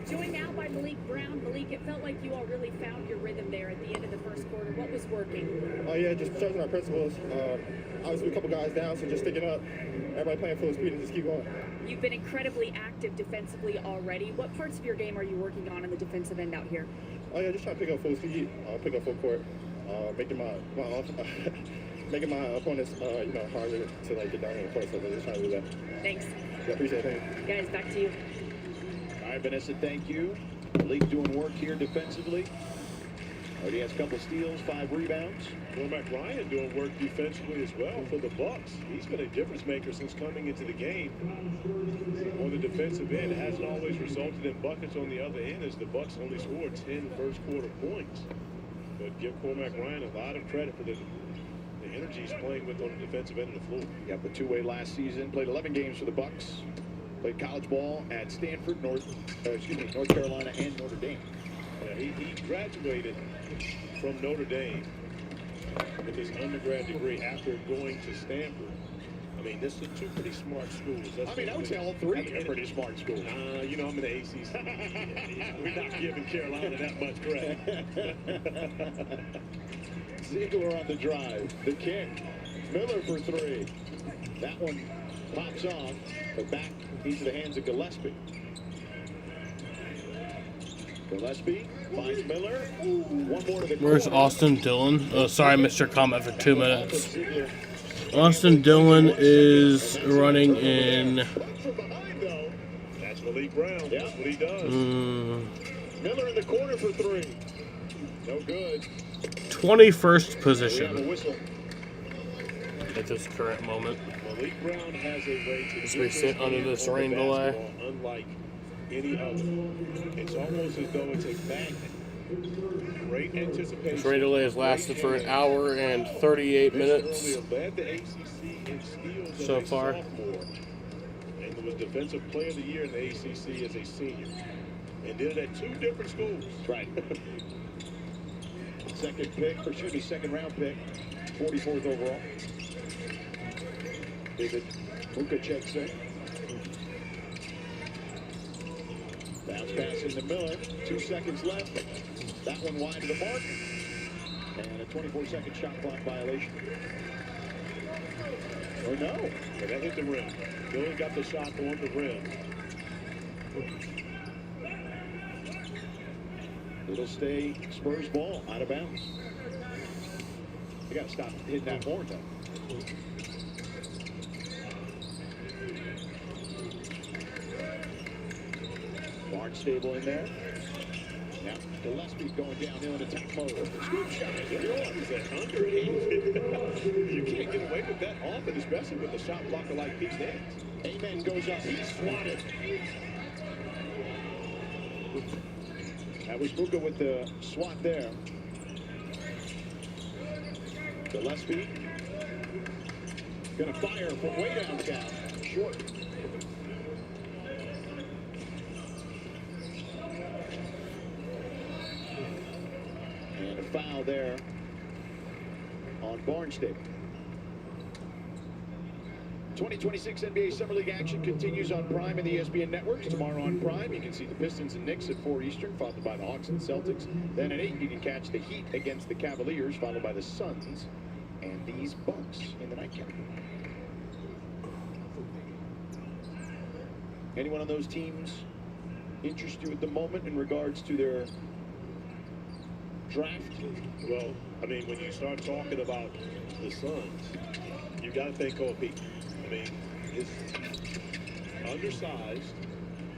Joined now by Malik Brown. Malik, it felt like you all really found your rhythm there at the end of the first quarter. What was working? Oh yeah, just trusting our principles. Obviously a couple guys down, so just sticking up. Everybody playing full speed and just keep going. You've been incredibly active defensively already. What parts of your game are you working on in the defensive end out here? Oh yeah, just trying to pick up full speed, pick up full court, making making my opponents, harder to get down in the court. So they're just trying to do that. Thanks. Yeah, appreciate it. Thank you. Guys, back to you. All right, Vanessa, thank you. Malik doing work here defensively. Already has a couple steals, 5 rebounds. Cormac Ryan doing work defensively as well for the Bucks. He's been a difference maker since coming into the game. On the defensive end, it hasn't always resulted in buckets on the other end, as the Bucks only scored 10 first quarter points. But give Cormac Ryan a lot of credit for the energy he's playing with on the defensive end of the floor. Yeah, but two-way last season, played 11 games for the Bucks. Played college ball at Stanford, North Carolina, and Notre Dame. Yeah, he graduated from Notre Dame with his undergrad degree after going to Stanford. I mean, this is 2 pretty smart schools. I would say all 3 are pretty smart schools. I'm in the ACC. We're not giving Carolina that much credit. Ziegler on the drive. The kick. Miller for 3. That one pops off, but back into the hands of Gillespie. Gillespie finds Miller. One more to the Where's corner. Austin Dillon? Oh, sorry, I missed your comment for 2 minutes. Austin Dillon is running in. That's Malik Brown. Yeah. That's what he does. Miller in the corner for 3. No good. 21st position We have a whistle. at this current moment. Malik Brown has a way to As we sit under this rain delay. unlike any other. It's almost as though it's a magnet. Great anticipation. This rain delay has lasted for 1 hour and 38 minutes Led the ACC in steals so as a far. sophomore, and was Defensive Player of the Year in the ACC as a senior, and did it at 2 different schools. Right. Second round pick, 44th overall. David Mukacek. Bounce pass into Miller. 2 seconds left. That one wide of the mark. And a 24-second shot clock violation. Or no. Yeah, that hit the rim. Miller got the shot on the rim. It'll stay Spurs ball out of bounds. You got to stop hitting that more, though. Barnstable in there. Now, Gillespie going downhill in attack mode. Scoop shot. You realize that under 8, you can't get away with that often, especially with a shot blocker like Pete Nance. Amen goes up. He's swatted. That was Buka with the swat there. Gillespie gonna fire from way downtown. Short. And a foul there on Barnstead. 2026 NBA Summer League action continues on Prime and the ESPN networks. Tomorrow on Prime, you can see the Pistons and Knicks at 4 Eastern, followed by the Hawks and Celtics. Then at 8, you can catch the Heat against the Cavaliers, followed by the Suns and these Bucks in the nightcap. Anyone on those teams interest you at the moment in regards to their draft? Well, I mean, when you start talking about the Suns, you got to think Kobe. I mean, it's undersized,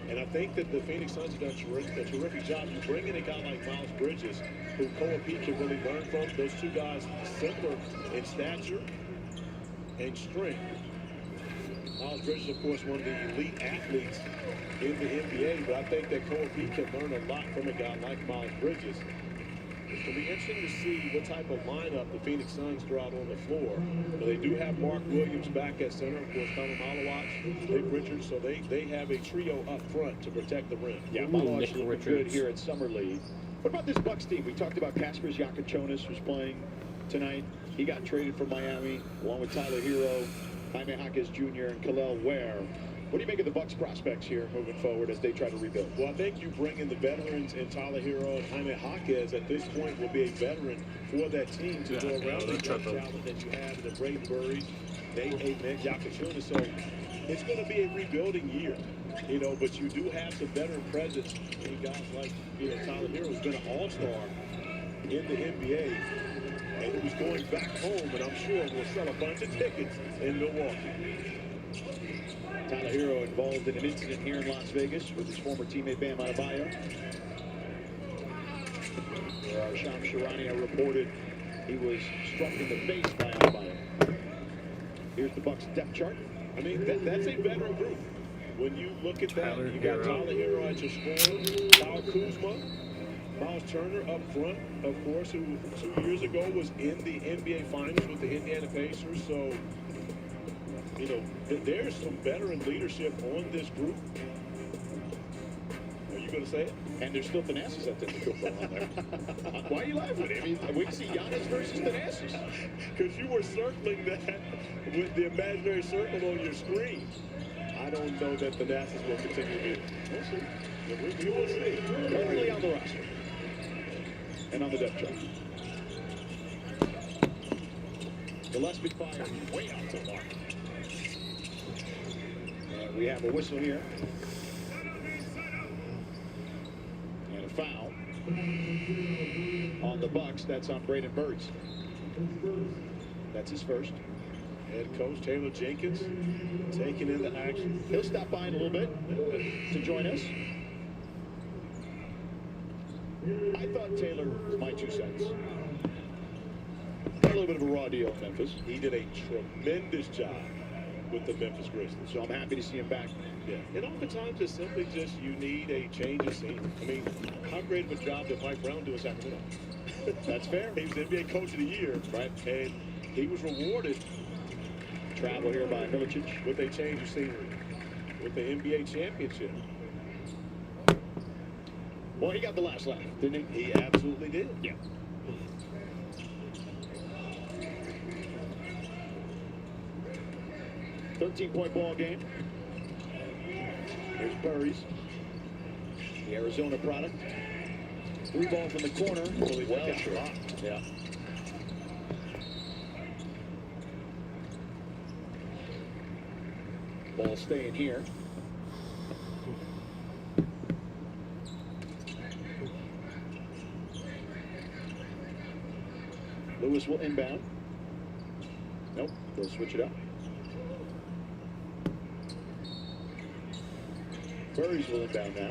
and I think that the Phoenix Suns have done a terrific job. You bring in a guy like Miles Bridges, who Kobe can really learn from. Those two guys similar in stature and strength. Miles Bridges, of course, one of the elite athletes in the NBA, but I think that Kobe can learn a lot from a guy like Miles Bridges. It'll be interesting to see what type of lineup the Phoenix Suns throw out on the floor. But they do have Mark Williams back at center, of course, Connor Malawach, Nick Richards, so they have a trio up front to protect the rim. Yeah, Malawach's looking good here at Summer League. What about this Bucks team? We talked about Kaspers Yakochonis was playing tonight. He got traded from Miami, along with Tyler Hero, Jaime Jaquez Jr., and Khalil Ware. What do you make of the Bucks prospects here moving forward as they try to rebuild? Well, I think you bring in the veterans in Tyler Hero and Jaime Jaquez at this point will be a veteran for that team to go around the young talent that you have in the Brayden Burries, Nate Amen, Yakochonis. So it's going to be a rebuilding year, you know, but you do have some veteran presence in guys like, you know, Tyler Hero, who's been an all-star in the NBA, and who's going back home, and I'm sure will sell a bunch of tickets in Milwaukee. Tyler Hero involved in an incident here in Las Vegas with his former teammate Bam Adebayo. Where Shams Charania reported he was struck in the face by Adebayo. Here's the Bucks depth chart. I mean, that's a veteran group. When you look at that, you got Tyler Hero at your score, Kyle Kuzma, Miles Turner up front, of course, who 2 years ago was in the NBA Finals with the Indiana Pacers. So, you know, there's some veteran leadership on this group. Are you going to say it? And there's still Thanasis at the football on there. Why are you laughing? I mean, we can see Giannis versus Thanasis. Because you were circling that with the imaginary circle on your screen. I don't know that Thanasis will continue to be. We'll see. We will see. Currently on the roster. And on the depth chart. Gillespie fired way out to the mark. And we have a whistle here. And a foul on the Bucks. That's on Braden Burns. That's his first. Head coach Taylor Jenkins taking into action. He'll stop by in a little bit to join us. I thought Taylor was my 2 cents. A little bit of a raw deal in Memphis. He did a tremendous job with the Memphis Grizzlies. So I'm happy to see him back. Yeah. And oftentimes it's simply just you need a change of scene. I mean, how great of a job did Mike Brown do in Sacramento? That's fair. He was NBA Coach of the Year, right? And he was rewarded. Travel here by Milicic. With a change of scenery. With the NBA championship. Well, he got the last laugh, didn't he? He absolutely did. Yeah. .13 ball game. Here's Burries, the Arizona product. 3 ball from the corner. Well shot. Yeah. Ball staying here. Lewis will inbound. Nope, they'll switch it up. Burries will inbound now.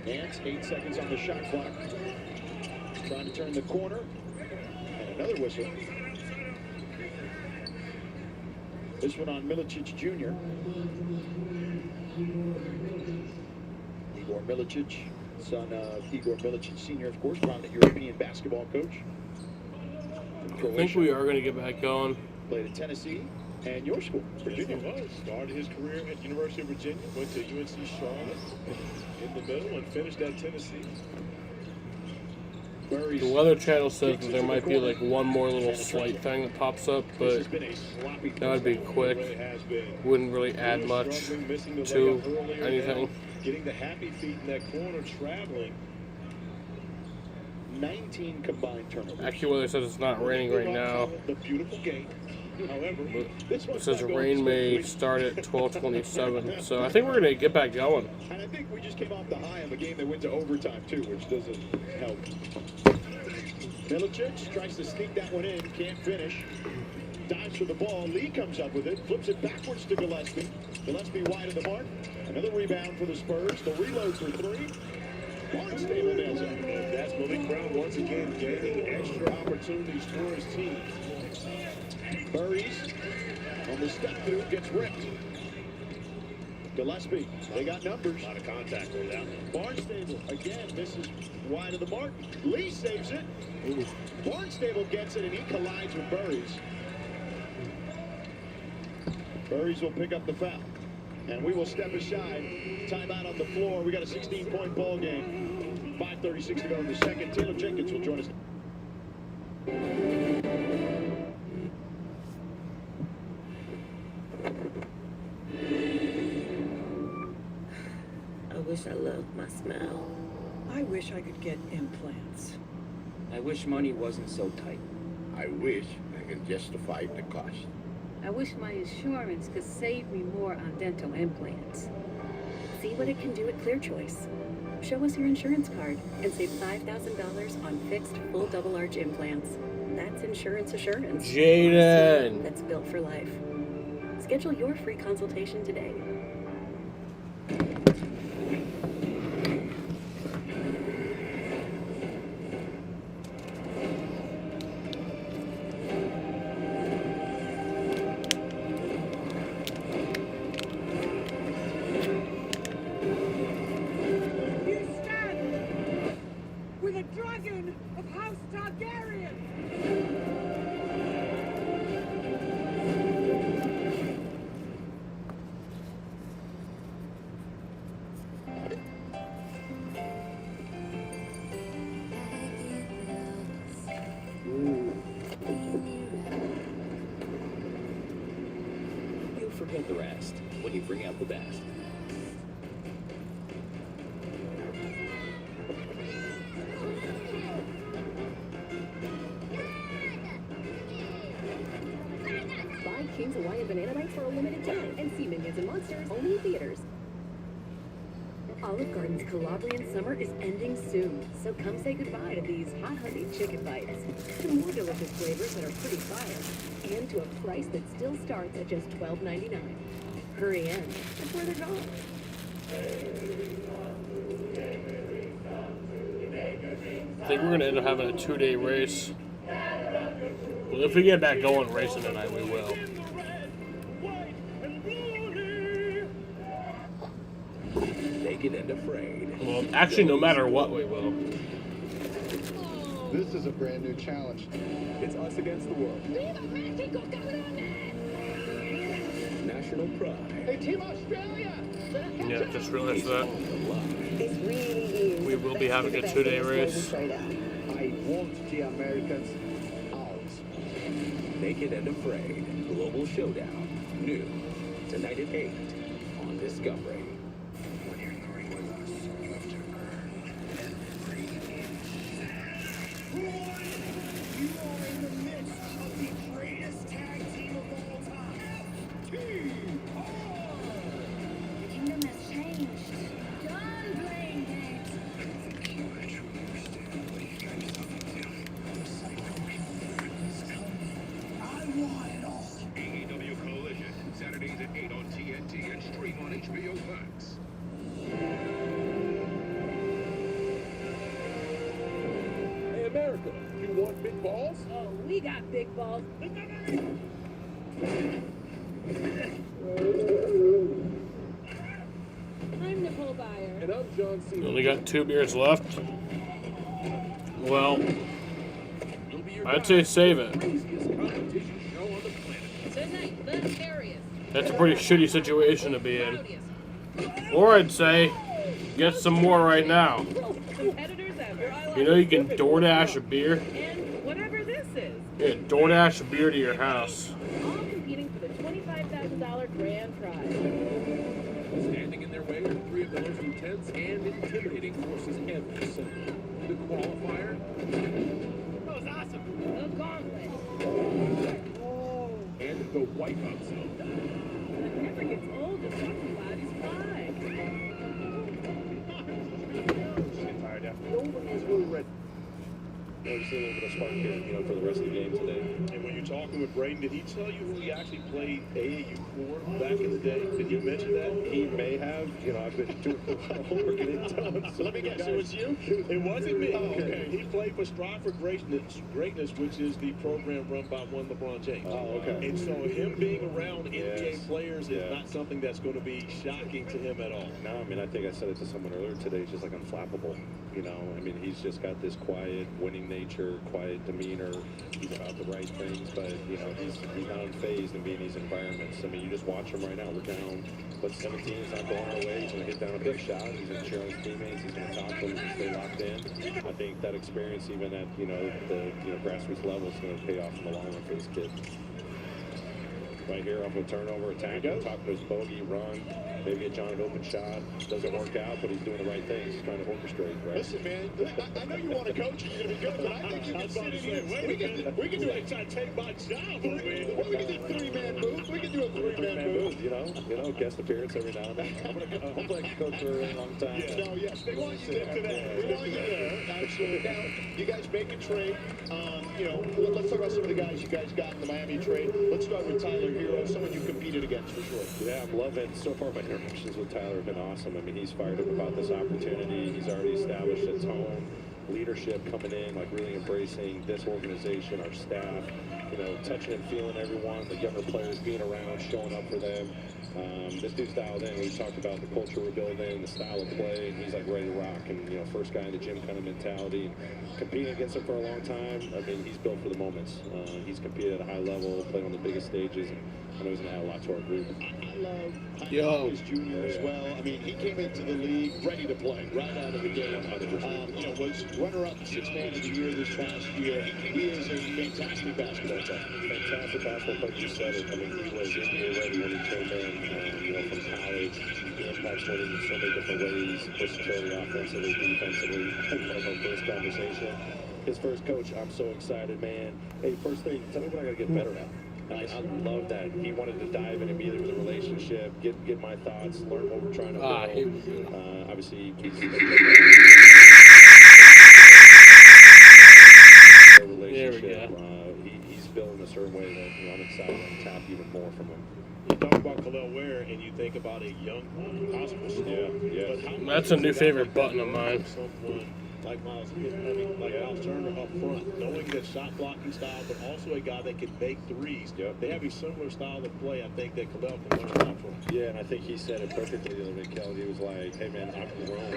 Nance, 8 seconds on the shot clock. Trying to turn the corner. And another whistle. This one on Milicic Jr. Igor Milicic, son of Igor Milicic Sr., of course, prominent European basketball coach. I think we are going to get back going. Played at Tennessee and your school, Virginia. Yes, he was. Started his career at University of Virginia, went to UNC Charlotte in the middle, and finished at Tennessee. The Weather Channel says that there might be like one more little slight thing that pops up, but that would be quick. Wouldn't really add much to anything. Getting the happy feet in that corner, traveling. 19 combined turnovers. AccuWeather says it's not raining right now. The beautiful game. However, it says rain may start at 12:27, so I think we're going to get back going. And I think we just came off the high of a game that went to overtime too, which doesn't help. Milicic tries to sneak that one in, can't finish. Dives for the ball, Lee comes up with it, flips it backwards to Gillespie. Gillespie wide of the mark. Another rebound for the Spurs. The reload for 3. Barnstable nails it. That's Malik Brown once again gaining extra opportunities for his team. Burries on the step through, gets ripped. Gillespie, they got numbers. A lot of contact on that one. Barnstable again misses wide of the mark. Lee saves it. Barnstable gets it and he collides with Burries. Burries will pick up the foul. And we will step aside. Timeout on the floor. We got a 16-point ball game. 5:36 to go in the second. Taylor Jenkins will join us. I wish I loved my smile. I wish I could get implants. I wish money wasn't so tight. I wish I could justify the cost. I wish my insurance could save me more on dental implants. See what it can do at Clear Choice. Show us your insurance card and save $5,000 on fixed full double arch implants. That's insurance assurance. Jaden! That's built for life. Schedule your free consultation today. Forget the rest when you bring out the best. Buy King's Hawaiian Banana Bites for a limited time and see Minions and Monsters only in theaters. Olive Garden's Calabrian summer is ending soon, so come say goodbye to these hot honey chicken bites. To more delicious flavors that are pretty fire, and to a price that still starts at just $12.99. Hurry in before they're gone. I think we're going to end up having a 2-day race. Well, if we get back going racing tonight, we will. Naked and afraid. Well, actually, no matter what, we will. This is a brand new challenge. It's us against the world. National pride. Hey, Team Australia! Yeah, just realized that. This really is. We will be having a 2-day race. I want the Americans out. Naked and Afraid. Global Showdown. New. Tonight at 8 on Discovery. When you're in the ring with us, you have to earn every inch. You are in the midst of the greatest tag team of all time. Team The kingdom has changed. Done playing games. I truly understand what you guys are doing. The Psycho Killer is coming. I want it all. AEW Collision, Saturdays at 8 on TNT and stream on HBO Max. America. You want big balls? Oh, we got big balls. I'm Nicole Byer. And I'm John C. We only got 2 beers left. Well, I'd say save it. Tonight, the scariest. That's a pretty shitty situation to be in. Or I'd say, get some more right now. Competitors ever. You know you can DoorDash a beer? And whatever this is. Yeah, DoorDash a beer to your house. All competing for the $25,000 grand prize. Standing in their way are 3 of the most intense and intimidating forces ever assembled. The qualifier. That was awesome. The gauntlet. And the wipe-out zone. It never gets old to watch the bodies fly. Tired after. Nobody was really ready. Just a little bit of spark here, for the rest of the game today. And when you're talking with Braden, did he tell you who he actually played AAU for back in the day? Did he mention that? He may have. I've been doing a lot of homework and intel. So let me guess, it was you? It wasn't me. Oh, okay. He played for Strive for Greatness, which is the program run by one LeBron James. Oh, okay. And so him being around NBA players is not something that's going to be shocking to him at all. No, I mean, I think I said it to someone earlier today. He's just like unflappable. I mean, he's just got this quiet, winning nature, quiet demeanor. He's about the right things, but he's not unfazed in being in these environments. I mean, you just watch him right now. We're down, 17. He's not going our way. He's going to hit down a big shot. He's going to cheer on his teammates. He's going to talk to them. He's going to stay locked in. I think that experience, even at the grassroots level, is going to pay off in the long run for this kid. Right here off a turnover, attack, talk to his bogey, run, maybe a John an open shot. Doesn't work out, but he's doing the right things. He's trying to orchestrate, right? Listen, man, I know you want to coach, you're going to be good, but I think you can sit in here. We can do it. Try to take my job, man. We can do a 3-man move. We can do a 3-man move. Guest appearance every now and then. Hopefully I can coach for a really long time. Yeah. No, yes, they want you there today. We want you there. Absolutely. Now, you guys make a trade. Let's talk about some of the guys you guys got in the Miami trade. Let's start with Tyler Hero, someone you competed against for sure. Yeah, I'm loving. So far, my interactions with Tyler have been awesome. I mean, he's fired up about this opportunity. He's already established a tone, leadership coming in, like really embracing this organization, our staff, touching and feeling everyone, the younger players being around, showing up for them. This dude's dialed in. We talked about the culture we're building, the style of play, and he's like ready to rock. And first guy in the gym kind of mentality. And competing against him for a long time. I mean, he's built for the moments. He's competed at a high level, played on the biggest stages. And I know he's gonna add a lot to our group. I love his junior as well. I mean, he came into the league ready to play right out of the gate. Was runner-up 6th man of the year this past year. He is a fantastic basketball player. Fantastic basketball player. You said it. I mean, he was NBA ready when he came in. From college, he impacts winning in so many different ways. Versatility, offensively, defensively. Part of our first conversation. His first coach. I'm so excited, man. Hey, first thing, tell me what I gotta get better at. I love that. He wanted to dive in immediately with a relationship, get my thoughts, learn what we're trying to build. Obviously, he's relationship. He's built in a certain way that I'm excited to tap even more from him. You talk about Khalil Ware, and you think about a young, possible star. Yeah. That's a new favorite button of mine. Someone like Miles Turner up front, knowing that shot blocking style, but also a guy that can make threes. They have a similar style of play. I think that Khalil can learn a lot from. Yeah, and I think he said it perfectly the other day, Kelly. He was like, "Hey man, I'm grown."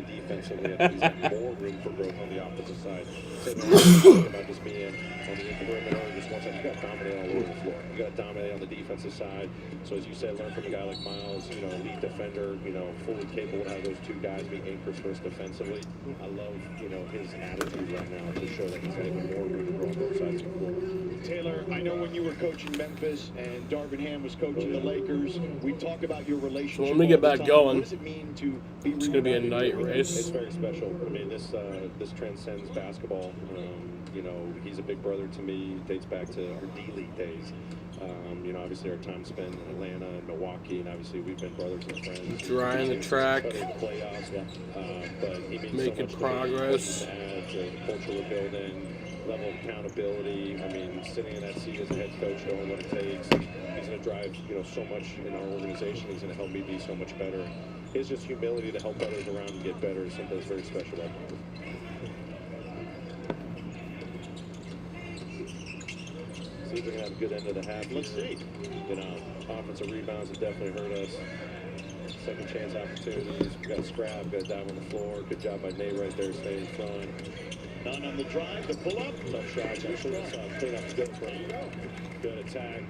Defensively, he's got more room for growth on the offensive side. About just being on the perimeter, just one side, you got to dominate all over the floor. You got to dominate on the defensive side. So as you said, learn from a guy like Miles, elite defender, fully capable to have those two guys be anchors for us defensively. I love, his attitude right now to show that he's got even more room to grow on both sides of the floor. Taylor, I know when you were coaching Memphis and Darvin Ham was coaching the Lakers, we talk about your relationship. So when we get back going, what does it mean to be it's going to be a night race. It's very special. I mean, this transcends basketball. He's a big brother to me. It dates back to our D-League days. Obviously our time spent in Atlanta and Milwaukee, and obviously we've been brothers and friends. Drying the track, but he means making so much progress. to the culture we're building, level of accountability. I mean, sitting in that seat as a head coach, knowing what it takes. He's going to drive, so much in our organization. He's going to help me be so much better. His just humility to help others around him get better is something that's very special about him. See if we can have a good end of the half. Let's see. Offensive rebounds have definitely hurt us. Second chance opportunities. We got a scrap, got a dive on the floor. Good job by Nate right there, staying in front. None on the drive, the pull up. Tough shots. Clean up good for good attack.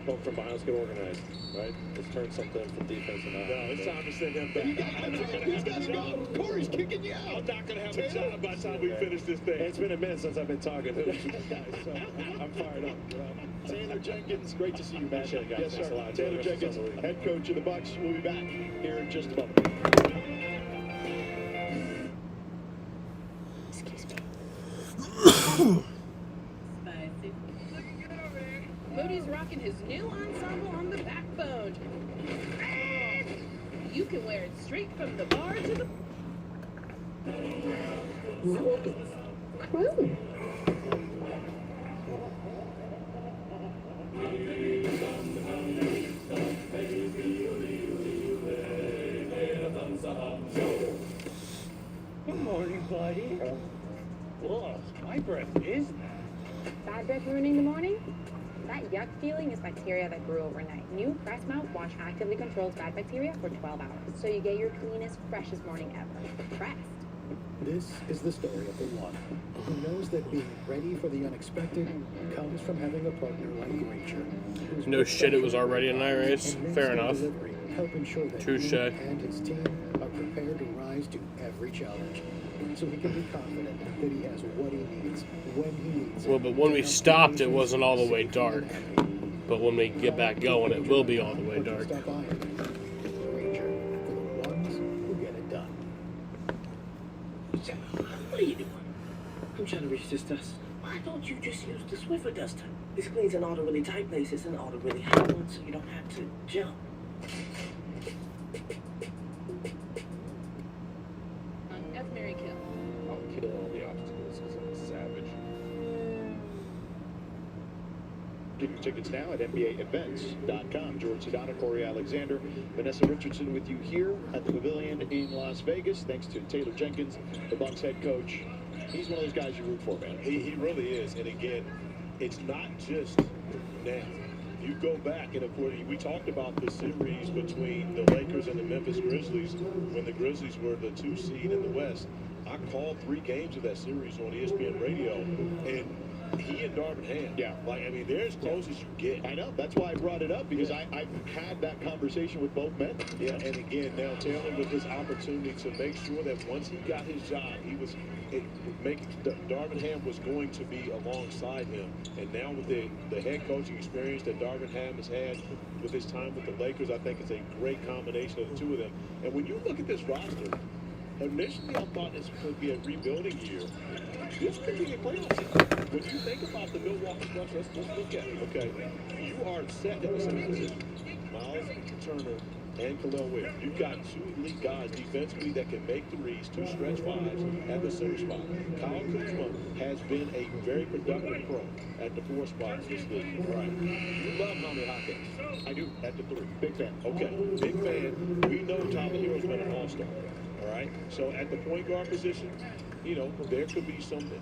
Poke from behind. Let's get organized, right? Let's turn something from defense and out. No, it's time to send him back. He's got to go. Corey's kicking you out. I'm not going to have a job by the time we finish this thing. It's been a minute since I've been talking to you guys, so I'm fired up. Taylor Jenkins, great to see you back. Appreciate it, guys. Yes, Thanks sir. a lot. Taylor Jenkins, head coach of the Bucks. We'll be back here in just a moment. Excuse me. Spicy. Moody's rocking his new ensemble on the backbone. You can wear it straight from the bar to the... Crew. Good morning, buddy. Whoa, my breath is Bad breath ruining the morning? That yuck feeling is bacteria that grew overnight. New Crest mouthwash actively controls bad bacteria for 12 hours, so you get your cleanest, freshest morning ever. Crest. This is the story of the one who knows that being ready for the unexpected comes from having a partner like Granger. No shit, it was already a night race. Fair enough. Help ensure that Touche. he and his team are prepared to rise to every challenge, so he can be confident that he has what he needs when he needs it. Well, but when we stopped, it wasn't all the way dark. But when we get back going, it will be all the way dark. Stop by Granger for the ones who get it done. What are you doing? I'm trying to reach this dust. Why don't you just use the Swiffer duster? This cleans in all the really tight places and all the really hot ones, so you don't have to jump. F. Mary Kill. I'll kill all the obstacles because I'm a savage. Get your tickets now at NBAEvents.com. George Sedano, Corey Alexander, Vanessa Richardson with you here at the Pavilion in Las Vegas. Thanks to Taylor Jenkins, the Bucks head coach. He's one of those guys you root for, man. He really is. And again, it's not just now. You go back, and of course, we talked about the series between the Lakers and the Memphis Grizzlies when the Grizzlies were the 2 seed in the West. I called 3 games of that series on ESPN radio, and he and Darvin Ham. Yeah. They're as close as you get. I know. That's why I brought it up, because I've had that conversation with both men. Yeah, and again, now Taylor with his opportunity to make sure that once he got his job, Darvin Ham was going to be alongside him. And now with the head coaching experience that Darvin Ham has had with his time with the Lakers, I think it's a great combination of the two of them. And when you look at this roster, initially I thought this could be a rebuilding year. This could be a playoff season. When you think about the Milwaukee Bucks, let's look at it, okay? You are set at the center position. Miles Turner and Khalil Ware. You've got 2 elite guys defensively that can make threes, 2 stretch fives at the center spot. Kyle Kuzma has been a very productive pro at the 4 spots this league. Right. You love Tommy Hawkins. I do. At the 3. Big fan. Okay. Big fan. We know Tyler Hero's been an all-star. All right. So at the point guard position, there could be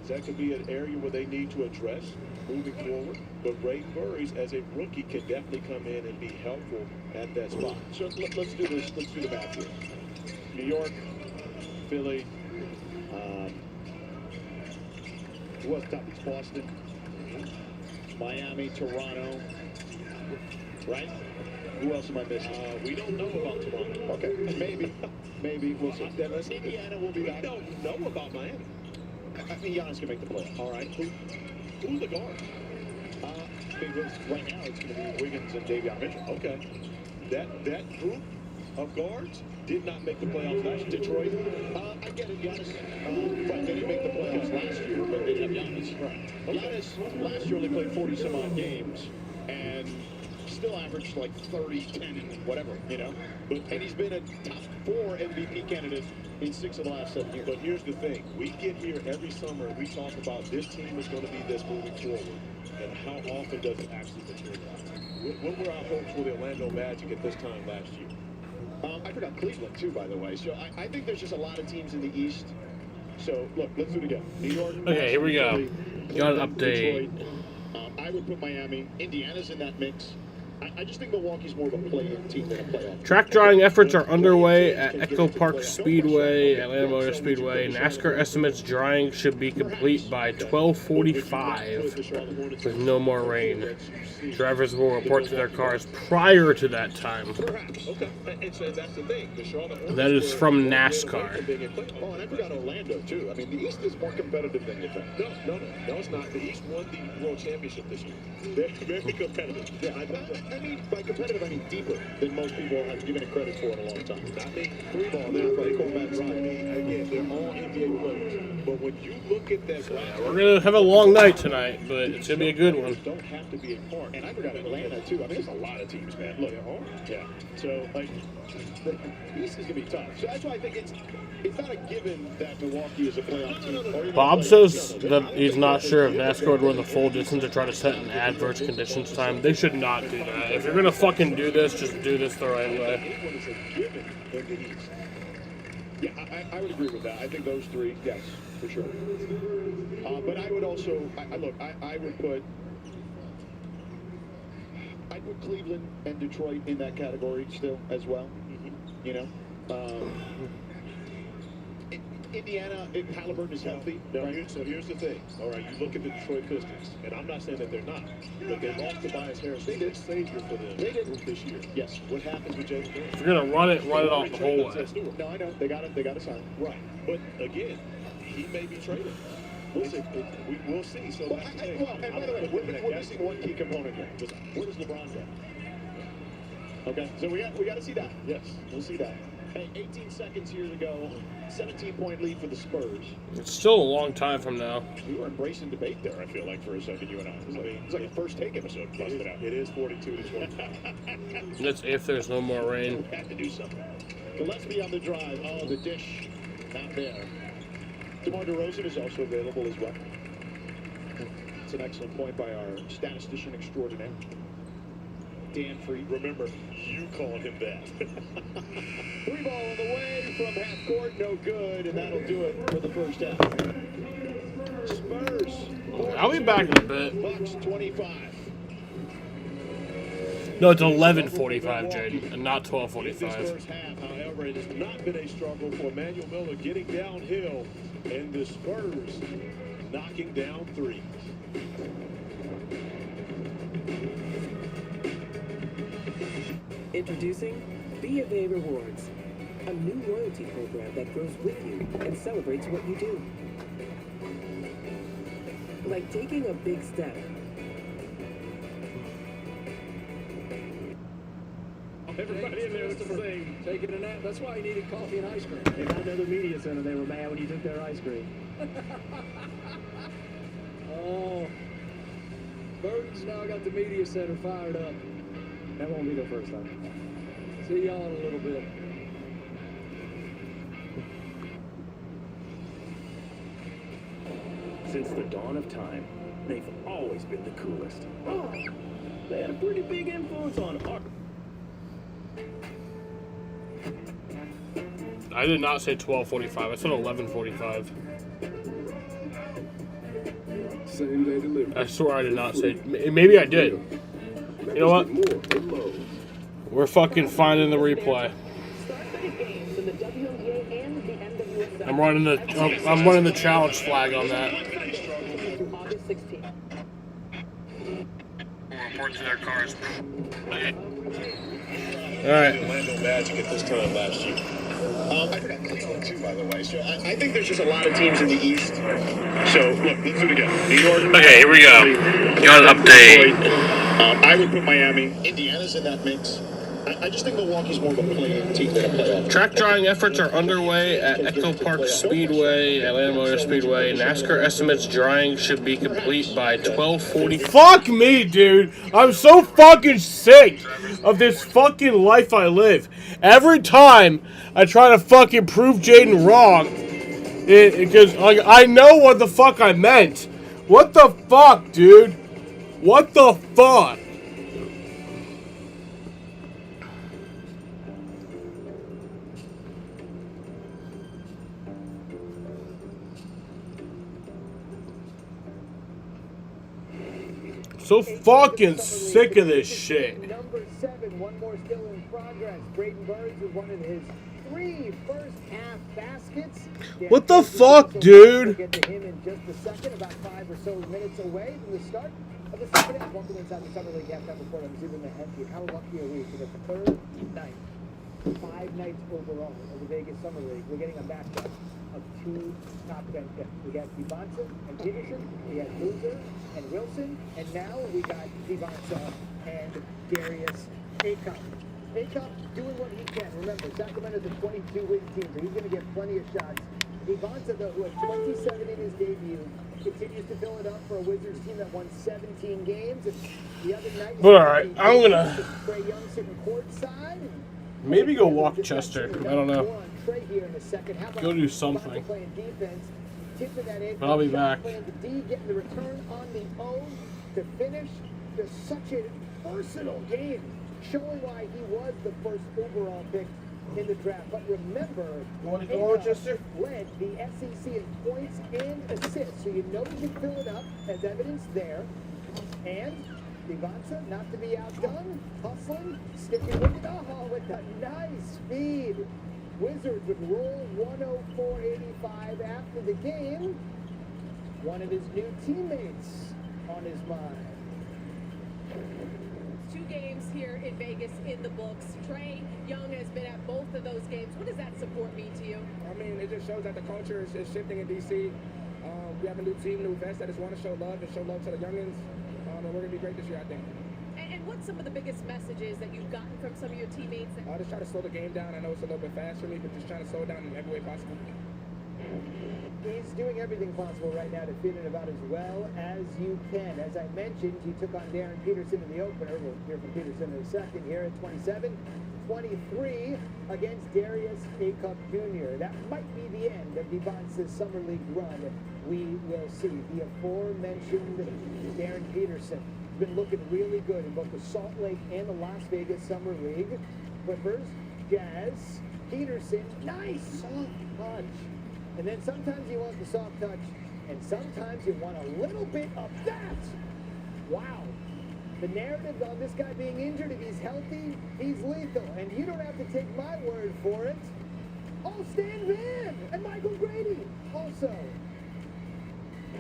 that could be an area where they need to address moving forward. But Braden Burries, as a rookie, can definitely come in and be helpful at that spot. So let's do this. Let's do the math here. New York, Philly, who else top? It's Boston, Miami, Toronto, right? Who else am I missing? We don't know about Toronto. Okay, maybe we'll see. Indiana will be back. We don't know about Miami. I think Giannis can make the playoffs. All right. Who's the guard? Right now, it's going to be Wiggins and Davion Mitchell. Okay. That group of guards did not make the playoffs last year. Detroit. I get it, Giannis. Right, they didn't make the playoffs last year, but they didn't have Giannis. Right. Giannis last year only played 40-some-odd games, and still averaged like 30, 10, and whatever, And he's been a top 4 MVP candidate in 6 of the last 7 years. But here's the thing. We get here every summer and we talk about this team is going to be this moving forward. And how often does it actually materialize? What were our hopes for the Orlando Magic at this time last year? I forgot Cleveland, too, by the way. So I think there's just a lot of teams in the East. So, look, let's do it again. New York. Okay, here we go. Got an update. Detroit. I would put Miami. Indiana's in that mix. I just think Milwaukee's more of a play-in team than a playoff. Track drawing efforts are underway at Echo Park Speedway, Atlanta Motor Speedway. NASCAR estimates drawing should be complete by 12:45 with no more rain. Drivers will report to their cars prior to that time. Perhaps. Okay. And so that's the thing. The Charlotte That is from NASCAR. Oh, and I forgot Orlando, too. I mean, the East is more competitive than you think. No, it's not. The East won the World Championship this year. They're very competitive. Yeah, I mean, by competitive, I mean deeper than most people have given it credit for in a long time. I think 3-ball, they're playing combat right. Again, they're all NBA players. But when you look at that, We're going to have a long night tonight, but it's going to be a good one. Don't have to be a part. And I forgot Atlanta, too. I mean, there's a lot of teams, man. Look, yeah. So, like, the East is going to be tough. So that's why I think it's not a given that Milwaukee is a playoff team. Bob says that he's not sure if NASCAR would run the full distance to try to set an adverse conditions time. They should not do that. If you're going to fucking do this, just do this the right way. Yeah, I would agree with that. I think those three, yes, for sure. But I would also, I'd put Cleveland and Detroit in that category still as well. You know, Indiana, if Halliburton is healthy. Now, so here's the thing. All right, you look at the Detroit Pistons, and I'm not saying that they're not, but they lost Tobias Harris. They did savior for them. They did this year. Yes. What happens with James Harden? If you're going to run it off the whole way. No, I know. They got to sign. Right. But again, he may be traded. We'll see. We'll see. So and by the way, we're missing one key component here. Where does LeBron go? Okay, so we got to see that. Yes, we'll see that. Hey, 18 seconds here to go. 17-point lead for the Spurs. It's still a long time from now. We were embracing debate there, I feel like, for a second, you and I. It's like a first take episode. Busted out. It is 42-20. That's if there's no more rain. We had to do something. Gillespie on the drive. Oh, the dish. Not there. DeMar DeRozan is also available as well. It's an excellent point by our statistician extraordinaire, Dan Freed. Remember, you called him that. 3-ball on the way from half court, no good, and that'll do it for the first half. Spurs. I'll be back in a bit. Bucks 25. No, it's 11:45, Jaden, and not 12:45. This first half, however, it has not been a struggle for Emmanuel Miller getting downhill, and the Spurs knocking down threes. Introducing B of A Rewards, a new loyalty program that grows with you and celebrates what you do. Like taking a big step. Everybody in there was the same. Taking a nap. That's why he needed coffee and ice cream. They got another media center. They were mad when you took their ice cream. Oh, Burton's now got the media center fired up. That won't be the first time. See y'all in a little bit. Since the dawn of time, they've always been the coolest. Oh, they had a pretty big influence on art. I did not say 12:45. I said 11:45. Same day delivery. I swear I did not say. Maybe I did. You know what? We're fucking finding the replay. I'm running the challenge flag on that. August 16th. Report to their cars. All right. Orlando Magic at this time last year. I forgot Cleveland, too, by the way. So I think there's just a lot of teams in the East. So, look, let's do it again. New York. Okay, here we go. Got an update. I would put Miami. Indiana's in that mix. I just think Milwaukee's more of a play-in team than a playoff. Track drawing efforts are underway at Echo Park Speedway, Atlanta Motor Speedway. NASCAR estimates drying should be complete by 12:40. Fuck me, dude. I'm so fucking sick of this fucking life I live. Every time I try to fucking prove Jaden wrong, because like I know what the fuck I meant. What the fuck, dude? What the fuck? So fucking sick of this shit. Number 7, one more still in progress. Braden Burns with one of his 3 first half baskets. What the fuck, dude? We'll get to him in just a second, about 5 or so minutes away from the start of the second half. Welcome inside the Summer League halftime report. I'm Zubin Mehenti. How lucky are we for the 3rd night? 5 nights overall of the Vegas Summer League. We're getting a matchup of 2 top 10 picks. We got Devonta and Peterson, we had Loser and Wilson, and now we got Devonta and Darius Aycock. Aycock doing what he can. Remember, Sacramento's a 22-win team, so he's going to get plenty of shots. Devonta, though, who had 27 in his debut, continues to fill it up for a Wizards team that won 17 games. And the other night, But alright, I'm gonna Trae Young sitting courtside. maybe go walk Chester. I don't know. Trey here in the second. How about Go do something. playing defense, tipping that in, But I'll be back. playing the D, getting the return on the O to finish. Just such a versatile game, showing why he was the first overall pick in the draft. But remember, Chester led the SEC in points and assists, so you know he can fill it up, as evidence there. And Devonta, not to be outdone, hustling, sticking with it, with a nice speed. Wizards would roll 104.85 after the game. One of his new teammates on his mind. 2 games here in Vegas in the books. Trae Young has been at both of those games. What does that support mean to you? I mean, it just shows that the culture is shifting in D.C. We have a new team, new vets that just want to show love and show love to the youngins. And we're going to be great this year, I think. And what's some of the biggest messages that you've gotten from some of your teammates? I just try to slow the game down. I know it's a little bit fast for me, but just trying to slow it down in every way possible. He's doing everything possible right now to fit in about as well as you can. As I mentioned, he took on Darren Peterson in the opener. We'll hear from Peterson in a second here at 27-23 against Darius Aycock Jr. That might be the end of Devonta's Summer League run. We will see. The aforementioned Darren Peterson has been looking really good in both the Salt Lake and the Las Vegas Summer League. Clippers, Jazz, Peterson, nice soft touch. And then sometimes you want the soft touch, and sometimes you want a little bit of that. Wow. The narrative on this guy being injured, if he's healthy, he's lethal. And you don't have to take my word for it. Oh, Stan Van and Michael Grady also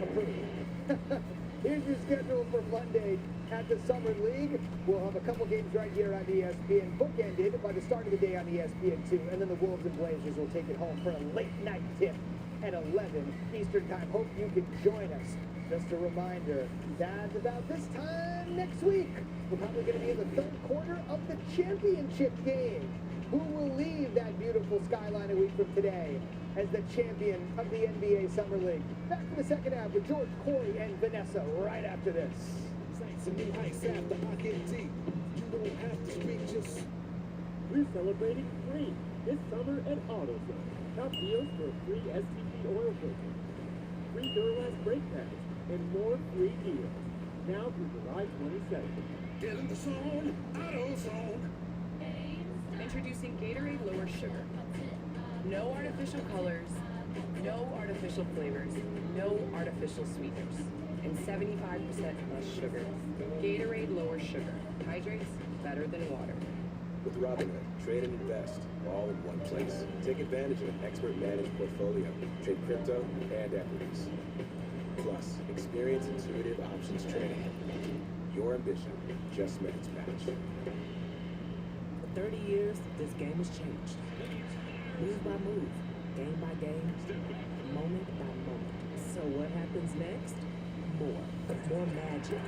approved. Here's your schedule for Monday at the Summer League. We'll have a couple games right here on ESPN, bookended by the start of the day on ESPN2, and then the Wolves and Blazers will take it home for a late night tip at 11 Eastern Time. Hope you can join us. Just a reminder that about this time next week, we're probably going to be in the 3rd quarter of the championship game. Who will leave that beautiful skyline a week from today as the champion of the NBA Summer League? Back to the second half with George, Corey, and Vanessa right after this. Some new heights after Hockey deep. You don't have to speak, just... We're celebrating free this summer at AutoZone. Top deals for a free STP oil filter, free Duralast brake pads, and more free deals. Now through July 27th. Get in the zone, AutoZone. Introducing Gatorade Lower Sugar. No artificial colors, no artificial flavors, no artificial sweeteners, and 75% less sugar. Gatorade Lower Sugar. Hydrates better than water. With Robinhood, trade and invest, all in one place. Take advantage of an expert-managed portfolio. Trade crypto and equities. Plus, experience intuitive options trading. Your ambition just met its match. For 30 years, this game has changed. Move by move, game by game, moment by moment. So what happens next? More magic,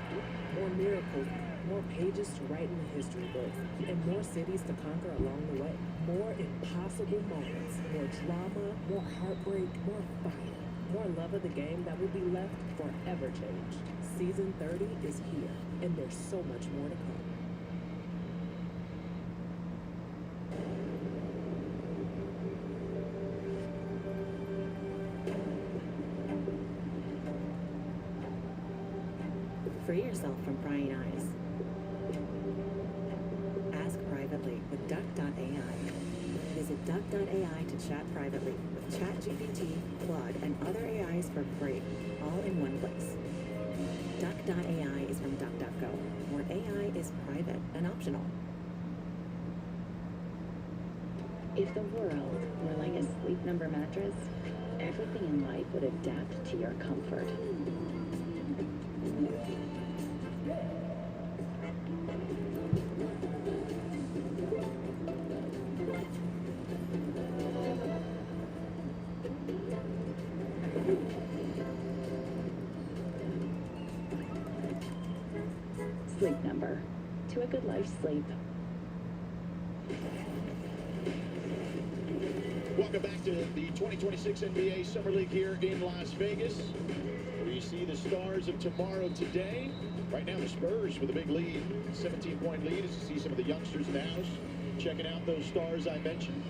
more miracles, more pages to write in the history books, and more cities to conquer along the way. More impossible moments, more drama, more heartbreak, more fire, more love of the game that will be left forever changed. Season 30 is here, and there's so much more to come. Free yourself from prying eyes. Ask privately with Duck.ai. Visit Duck.ai to chat privately with ChatGPT, Claude, and other AIs for free, all in one place. Duck.ai is from DuckDuckGo, where AI is private and optional. If the world were like a Sleep Number mattress, everything in life would adapt to your comfort. Sleep Number. To a good night's sleep. Welcome back to the 2026 NBA Summer League here in Las Vegas. We see the stars of tomorrow today. Right now, the Spurs with a big lead, 17-point lead, as you see some of the youngsters in the house checking out those stars I mentioned.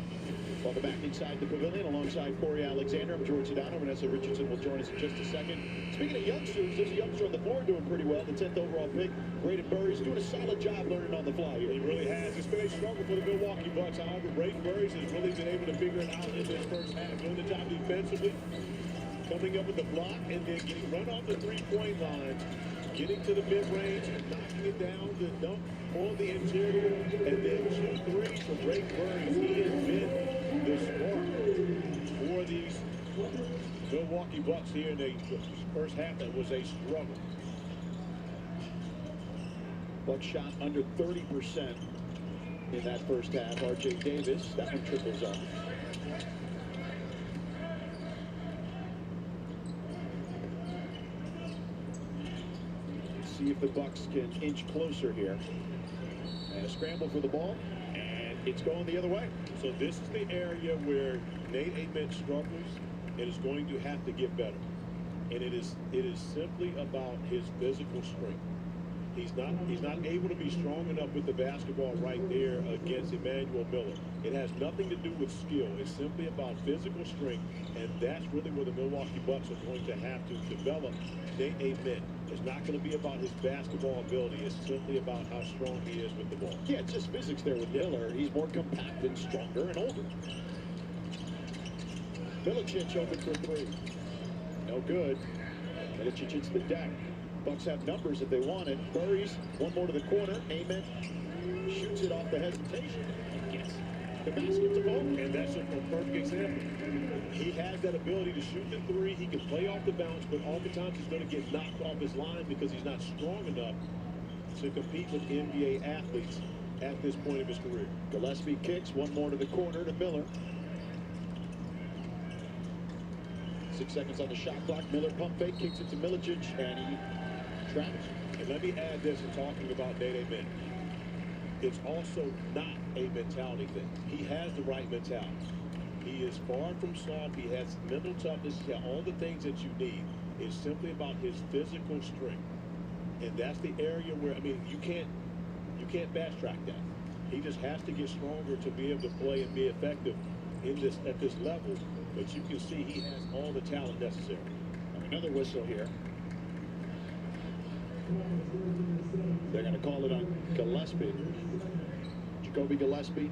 Welcome back inside the pavilion alongside Corey Alexander. I'm George Sedano. Vanessa Richardson will join us in just a second. Speaking of youngsters, there's a youngster on the floor doing pretty well. The 10th overall pick, Braden Burry's doing a solid job learning on the fly here. He really has. It's been a struggle for the Milwaukee Bucks. However, Braden Burry has really been able to figure it out in this first half. Doing the job defensively, coming up with the block, and then getting run off the three-point line, getting to the mid-range, and knocking it down, the dunk on the interior, and then 2 threes from Braden Burry. He has been the spark for these Milwaukee Bucks here in the first half. That was a struggle. Bucks shot under 30% in that first half. R.J. Davis, that one triples off. See if the Bucks can inch closer here. And a scramble for the ball, and it's going the other way. So this is the area where Nate Amen struggles and is going to have to get better. And it is simply about his physical strength. He's not able to be strong enough with the basketball right there against Emmanuel Miller. It has nothing to do with skill. It's simply about physical strength, and that's really where the Milwaukee Bucks are going to have to develop Nate Amen. It's not going to be about his basketball ability. It's simply about how strong he is with the ball. Yeah, it's just physics there with Miller. He's more compact and stronger and older. Milicic open for 3. No good. Milicic hits the deck. Bucks have numbers if they want it. Burry's one more to the corner. Amen shoots it off the hesitation. Gets the basket to go. And that's a perfect example. He has that ability to shoot the 3. He can play off the bounce, but oftentimes he's going to get knocked off his line because he's not strong enough to compete with NBA athletes at this point of his career. Gillespie kicks one more to the corner to Miller. 6 seconds on the shot clock. Miller pump fake, kicks it to Milicic, and he traps. And let me add this in talking about Nate Amen. It's also not a mentality thing. He has the right mentality. He is far from soft. He has mental toughness. He has all the things that you need. It's simply about his physical strength. And that's the area where, I mean, you can't fast track that. He just has to get stronger to be able to play and be effective at this level. But you can see he has all the talent necessary. Another whistle here. They're going to call it on Gillespie. Jacoby Gillespie,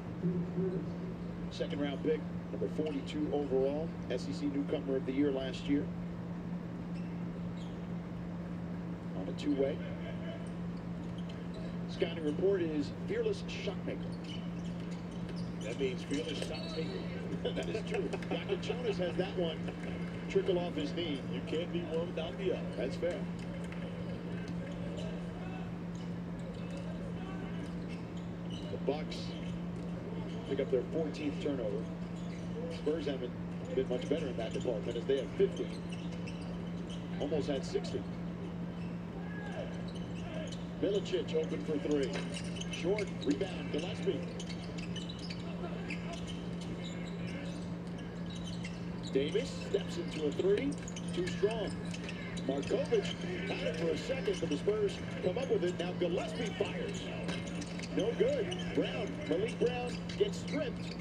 second round pick, number 42 overall, SEC newcomer of the year last year. On a 2-way. Scouting report is fearless shot maker. That means fearless shot taker. That is true. Jakob Jonas has that one trickle off his knee. You can't be one without the other. That's fair. The Bucks pick up their 14th turnover. Spurs haven't been much better in that department as they have 15. Almost had 60. Milicic open for three. Short, rebound, Gillespie. Davis steps into a three. Too strong. Markovic had it for a second, but the Spurs come up with it. Now Gillespie fires. No good. Malik Brown gets stripped.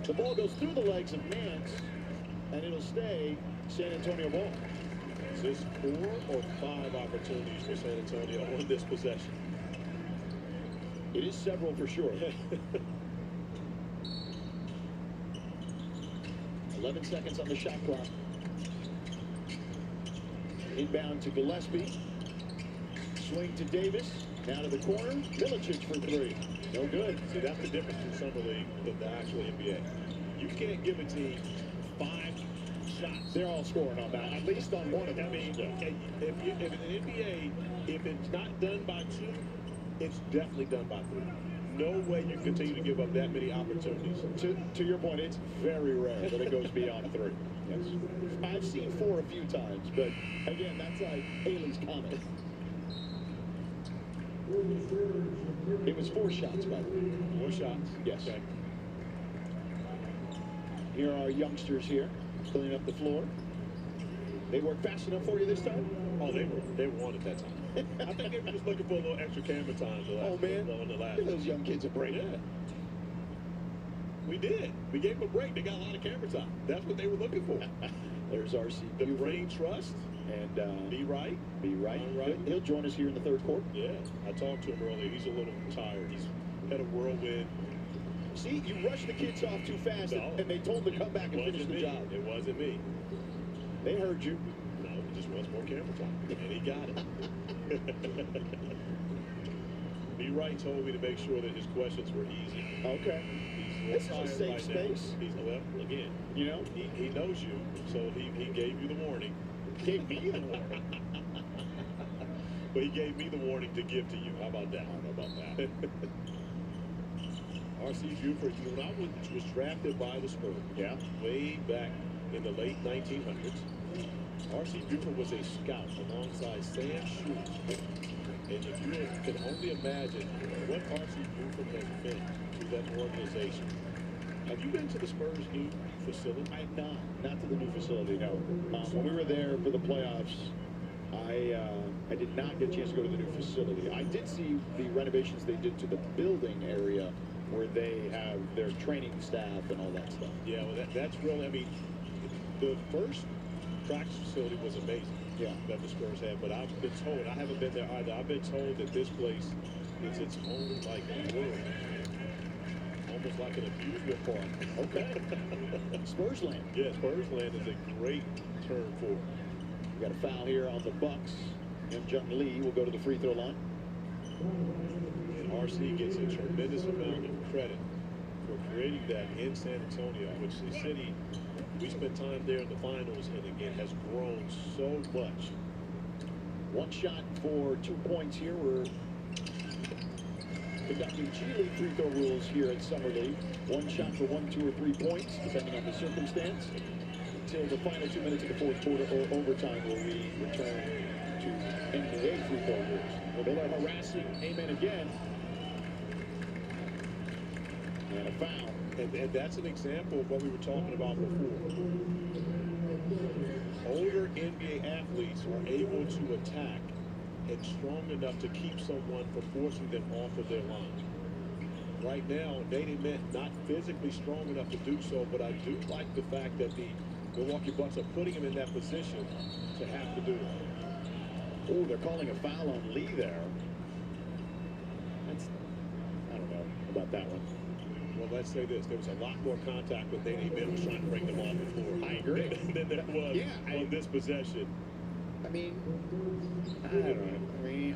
The ball goes through the legs of Nance, and it'll stay San Antonio ball. Is this 4 or 5 opportunities for San Antonio on this possession? It is several for sure. 11 seconds on the shot clock. Inbound to Gillespie. Swing to Davis. Now to the corner. Milicic for three. No good. See, that's the difference in summer league than the actual NBA. You can't give a team 5 shots. They're all scoring on that, at least on one of them. I mean, if in the NBA, if it's not done by 2, it's definitely done by 3. No way you continue to give up that many opportunities. To your point, it's very rare that it goes beyond 3. Yes. I've seen 4 a few times, but again, that's like Haley's comment. It was 4 shots, by the way. 4 shots? Yes. Okay. Here are youngsters here, cleaning up the floor. They work fast enough for you this time? Oh, they were on at that time. I think they were just looking for a little extra camera time on the last. Give those young kids a break. Yeah. We did. We gave them a break. They got a lot of camera time. That's what they were looking for. There's RC. The brain trust. And be right. Be right. Right. He'll join us here in the third quarter. Yeah. I talked to him earlier. He's a little tired. He's had a whirlwind. See, you rushed the kids off too fast, and they told them to come back and finish the job. It wasn't me. They heard you. No, it just wants more camera time. And he got it. B. Wright told me to make sure that his questions were easy. Okay. This is a safe space. He's well, again, you know, he knows you, so he gave you the warning. Gave me the warning. But he gave me the warning to give to you. How about that? I don't know about that. R.C. Buford, when I was drafted by the Spurs, way back in the late 1900s, R.C. Buford was a scout alongside Sam Shoes. And if you can only imagine what R.C. Buford has meant to that organization. Have you been to the Spurs' new facility? I have not to the new facility, no. When we were there for the playoffs, I did not get a chance to go to the new facility. I did see the renovations they did to the building area where they have their training staff and all that stuff. Yeah, well, that's really, I mean, the first practice facility was amazing. Yeah. That the Spurs had, but I've been told, I haven't been there either, I've been told that this place is its own, like, world. Almost like an amusement park. Okay. Spursland. Yeah, Spursland is a great term for it. We got a foul here on the Bucks. Jung Lee will go to the free throw line. And RC gets a tremendous amount of credit for creating that in San Antonio, which the city, we spent time there in the finals, and again, has grown so much. One shot for 2 points here. We're conducting G League free throw rules here at Summer League. One shot for 1, 2, or 3 points, depending on the circumstance, until the final 2 minutes of the fourth quarter or overtime, where we return to NBA free throw rules. Miller harassing Amen again. And a foul. And that's an example of what we were talking about before. Older NBA athletes are able to attack and strong enough to keep someone from forcing them off of their line. Right now, Nate Amen not physically strong enough to do so, but I do like the fact that the Milwaukee Bucks are putting him in that position to have to do it. Oh, they're calling a foul on Lee there. I don't know about that one. Well, let's say this. There was a lot more contact with Nate Amen was trying to bring them off the floor. I agree. Than there was on this possession. I mean, I don't know. I mean,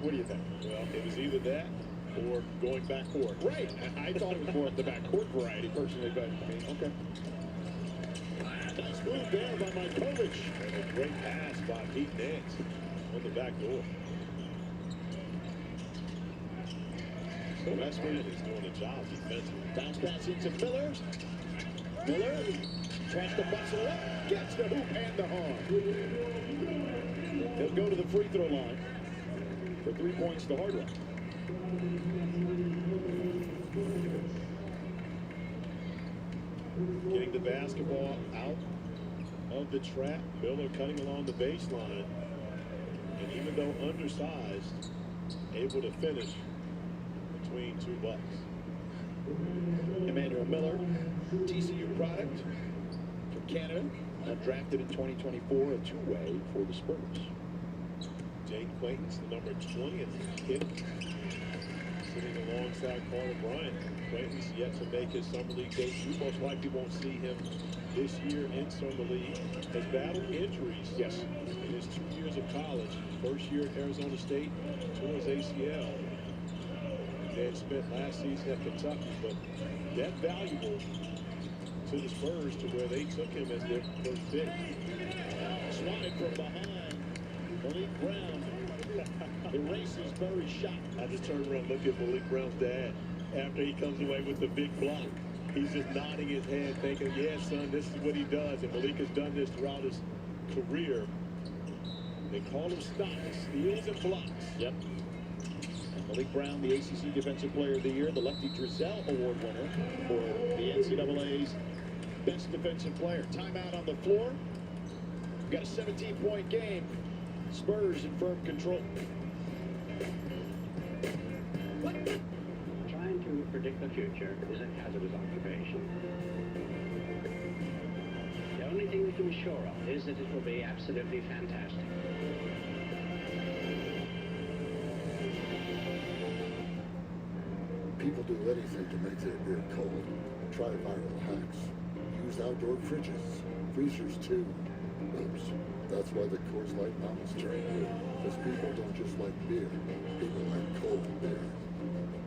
what do you think? Well, it was either that or going back court. Right. I thought it was more of the back court variety, personally, but I mean, okay. Nice move there by Markovic. And a great pass by Pete Nance on the back door. So Nascar is doing a job defensively. Bounce pass into Miller. Miller tries to bustle up, gets the hoop and the horn. He'll go to the free throw line. for 3 points to Hardrock. Getting the basketball out of the trap. Miller cutting along the baseline. And even though undersized, able to finish between 2 bucks. Emmanuel Miller, TCU product from Canada, drafted in 2024, a two-way for the Spurs. Jake Quaintance, the number 20th kid, sitting alongside Carter Bryant. Quaintance yet to make his Summer League debut. Most likely won't see him this year in Summer League. Has battled injuries. Yes. In his 2 years of college. First year at Arizona State, tore his ACL. They had spent last season at Kentucky, but that valuable to the Spurs to where they took him as their first pick. Swatted from behind. Malik Brown erases Murray's shot. I just turned around and looked at Malik Brown's dad after he comes away with the big block. He's just nodding his head thinking, yeah, son, this is what he does. And Malik has done this throughout his career. They call him stocks, steals and blocks. Yep. And Malik Brown, the ACC Defensive Player of the Year, the Lefty Driesell Award winner for the NCAA's Best Defensive Player. Timeout on the floor. We've got a 17-point game. Spurs in firm control. Trying to predict the future is a hazardous occupation. The only thing we can be sure of is that it will be absolutely fantastic. People do anything to make their beer cold. Try viral hacks. Use outdoor fridges, freezers too. Oops, that's why the Coors Light Mountains turn blue. Because people don't just like beer, people like cold beer.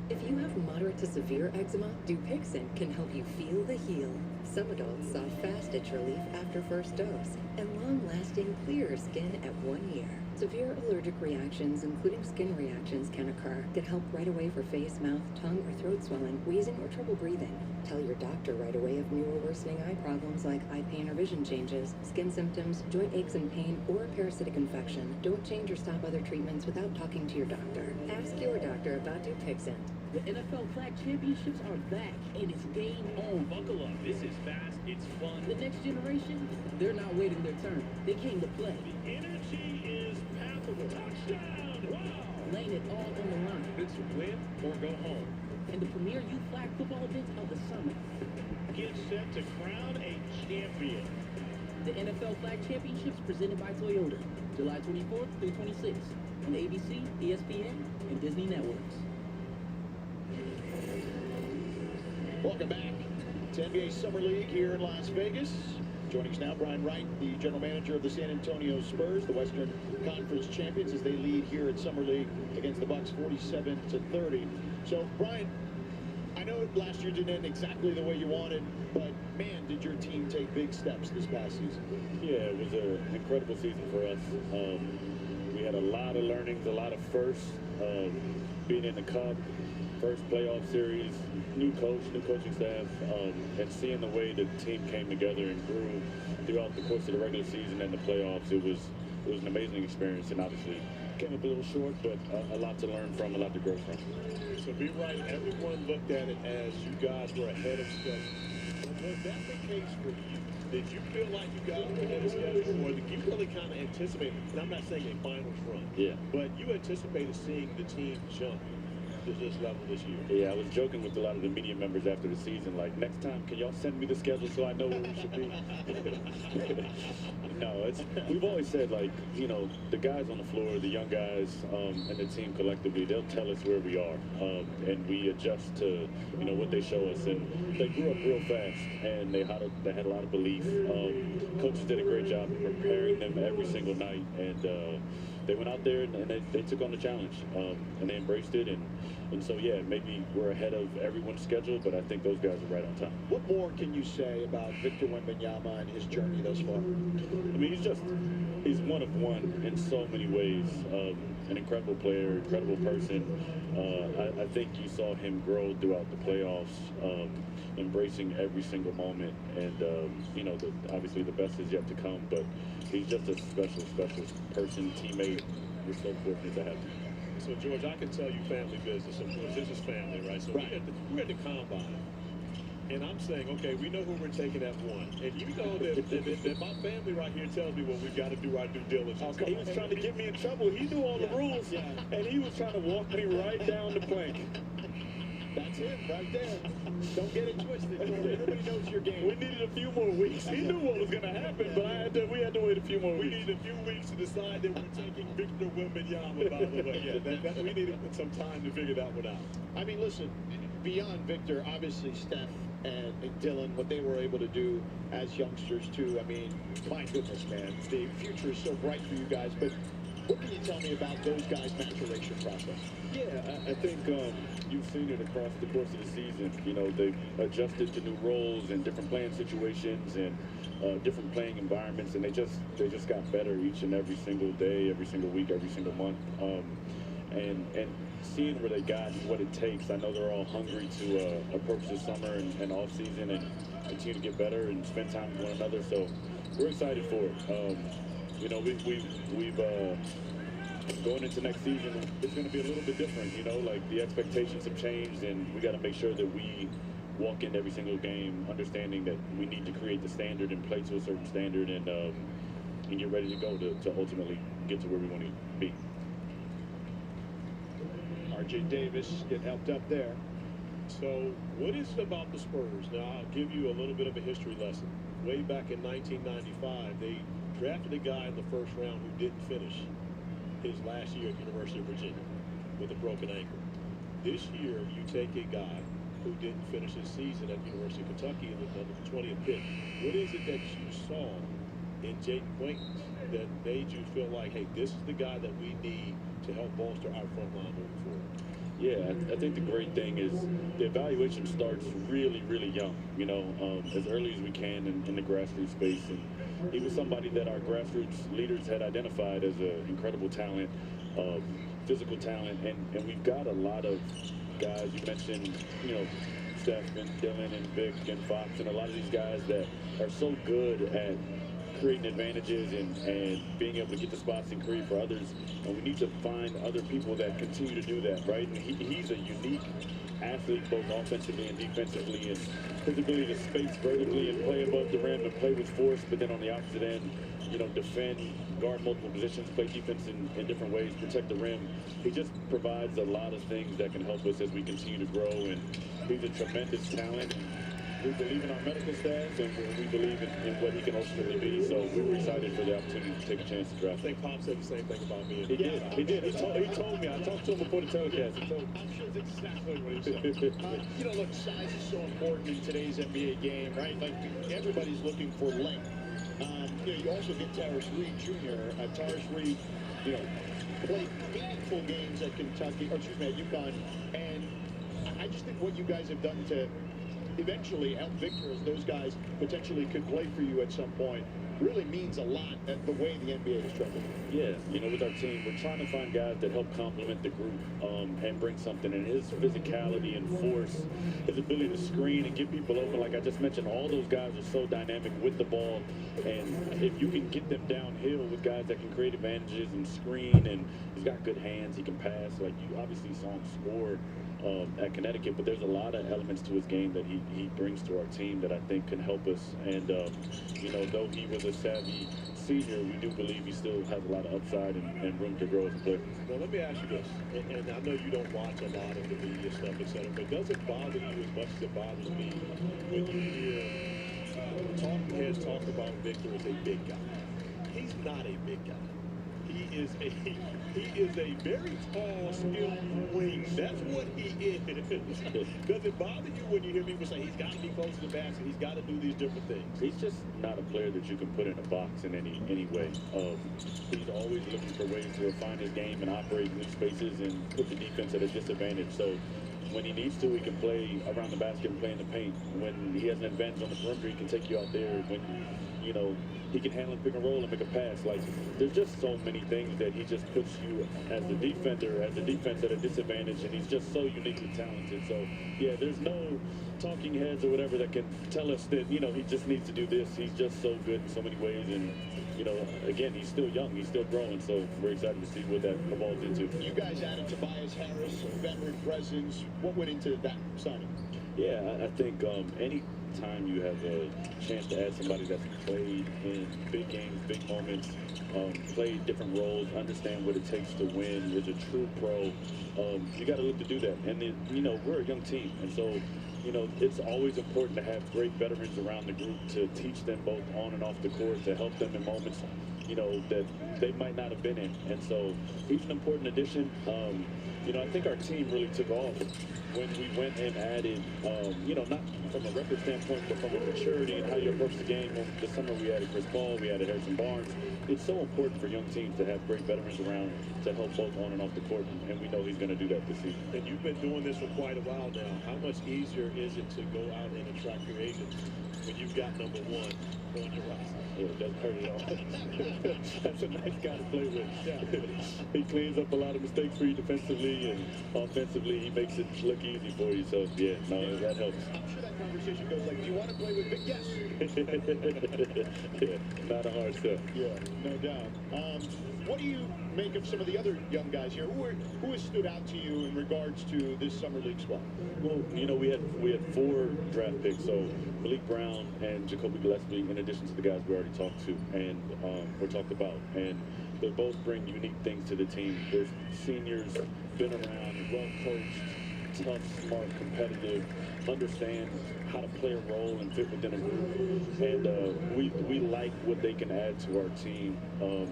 If you have moderate to severe eczema, Dupixent can help you feel the heal. Some adults saw fast itch relief after first dose and long-lasting clear skin at 1 year. Severe allergic reactions, including skin reactions, can occur. Get help right away for face, mouth, tongue, or throat swelling, wheezing, or trouble breathing. Tell your doctor right away if new or worsening eye problems like eye pain or vision changes, skin symptoms, joint aches and pain, or a parasitic infection. Don't change or stop other treatments without talking to your doctor. Ask your doctor about Dupixent. The NFL Flag Championships are back, and it's game on. Buckle up. This is fast. It's fun. The next generation, they're not waiting their turn. They came to play. The energy is palpable. Touchdown! Wow! Laying it all on the line. It's win or go home. And the premier youth flag football event of the summer. Get set to crown a champion. The NFL Flag Championships presented by Toyota, July 24th through 26th on ABC, ESPN, and Disney Networks. Welcome back to NBA Summer League here in Las Vegas. Joining us now, Brian Wright, the general manager of the San Antonio Spurs, the Western Conference champions, as they lead here at Summer League against the Bucks 47-30. So, Brian, I know last year didn't end exactly the way you wanted, but man, did your team take big steps this past season. Yeah, it was an incredible season for us. We had a lot of learnings, a lot of firsts, being in the Cup, first playoff series, new coach, new coaching staff, and seeing the way the team came together and grew throughout the course of the regular season and the playoffs, it was an amazing experience, and obviously came up a little short, but a lot to learn from, a lot to grow from. So be right, everyone looked at it as you guys were ahead of schedule. Was that the case for you? Did you feel like you guys were ahead of schedule, or did you really kind of anticipate, and I'm not saying a finals run, Yeah. but you anticipated seeing the team jump to this level this year? Yeah, I was joking with a lot of the media members after the season, like, next time, can y'all send me the schedule so I know where we should be? No, we've always said, like, you know, the guys on the floor, the young guys, and the team collectively, they'll tell us where we are, and we adjust to, you know, what they show us. And they grew up real fast, and they had a lot of belief. Coaches did a great job of preparing them every single night, and they went out there and they took on the challenge, and they embraced it. And so, yeah, maybe we're ahead of everyone's schedule, but I think those guys are right on time. What more can you say about Victor Wembanyama and his journey thus far? I mean, he's one of one in so many ways. An incredible player, incredible person. I think you saw him grow throughout the playoffs, embracing every single moment. And, you know, obviously the best is yet to come, but he's just a special, special person, teammate. We're so fortunate to have him. So, George, I can tell you family business. Of course, this is family, right? So we're at the combine. And I'm saying, okay, we know who we're taking at one. And you know that my family right here tells me, well, we've got to do our due diligence. He was trying to get me in trouble. He knew all the rules. And he was trying to walk me right down the plank. That's it, right there. Don't get it twisted. Everybody knows your game. We needed a few more weeks. He knew what was going to happen, but we had to wait a few more weeks. We needed a few weeks to decide that we're taking Victor Wembanyama, by the way. Yeah, we needed some time to figure that one out. I mean, listen, beyond Victor, obviously Steph and Dylan, what they were able to do as youngsters, too. I mean, my goodness, man, the future is so bright for you guys. But what can you tell me about those guys' maturation process? Yeah, I think you've seen it across the course of the season. You know, they've adjusted to new roles and different playing situations and different playing environments, and they just got better each and every single day, every single week, every single month. And seeing where they got and what it takes, I know they're all hungry to approach the summer and off season and continue to get better and spend time with one another. So we're excited for it. You know, we've going into next season, it's going to be a little bit different. You know, like the expectations have changed, and we got to make sure that we walk into every single game understanding that we need to create the standard and play to a certain standard and get ready to go to ultimately get to where we want to be. R.J. Davis get helped up there. So what is it about the Spurs? Now, I'll give you a little bit of a history lesson. Way back in 1995, they drafted a guy in the first round who didn't finish his last year at University of Virginia with a broken ankle. This year, you take a guy who didn't finish his season at University of Kentucky in the 20th pick. What is it that you saw in Jaden Quaintance that made you feel like, hey, this is the guy that we need to help bolster our front line moving forward? Yeah, I think the great thing is the evaluation starts really, really young, you know, as early as we can in the grassroots space. And he was somebody that our grassroots leaders had identified as an incredible talent, physical talent. And we've got a lot of guys, you mentioned, you know, Steph and Dylan and Vic and Fox, and a lot of these guys that are so good at creating advantages and being able to get the spots and create for others. And we need to find other people that continue to do that, right? And he's a unique athlete, both offensively and defensively, and his ability to space vertically and play above the rim and play with force, but then on the opposite end, you know, defend, guard multiple positions, play defense in different ways, protect the rim. He just provides a lot of things that can help us as we continue to grow, and he's a tremendous talent. We believe in our medical staff, and we believe in what he can ultimately be. So we were excited for the opportunity to take a chance to draft. I think Pop said the same thing about me. He did. He told me. I talked to him before the telecast. I'm sure that's exactly what he said. You know, look, size is so important in today's NBA game, right? Like, everybody's looking for length. You know, you also get Tyrus Reed Jr. Tyrus Reed, you know, played meaningful games at Kentucky, or excuse me, at UConn, and I just think what you guys have done to eventually help Victor, as those guys potentially could play for you at some point, really means a lot at the way the NBA is trending. Yeah, you know, with our team, we're trying to find guys that help complement the group and bring something. And his physicality and force, his ability to screen and get people open, like I just mentioned, all those guys are so dynamic with the ball. And if you can get them downhill with guys that can create advantages and screen, and he's got good hands, he can pass. Like, you obviously saw him score at Connecticut, but there's a lot of elements to his game that he brings to our team that I think can help us. And, you know, though he was a savvy senior, we do believe he still has a lot of upside and room to grow as a player. Now, let me ask you this, and I know you don't watch a lot of the media stuff, et cetera, but does it bother you as much as it bothers me when you hear talking heads talk about Victor as a big guy? He's not a big guy. He is a very tall, skilled wing. That's what he is. Does it bother you when you hear people say he's got to be close to the basket, he's got to do these different things? He's just not a player that you can put in a box in any way. He's always looking for ways to refine his game and operate in new spaces and put the defense at a disadvantage. So when he needs to, he can play around the basket and play in the paint. When he has an advantage on the perimeter, he can take you out there. When you know, he can handle and pick and roll and make a pass. Like, there's just so many things that he just puts you as a defender, as a defense at a disadvantage, and he's just so uniquely talented. So, yeah, there's no talking heads or whatever that can tell us that, you know, he just needs to do this. He's just so good in so many ways, and, you know, again, he's still young, he's still growing, so we're excited to see what that evolves into. You guys added Tobias Harris, veteran presence. What went into that signing? Yeah, I think any time you have a chance to add somebody that's played in big games, big moments, played different roles, understand what it takes to win, is a true pro, you got to look to do that. And then, you know, we're a young team, and so, you know, it's always important to have great veterans around the group to teach them both on and off the court, to help them in moments, you know, that they might not have been in. And so he's an important addition. You know, I think our team really took off when we went and added, you know, not from a record standpoint, but from a maturity and how you approach the game. This summer we added Chris Paul, we added Harrison Barnes. It's so important for young teams to have great veterans around to help both on and off the court, and we know he's going to do that this season. And you've been doing this for quite a while now. How much easier is it to go out and attract your agents when you've got number one on your roster? Yeah, it doesn't hurt at all. That's a nice guy to play with. Yeah. He cleans up a lot of mistakes for you defensively, and offensively he makes it look easy for you. So, yeah, no, that helps. I'm sure that conversation goes like, do you want to play with Vic? Yes. Yeah, not a hard step. Yeah, no doubt. What do you make of some of the other young guys here? Who has stood out to you in regards to this summer league squad? Well, you know, we had 4 draft picks, so Malik Brown and Jacoby Gillespie, in addition to the guys we already talked to and or talked about, and they both bring unique things to the team. They're seniors, been around, well coached, tough, smart, competitive, understand how to play a role and fit within a group, and we like what they can add to our team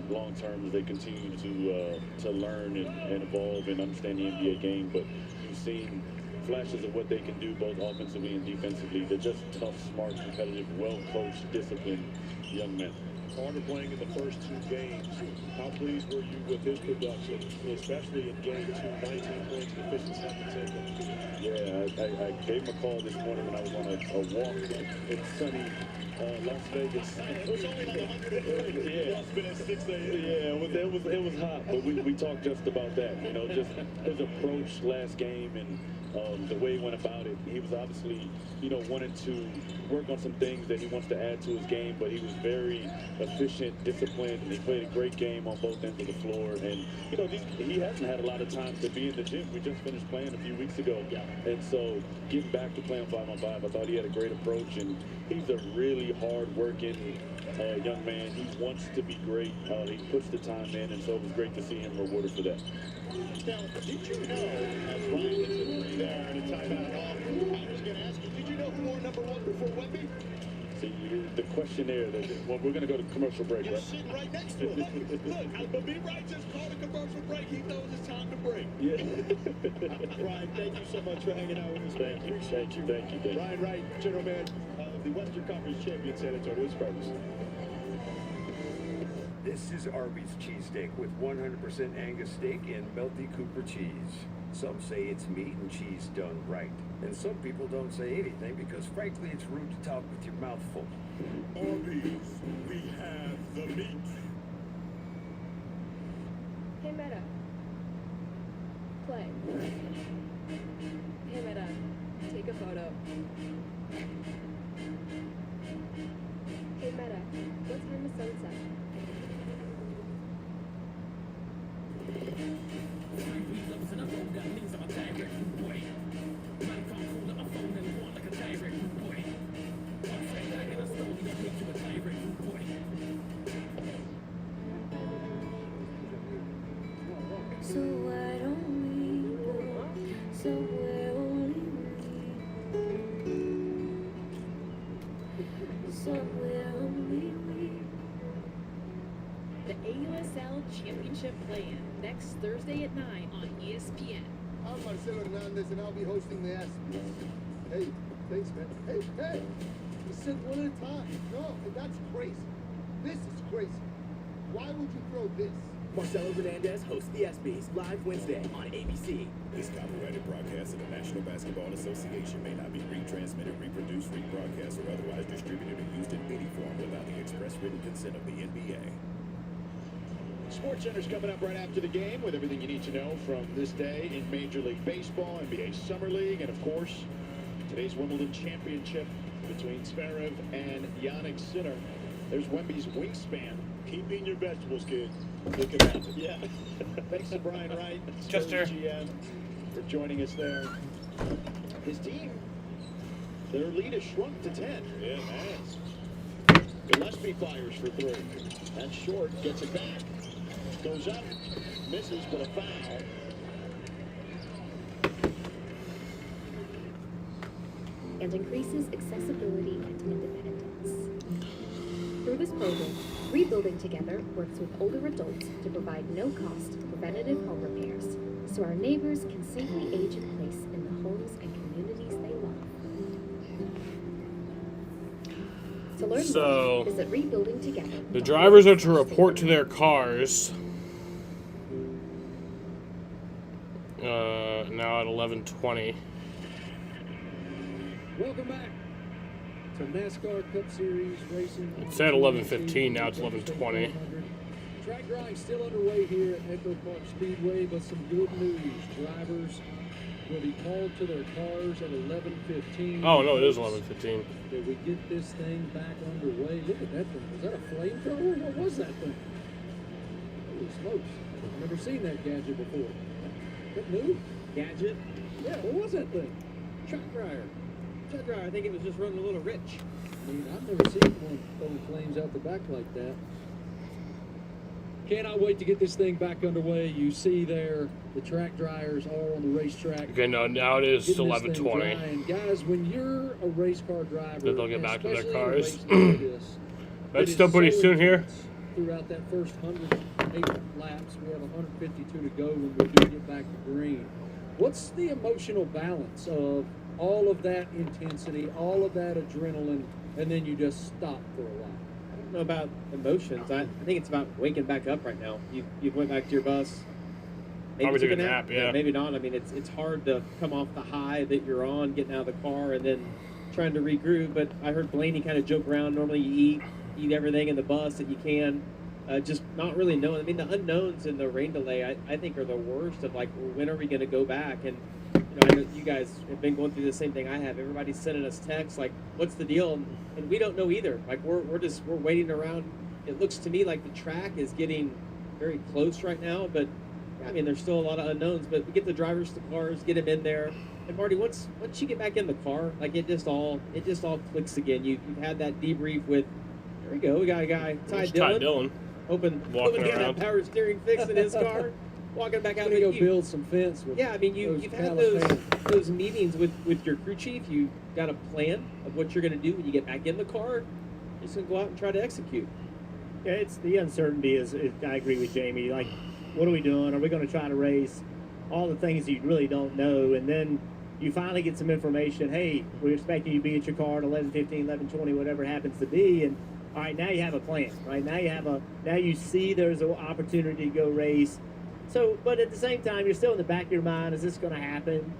long term as they continue to learn and evolve and understand the NBA game. But you've seen flashes of what they can do both offensively and defensively. They're just tough, smart, competitive, well coached, disciplined young men. Carter playing in the first 2 games. How pleased were you with his production, especially in game 2, 19 points, efficient second take? Yeah, I gave him a call this morning when I was on a walk in sunny Las Vegas. It was only like 130. Yeah. It's been at 6 a.m. Yeah, it was hot, but we talked just about that. You know, just his approach last game and the way he went about it. He was obviously, you know, wanted to work on some things that he wants to add to his game, but he was very efficient, disciplined, and he played a great game on both ends of the floor. And, you know, he hasn't had a lot of time to be in the gym. We just finished playing a few weeks ago. And so getting back to playing 5-on-5, I thought he had a great approach, and he's a really hard-working young man. He wants to be great. He puts the time in, and so it was great to see him rewarded for that. Now, did you know, as Ryan gets a 3 there and a timeout off, I was going to ask you, did you know who wore number 1 before Wemby? See, the question there, well, we're going to go to commercial break, You're right? sitting right next to him. Look, but me right just called a commercial break. He knows it's time to break. Yeah. Ryan, thank you so much for hanging out with us, man. Appreciate you. Thank you. Ryan Wright, General Man of the Western Conference champion San Antonio Spurs. This is Arby's cheesesteak with 100% Angus steak and melty Cooper cheese. Some say it's meat and cheese done right. And some people don't say anything because frankly it's rude to talk with your mouth full. Arby's, we have the meat. Hey, Meta. Play. Hey, Meta. Take a photo. Hey, Meta. What time is sunset? So why don't we go somewhere only we? Somewhere only we. The AUSL Championship Play-In, next Thursday at 9 on ESPN. I'm Marcelo Hernandez, and I'll be hosting the Aspies. Hey, thanks, man. Hey! You said one at a time. No, that's crazy. This is crazy. Why would you throw this? Marcelo Hernandez hosts the ESPYs live Wednesday on ABC. This copyrighted broadcast of the National Basketball Association may not be retransmitted, reproduced, rebroadcast, or otherwise distributed or used in any form without the express written consent of the NBA. SportsCenter's coming up right after the game with everything you need to know from this day in Major League Baseball, NBA Summer League, and of course, today's Wimbledon Championship between Zverev and Jannik Sinner. There's Wemby's wingspan. Keep eating your vegetables, kid. Look at that. Yeah. Thanks to Brian Wright, Chester, GM, for joining us there. His team, their lead has shrunk to 10. Yeah, man. Gillespie fires for 3. That's short, gets it back. Goes up, misses, but a foul. And increases accessibility and independence. Through this program, Rebuilding Together works with older adults to provide no-cost preventative home repairs so our neighbors can safely age in place in the homes and communities they love. To learn more, visit Rebuilding Together. The drivers are to report to their cars now at 11:20. Welcome back to NASCAR Cup Series racing. It said 11:15, now it's 11:20. Track drawing still underway here at Echo Park Speedway, but some good news. Drivers will be called to their cars at 11:15. Oh, no, it is 11:15. Did we get this thing back underway? Look at that thing. Was that a flamethrower? What was that thing? Holy smokes. I've never seen that gadget before. That new gadget? Yeah, what was that thing? Truck dryer. Truck dryer. I think it was just running a little rich. I mean, I've never seen one throwing flames out the back like that. Cannot wait to get this thing back underway. You see there, the track dryers are on the racetrack. Okay, no, now it is 11:20. And guys, when you're a race car driver, Then they'll get back to their especially in a cars. race like this, That's it still is pretty so soon here. intense. Throughout that first 108 laps, we have 152 to go when we do get back to green. What's the emotional balance of all of that intensity, all of that adrenaline, and then you just stop for a while? I don't know about emotions. I think it's about waking back up right now. You went back to your bus. Probably took a nap, yeah. Maybe not. I mean, it's hard to come off the high that you're on, getting out of the car, and then trying to regroup. But I heard Blaney kind of joke around. Normally you eat everything in the bus that you can. Just not really knowing. I mean, the unknowns and the rain delay, I think, are the worst of, like, when are we going to go back? And, I know you guys have been going through the same thing I have. Everybody's sending us texts, like, what's the deal? And we don't know either. Like, we're waiting around. It looks to me like the track is getting very close right now, but, I mean, there's still a lot of unknowns. But we get the drivers to cars, get them in there. And, Marty, once you get back in the car, like, it just all clicks again. You've had that debrief with, there we go, we got a guy, Ty Dillon. Hoping to get that power steering fixed in his car. Walking back out. Gonna go build some fence with. Yeah, I mean, you've had those meetings with your crew chief. You got a plan of what you're going to do when you get back in the car. You're just going to go out and try to execute. Yeah, it's the uncertainty. I agree with Jamie. Like, what are we doing? Are we going to try to race? All the things you really don't know, and then you finally get some information. Hey, we're expecting you to be at your car at 11:15, 11:20, whatever it happens to be, and all right, now you have a plan, right? Now you see there's an opportunity to go race. So, but at the same time, you're still in the back of your mind, is this going to happen?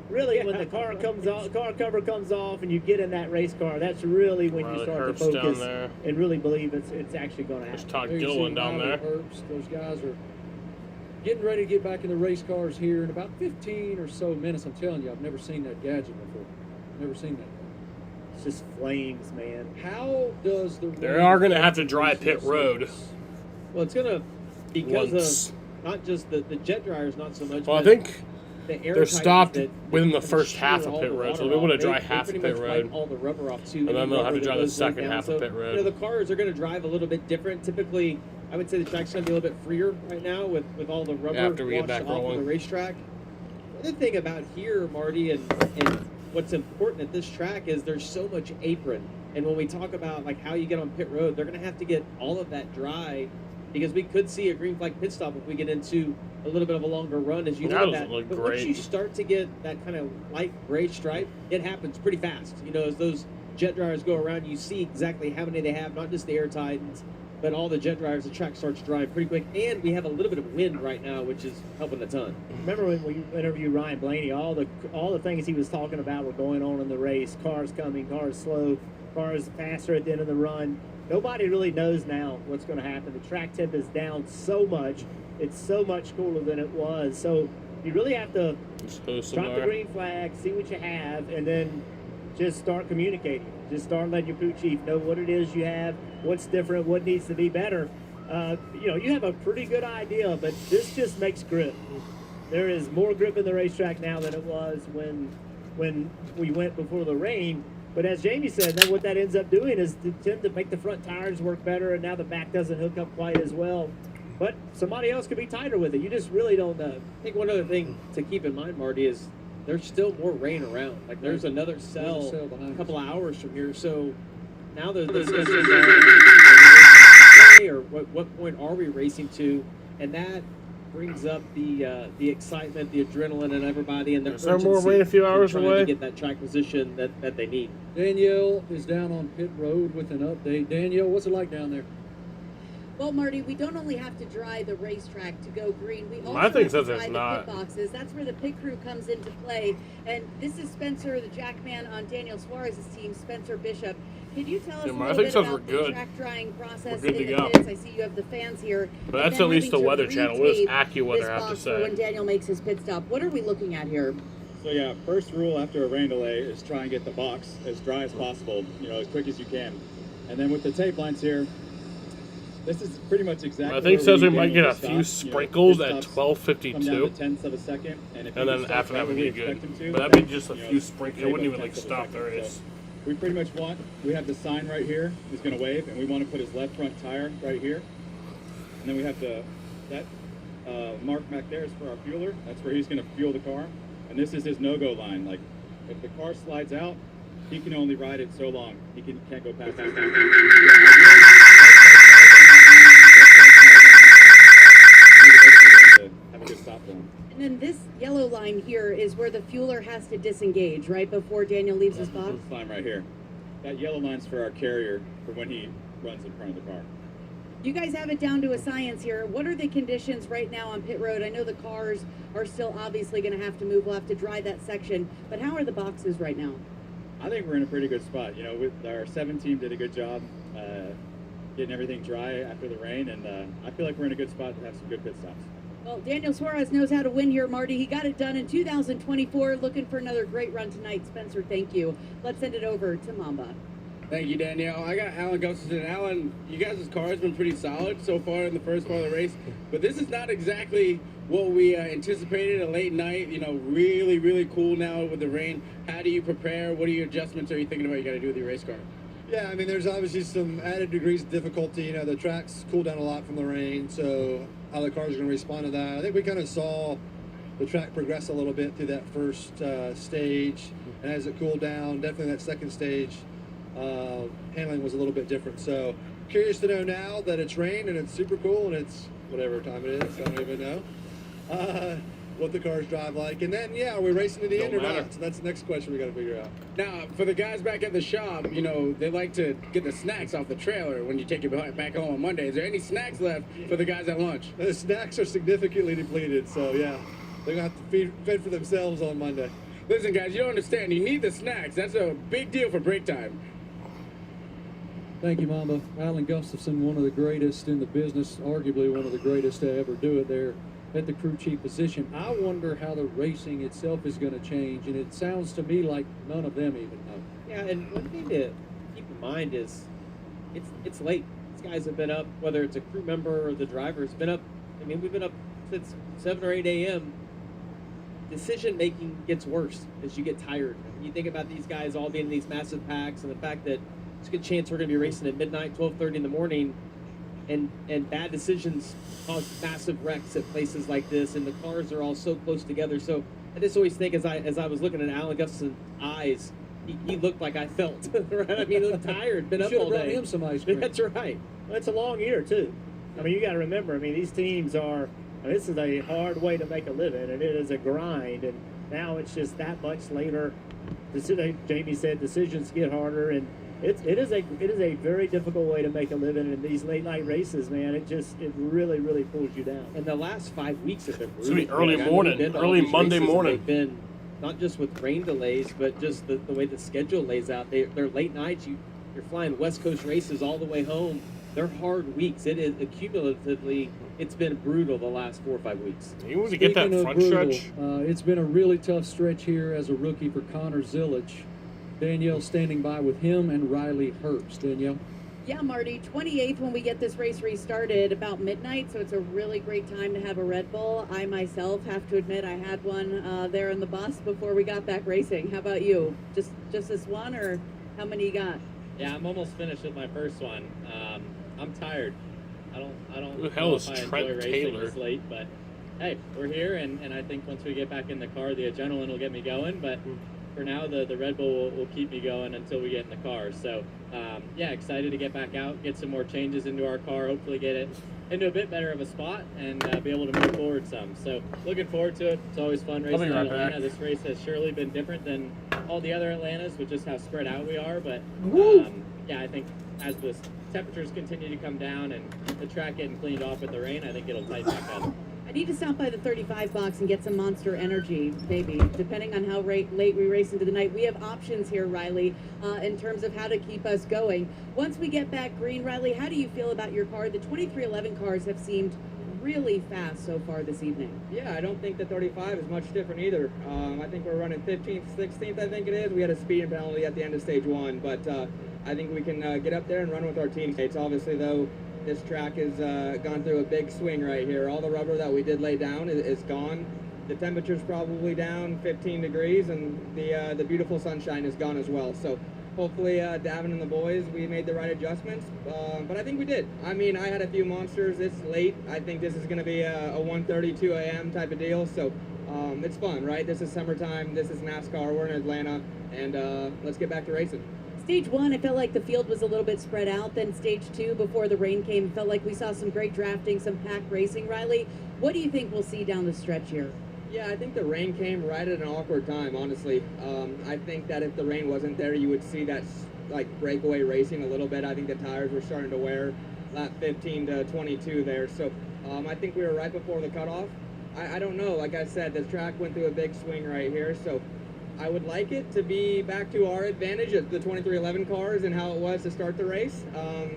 Really, when the car cover comes off and you get in that race car, that's really when you start to focus and really believe it's actually going to happen. There's Todd Gilliland down there. Those guys are getting ready to get back in the race cars here in about 15 or so minutes. I'm telling you, I've never seen that gadget before. Never seen that. It's just flames, man. How does the They are going to have to dry pit road. Well, it's going to, because of not just the jet dryers, not so much. Well, I think they're stopped within the first half of pit road, so they'll be able to dry half of pit road. All the rubber off too, and then they'll have to dry the second half of pit road. The cars are going to drive a little bit different. Typically, I would say the track's going to be a little bit freer right now with all the rubber after we get washed back off rolling. of the racetrack. The other thing about here, Marty, and what's important at this track is there's so much apron. And when we talk about like how you get on pit road, they're going to have to get all of that dry, because we could see a green flag pit stop if we get into a little bit of a longer run as you look at that. But once you start to get that kind of light gray stripe, it happens pretty fast. As those jet dryers go around, you see exactly how many they have, not just the Air Titans. but all the jet drivers, the track starts drying pretty quick, and we have a little bit of wind right now, which is helping a ton. Remember when we interviewed Ryan Blaney, all the things he was talking about were going on in the race. Cars coming, cars slow, cars faster at the end of the run. Nobody really knows now what's going to happen. The track temp is down so much. It's so much cooler than it was. So you really have to drop the green flag, see what you have, and then just start communicating. Just start letting your crew chief know what it is you have, what's different, what needs to be better. You have a pretty good idea, but this just makes grip. There is more grip in the racetrack now than it was when we went before the rain. But as Jamie said, then what that ends up doing is to tend to make the front tires work better, and now the back doesn't hook up quite as well. But somebody else could be tighter with it. You just really don't know. I think one other thing to keep in mind, Marty, is there's still more rain around. Like, there's another cell a couple of hours from here. So now the discussion or what point are we racing to? And that brings up the excitement, the adrenaline, and everybody, and the Is there more rain a few hours away? To get that track position that they need. Danielle is down on pit road with an update. Danielle, what's it like down there? Well, Marty, we don't only have to dry the racetrack to go green, we also I think have to so, dry the pit boxes. That's where the pit crew comes into play. And this is Spencer, the jackman on Daniel Suarez's team, Spencer Bishop. Can you tell us a little bit about the track drying process in the pits? I see you have the fans here. But that's at least the Weather Channel. What does AccuWeather have to say? When Daniel makes his pit stop, what are we looking at here? So yeah, first rule after a rain delay is try and get the box as dry as possible, as quick as you can. And then with the tape lines here, this is pretty much exactly. I think it says we might get a few sprinkles at 12:52. Come down to tenths of a second, and then after that would be good. But that'd be just a few sprinkles. It wouldn't even stop the race. So we pretty much we have the sign right here. He's going to wave, and we want to put his left front tire right here. And then we have that mark back there is for our fueler. That's where he's going to fuel the car. And this is his no-go line. Like, if the car slides out, he can only ride it so long. He can't go past have a good stop for him. And then this yellow line here is where the fueler has to disengage, right before Daniel leaves his box? This line right here. That yellow line's for our carrier for when he runs in front of the car. You guys have it down to a science here. What are the conditions right now on pit road? I know the cars are still obviously going to have to move. We'll have to dry that section. But how are the boxes right now? I think we're in a pretty good spot. With our 7 team did a good job getting everything dry after the rain, and I feel like we're in a good spot to have some good pit stops. Well, Daniel Suarez knows how to win here, Marty. He got it done in 2024. Looking for another great run tonight. Spencer, thank you. Let's send it over to Mamba. Thank you, Danielle. I got Alan Gustafson. Alan, you guys' car has been pretty solid so far in the first part of the race, but this is not exactly what we anticipated, a late night, really, really cool now with the rain. How do you prepare? What are your adjustments are you thinking about you got to do with your race car? Yeah, I mean, there's obviously some added degrees of difficulty. The track's cooled down a lot from the rain, so how the cars are going to respond to that. I think we kind of saw the track progress a little bit through that first stage, and as it cooled down, definitely that second stage, handling was a little bit different. So curious to know now that it's rained and it's super cool and it's whatever time it is, I don't even know what the cars drive like. And then, are we racing to the end or not? So that's the next question we got to figure out. Now, for the guys back at the shop, they like to get the snacks off the trailer when you take it back home on Monday. Is there any snacks left for the guys at lunch? The snacks are significantly depleted, so yeah, they're going to have to fend for themselves on Monday. Listen, guys, you don't understand. You need the snacks. That's a big deal for break time. Thank you, Mamba. Alan Gustafson, one of the greatest in the business, arguably one of the greatest to ever do it there at the crew chief position. I wonder how the racing itself is going to change, and it sounds to me like none of them even know. Yeah, and one thing to keep in mind is it's late. These guys have been up, whether it's a crew member or the driver, has been up. I mean, we've been up since 7 or 8 a.m. Decision making gets worse as you get tired. You think about these guys all being in these massive packs, and the fact that it's a good chance we're going to be racing at midnight, 12:30 in the morning, and bad decisions cause massive wrecks at places like this, and the cars are all so close together. So I just always think as I was looking at Alan Gustafson's eyes, he looked like I felt. Right? I mean, he looked tired, been up all day. Brought him some ice cream. That's right. Well, it's a long year too. I mean, you got to remember. I mean, these teams are. This is a hard way to make a living, and it is a grind. And now it's just that much later. Jamie said decisions get harder, and it is a very difficult way to make a living in these late night races, man. It really pulls you down. And the last 5 weeks have been It's gonna be brutal. early Like, I know morning, we've been to all early these Monday races, and morning. They've been not just with rain delays, but just the way the schedule lays out. They're late nights. You're flying West Coast races all the way home. They're hard weeks. It is accumulatively. It's been brutal the last 4 or 5 weeks. You want to get that Speaking of front brutal, stretch? it's been a really tough stretch here as a rookie for Connor Zillich. Danielle standing by with him and Riley Herbst. Danielle? Yeah, Marty, 28th when we get this race restarted about midnight, so it's a really great time to have a Red Bull. I myself have to admit I had one there in the bus before we got back racing. How about you? Just this one, or how many you got? Yeah, I'm almost finished with my first one. I'm tired. I don't Who the hell know is if I Trent enjoy racing Taylor? this late, but hey, we're here, and I think once we get back in the car, the adrenaline will get me going. But for now, the Red Bull will keep me going until we get in the car. So yeah, excited to get back out, get some more changes into our car, hopefully get it into a bit better of a spot, and be able to move forward some. So looking forward to it. It's always fun racing in Atlanta. This race has surely been different than all the other Atlantas with just how spread out we are. But yeah, I think as the temperatures continue to come down and the track getting cleaned off with the rain, I think it'll tighten back up. I need to stop by the 35 box and get some Monster Energy, maybe, depending on how late we race into the night. We have options here, Riley, in terms of how to keep us going. Once we get back green, Riley, how do you feel about your car? The 2311 cars have seemed really fast so far this evening. Yeah, I don't think the 35 is much different either. I think we're running 15th, 16th, I think it is. We had a speeding penalty at the end of stage one, but I think we can get up there and run with our teammates. Obviously, though, this track has gone through a big swing right here. All the rubber that we did lay down is gone. The temperature's probably down 15 degrees, and the beautiful sunshine is gone as well. So hopefully, Davin and the boys, we made the right adjustments, but I think we did. I mean, I had a few monsters. It's late. I think this is going to be a 1:32 a.m. type of deal, so it's fun, right? This is summertime. This is NASCAR. We're in Atlanta, and let's get back to racing. Stage one, it felt like the field was a little bit spread out. Then stage two, before the rain came, it felt like we saw some great drafting, some pack racing. Riley, what do you think we'll see down the stretch here? Yeah, I think the rain came right at an awkward time, honestly. I think that if the rain wasn't there, you would see that like breakaway racing a little bit. I think the tires were starting to wear lap 15 to 22 there. So I think we were right before the cutoff. I don't know. Like I said, the track went through a big swing right here. So I would like it to be back to our advantage of the 2311 cars and how it was to start the race.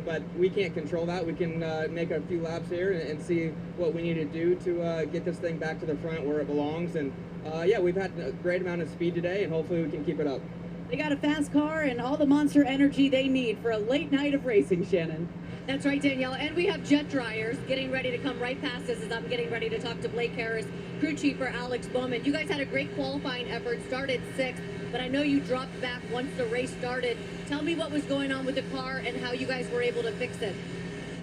But we can't control that. We can make a few laps here and see what we need to do to get this thing back to the front where it belongs. And yeah, we've had a great amount of speed today, and hopefully we can keep it up. They got a fast car and all the Monster Energy they need for a late night of racing, Shannon. That's right, Danielle. And we have jet dryers getting ready to come right past us as I'm getting ready to talk to Blake Harris, crew chief for Alex Bowman. You guys had a great qualifying effort, started 6th, but I know you dropped back once the race started. Tell me what was going on with the car and how you guys were able to fix it.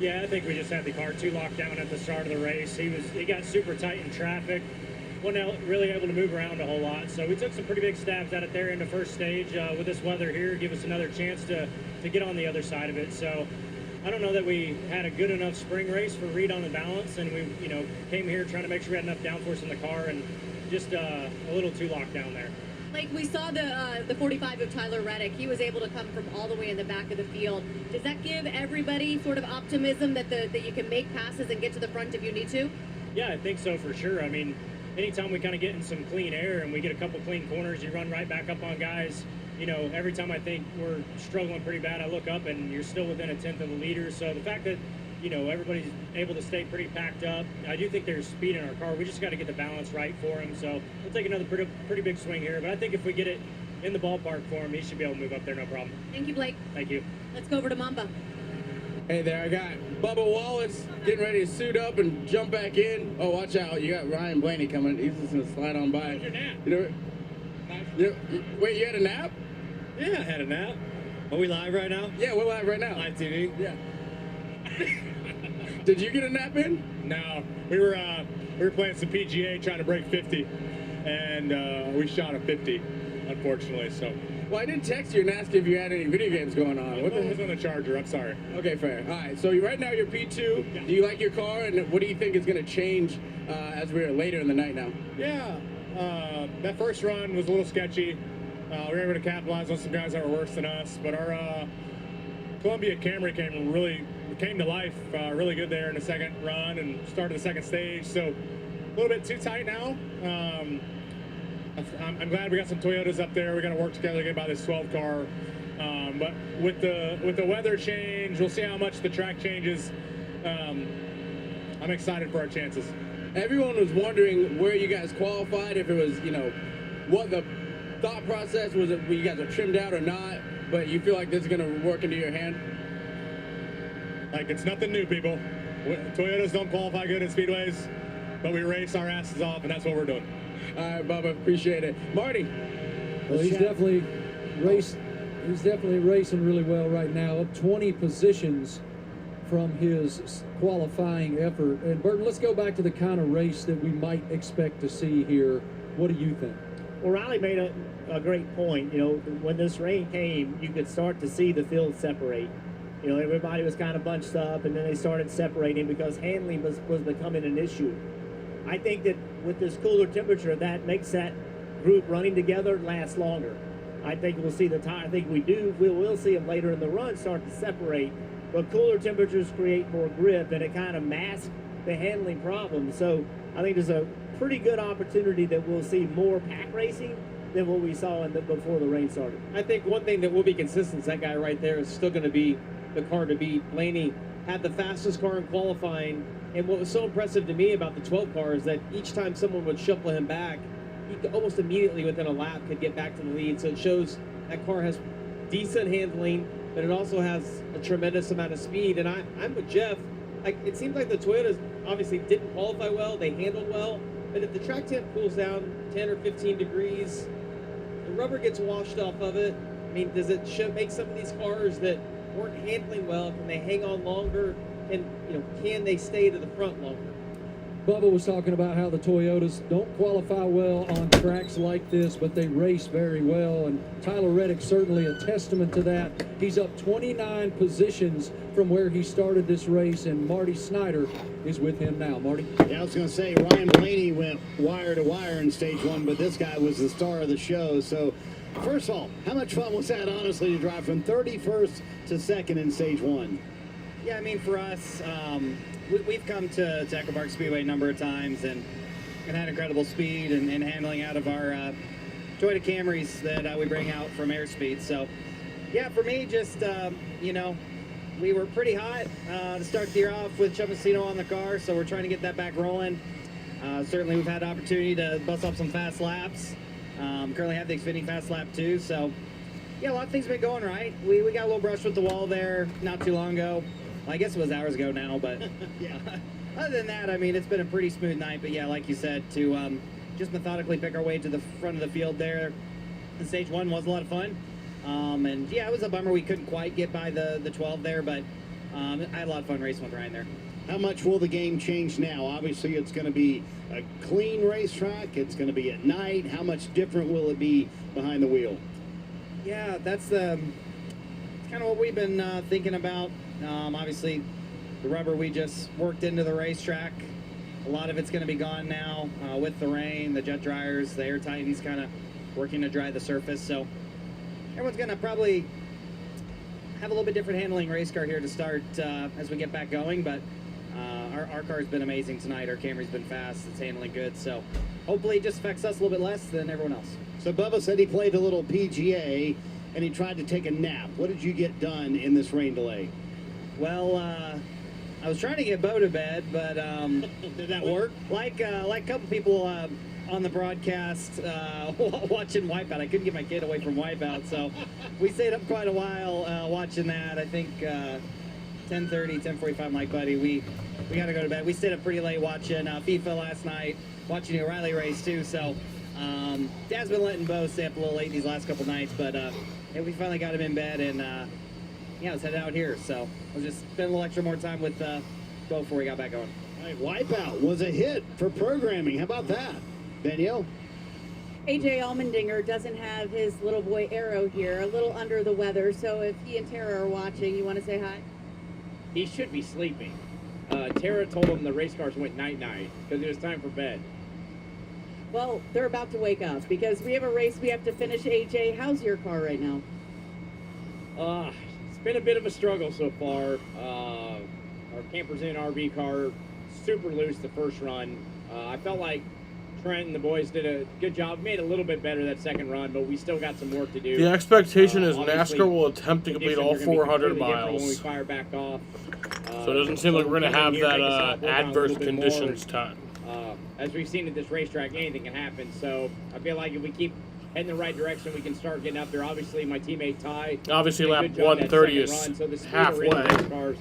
Yeah, I think we just had the car too locked down at the start of the race. He got super tight in traffic. Wasn't really able to move around a whole lot. So we took some pretty big stabs at it there in the first stage. With this weather here, give us another chance to get on the other side of it. So I don't know that we had a good enough spring race for read on the balance, and we came here trying to make sure we had enough downforce in the car, and just a little too locked down there. Like we saw the 45 of Tyler Reddick, he was able to come from all the way in the back of the field. Does that give everybody sort of optimism that you can make passes and get to the front if you need to? Yeah, I think so for sure. I mean, anytime we kind of get in some clean air and we get a couple clean corners, you run right back up on guys. Every time I think we're struggling pretty bad, I look up and you're still within a tenth of the leader. So the fact that, everybody's able to stay pretty packed up, I do think there's speed in our car. We just got to get the balance right for him. So we'll take another pretty big swing here. But I think if we get it in the ballpark for him, he should be able to move up there, no problem. Thank you, Blake. Thank you. Let's go over to Mamba. Hey there, I got Bubba Wallace getting ready to suit up and jump back in. Oh, watch out. You got Ryan Blaney coming. He's just going to slide on by. What's your nap? Wait, you had a nap? Yeah, I had a nap. Are we live right now? Yeah, we're live right now. Live TV? Yeah. Did you get a nap in? No. We were playing some PGA trying to break 50, and we shot a 50, unfortunately, so. Well, I did text you and ask if you had any video games going on. What was on the charger? I'm sorry. Okay, fair. All right, so right now you're P2. Yeah. Do you like your car, and what do you think is going to change as we're later in the night now? Yeah, that first run was a little sketchy. We were able to capitalize on some guys that were worse than us, but our Columbia Camry came to life really good there in the second run and started the second stage. So a little bit too tight now. I'm glad we got some Toyotas up there. We're going to work together to get by this 12 car. But with the weather change, we'll see how much the track changes. I'm excited for our chances. Everyone was wondering where you guys qualified, if it was, what the thought process was, it you guys are trimmed out or not, but you feel like this is going to work into your hand? Like, it's nothing new, people. Toyotas don't qualify good in speedways, but we race our asses off, and that's what we're doing. All right, Bubba, appreciate it. Marty. Well, he's definitely racing really well right now, up 20 positions from his qualifying effort. And Burton, let's go back to the kind of race that we might expect to see here. What do you think? Well, Riley made a great point. When this rain came, you could start to see the field separate. Everybody was kind of bunched up, and then they started separating because handling was becoming an issue. I think that with this cooler temperature, that makes that group running together last longer. I think we'll see we'll see them later in the run start to separate, but cooler temperatures create more grip, and it kind of masks the handling problems. So I think there's a pretty good opportunity that we'll see more pack racing than what we saw before the rain started. I think one thing that will be consistent, that guy right there is still going to be the car to beat. Blaney had the fastest car in qualifying, and what was so impressive to me about the 12 car is that each time someone would shuffle him back, he almost immediately within a lap could get back to the lead. So it shows that car has decent handling, but it also has a tremendous amount of speed. And I'm with Jeff. It seems like the Toyotas obviously didn't qualify well, they handled well, but if the track temp cools down 10 or 15 degrees, the rubber gets washed off of it. I mean, does it make some of these cars that weren't handling well, can they hang on longer, and can they stay to the front longer? Bubba was talking about how the Toyotas don't qualify well on tracks like this, but they race very well, and Tyler Reddick's certainly a testament to that. He's up 29 positions from where he started this race, and Marty Snyder is with him now. Marty? Yeah, I was going to say, Ryan Blaney went wire to wire in stage one, but this guy was the star of the show. So, first of all, how much fun was that, honestly, to drive from 31st to 2nd in stage one? Yeah, I mean, for us, we've come to Echo Park Speedway a number of times and had incredible speed and handling out of our Toyota Camrys that we bring out from Airspeed. So, yeah, for me, just, we were pretty hot to start the year off with Chumacino on the car, so we're trying to get that back rolling. Certainly, we've had the opportunity to bust up some fast laps. Currently have the Xfinity Fast Lap too, so yeah, a lot of things have been going right. We got a little brush with the wall there not too long ago. Well, I guess it was hours ago now, but yeah. Other than that, I mean, it's been a pretty smooth night. But yeah, like you said, to just methodically pick our way to the front of the field there in stage one was a lot of fun. And yeah, it was a bummer we couldn't quite get by the 12 there, but I had a lot of fun racing with Ryan there. How much will the game change now? Obviously, it's going to be a clean racetrack. It's going to be at night. How much different will it be behind the wheel? Yeah, that's kind of what we've been thinking about. Obviously, the rubber we just worked into the racetrack, a lot of it's going to be gone now with the rain, the jet dryers, the air titans kind of working to dry the surface. So everyone's going to probably have a little bit different handling race car here to start as we get back going, but our car's been amazing tonight. Our Camry's been fast. It's handling good. So hopefully it just affects us a little bit less than everyone else. So Bubba said he played a little PGA and he tried to take a nap. What did you get done in this rain delay? Well, I was trying to get Bo to bed, but did that work? Like a couple people on the broadcast watching Wipeout. I couldn't get my kid away from Wipeout, so we stayed up quite a while watching that. I think 10:30, 10:45. I'm like, buddy, we got to go to bed. We stayed up pretty late watching FIFA last night, watching the O'Reilly race too. So Dad's been letting Bo stay up a little late these last couple nights, but we finally got him in bed, and yeah, I was headed out here. So I was just spending a little extra more time with Bo before we got back on. All right, Wipeout was a hit for programming. How about that, Danielle? AJ Allmendinger doesn't have his little boy Arrow here, a little under the weather. So if he and Tara are watching, you want to say hi? He should be sleeping. Tara told him the race cars went night-night because it was time for bed. Well, they're about to wake up because we have a race we have to finish. AJ, how's your car right now? It's been a bit of a struggle so far. Our Campers Inn RV car, super loose the first run. I felt like Trent and the boys did a good job. Made a little bit better that second run, but we still got some work to do. The expectation is Obviously, NASCAR will attempt to complete all conditions are gonna be 400 completely different when we miles. fire back off. So it doesn't seem like we're going to have here, that make us work on a adverse little bit conditions more. time. As we've seen at this racetrack, anything can happen. So I feel like if we keep heading in the right direction, we can start getting up there. Obviously, my teammate Ty. Obviously, did a lap good job that 130 second is run, so the speed halfway. we're in the race cars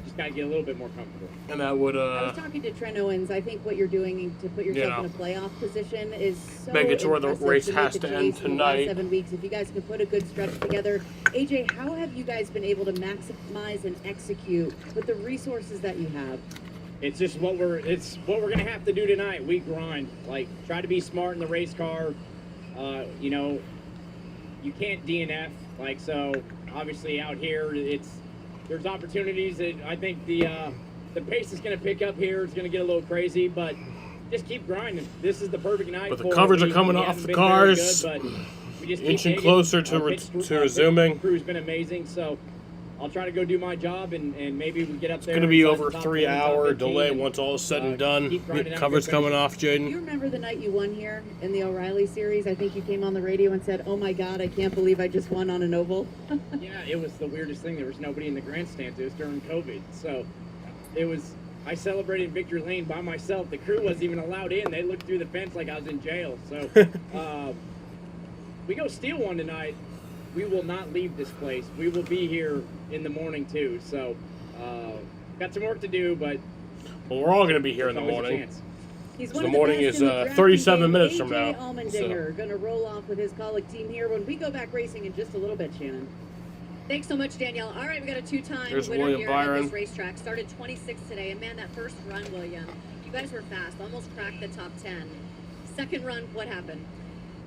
just got to get a little bit more comfortable. And that would I was talking to Trent Owens. I think what you're doing to put yourself Yeah. in a playoff position is so Make it to where the impressive race make has the to chase end in the last tonight. 7 weeks. If you guys can put a good stretch together, AJ, how have you guys been able to maximize and execute with the resources that you have? It's just what we're gonna have to do tonight. We grind, like try to be smart in the race car. You know, you can't DNF, like, so obviously out here there's opportunities that I think the pace is gonna pick up here. It's gonna get a little crazy, but just keep grinding. This is the perfect night. But the for it. covers are We coming off haven't the been very cars, good, but we just keep inching digging. closer to Our pit resuming. crew's been amazing, so I'll try to go do my job and maybe we get up It's there. going to be inside over the a top 3-hour 15 delay and, once all is said and done. keep grinding out, Cover's good coming finish. off, Do Jaden. you remember the night you won here in the O'Reilly series? I think you came on the radio and said, "Oh my God, I can't believe I just won on an oval." Yeah, it was the weirdest thing. There was nobody in the grandstands. It was during COVID. So I celebrated Victory Lane by myself. The crew wasn't even allowed in. They looked through the fence like I was in jail. So we go steal one tonight. We will not leave this place. We will be here in the morning too. So got some work to do, but Well, we're all going to be here in the there's always a morning. chance. He's So one the of the morning best is in the drafting 37 game. minutes from AJ now. Allmendinger going to roll off with his colleague team here when we go back racing in just a little bit, Shannon. Thanks so much, Danielle. All right, we got a two-time There's winner William here Byron. at this racetrack. Started 26th today, and man, that first run, William, you guys were fast, almost cracked the top 10. Second run, what happened?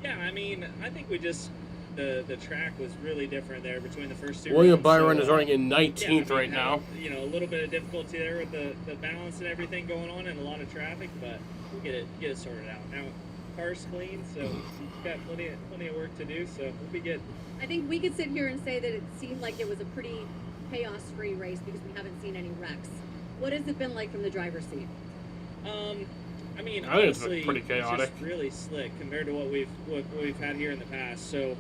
Yeah, I mean, I think we just the track was really different there between the first two. William runs, Byron so, is running in 19th yeah, I mean, right now. You know, a little bit of difficulty there with the balance and everything going on, and a lot of traffic, but we'll get it sorted out. Now, car's clean, so we've got plenty of work to do, so we'll be good. I think we could sit here and say that it seemed like it was a pretty chaos-free race because we haven't seen any wrecks. What has it been like from the driver's seat? I mean, I think it's honestly, pretty chaotic. just really slick compared to what we've had here in the past. So,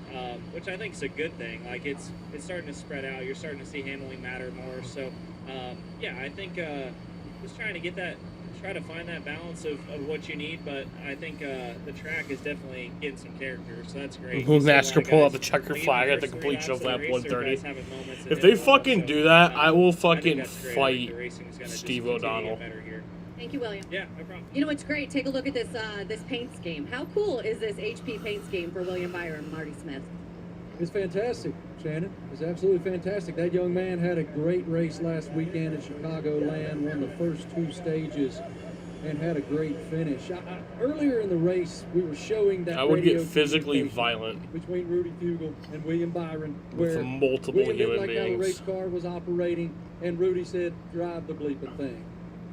which I think is a good thing. Like it's starting to spread out. You're starting to see handling matter more. So, yeah, I think just trying to get that, try to find that balance of what you need. But I think the track is definitely getting some character. So that's great. Will You see a lot NASCAR of pull out guys the checker leading flag at the first three completion laps of lap the race, there 130? guys having moments that If they they don't know. fucking So, do that, I will I think fucking that's great. I think fight the racing is gonna just Steve continue to get O'Donnell. better here. Thank you, William. Yeah, no problem. You know what's great? Take a look at this this paint scheme. How cool is this HP paint scheme for William Byron and Marty Smith? It's fantastic, Shannon. It's absolutely fantastic. That young man had a great race last weekend at Chicagoland, won the first two stages, and had a great finish. Earlier in the race, we were showing that I would radio get physically communication violent between Rudy Fugel and William Byron, with where multiple William didn't human like how the beings. race car was operating, and Rudy said, "Drive the bleeping thing."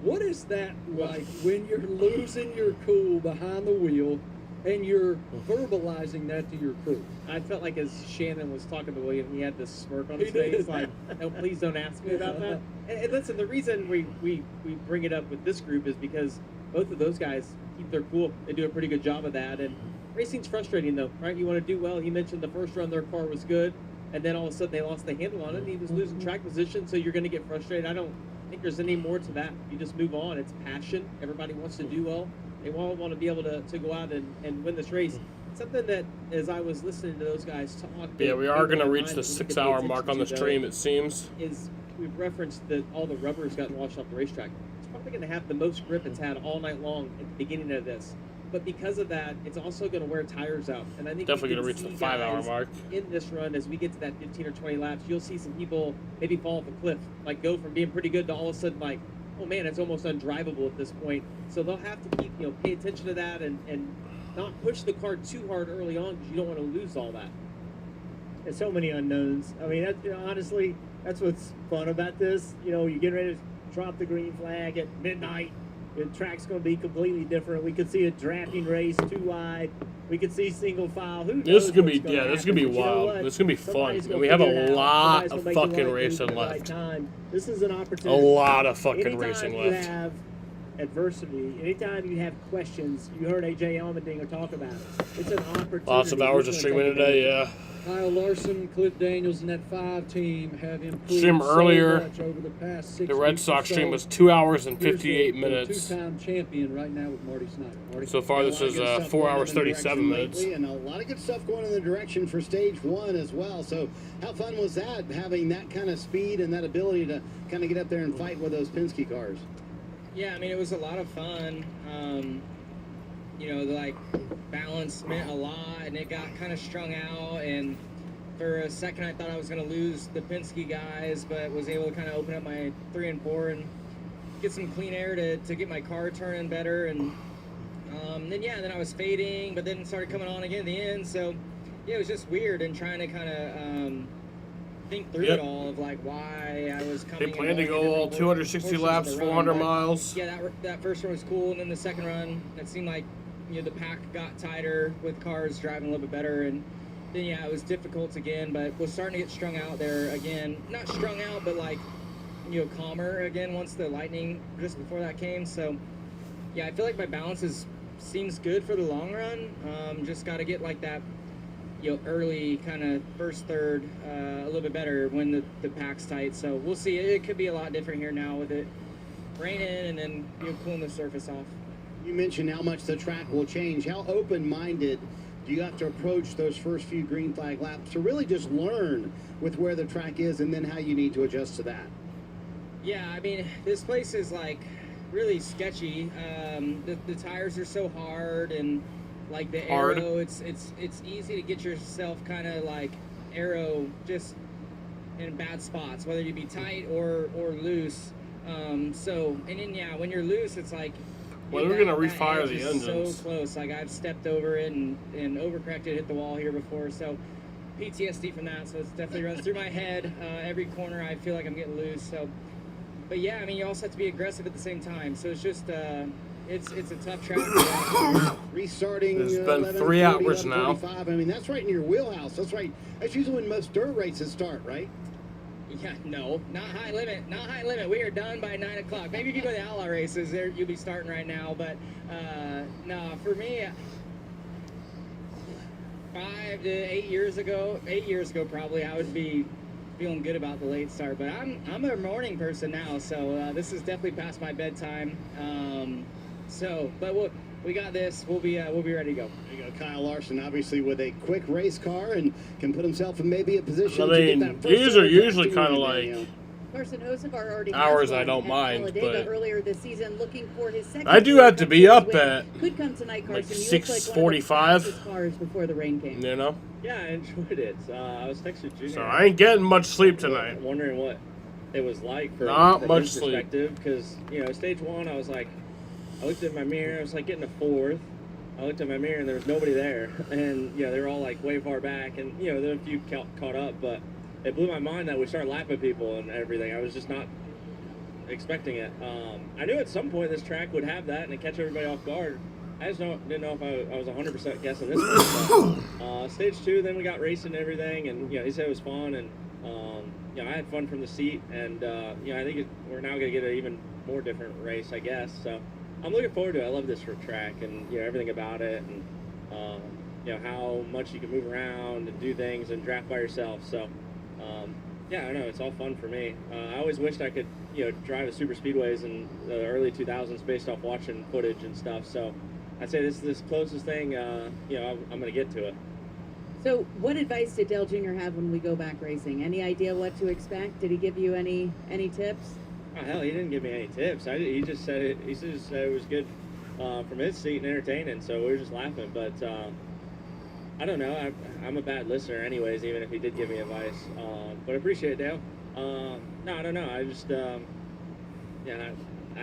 What is that like when you're losing your cool behind the wheel and you're verbalizing that to your crew? I felt like as Shannon was talking to William, he had this smirk on He his face, did. like, "No, please don't ask me about that." And listen, the reason we bring it up with this group is because both of those guys keep their cool. They do a pretty good job of that. And racing's frustrating, though, right? You want to do well. You mentioned the first run, their car was good, and then all of a sudden they lost the handle on it, and he was losing track position, so you're going to get frustrated. I don't think there's any more to that. You just move on. It's passion. Everybody wants to do well. They all want to be able to go out and win this race. Something that, as I was listening to those guys talk... Yeah, we are going to reach the that we could pay 6-hour mark on the attention to, stream, though, it seems. is we've referenced that all the rubber has gotten washed off the racetrack. It's probably going to have the most grip it's had all night long at the beginning of this. But because of that, it's also going to wear tires out. And I think Definitely going to reach the 5-hour mark. in this run, as we get to that 15 or 20 laps, you'll see some people maybe fall off a cliff, like go from being pretty good to all of a sudden like, oh man, it's almost undrivable at this point. So they'll have to keep, pay attention to that and not push the car too hard early on because you don't want to lose all that. There's so many unknowns. I mean, honestly, that's what's fun about this. You get ready to drop the green flag at midnight, The track's going to be completely different. We could see a drafting race 2 wide. We could see single file. Who knows? This is gonna be what's gonna this is gonna be happen, but you know wild. what? This is gonna be fun, Somebody's and gonna we have figure it a out. lot Somebody's of gonna make the fucking right racing move at the right left. time. This is an A opportunity. lot of fucking Anytime racing you left. have adversity, anytime you have questions, you heard AJ Allmendinger talk about it. It's an opportunity. Lots of hours of Who's gonna streaming take today, advantage? yeah. Kyle Larson, Cliff Daniels, and that 5 team have improved Stream earlier. so much over the past 6 The Red weeks Sox or stream so. was 2 hours and Here's 58 the minutes. two-time champion right now with Marty Snyder. Marty? So far, this is 4 hours 37 minutes. Lately, and a lot of good stuff going in the direction for stage 1 as well. So how fun was that, having that kind of speed and that ability to kind of get up there and fight with those Penske cars? Yeah, I mean, it was a lot of fun. You know, like, balance meant a lot, and it got kind of strung out, and for a second I thought I was going to lose the Penske guys, but was able to kind of open up my 3 and 4 and get some clean air to get my car turning better, and then I was fading, but then it started coming on again at the end, so yeah, it was just weird, and trying to kind of think through it all of like why I was coming. They plan to go all 260 laps, 400 miles. Yeah, that first run was cool, and then the second run, it seemed like, you know, the pack got tighter with cars driving a little bit better, and then yeah, it was difficult again, but was starting to get strung out there again. Not strung out, but like, you know, calmer again once the lightning just before that came. So yeah, I feel like my balance seems good for the long run. Just got to get like that, you know, early kind of first third a little bit better when the pack's tight. So we'll see. It could be a lot different here now with it raining and then, you know, cooling the surface off. You mentioned how much the track will change. How open-minded do you have to approach those first few green flag laps to really just learn with where the track is and then how you need to adjust to that? Yeah, I mean, this place is like really sketchy. The tires are so hard, and like the aero, it's easy to get yourself kind of like aero just in bad spots, whether you be tight or loose. And then yeah, when you're loose, it's like, Well, we're gonna refire the engines. So close. Like, I've stepped over it and overcorrected, hit the wall here before. So PTSD from that. So it definitely runs through my head. Every corner, I feel like I'm getting loose. So, but yeah, I mean, you also have to be aggressive at the same time. So it's just it's a tough track. Restarting. It's been 3 hours now. I mean, that's right in your wheelhouse. That's right. That's usually when most dirt races start, right? Yeah, no, not high limit, not high limit. We are done by 9 o'clock. Maybe if you go to the outlaw races, there you'll be starting right now. But no, for me, 5 to 8 years ago, probably, I would be feeling good about the late start. But I'm a morning person now, so this is definitely past my bedtime. But we got this. We'll be ready to go. There you go, Kyle Larson, obviously with a quick race car and can put himself in maybe a position I to mean, get that first these are overtake usually to kind of win, like you know. Carson Hocevar already hours has I won don't at mind, Talladega but earlier this season, looking for his second. I do have to be up at Could come tonight, like Carson. You looked like one of the 6:45. fastest cars before the rain came. You know. Yeah, I enjoyed it. I was texting Junior. So I ain't getting much sleep tonight. Wondering what it was like from Not much sleep. perspective, because stage 1, I was like, I looked at my mirror, I was like getting a 4th. I looked at my mirror and there was nobody there, and they were all like way far back, and there were a few caught up, but it blew my mind that we started lapping people and everything. I was just not expecting it. I knew at some point this track would have that and it'd catch everybody off guard. I just didn't know if I was 100% guessing this one. But, stage 2, then we got racing and everything, and he said it was fun, and I had fun from the seat, and I think we're now gonna get an even more different race, I guess. So I'm looking forward to it. I love this track and everything about it, and how much you can move around and do things and draft by yourself. So I don't know, it's all fun for me. I always wished I could drive the super speedways in the early 2000s based off watching footage and stuff. So I'd say this is the closest thing I'm gonna get to it. So, what advice did Dale Jr. have when we go back racing? Any idea what to expect? Did he give you any tips? Oh, hell, he didn't give me any tips. He just said it. He just said it was good from his seat and entertaining. So we were just laughing. But I don't know. I'm a bad listener, anyways. Even if he did give me advice, but I appreciate it, Dale. No, I don't know. I just I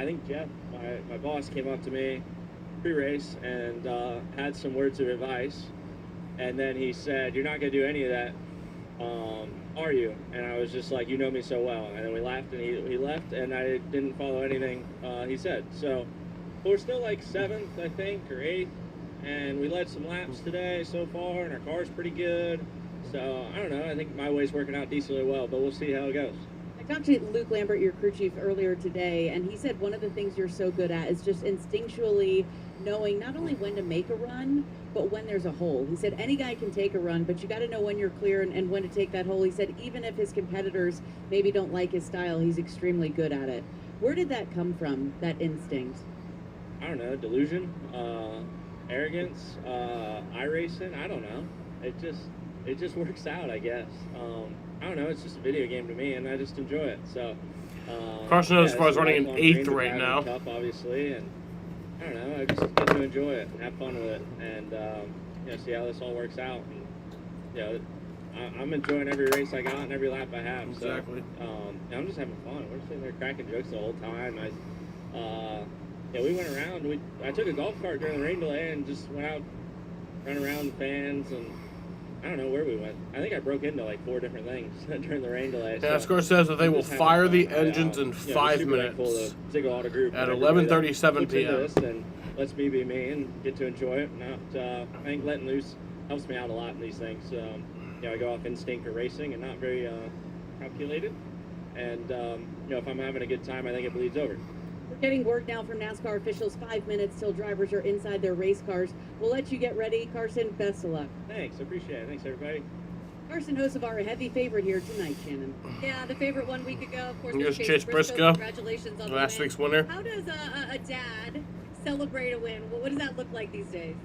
think Jeff, my boss, came up to me pre-race and had some words of advice, and then he said, "You're not gonna do any of that, are you?" And I was just like, "You know me so well." And then we laughed, and he left, and I didn't follow anything he said. So But we're still like 7th, I think, or 8th. And we led some laps today so far, and our car's pretty good. So, I don't know. I think my way's working out decently well, but we'll see how it goes. I talked to Luke Lambert, your crew chief, earlier today, and he said one of the things you're so good at is just instinctually knowing not only when to make a run, but when there's a hole. He said any guy can take a run, but you got to know when you're clear and when to take that hole. He said even if his competitors maybe don't like his style, he's extremely good at it. Where did that come from, that instinct? I don't know, delusion, arrogance, iRacing, I don't know. It just works out, I guess. I don't know, it's just a video game to me, and I just enjoy it. So, Carson as far as running in 8th right now. Cup, obviously, and I don't know, I just get to enjoy it and have fun with it, and see how this all works out. And I'm enjoying every race I got and every lap I have. Exactly. So, I'm just having fun. We're sitting there cracking jokes the whole time. We went around. I took a golf cart during the rain delay and just went out, ran around the fans, and I don't know where we went. I think I broke into like 4 different things during the rain delay. Nascar says that they will fire the engines in 5 minutes at 11:37 p.m. And lets me be me and get to enjoy it. I think letting loose helps me out a lot in these things. I go off instinct or racing and not very calculated. And if I'm having a good time, I think it bleeds over. We're getting word now from NASCAR officials 5 minutes till drivers are inside their race cars. We'll let you get ready. Carson, best of luck. Thanks, appreciate it. Thanks, everybody. Carson Hocevar, a heavy favorite here tonight, Shannon. Yeah, the favorite 1 week ago, of course, Here's was Chase Briscoe. Congratulations on last the win. week's winner. How does a dad celebrate a win? What does that look like these days?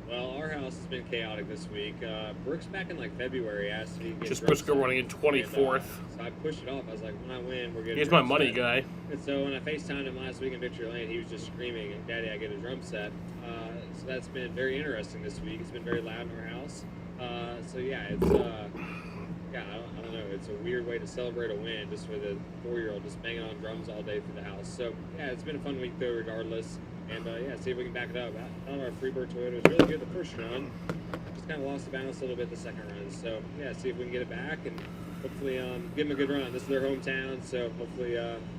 Well, our house has been chaotic this week. Brooks back in like February asked me to get Just Brooks Briscoe running in 24th. And, so I pushed it off. I was like, when I win, we're getting He's my drum money set. guy. And so when I FaceTimed him last week in Victory Lane, he was just screaming, Daddy, I get a drum set. So that's been very interesting this week. It's been very loud in our house. It's I don't know. It's a weird way to celebrate a win, just with a 4-year-old just banging on drums all day through the house. So yeah, it's been a fun week though, regardless. And see if we can back it up. I thought our Freebird Toyota was really good the first run. Just kind of lost the balance a little bit the second run. So yeah, see if we can get it back and hopefully give them a good run. This is their hometown, so hopefully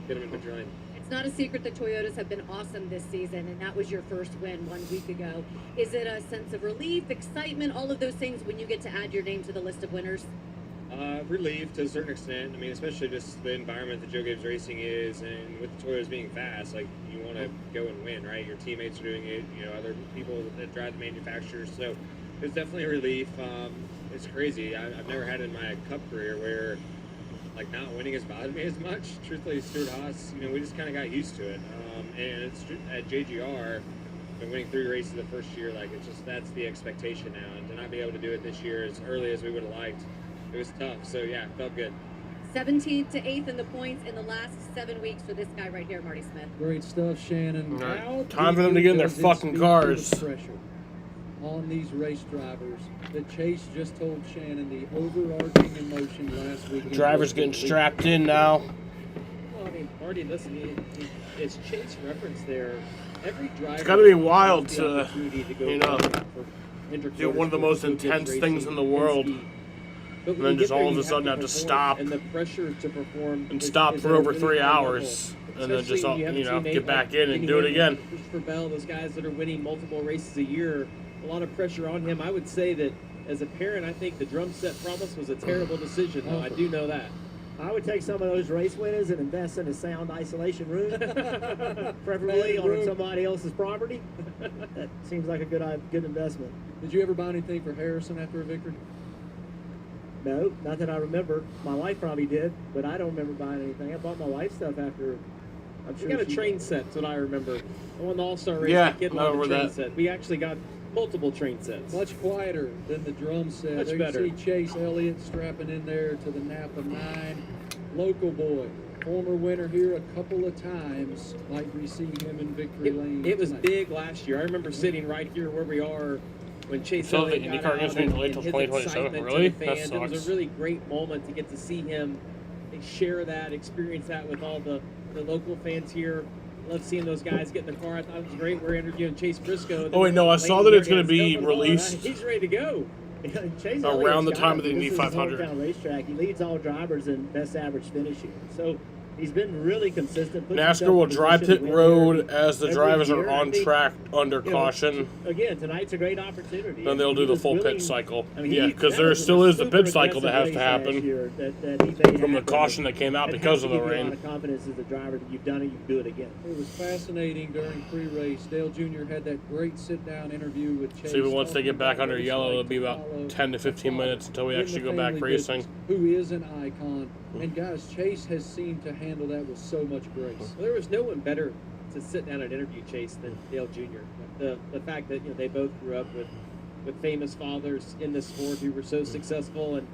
get them in Victory Lane. It's not a secret that Toyotas have been awesome this season, and that was your first win 1 week ago. Is it a sense of relief, excitement, all of those things when you get to add your name to the list of winners? Relief to a certain extent. I mean, especially just the environment that Joe Gibbs Racing is, and with the Toyotas being fast, like you want to go and win, right? Your teammates are doing it, other people that drive the manufacturers. So it's definitely a relief. It's crazy. I've never had in my Cup career where like not winning has bothered me as much. Truthfully, Stuart Haas, we just kind of got used to it. And it's at JGR, been winning 3 races the first year. Like that's the expectation now, and to not be able to do it this year as early as we would have liked. It was tough, so yeah, it felt good. 17th to 8th in the points in the last 7 weeks for this guy right here, Marty Smith. Great stuff, Shannon. All right. How Time for them to deep get in their does it fucking speak cars. to the pressure on these race drivers that Chase just told Shannon the overarching emotion last week. Drivers getting strapped in now. Well, I mean, Marty, listen, it's Chase reference there. Every driver. It's got to be wild has to the opportunity to go do one of the most intense things in the world. And then just all of a sudden have to stop and the pressure to perform and stop for over 3 hours, and then just get back in and do it again. Christopher Bell, those guys that are winning multiple races a year, a lot of pressure on him. I would say that as a parent, I think the drum set promise was a terrible decision. Though I do know that. I would take some of those race winners and invest in a sound isolation room, preferably on somebody else's property. That seems like a good investment. Did you ever buy anything for Harrison after a victory? No, not that I remember. My wife probably did, but I don't remember buying anything. I bought my wife stuff after. I'm sure we got a train set. That's what I remember. I won the All-Star race. Yeah, kid I won the remember train that. set. We actually got multiple train sets. Much quieter than the drum set. Much there you better. see Chase Elliott strapping in there to the Napa 9. Local boy, former winner here a couple of times. Might we see him in Victory Lane It was tonight. big last year. I remember sitting right here where we are when Chase So Elliott the got IndyCar out gets me and delayed till his 2027? excitement to Really? the That fans. It was sucks. a really great moment to get to see him share that, experience that with all the local fans here. Love seeing those guys get in the car. I thought it was great. We're interviewing Chase Briscoe. Oh, wait, no, I saw that it's going to be released He's ready to go. Chase around the Elliott's time of got the it. Indy This is his 500. hometown racetrack. He leads all drivers in best average finishing. So He's been really consistent. puts NASCAR himself will in dry position pit to win road here as the every drivers year. are I on think, track under you know, caution. Again, tonight's a great opportunity. Then they'll He do the was full willing- pit cycle. I mean, Yeah, he- because that there was a still is the super pit cycle that has aggressive to race last happen year that he made from the happen. caution that came out It because has of to the give you a lot rain. of confidence as a driver that you've done it, you can do it again. It was fascinating during pre-race. Dale Jr. had that great sit-down interview with Chase. So even once they get back talking under about yellow, what it'll it's be like about to follow 10 to 15 a father minutes until we in actually the go back family racing. business Who is an icon. And guys, Chase has seemed to handle that with so much grace. Well, there was no one better to sit down and interview Chase than Dale Jr. The fact that they both grew up with famous fathers in this sport who were so successful, and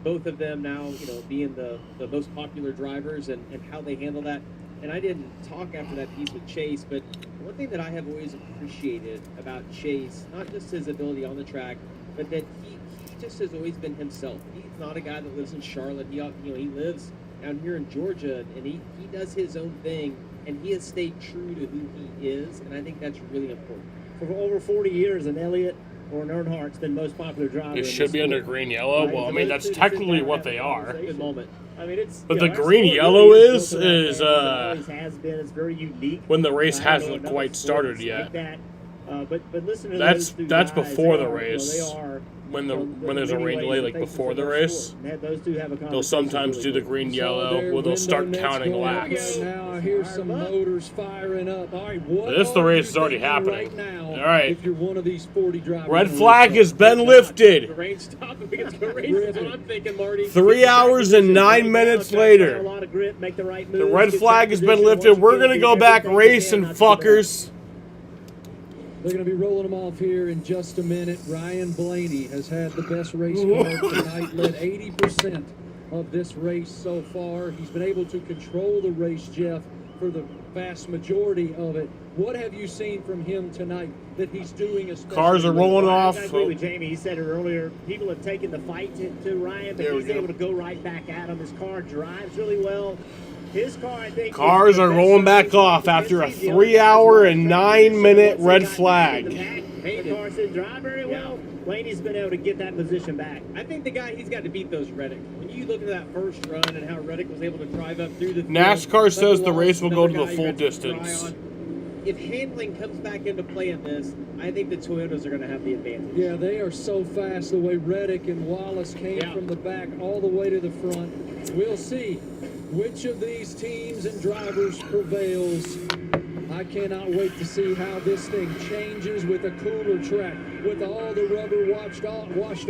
both of them now being the most popular drivers and how they handle that. And I didn't talk after that piece with Chase, but one thing that I have always appreciated about Chase, not just his ability on the track, but that he just has always been himself. He's not a guy that lives in Charlotte. He lives down here in Georgia, and he does his own thing, and he has stayed true to who he is, and I think that's really important. For over 40 years, an Elliott or an Earnhart's been most popular driver. It should be under green yellow. Right, Well, I so mean, those that's two technically sit down what and they have a are. conversation. Moment. I mean, it's But you the know, our green sport yellow really is built around that. It uh, always has been. It's very unique. when the race I don't know hasn't another quite sport started that's yet. like that. But listen to That's those two that's guys. before They the are, race. they are, When in there's a many rain ways, delay, the like faces before of the our race, sport. And those two have a they'll conversation sometimes really do the quick. green So yellow their where they'll window start nets counting going up laps. right now. I hear some motors firing up. All right, what This the are race you is already thinking happening. right now All right. if you're one of these 40 drivers? Red on the flag race has been The lifted. rain stopped. We get to go race. That's what I'm thinking, Marty. 3 hours and 9 minutes A later. lot of grip, make the right The moves, red get flag back has position. been Once lifted. you We're get going to it, go do back everything you racing, can not to get fuckers. They're going to be rolling them off here in just a minute. Ryan Blaney has had the best race car tonight, led 80% of this race so far. He's been able to control the race, Jeff, for the vast majority of it. What have you seen from him tonight that he's doing especially Cars are rolling Well, off. I agree with Jamie. He said it earlier. People have taken the fight to Ryan, but There we he's go. able to go right back at him. His car drives really well. His car, I think. Cars is the are best rolling back driving off car after a against these 3 young hour guys. and Well, 9 minute once they red got back in flag. the pack, Hey, Carson drive very well. Blaney's been able to get that position back. I think the guy he's got to beat those Reddick. When you look at that first run and how Reddick was able to drive up through the field, NASCAR says the Bubba race will Wallace, go to another the guy full you got to distance. rely on. If handling comes back into play in this, I think the Toyotas are going to have the advantage. Yeah, they are so fast the way Reddick and Wallace came from the back all the way to the front. We'll see which of these teams and drivers prevails. I cannot wait to see how this thing changes with a cooler track, with all the rubber washed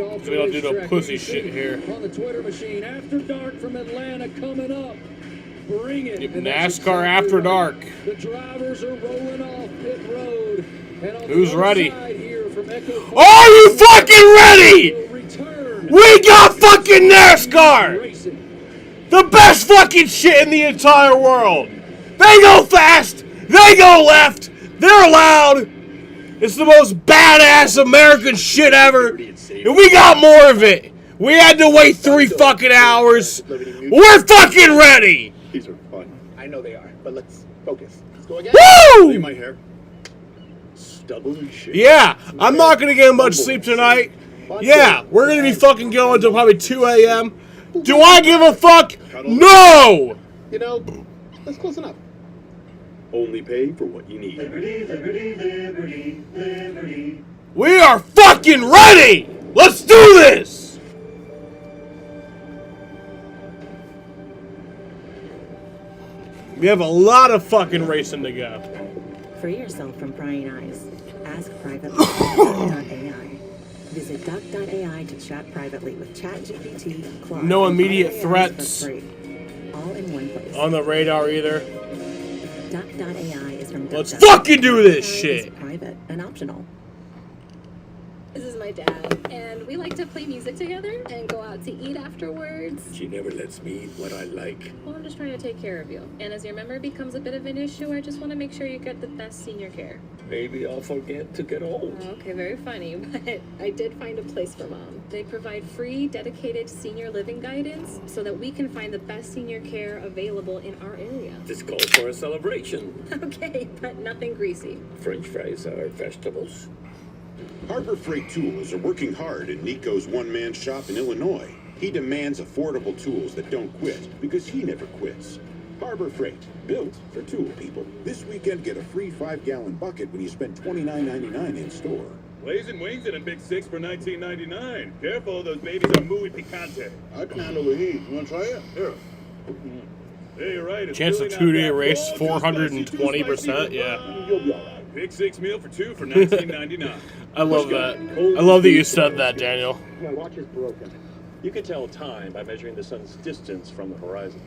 off We don't do no racetrack. pussy You can shit see here. on the Twitter machine, After Dark from Atlanta coming up. Bring it. And that's NASCAR After right. Dark. The drivers are rolling off pit road. And on Who's the other ready? side here from Echo Park, Are you fucking ready? We got fucking NASCAR! The best fucking shit in the entire world! They go fast! They go left! They're loud! It's the most badass American shit ever! And we got more of it! We had to wait 3 fucking hours! We're fucking ready! These are fun. I know they are, but let's focus. Let's go again. Woo! See my hair? Stubble and shit. Yeah, I'm not gonna get much sleep tonight. Yeah, we're gonna be fucking going till probably 2 a.m. Do I give a fuck? No! You know, that's close enough. Only pay for what you need. Liberty, liberty, liberty, liberty. We are fucking ready! Let's do this! We have a lot of fucking racing to go. Free yourself from prying eyes. Ask privately with Duck.ai. Visit Duck.ai to chat privately with ChatGPT, Claude, No and immediate other AIs threats for free. All in one place. on the radar either. Duck.ai is from Let's Duck.ai. fucking do this AI is shit. private and optional. This is my dad, and we like to play music together and go out to eat afterwards. She never lets me eat what I like. Well, I'm just trying to take care of you. And as your memory becomes a bit of an issue, I just want to make sure you get the best senior care. Maybe I'll forget to get old. Okay, very funny, but I did find a place for Mom. They provide free, dedicated senior living guidance so that we can find the best senior care available in our area. This calls for a celebration. Okay, but nothing greasy. French fries are vegetables. Harbor Freight Tools are working hard in Nico's one-man shop in Illinois. He demands affordable tools that don't quit because he never quits. Harbor Freight, built for tool people. This weekend, get a free 5-gallon bucket when you spend $29.99 in store. Blazing wings and a big 6 for $19.99. Careful, those babies are muy picante. I can handle the heat. You want to try it? Here. Hey, you're right. It's Chance really of not 2-day that race, bad. Oh, too spicy, 420%. Yeah. You'll be all right. Big 6 meal for 2 for $19.99. I love that. I love that you said that, Daniel. My watch is broken. You can tell time by measuring the sun's distance from the horizon.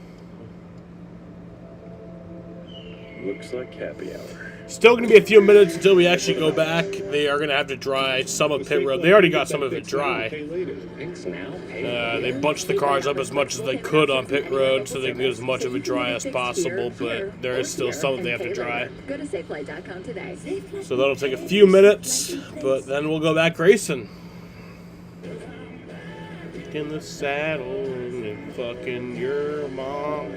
Looks like happy hour. Still going to be a few minutes until we actually go back. They are going to have to dry some of pit road. They already got some of it dry. They bunched the cars up as much as they could on pit road so they can get as much of it dry as possible, but there is still some that they have to dry. Go to safelight.com today. So that'll take a few minutes, but then we'll go back racing. In the saddle and fucking your mom.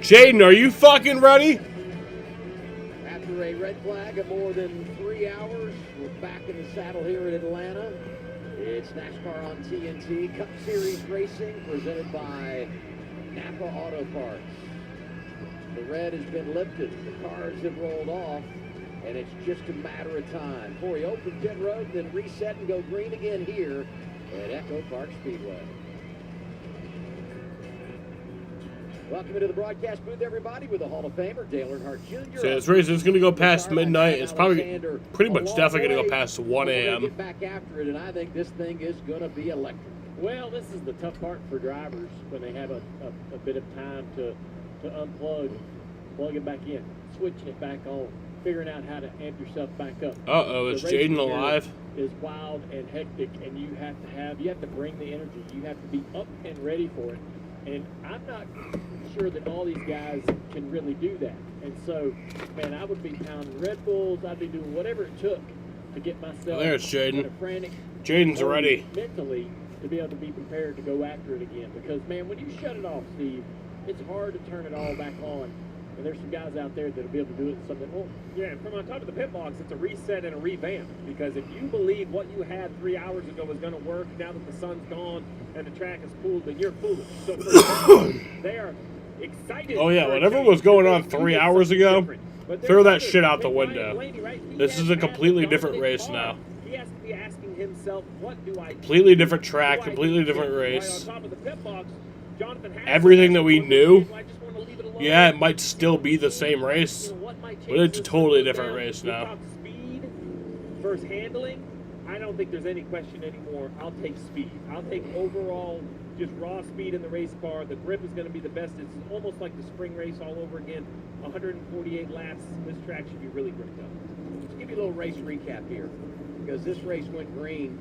Jaden, are you fucking ready? After a red flag of more than 3 hours, we're back in the saddle here in Atlanta. It's Nascar on TNT Cup Series Racing presented by Napa Auto Parts. The red has been lifted, the cars have rolled off, and it's just a matter of time before we open pit road, then reset and go green again here at Echo Park Speedway. Welcome into the broadcast booth, everybody, with the Hall of Famer, Dale Earnhardt Jr. So this race is going to go past midnight. It's probably pretty much definitely going to go past 1 a.m. Get back after it, and I think this thing is going to be electric. Well, this is the tough part for drivers when they have a bit of time to unplug, plug it back in, switching it back on, figuring out how to amp yourself back up. Uh-oh, is Jaden alive? Is wild and hectic, and you have to bring the energy. You have to be up and ready for it. And I'm not sure that all these guys can really do that. And so, man, I would be pounding Red Bulls. I'd be doing whatever it took to get myself There's Jaden. kind of frantic. Jaden's ready. Mentally, to be able to be prepared to go after it again. Because, man, when you shut it off, Steve, it's hard to turn it all back on. And there's some guys out there that'll be able to do it something. Well, yeah, from on top of the pit box, it's a reset and a revamp. Because if you believe what you had 3 hours ago was going to work, now that the sun's gone and the track is cooled, then you're foolish. So for them, they are excited. Oh yeah, whatever was going on 3 hours ago, throw that shit out the window. This is a completely different race now. He has to be asking himself, what do I do? Completely different track, completely different race. On top of the pit box, Jonathan has Everything that we knew, yeah, it might still be the same race, but it's a totally different race now. Speed versus handling. I don't think there's any question anymore. I'll take speed. I'll take overall just raw speed in the race car. The grip is going to be the best. It's almost like the spring race all over again. 148 laps. This track should be really gripped up. Let's give you a little race recap here, because this race went green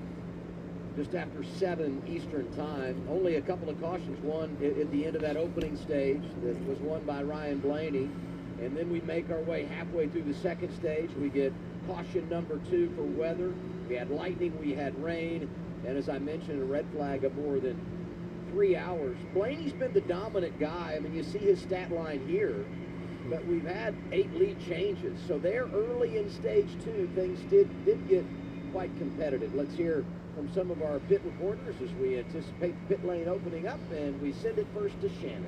just after 7 Eastern time. Only a couple of cautions won at the end of that opening stage. That was won by Ryan Blaney. And then we make our way halfway through the second stage. We get caution number 2 for weather. We had lightning, we had rain, and as I mentioned, a red flag of more than 3 hours. Blaney's been the dominant guy. I mean, you see his stat line here, but we've had 8 lead changes. So there early in stage 2, things did get quite competitive. Let's hear from some of our pit reporters as we anticipate the pit lane opening up, and we send it first to Shannon.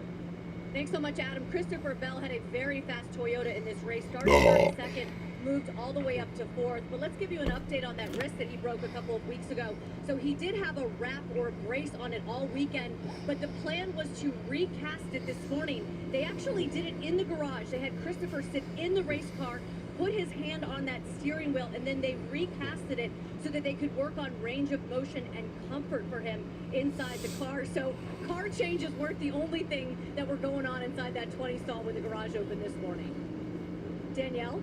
Thanks so much, Adam. Christopher Bell had a very fast Toyota in this race. Started 32nd, moved all the way up to 4th. But let's give you an update on that wrist that he broke a couple of weeks ago. So he did have a wrap or a brace on it all weekend, but the plan was to recast it this morning. They actually did it in the garage. They had Christopher sit in the race car, put his hand on that steering wheel, and then they recasted it so that they could work on range of motion and comfort for him inside the car. So car changes weren't the only thing that were going on inside that 20 stall when the garage opened this morning. Danielle?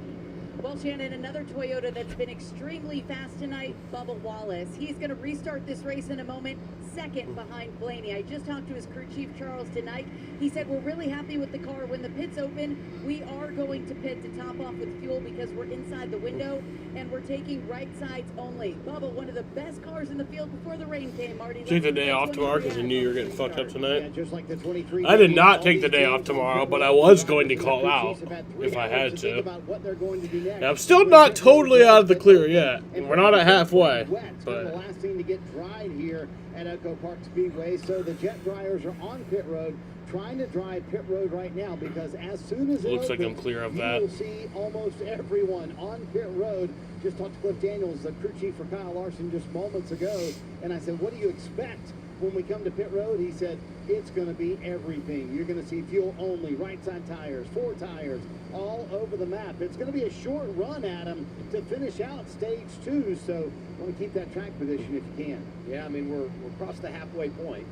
Well, Shannon, another Toyota that's been extremely fast tonight, Bubba Wallace. He's going to restart this race in a moment. second behind Blaney. I just talked to his crew chief, Charles, tonight. He said, we're really happy with the car. When the pits open, we are going to pit to top off with fuel because we're inside the window and we're taking right sides only. Bubba, one of the best cars in the field before the rain came, Marty. Take the day off tomorrow because you knew you were getting fucked up tonight. Yeah, just like the 23. I did not take the day off tomorrow, but I was going to call out if I had to. And I'm still not totally out of the clear yet. We're not at halfway. But the last thing to get dried here at Echo Park Speedway, so the jet dryers are on pit road, trying to dry pit road right now because as soon as it looks opens, like I'm clear of that. You will see almost everyone on pit road. Just talked to Cliff Daniels, the crew chief for Kyle Larson, just moments ago, and I said, "What do you expect when we come to pit road?" He said, "It's going to be everything. You're going to see fuel only, right side tires, 4 tires, all over the map. It's going to be a short run, Adam, to finish out stage 2. So, want to keep that track position if you can." Yeah, I mean, we're across the halfway point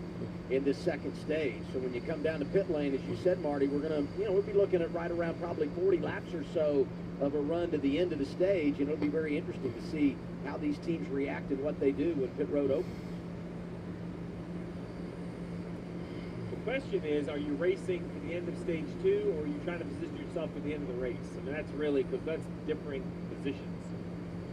in this second stage. So when you come down to pit lane, as you said, Marty, we're going to, we'll be looking at right around probably 40 laps or so of a run to the end of the stage. And it'll be very interesting to see how these teams react and what they do when pit road opens. The question is, are you racing to the end of stage 2, or are you trying to position yourself for the end of the race? I mean, that's really, because that's differing positions.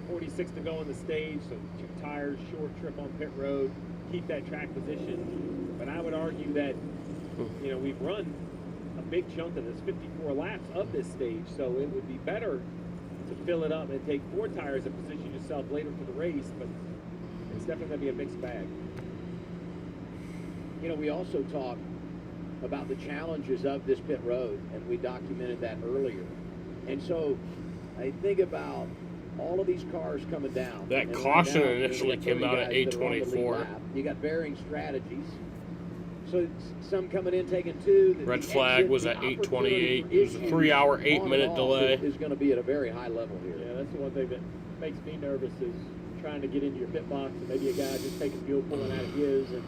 46 to go on the stage, so 2 tires, short trip on pit road, keep that track position. But I would argue that, we've run a big chunk of this, 54 laps of this stage, so it would be better to fill it up and take 4 tires and position yourself later for the race, but it's definitely going to be a mixed bag. We also talked about the challenges of this pit road, and we documented that earlier. And so I think about all of these cars coming down. That caution initially came out at 8:24. You got varying strategies. So some coming in taking 2. Red flag was at 8:28. It was a 3-hour, 8-minute delay. Is going to be at a very high level here. Yeah, that's the one thing that makes me nervous is trying to get into your pit box and maybe a guy just taking fuel, pulling out of his, and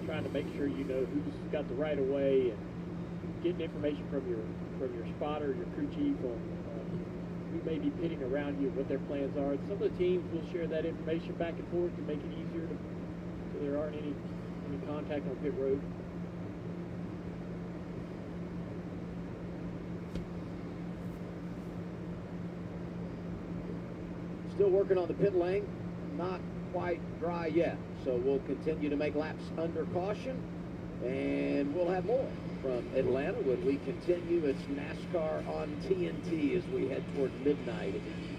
trying to make sure you know who's got the right of way and getting information from your spotter, your crew chief on who may be pitting around you, what their plans are. Some of the teams will share that information back and forth to make it easier so there aren't any contact on pit road. Still working on the pit lane, not quite dry yet. So we'll continue to make laps under caution, and we'll have more from Atlanta when we continue. It's NASCAR on TNT as we head toward midnight in the east.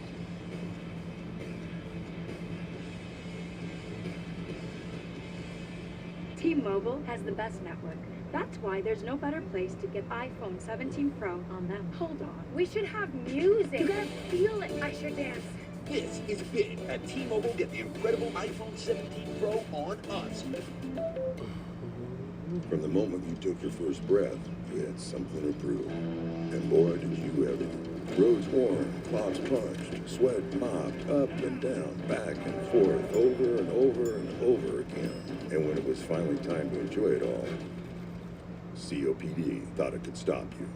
T-Mobile has the best network. That's why there's no better place to get iPhone 17 Pro on them. Hold on. We should have music. You gotta feel it. I should dance. This is big. At T-Mobile, get the incredible iPhone 17 Pro on us. From the moment you took your first breath, you had something to prove. And boy, did you ever. Roads worn, clocks punched, sweat mopped up and down, back and forth, over and over and over again. And when it was finally time to enjoy it all, COPD thought it could stop you.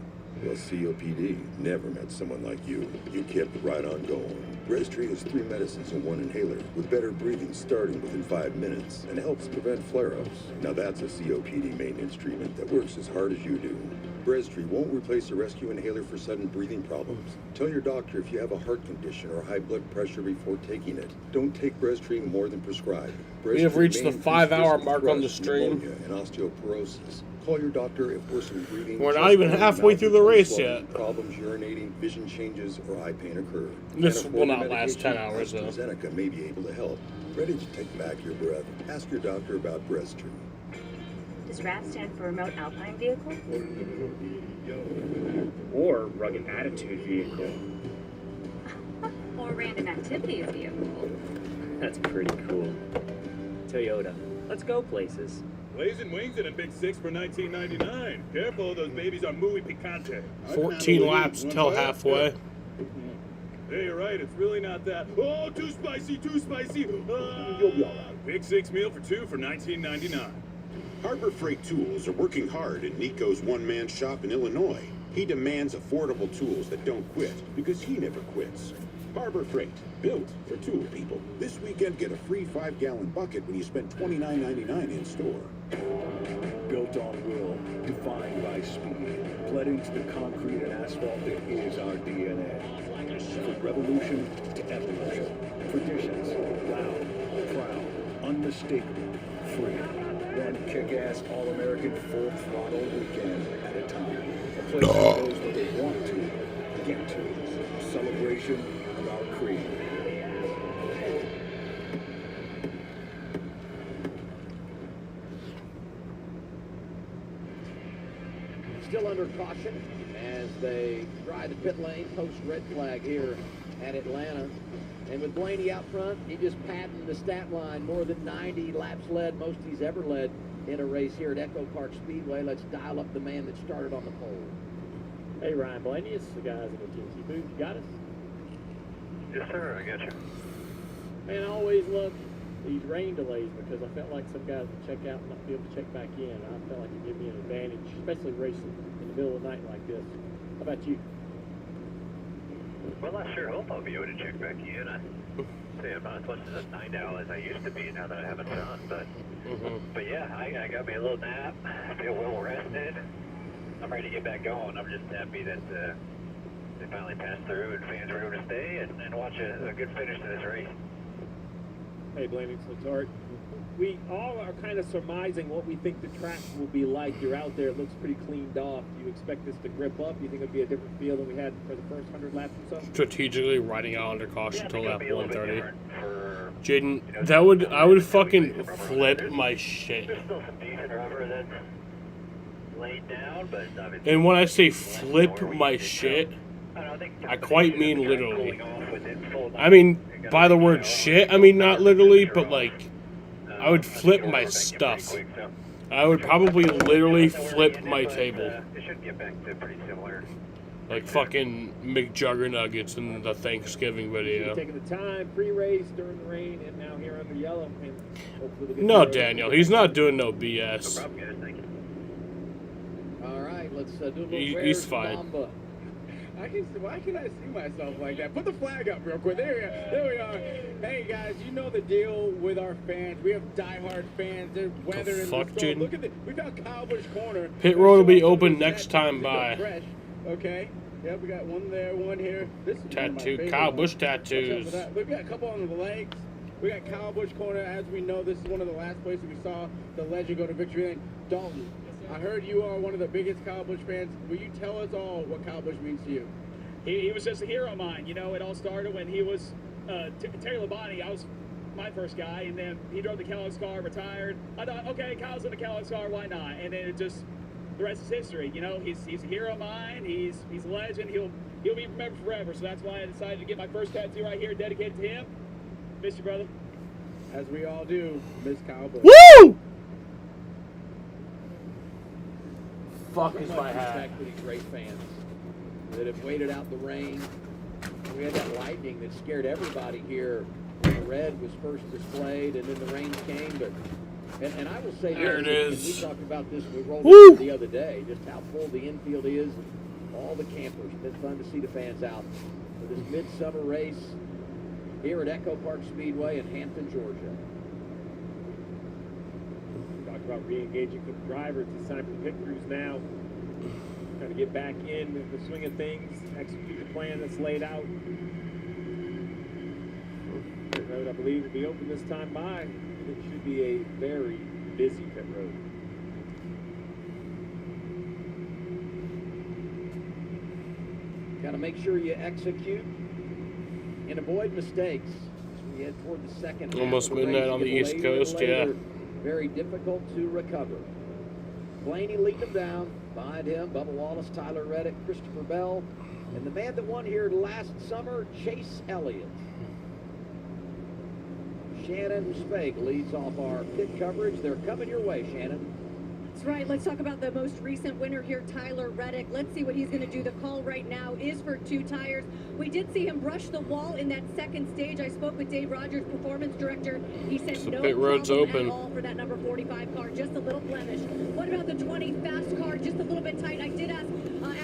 Well, COPD never met someone like you. You kept it right on going. Breztri has 3 medicines in 1 inhaler with better breathing starting within 5 minutes and helps prevent flare-ups. Now that's a COPD maintenance treatment that works as hard as you do. Breztri won't replace a rescue inhaler for sudden breathing problems. Tell your doctor if you have a heart condition or high blood pressure before taking it. Don't take Breztri more than prescribed. We have reached the 5-hour mark on the stream. And osteoporosis. Call your doctor if worsened breathing. We're not even halfway through the race yet. Problems urinating, vision changes, or eye pain occur. This will not last 10 hours though. AstraZeneca may be able to help. Ready to take back your breath? Ask your doctor about Breztri. Does RAV stand for Remote Alpine Vehicle? Or Rugged Attitude Vehicle. Or Random Activities Vehicle? That's pretty cool. Toyota, let's go places. Blazing wings in a big 6 for $19.99. Careful, those babies are muy picante. 14 laps till halfway. Hey, you're right. It's really not that. Oh, too spicy, too spicy. Big 6 meal for 2 for $19.99. Harbor Freight Tools are working hard at Nico's one-man shop in Illinois. He demands affordable tools that don't quit because he never quits. Harbor Freight, built for tool people. This weekend, get a free 5-gallon bucket when you spend $29.99 in store. Built on will, defined by speed, bled into the concrete and asphalt that is our DNA. From revolution to evolution. Traditions, loud, proud, unmistakable, free. One kick-ass, all-American, full-throttle weekend at a time. A place that knows what they want to, get to. A celebration of our creed. Still under caution as they dry the pit lane post red flag here at Atlanta. And with Blaney out front, he just padding the stat line. More than 90 laps led, most he's ever led in a race here at Echo Park Speedway. Let's dial up the man that started on the pole. Hey, Ryan Blaney, it's the guys in the TNT booth. You got us? Yes, sir. I got you. Man, I always love these rain delays because I felt like some guys would check out and not be able to check back in. I felt like it gave me an advantage, especially racing in the middle of the night like this. How about you? Well, I sure hope I'll be able to check back in. I say I'm not as much of a night owl as I used to be now that I have a son, but yeah, I got me a little nap. I feel well rested. I'm ready to get back going. I'm just happy that they finally passed through and fans were able to stay and watch a good finish to this race. Hey, Blaney, it's Art. We all are kind of surmising what we think the track will be like. You're out there, it looks pretty cleaned off. Do you expect this to grip up? Do you think it'll be a different feel than we had for the first 100 laps or so? Strategically riding out under caution till lap 130. Jaden, you know, I would fucking flip my shit. There's still some decent rubber that's laid down, but And when I say flip my shit, I quite mean literally. I mean, by the word shit, I mean not literally, but like, I would flip my stuff. I would probably literally flip my table. It should get back to pretty similar. Like fucking McJuggernuggets in the Thanksgiving video. Taking the time, pre-race, during the rain, and now here under yellow. And hopefully they'll get No, the Daniel, he's not doing no BS. No problem, guys. Thank you. All right, let's do a little He's Bears fine. Mamba. Why can I see myself like that? Put the flag up real quick. There we are. Hey guys, you know the deal with our fans. We have diehard fans. There's weather in the fuck, storm. Jaden? Look at this. We got Kyle Busch Corner. Pit road will be open next time by. Fresh. Okay. Yeah, we got one there, one here. This is one of my Tattoo, favorite Kyle ones. Busch Watch out tattoos. for that. We've got a couple on the legs. We got Kyle Busch Corner. As we know, this is one of the last places we saw the legend go to victory lane. Dalton, I heard you are one of the biggest Kyle Busch fans. Will you tell us all what Kyle Busch means to you? He was just a hero of mine. You know, it all started when he was Terry Labonte. I was my first guy, and then he drove the Kellogg's car, retired. I thought, okay, Kyle's in the Kellogg's car, why not? And then it just, the rest is history. You know, he's a hero of mine. He's a legend. He'll be remembered forever. So that's why I decided to get my first tattoo right here, dedicated to him. Miss you, brother. As we all do, Miss Kyle Busch. Woo! Fuck is So my much hat. respect for these great fans that have waited out the rain. We had that lightning that scared everybody here. The red was first displayed, and then the rain came. But and I will say There this, it and is. we talked about this when we rolled Woo! it the other day, just how full the infield is, and all the campers. It's been fun to see the fans out for this midsummer race here at Echo Park Speedway in Hampton, Georgia. Talk about re-engaging for the drivers. It's time for the pit crews now. Trying to get back in with the swing of things, execute the plan that's laid out. Pit road, I believe, will be open this time by. It should be a very busy pit road. Got to make sure you execute and avoid mistakes. As we head toward the second half Almost of the midnight race, on the get East later and Coast, later, very difficult to recover. Blaney leading him down. Behind him, Bubba Wallace, Tyler Reddick, Christopher Bell, and the man that won here last summer, Chase Elliott. Shannon Spake leads off our pit coverage. They're coming your way, Shannon. That's right. Let's talk about the most recent winner here, Tyler Reddick. Let's see what he's going to do. The call right now is for 2 tires. We did see him brush the wall in that second stage. I spoke with Dave Rogers, performance director. He said So no pit road's problem open. at all for that number 45 car. Just a little blemish. What about the 20 fast car? Just a little bit tight. I did ask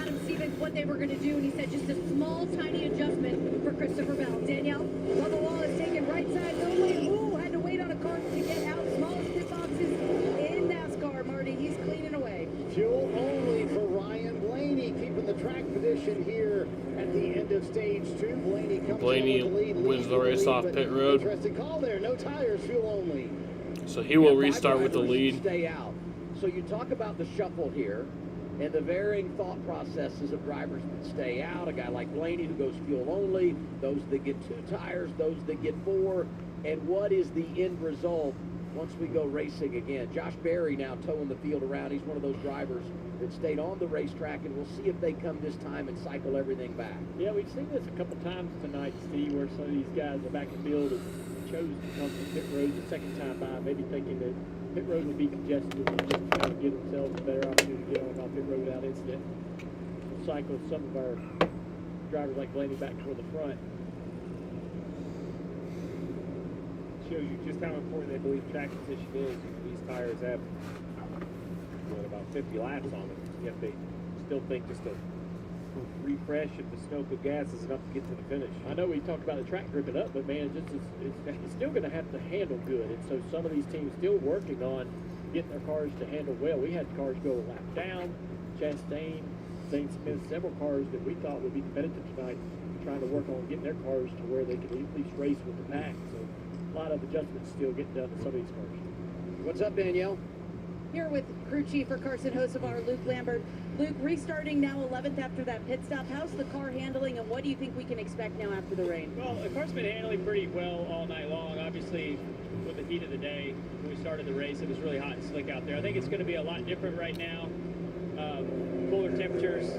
Adam Stevens what what they were going to do, and he said just a small, tiny adjustment for Christopher Bell. Danielle, Bubba Wallace taking right side, no way. Ooh, had to wait on a cart to get out. Smallest pit boxes in NASCAR, Marty. He's cleaning away. Fuel only for Ryan Blaney, keeping the track position here at the end of stage 2. Blaney comes Blaney in with the lead, wins the race off pit road. Interesting call there. No tires, fuel only. So he will restart with the lead. Stay out. So you talk about the shuffle here and the varying thought processes of drivers that stay out. A guy like Blaney who goes fuel only, those that get 2 tires, those that get 4. And what is the end result once we go racing again? Josh Berry now towing the field around. He's one of those drivers that stayed on the racetrack, and we'll see if they come this time and cycle everything back. Yeah, we've seen this a couple times tonight, Steve, where some of these guys are back in the field and chose to come to pit road the second time by, maybe thinking that pit road would be congested and just trying to give themselves a better opportunity to get on and off pit road without incident. We'll cycle some of our drivers like Blaney back toward the front. Shows you just how important they believe track position is. These tires have about 50 laps on them, yet they still think just a refresh of the Sunoco gas is enough to get to the finish. I know we talked about the track gripping up, but man, it's still going to have to handle good. And so some of these teams still working on getting their cars to handle well. We had cars go a lap down. Chastain, St. Smith, several cars that we thought would be competitive tonight, trying to work on getting their cars to where they could at least race with the pack. So a lot of adjustments still getting done to some of these cars. What's up, Danielle? Here with crew chief for Carson Hocevar, Luke Lambert. Luke, restarting now 11th after that pit stop. How's the car handling, and what do you think we can expect now after the rain? Well, the car's been handling pretty well all night long. Obviously, with the heat of the day, when we started the race, it was really hot and slick out there. I think it's going to be a lot different right now. Cooler temperatures,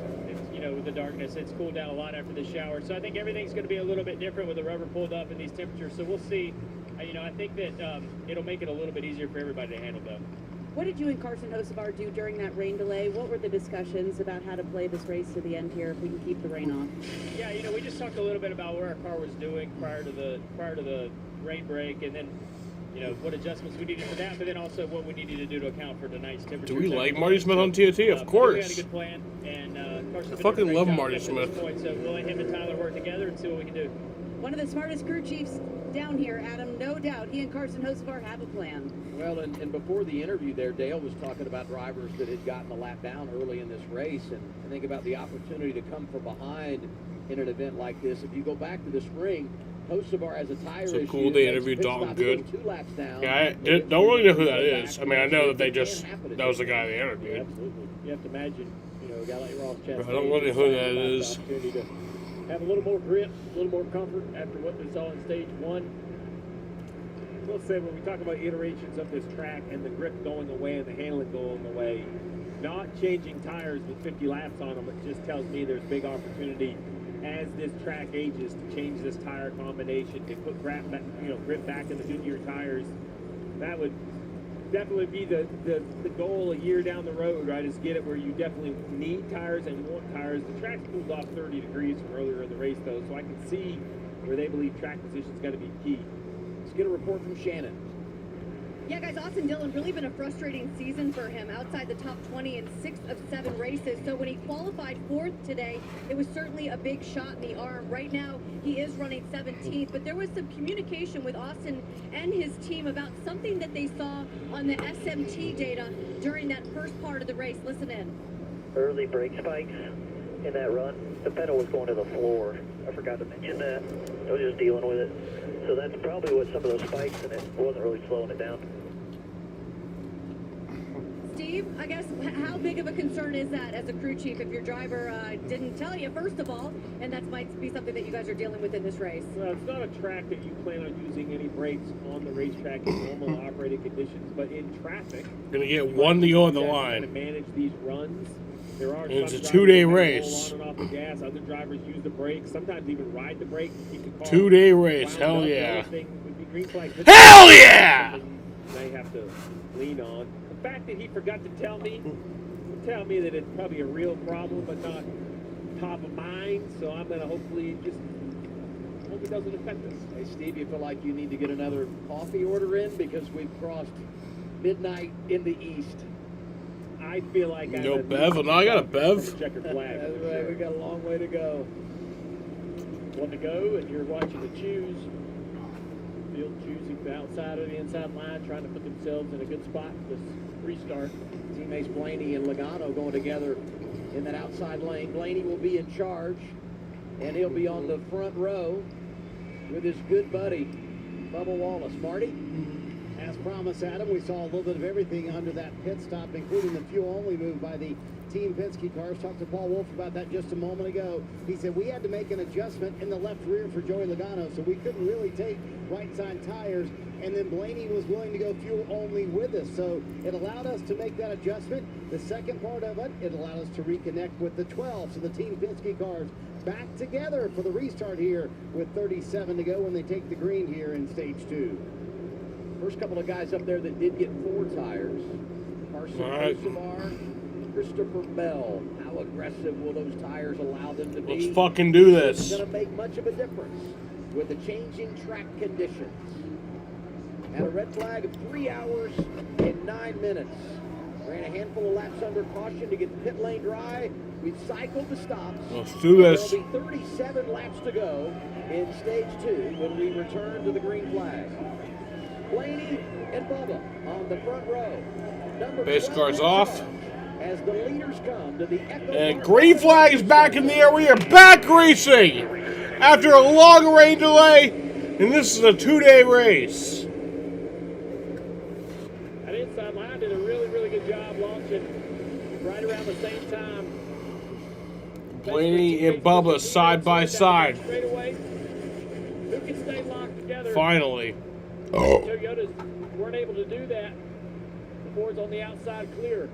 with the darkness, it's cooled down a lot after the shower. So I think everything's going to be a little bit different with the rubber pulled up in these temperatures. So we'll see. I think that it'll make it a little bit easier for everybody to handle, though. What did you and Carson Hocevar do during that rain delay? What were the discussions about how to play this race to the end here if we can keep the rain off? Yeah, we just talked a little bit about where our car was doing prior to the rain break, and then what adjustments we needed for that, but then also what we needed to do to account for tonight's temperature. Do we like Marty Smith on TOT? Of course. We had a good plan, and Carson I fucking love Marty Smith. Point, so we'll let him and Tyler work together and see what we can do. One of the smartest crew chiefs down here, Adam, no doubt. He and Carson Hocevar have a plan. Well, and before the interview there, Dale was talking about drivers that had gotten a lap down early in this race, and I think about the opportunity to come from behind in an event like this. If you go back to the spring, Hocevar has a tire issue. It's cool they interviewed Dalton Good. Yeah, I don't really know who that is. I mean, I know that that was the guy they interviewed. Yeah, absolutely. You have to imagine, a guy like Ross Chastain. I don't really know who that is. To have a little more grip, a little more comfort after what we saw in stage 1. We'll say when we talk about iterations of this track and the grip going away and the handling going away, not changing tires with 50 laps on them, it just tells me there's big opportunity as this track ages to change this tire combination, to put grip back in the Goodyear tires. That would definitely be the goal a year down the road, right, is get it where you definitely need tires and want tires. The track's cooled off 30 degrees from earlier in the race, though, so I can see where they believe track position's got to be key. Let's get a report from Shannon. Yeah, guys, Austin Dillon, really been a frustrating season for him, outside the top 20 in 6 of 7 races. So when he qualified 4th today, it was certainly a big shot in the arm. Right now, he is running 17th, but there was some communication with Austin and his team about something that they saw on the SMT data during that first part of the race. Listen in. Early brake spikes in that run. The pedal was going to the floor. I forgot to mention that. I was just dealing with it. So that's probably what some of those spikes, and it wasn't really slowing it down. Steve, I guess, how big of a concern is that as a crew chief if your driver didn't tell you, first of all, and that might be something that you guys are dealing with in this race? Well, it's not a track that you plan on using any brakes on the racetrack in normal operating conditions, but in traffic, going to get one to go on the line. To manage these runs. There are it's a 2-day race. On and off the gas. Other drivers use the brakes, sometimes even ride the brake to keep the car. 2-day race, hell yeah. Hell yeah! They have to lean on. The fact that he forgot to tell me would tell me that it's probably a real problem, but not top of mind. So I'm going to hopefully just hope it doesn't affect us. Hey, Steve, you feel like you need to get another coffee order in because we've crossed midnight in the east? I feel like No Bev? No, I got a Bev. Checkered flag. That's right. We got a long way to go. One to go, and you're watching the choose. Field choosing the outside or the inside line, trying to put themselves in a good spot for this restart. Teammates Blaney and Logano going together in that outside lane. Blaney will be in charge, and he'll be on the front row with his good buddy, Bubba Wallace. Marty? As promised, Adam, we saw a little bit of everything under that pit stop, including the fuel-only move by the Team Penske cars. Talked to Paul Wolf about that just a moment ago. He said we had to make an adjustment in the left rear for Joey Logano, so we couldn't really take right-side tires. And then Blaney was willing to go fuel-only with us, so it allowed us to make that adjustment. The second part of it, it allowed us to reconnect with the 12. So the Team Penske cars back together for the restart here with 37 to go when they take the green here in stage 2. First couple of guys up there that did get 4 tires. Carson Kosovar, Christopher Bell. How aggressive will those tires allow them to be? Let's fucking do this. It's going to make much of a difference with the changing track conditions. And a red flag of 3 hours and 9 minutes. Ran a handful of laps under caution to get the pit lane dry. We've cycled the stops. Let's do this. There'll be 37 laps to go in stage 2 when we return to the green flag. Blaney and Bubba on the front row. Base car's off. As the leaders come to the Echo And green flag is back in the air. We are back racing after a long rain delay. And this is a 2-day race. That inside line did a really, really good job launching right around the same time. Blaney and Bubba side by side. Straight away. Who can stay locked together? Finally. Toyotas weren't able to do that. The Ford's on the outside clear.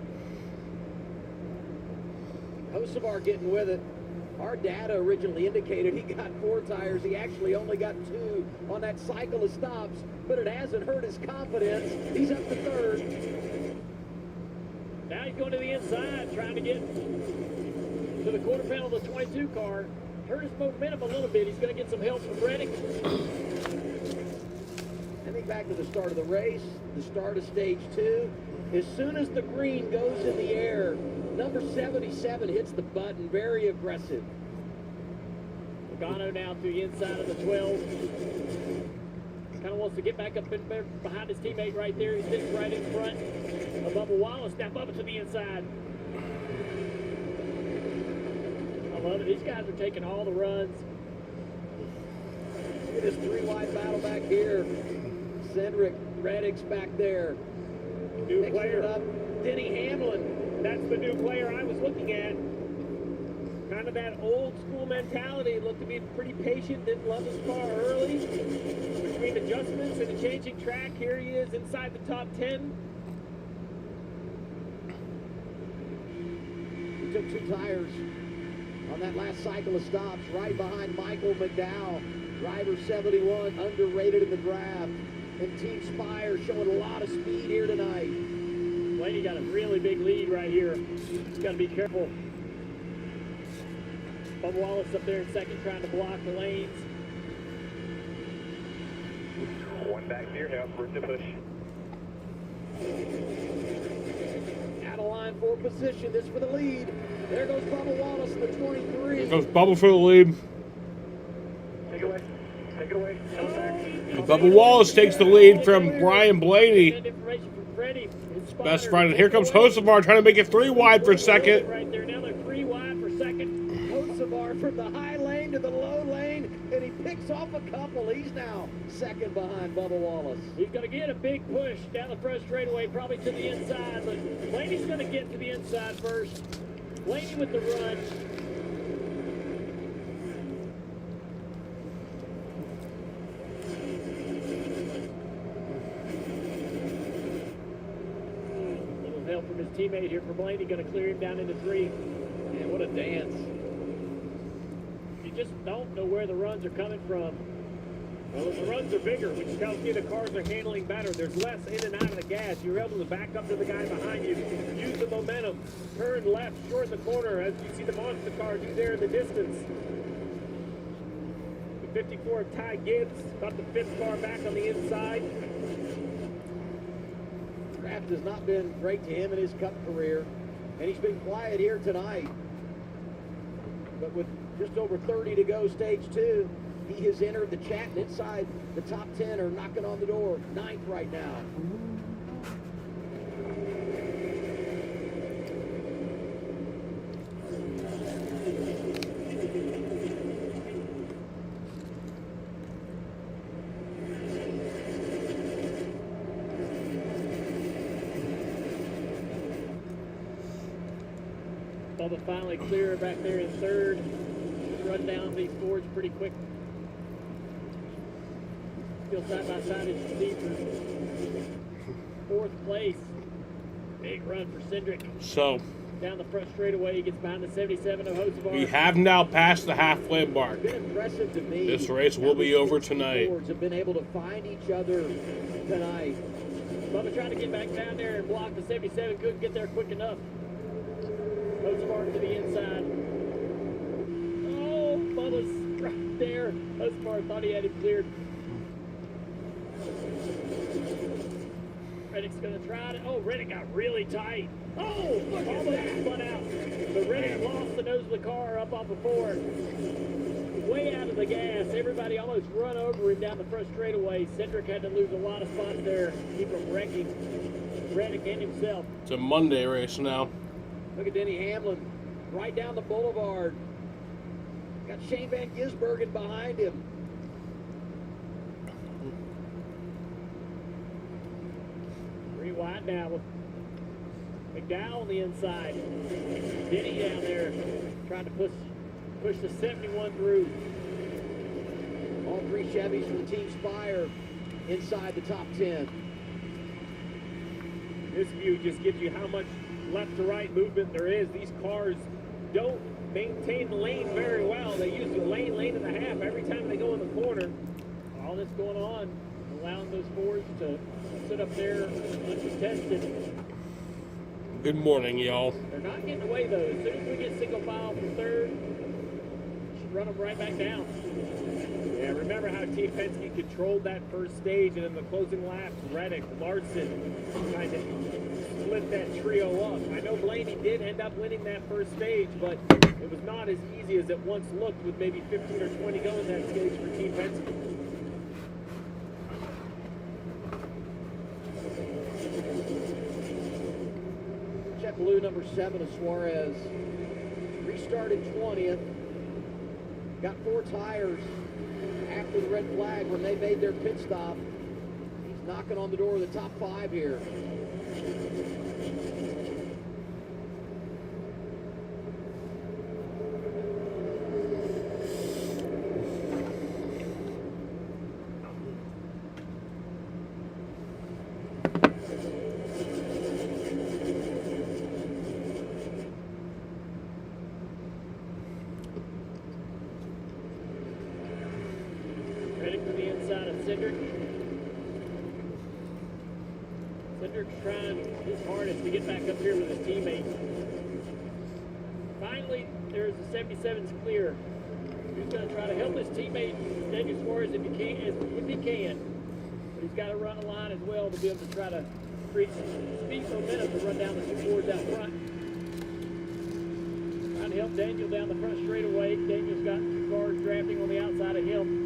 Kosovar getting with it. Our data originally indicated he got 4 tires. He actually only got 2 on that cycle of stops, but it hasn't hurt his confidence. He's up to 3rd. Now he's going to the inside, trying to get to the quarter panel of the 22 car. Hurt his momentum a little bit. He's going to get some help from Reddick. I think back to the start of the race, the start of stage 2. As soon as the green goes in the air, number 77 hits the button, very aggressive. Logano now to the inside of the 12. Kind of wants to get back up in there behind his teammate right there. He sits right in front of Bubba Wallace. Now Bubba to the inside. I love it. These guys are taking all the runs. Look at this 3-wide battle back here. Cedric Reddick's back there. New Mixing player. it up. Denny Hamlin. That's the new player I was looking at. Kind of that old school mentality. Looked to be pretty patient, didn't love his car early. Between adjustments and a changing track, here he is inside the top 10. He took 2 tires on that last cycle of stops, right behind Michael McDowell. Driver 71, underrated in the draft. And Team Spire showing a lot of speed here tonight. Blaney got a really big lead right here. He's got to be careful. Bubba Wallace up there in second, trying to block the lanes. One back to your help, room to push. Out of line for position, this for the lead. There goes Bubba Wallace, the 23. There goes Bubba for the lead. Take it away. Take it away. And Bubba Wallace takes the lead from Brian Blaney. Best friend. And here comes Kosovar trying to make it 3 wide for second. Right there, now they're 3 wide for second. Kosovar from the high lane to the low lane, and he picks off a couple. He's now second behind Bubba Wallace. He's going to get a big push down the front straightaway, probably to the inside, but Blaney's going to get to the inside first. Blaney with the run. Help from his teammate here for Blaney, going to clear him down into 3. Man, what a dance. You just don't know where the runs are coming from. Well, if the runs are bigger, which tells me the cars are handling better. There's less in and out of the gas. You're able to back up to the guy behind you, use the momentum, turn left, short the corner, as you see the monster car do there in the distance. The 54 of Ty Gibbs, about the 5th car back on the inside. Draft has not been great to him in his Cup career. And he's been quiet here tonight. But with just over 30 to go, stage 2, he has entered the chat and inside the top 10 are knocking on the door. 9th right now. Bubba finally clear back there in 3rd. Run down these boards pretty quick. Still side by side as you see for 4th place. Big run for Cindric. So Down the front straightaway, he gets behind the 77 of Hocevar. we have now passed the halfway mark. It's been impressive to me. This race will be over tonight. Boards have been able to find each other tonight. Bubba trying to get back down there and block the 77. Couldn't get there quick enough. Hocevar to the inside. Oh, Bubba's right there. Hocevar thought he had him cleared. Reddick's going to try it. Oh, Reddick got really tight. Oh, look at that. Spun out. But Reddick lost the nose of the car up off the 4. Way out of the gas. Everybody almost run over him down the front straightaway. Cindric had to lose a lot of spots there to keep from wrecking Reddick and himself. It's a Monday race now. Look at Denny Hamlin right down the boulevard. Got Shane Van Gisbergen behind him. Wide now with McDowell on the inside. Denny down there trying to push the 71 through. All 3 Chevys from Team Spire inside the top 10. This view just gives you how much left to right movement there is. These cars don't maintain the lane very well. They use the lane and a half every time they go in the corner. All that's going on, allowing those Fords to sit up there uncontested. Good morning, y'all. They're not getting away though. As soon as we get single file from 3rd, should run them right back down. Yeah, remember how Team Penske controlled that first stage, and in the closing laps, Reddick, Larson kind of split that trio up. I know Blaney did end up winning that first stage, but it was not as easy as it once looked with maybe 15 or 20 going that stage for Team Penske. Blue number 7 of Suarez restarted 20th, got 4 tires after the red flag when they made their pit stop. He's knocking on the door of the top 5 here. Cindric's trying his hardest to get back up here with his teammates. Finally, there's the 77's clear. He's going to try to help his teammate, Daniel Suarez, if he can. But he's got to run a line as well to be able to try to create some speed momentum to run down the 2 boards out front. Trying to help Daniel down the front straightaway. Daniel's got 2 cars drafting on the outside of him.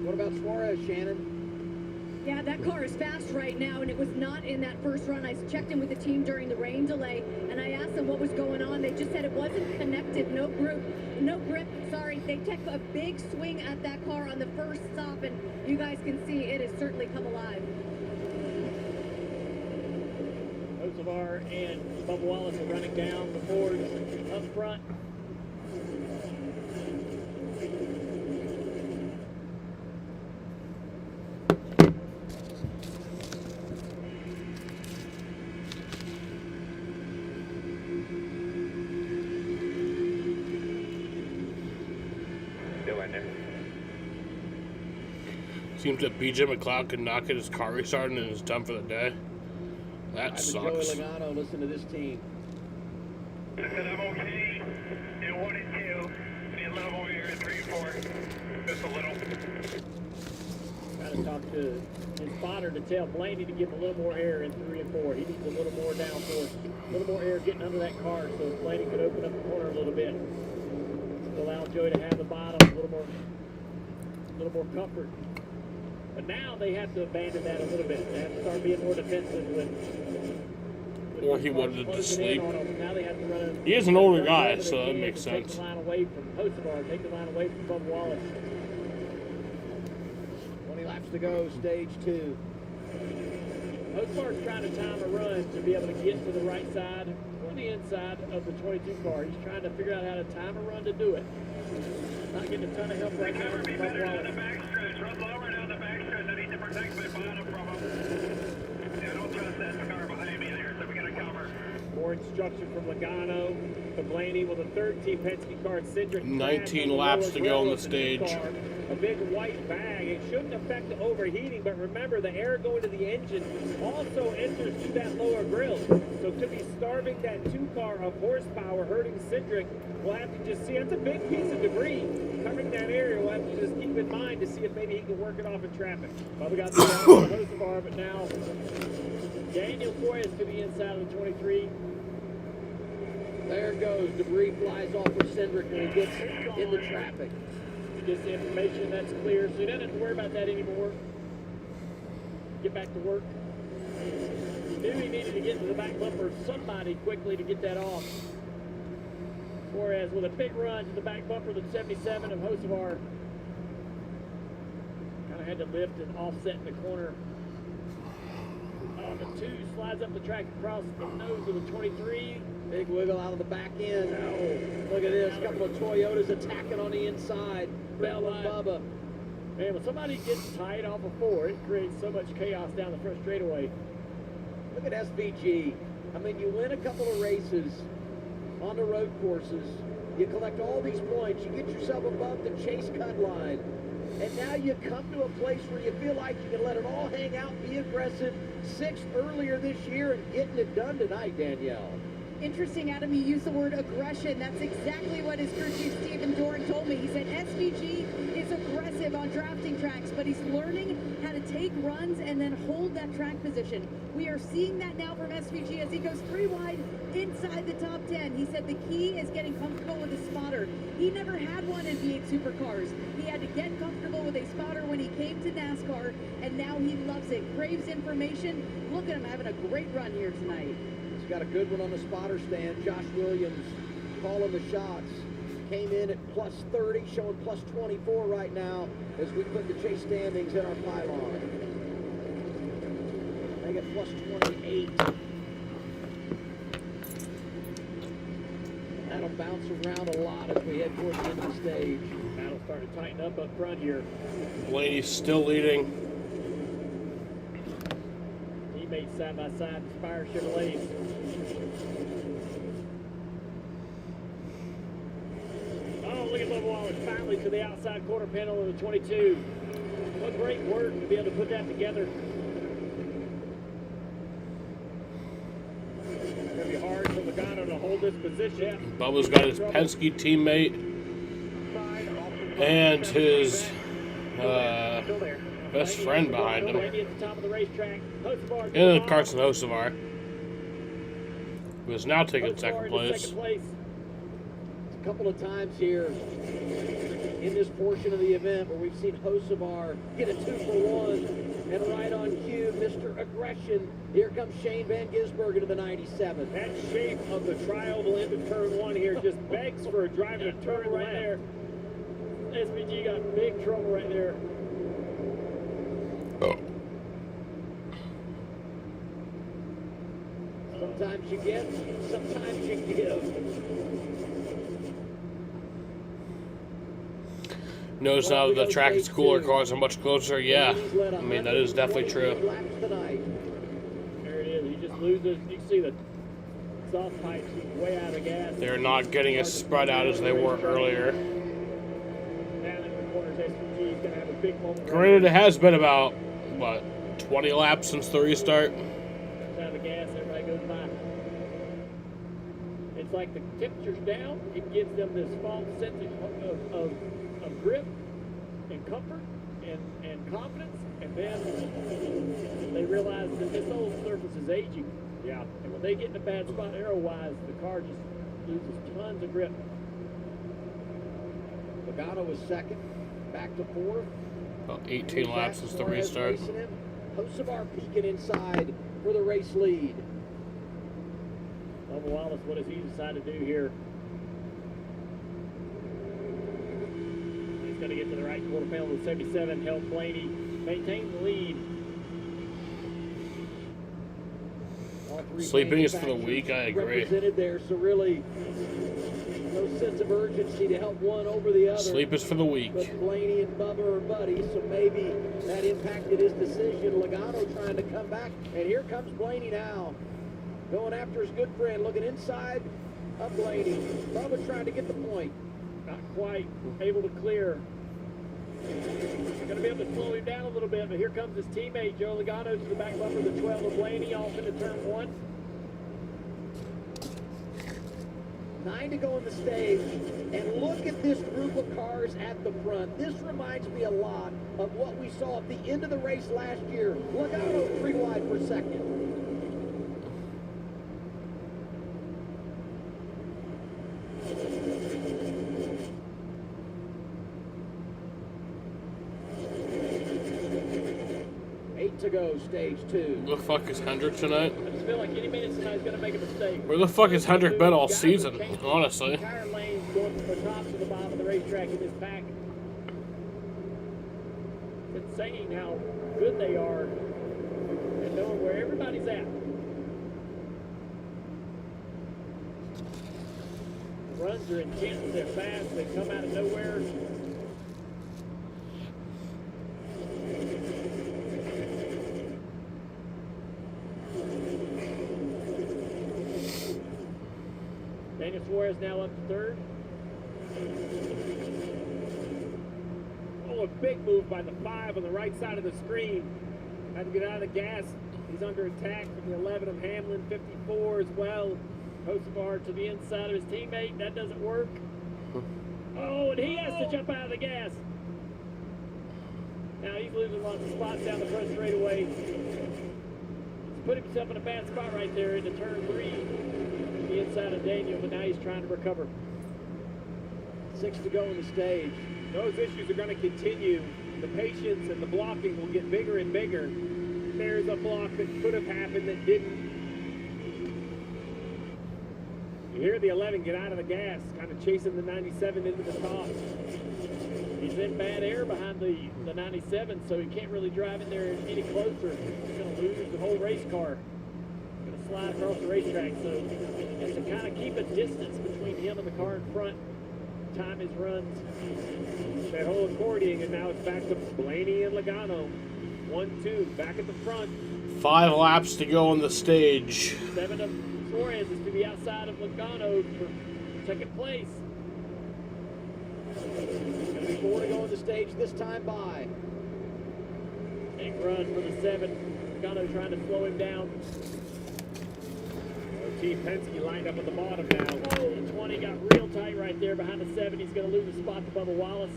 What about Suarez, Shannon? Yeah, that car is fast right now, and it was not in that first run. I checked in with the team during the rain delay, and I asked them what was going on. They just said it wasn't connected, no grip, sorry. They took a big swing at that car on the first stop, and you guys can see it has certainly come alive. Hocevar and Bubba Wallace are running down the Fords up front. Seems that BJ McLeod could not get his car restarted and is done for the day. That sucks. Joey Logano, listen to this team. Listen, I'm okay. In 1 and 2. See a little over here in 3 and 4. Just a little. Trying to talk to his spotter to tell Blaney to give a little more air in 3 and 4. He needs a little more downforce, a little more air getting under that car so Blaney could open up the corner a little bit. To allow Joey to have the bottom, a little more comfort. But now they have to abandon that a little bit. They have to start being more defensive Or he wanted to sleep. Now they have to run He is an older guy, so that makes sense. Take the line away from Hocevar, take the line away from Bubba Wallace. 20 laps to go, stage 2. Hocevar's trying to time a run to be able to get to the right side or the inside of the 22 car. He's trying to figure out how to time a run to do it. Not getting a ton of help right now from Bubba Wallace. Run lower down the backstretch. I need to protect my bottom from him. Yeah, don't trust that car behind me there, so we got to cover. More instruction from Logano to Blaney with a third team Penske car. Cindric 19 laps to go on the stage. A big white bag. It shouldn't affect the overheating, but remember the air going to the engine also enters through that lower grill. So could be starving that 2 car of horsepower, hurting Cindric. We'll have to just see. That's a big piece of debris covering that area. We'll have to just keep in mind to see if maybe he can work it off in traffic. Bubba got the Hocevar, but now Daniel Flores to the inside of the 23. There goes. Debris flies off of Cindric when he gets in the traffic. He gets the information, that's clear, so he doesn't have to worry about that anymore. Get back to work. He knew he needed to get to the back bumper of somebody quickly to get that off. Flores with a big run to the back bumper of the 77 of Hocevar. Kind of had to lift and offset in the corner. The 2 slides up the track across the nose of the 23. Big wiggle out of the back end. Oh, look at this. A couple of Toyotas attacking on the inside. Bell and Bubba. Man, when somebody gets tight off of 4, it creates so much chaos down the front straightaway. Look at SVG. I mean, you win a couple of races on the road courses. You collect all these points. You get yourself above the chase cut line. And now you come to a place where you feel like you can let it all hang out, be aggressive. 6th earlier this year and getting it done tonight, Danielle. Interesting, Adam, you used the word aggression. That's exactly what his crew chief, Stephen Doran, told me. He said SVG is aggressive on drafting tracks, but he's learning how to take runs and then hold that track position. We are seeing that now from SVG as he goes 3 wide inside the top 10. He said the key is getting comfortable with a spotter. He never had one in V8 Supercars. He had to get comfortable with a spotter when he came to NASCAR, and now he loves it. Craves information. Look at him having a great run here tonight. He's got a good one on the spotter stand. Josh Williams calling the shots. Came in at plus 30, showing plus 24 right now as we put the chase standings in our pylon. They get plus 28. That'll bounce around a lot as we head towards the end of the stage. That'll start to tighten up front here. Blaney's still leading. Teammates side by side, Spire Chevrolets. Oh, look at Bubba Wallace finally to the outside quarter panel of the 22. What great work to be able to put that together. It's going to be hard for Logano to hold this position. Bubba's got his Penske teammate and his best friend behind him. And Carson Hocevar, who is now taking second place. A couple of times here in this portion of the event where we've seen Hocevar get a 2-for-1 and right on cue, Mr. Aggression. Here comes Shane Van Gisbergen to the 97. That shape of the tri-oval into turn 1 here just begs for a driver to turn right there. SVG got big trouble right there. Sometimes you get, sometimes you give. Notice how the track is cooler, cars are much closer. Yeah, I mean, that is definitely true. There it is. He just loses. You can see the soft pipes way out of gas. They're not getting as spread out as they were earlier. Down in the corners, SVG is going to have a big moment. Granted, it has been about, what, 20 laps since the restart? Out of gas, everybody goes by. It's like the temperature's down. It gives them this false sense of grip and comfort. and confidence, and then they realize that this old surface is aging. Yeah. And when they get in a bad spot aero-wise, the car just loses tons of grip. Logano was second, back to fourth. About 18 laps since the restart. Hocevar peeking inside for the race lead. Bubba Wallace, what does he decide to do here? He's going to get to the right quarter panel with 77, help Blaney maintain the lead. Sleeping is for the weak, I agree. Represented there, so really no sense of urgency to help one over the other. Sleep is for the weak. But Blaney and Bubba are buddies, so maybe that impacted his decision. Logano trying to come back, and here comes Blaney now. Going after his good friend, looking inside of Blaney. Bubba trying to get the point. Not quite able to clear. Going to be able to slow him down a little bit, but here comes his teammate, Joe Logano, to the back bumper, the 12 of Blaney, off into turn one. 9 to go in the stage, and look at this group of cars at the front. This reminds me a lot of what we saw at the end of the race last year. Logano 3 wide for second. To go, stage 2. Where the fuck is Hendrick tonight? I just feel like any minute somebody's going to make a mistake. Where the fuck has Hendrick been all season, honestly? Entire lanes going from the top to the bottom of the racetrack in this pack. It's insane how good they are and knowing where everybody's at. The runs are intense, they're fast, they come out of nowhere. Daniel Suarez now up to third. Oh, a big move by the 5 on the right side of the screen. Had to get out of the gas. He's under attack from the 11 of Hamlin, 54 as well. Hocevar to the inside of his teammate. That doesn't work. Oh, and he has to jump out of the gas. Now he's losing lots of spots down the front straightaway. He's put himself in a bad spot right there into turn 3. The inside of Daniel, but now he's trying to recover. 6 to go in the stage. Those issues are going to continue. The patience and the blocking will get bigger and bigger. There's a block that could have happened that didn't. You hear the 11 get out of the gas, kind of chasing the 97 into the top. He's in bad air behind the 97, so he can't really drive in there any closer. He's going to lose the whole race car. Going to slide across the racetrack, so he has to kind of keep a distance between him and the car in front. Time his runs. That whole accordion, and now it's back to Blaney and Logano. 1-2, back at the front. 5 laps to go on the stage. 7 of Suarez is to be outside of Logano for second place. It's going to be 4 to go on the stage this time by. Big run for the 7. Logano trying to slow him down. Team Penske lined up at the bottom now. Oh, the 20 got real tight right there behind the 7. He's going to lose a spot to Bubba Wallace.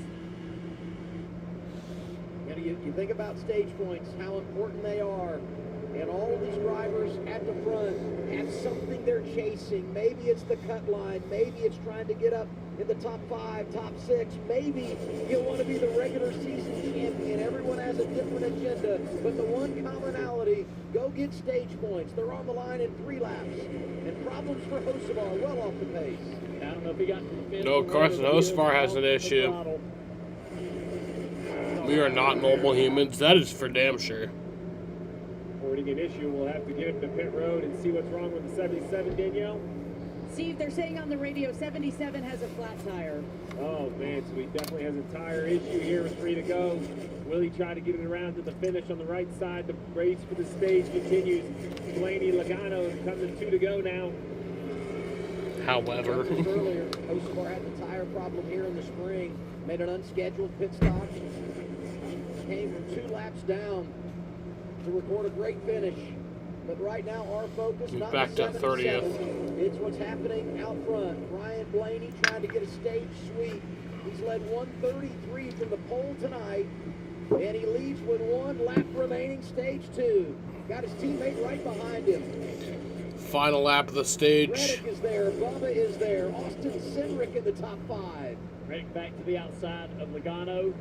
You think about stage points, how important they are. And all of these drivers at the front have something they're chasing. Maybe it's the cut line. Maybe it's trying to get up in the top 5, top 6. Maybe you want to be the regular season champion. Everyone has a different agenda. But the one commonality, go get stage points. They're on the line in 3 laps. And problems for Hocevar, well off the pace. I don't know if he got to the finish. No, Carson Hocevar has an issue. We are not normal humans. That is for damn sure. Reporting an issue, we'll have to get him to pit road and see what's wrong with the 77, Danielle. Steve, they're saying on the radio 77 has a flat tire. Oh, man, so he definitely has a tire issue here with 3 to go. Will he try to get it around to the finish on the right side? The race for the stage continues. Blaney Logano comes to 2 to go now. However. Earlier, Hocevar had the tire problem here in the spring. Made an unscheduled pit stop. Came from 2 laps down to record a great finish. But right now, our focus He's not back to 30th. It's what's happening out front. Ryan Blaney trying to get a stage sweep. He's led 133 from the pole tonight. And he leads with 1 lap remaining, stage 2. Got his teammate right behind him. Final lap of the stage. Reddick is there, Bubba is there, Austin Cindric in the top 5. Reddick back to the outside of Logano.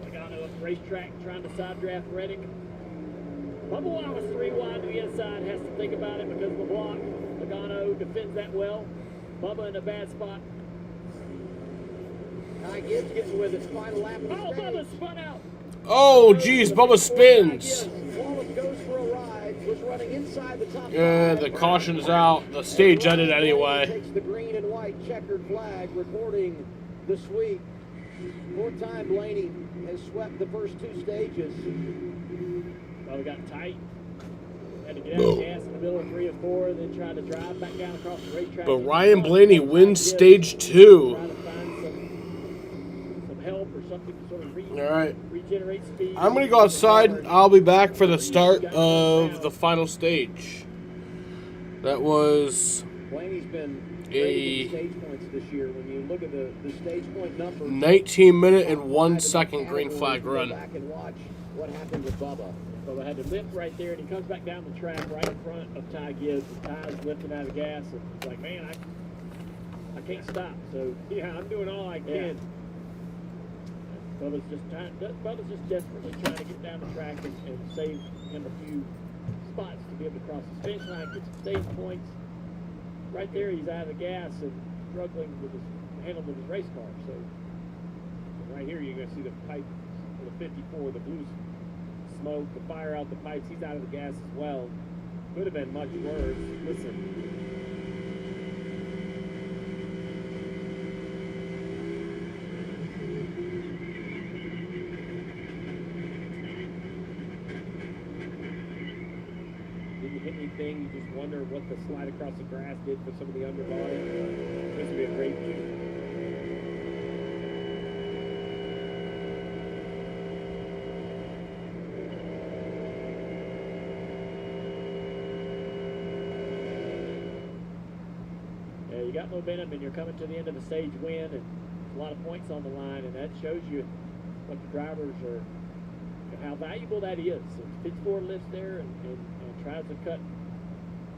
Logano up the racetrack trying to side draft Reddick. Bubba Wallace 3 wide to the inside, has to think about it because of the block. Logano defends that well. Bubba in a bad spot. Ty Gibbs getting with his final lap of the stage. Bubba spun out. Oh, geez, Bubba spins. Wallace goes for a ride, was running inside the top Yeah, the caution's out. The stage ended anyway. Takes the green and white checkered flag, recording the sweep. 4-time Blaney has swept the first 2 stages. Well, we got tight. Had to get out of gas in the middle of 3 and 4, then try to drive back down across the racetrack. But Ryan Blaney wins stage 2. Try to find some help or something to sort of regenerate speed. I'm going to go outside. I'll be back for the start of the final stage. That was Blaney's been great stage points this year. When you look at the stage point numbers, 19 minute and 1 second green flag run. Back and watch what happened with Bubba. Bubba had to lift right there, and he comes back down the track right in front of Ty Gibbs. And Ty's lifting out of gas, and he's like, man, I can't stop. So, yeah, I'm doing all I can. Yeah. Bubba's just desperately trying to get down the track and save him a few spots to be able to cross the finish line, get some stage points. Right there, he's out of the gas and struggling with his handling with his race car. So, and right here, you're going to see the pipe for the 54, the blue smoke, the fire out the pipes. He's out of the gas as well. Could have been much worse. Listen. Didn't hit anything. You just wonder what the slide across the grass did for some of the underbody. This would be a great view. You got momentum and you're coming to the end of the stage win, and a lot of points on the line, and that shows you what the drivers are, how valuable that is. If 54 lifts there and tries to cut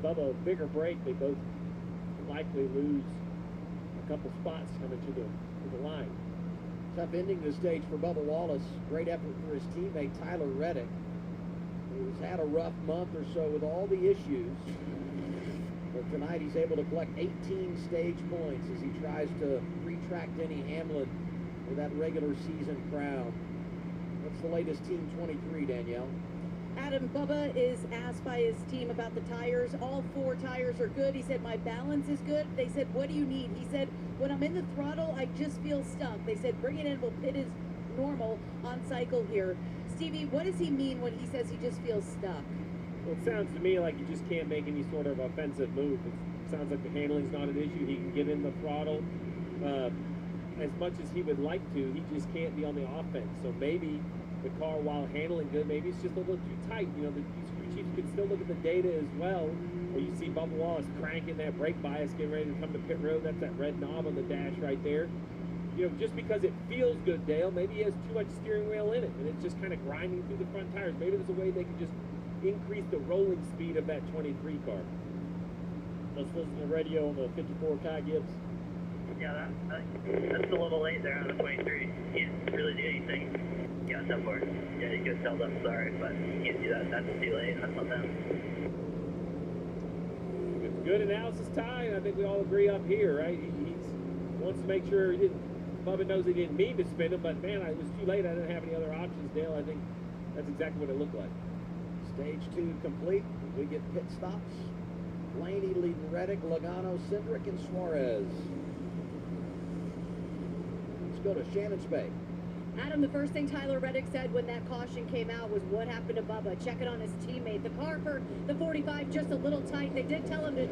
Bubba a bigger break, they both likely lose a couple spots coming to the line. Tough ending to the stage for Bubba Wallace. Great effort for his teammate Tyler Reddick, who's had a rough month or so with all the issues. But tonight he's able to collect 18 stage points as he tries to retract Denny Hamlin for that regular season crown. What's the latest Team 23, Danielle? Adam, Bubba is asked by his team about the tires. All 4 tires are good. He said, my balance is good. They said, what do you need? He said, when I'm in the throttle, I just feel stuck. They said, bring it in. We'll pit is normal on cycle here. Stevie, what does he mean when he says he just feels stuck? Well, it sounds to me like you just can't make any sort of offensive move. It sounds like the handling's not an issue. He can get in the throttle as much as he would like to. He just can't be on the offense. So maybe the car, while handling good, maybe it's just a little too tight. You know, the crew chiefs can still look at the data as well, where you see Bubba Wallace cranking that brake bias, getting ready to come to pit road. That's that red knob on the dash right there. You know, just because it feels good, Dale, maybe he has too much steering wheel in it, and it's just kind of grinding through the front tires. Maybe there's a way they can just increase the rolling speed of that 23 car. Let's listen to the radio on the 54 Kai Gibbs. Yeah, that's a little late there on the 23. Can't really do anything. Yeah, so far. Yeah, you could tell them sorry, but you can't do that. That's too late. That's on them. Good analysis, Ty, and I think we all agree up here, right? He wants to make sure he didn't. Bubba knows he didn't mean to spin him, but man, it was too late. I didn't have any other options, Dale. I think that's exactly what it looked like. Stage 2 complete. We get pit stops. Blaney leading Reddick, Logano, Cindric, and Suarez. Let's go to Shannon's Bay. Adam, the first thing Tyler Reddick said when that caution came out was what happened to Bubba, checking on his teammate. The car for the 45 just a little tight. They did tell him to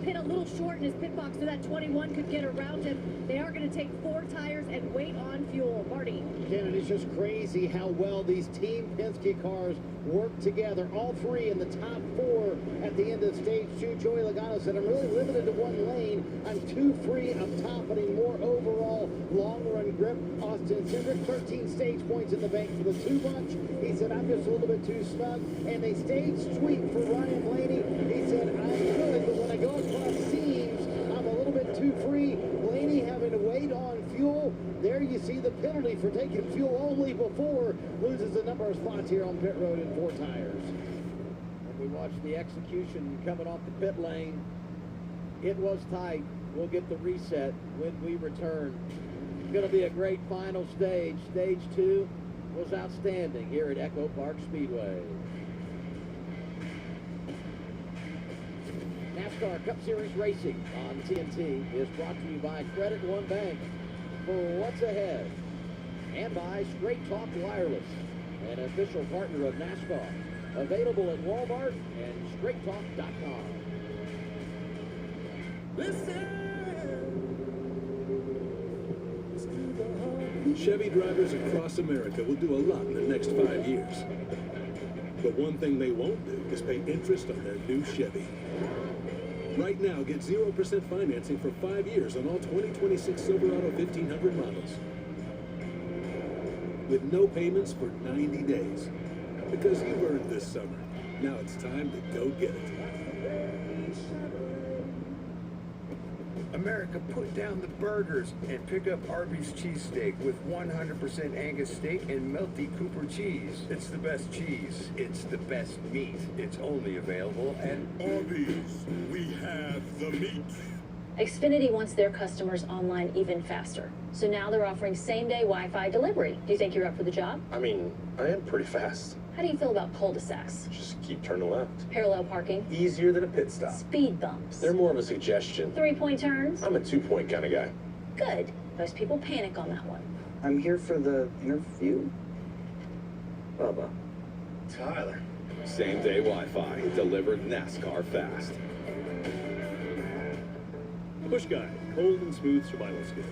pit a little short in his pit box so that 21 could get around him. They are going to take 4 tires and wait on fuel. Marty. Ken, it's just crazy how well these Team Penske cars work together. All 3 in the top 4 at the end of stage 2. Joey Logano said, I'm really limited to 1 lane. I'm too free up top, but more overall long-run grip. Austin Cindric, 13 stage points in the bank for the 2 bunch. He said, I'm just a little bit too snug. And a stage sweep for Ryan Blaney. He said, I'm good, but when I go across seams, I'm a little bit too free. Blaney having to wait on fuel. There you see the penalty for taking fuel only before. Loses a number of spots here on pit road in 4 tires. And we watch the execution coming off the pit lane. It was tight. We'll get the reset when we return. It's going to be a great final stage. Stage 2 was outstanding here at Echo Park Speedway. NASCAR Cup Series Racing on TNT is brought to you by Credit One Bank for what's ahead, and by Straight Talk Wireless, an official partner of NASCAR. Available at Walmart and straighttalk.com. Chevy drivers across America will do a lot in the next 5 years. But one thing they won't do is pay interest on their new Chevy. Right now, get 0% financing for 5 years on all 2026 Silverado 1500 models. With no payments for 90 days. Because you've earned this summer. Now it's time to go get it. America, put down the burgers and pick up Arby's cheesesteak with 100% Angus steak and melty Cooper cheese. It's the best cheese. It's the best meat. It's only available at Arby's. We have the meat. Xfinity wants their customers online even faster. So now they're offering same-day Wi-Fi delivery. Do you think you're up for the job? I mean, I am pretty fast. How do you feel about cul-de-sacs? Just keep turning left. Parallel parking? Easier than a pit stop. Speed bumps? They're more of a suggestion. 3-point turns? I'm a 2-point kind of guy. Good. Most people panic on that one. I'm here for the interview. Bubba. Tyler. Same-day Wi-Fi. Delivered NASCAR fast. Push Guy, cold and smooth survival skills.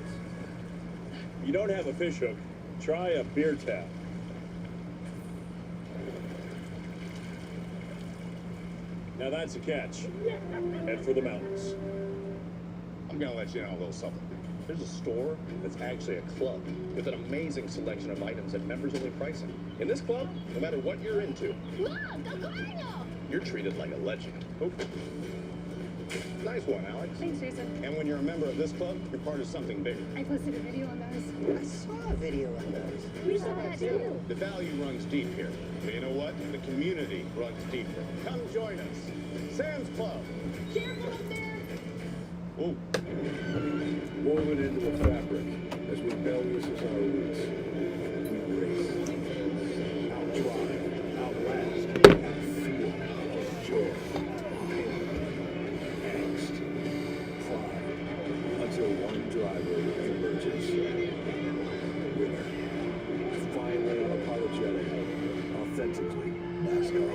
If you don't have a fish hook, try a beer tap. Now that's a catch. Head for the mountains. I'm gonna let you know a little something. There's a store that's actually a club with an amazing selection of items at members-only pricing. In this club, no matter what you're into, Mom, go Cardinal! you're treated like a legend. Oh. Nice one, Alex. Thanks, Jason. And when you're a member of this club, you're part of something bigger. I posted a video on those. I saw a video on those. We saw that too. The value runs deep here. But you know what? The community runs deeper. Come join us. Sam's Club. Careful up there! Ooh. Woven into the fabric as we Belarus is our roots. We race, outdrive, outlast, outfeel, joy, pain, angst, pride, until one driver emerges. Winner. Finally unapologetic, authentically NASCAR.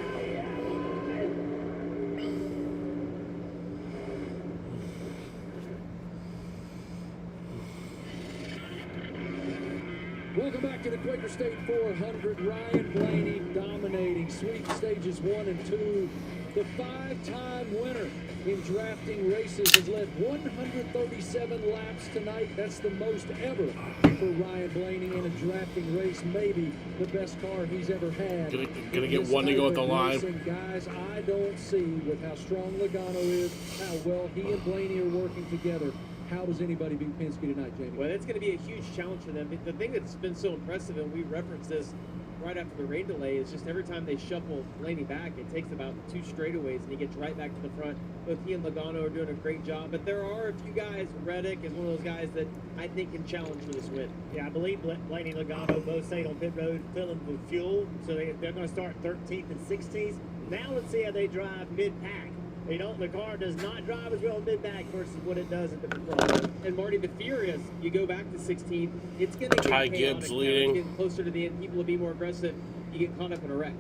Welcome back to the Quaker State 400. Ryan Blaney dominating sweep stages 1 and 2. The 5-time winner in drafting races has led 137 laps tonight. That's the most ever for Ryan Blaney in a drafting race. Maybe the best car he's ever had. Gonna get one to go with the line. Racing. Guys, I don't see with how strong Logano is, how well he and Blaney are working together. How does anybody beat Penske tonight, Jamie? Well, that's going to be a huge challenge for them. The thing that's been so impressive, and we referenced this right after the rain delay, is just every time they shuffle Blaney back, it takes about 2 straightaways, and he gets right back to the front. Both he and Logano are doing a great job, but there are a few guys. Reddick is one of those guys that I think can challenge for this win. Yeah, I believe Blaney and Logano both stayed on pit road filling with fuel, so they're going to start 13th and 16th. Now let's see how they drive mid-pack. The car does not drive as well mid-back versus what it does at the front. And Marty, the fear is you go back to 16, it's going to get Ty chaotic Gibbs now. leading. It's getting closer to the end. People will be more aggressive. You get caught up in a wreck.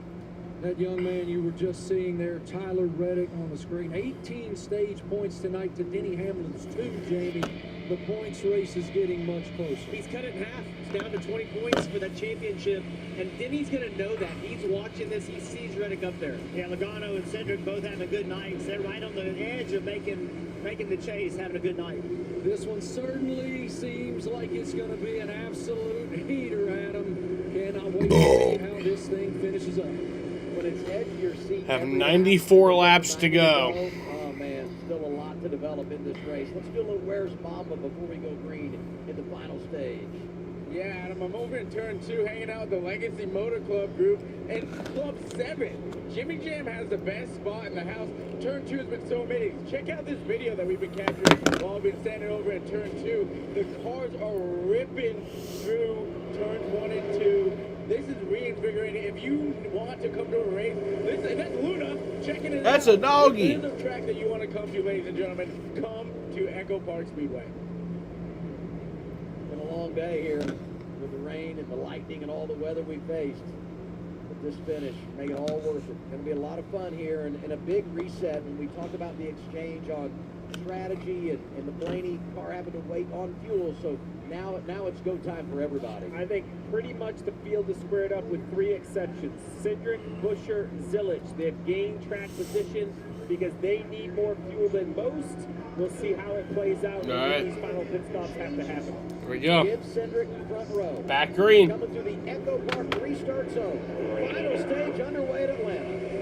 That young man you were just seeing there, Tyler Reddick on the screen. 18 stage points tonight to Denny Hamlin's 2, Jamie. The points race is getting much closer. He's cut it in half. It's down to 20 points for that championship. And Denny's going to know that. He's watching this. He sees Reddick up there. Yeah, Logano and Cedric both having a good night. They're right on the edge of making the chase, having a good night. This one certainly seems like it's going to be an absolute heater, Adam. Cannot wait to see how this thing finishes up. When it's edge of your seat, Have every 94 lap, laps to go. Oh man, still a lot to develop in this race. Let's do a little Where's Mama before we go green in the final stage. Yeah, Adam, I'm over in turn 2 hanging out with the Legacy Motor Club group and Club 7. Jimmy Jam has the best spot in the house. Turn 2 has been so amazing. Check out this video that we've been capturing while we've been standing over in turn 2. The cars are ripping through turns 1 and 2. This is reinvigorating. If you want to come to a race, listen, that's Luna checking it out. That's a doggy. If there's a track that you want to come to, ladies and gentlemen, come to Echo Park Speedway. Been a long day here with the rain and the lightning and all the weather we faced. But this finish, make it all worth it. Going to be a lot of fun here and a big reset when we talk about the exchange on strategy and the Blaney car having to wait on fuel. So now it's go time for everybody. I think pretty much the field is squared up with 3 exceptions. Cindric, Buscher, Zilich. They've gained track position because they need more fuel than most. We'll see how it plays out when these final pit stops have to happen. Here we go. Give Cindric front row. Back green. Coming through the Echo Park restart zone. Final stage underway at Atlanta.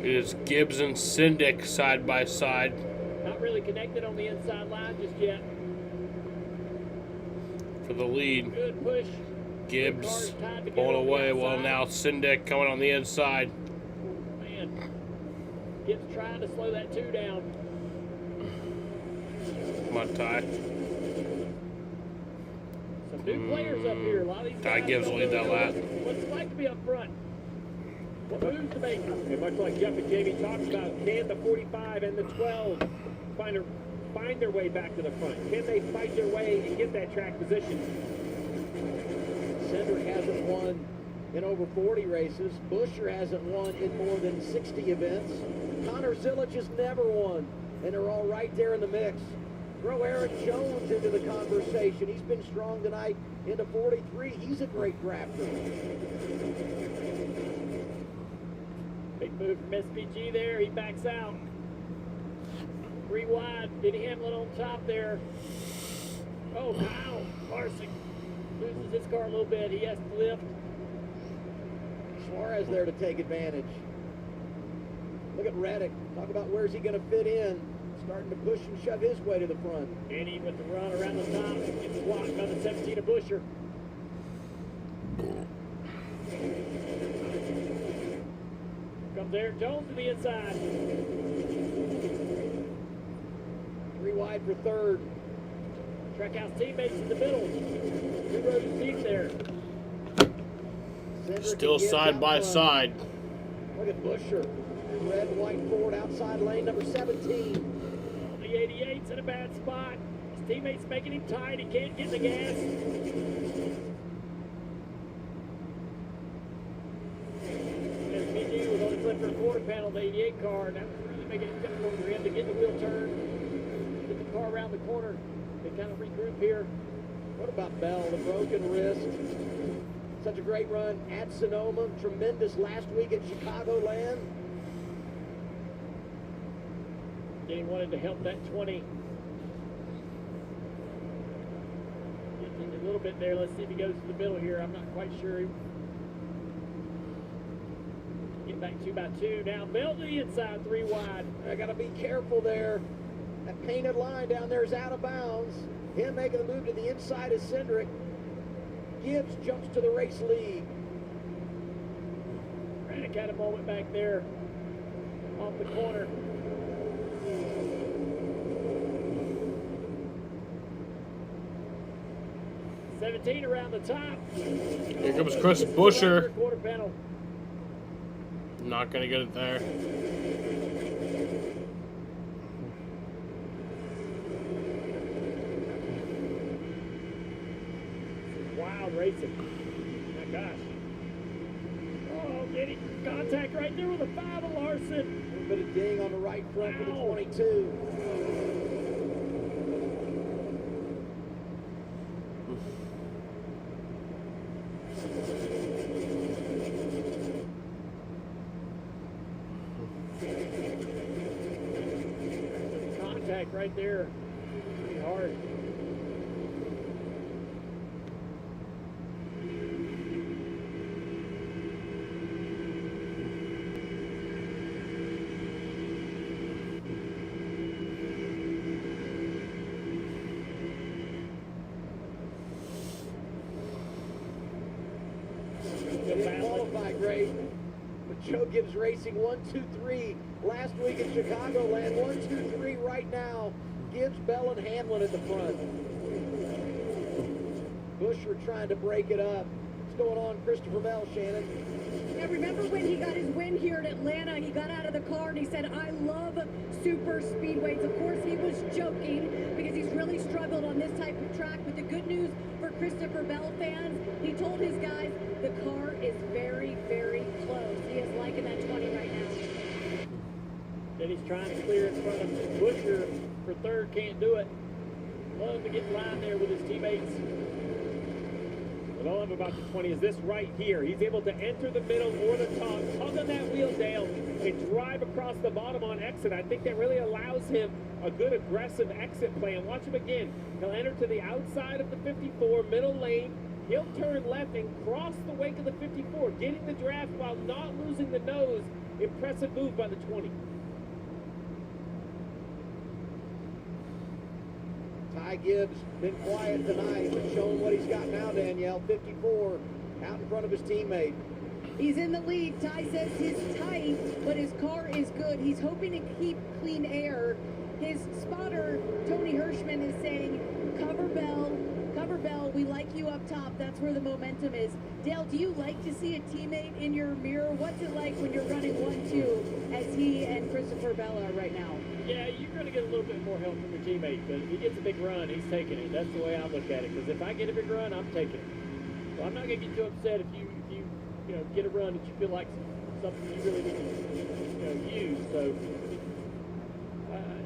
It is Gibbs and Syndic side by side. Not really connected on the inside line just yet. For the lead. Good push. Gibbs pulling away. Well, now Syndic coming on the inside. Man, Gibbs trying to slow that 2 down. Come on, Ty. Some new players up here. A lot of these Ty guys Gibbs don't will lead that know lap. what it's like to be up front. What moves to make? And much like Jeff and Jamie talked about, can the 45 and the 12 find their way back to the front? Can they fight their way and get that track position? Cindric hasn't won in over 40 races. Buscher hasn't won in more than 60 events. Connor Zilich has never won, and they're all right there in the mix. Throw Eric Jones into the conversation. He's been strong tonight into 43. He's a great drafter. Big move from SPG there. He backs out. 3 wide. Denny Hamlin on top there. Oh, Kyle Larson loses his car a little bit. He has to lift. Suarez there to take advantage. Look at Reddick. Talk about where's he going to fit in. Starting to push and shove his way to the front. Denny with the run around the top. Gets blocked by the 17 of Buscher. Comes Eric Jones to the inside. 3 wide for third. Trackhouse teammates in the middle. 2 rows deep there. Cindric Still side by side. Look at Buscher. Red and white Ford outside lane number 17. The 88's in a bad spot. His teammates making him tight. He can't get the gas. SPG was only put for a quarter panel, the 88 car. That was really making it difficult for him to get the wheel turned, get the car around the corner. They kind of regroup here. What about Bell, the broken wrist? Such a great run at Sonoma. Tremendous last week at Chicagoland. Danny wanted to help that 20. A little bit there. Let's see if he goes to the middle here. I'm not quite sure. Get back 2 by 2. Now Bell to the inside, 3 wide. I got to be careful there. That painted line down there is out of bounds. Him making the move to the inside is Cindric. Gibbs jumps to the race lead. Reddick had a moment back there off the corner. 17 around the top. Here comes Chris Buescher. Quarter panel. Not going to get it there. Wild racing. My gosh. Oh, getting contact right there with a 5 of Larson. A little bit of ding on the right front for the 22. Contact right there. Pretty hard. Didn't qualify great. But Joe Gibbs Racing 1, 2, 3 last week in Chicagoland. 1, 2, 3 right now. Gibbs, Bell, and Hamlin at the front. Buescher trying to break it up. What's going on, Christopher Bell, Shannon? Yeah, remember when he got his win here at Atlanta? He got out of the car and he said, I love super speedways. Of course, he was joking because he's really struggled on this type of track. But the good news for Christopher Bell fans, he told his guys the car is very, very close. He is liking that 20 right now. Then he's trying to clear in front of Buescher for third, can't do it. Love to get in line there with his teammates. What I love about the 20 is this right here. He's able to enter the middle or the top, tug on that wheel, Dale, and drive across the bottom on exit. I think that really allows him a good aggressive exit plan. Watch him again. He'll enter to the outside of the 54, middle lane. He'll turn left and cross the wake of the 54, getting the draft while not losing the nose. Impressive move by the 20. Ty Gibbs been quiet tonight, but showing what he's got now, Danielle. 54 out in front of his teammate. He's in the lead. Ty says he's tight, but his car is good. He's hoping to keep clean air. His spotter, Tony Hirschman, is saying, cover Bell, we like you up top. That's where the momentum is. Dale, do you like to see a teammate in your mirror? What's it like when you're running 1-2 as he and Christopher Bell are right now? Yeah, you're going to get a little bit more help from your teammate, but if he gets a big run, he's taking it. That's the way I look at it, because if I get a big run, I'm taking it. So I'm not going to get too upset if you get a run that you feel like something you really need to use. So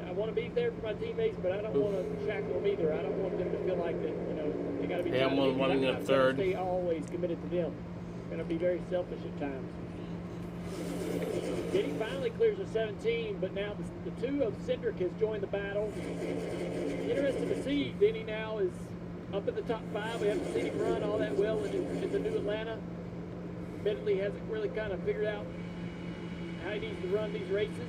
I want to be there for my teammates, but I don't want to shackle them either. I don't want them to feel like that, they got to be Hamlin running in third. Stay always committed to them. Going to be very selfish at times. Denny finally clears a 17, but now the two of Cindric has joined the battle. Interesting to see Denny now is up in the top 5. We haven't seen him run all that well in the new Atlanta. Bentley hasn't really kind of figured out how he needs to run these races.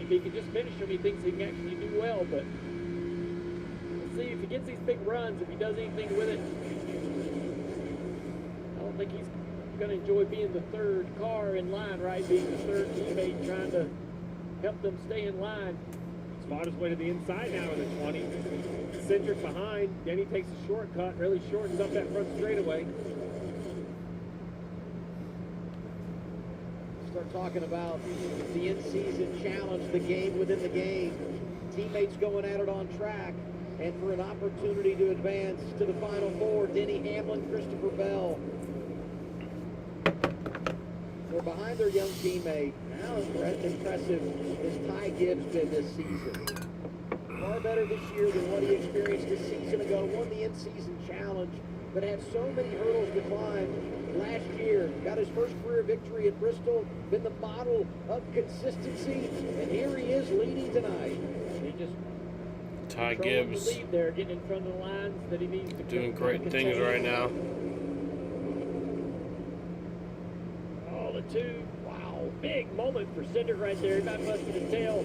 If he can just finish them, he thinks he can actually do well, but we'll see if he gets these big runs, if he does anything with it. I don't think he's going to enjoy being the third car in line, right? Being the third teammate, trying to help them stay in line. He's fought his way to the inside now in the 20. Cindric behind. Denny takes a shortcut, really shortens up that front straightaway. Start talking about the in-season challenge, the game within the game. Teammates going at it on track. And for an opportunity to advance to the Final Four, Denny Hamlin, Christopher Bell. They're behind their young teammate. How impressive has Ty Gibbs been this season? Far better this year than what he experienced a season ago. Won the in-season challenge, but had so many hurdles to climb last year. Got his first career victory at Bristol. Been the model of consistency. And here he is leading tonight. He just Ty Gibbs the lead there, getting in front of the lines that he needs to doing great things right now. The two, wow, big moment for Cindric right there. He about busted his tail.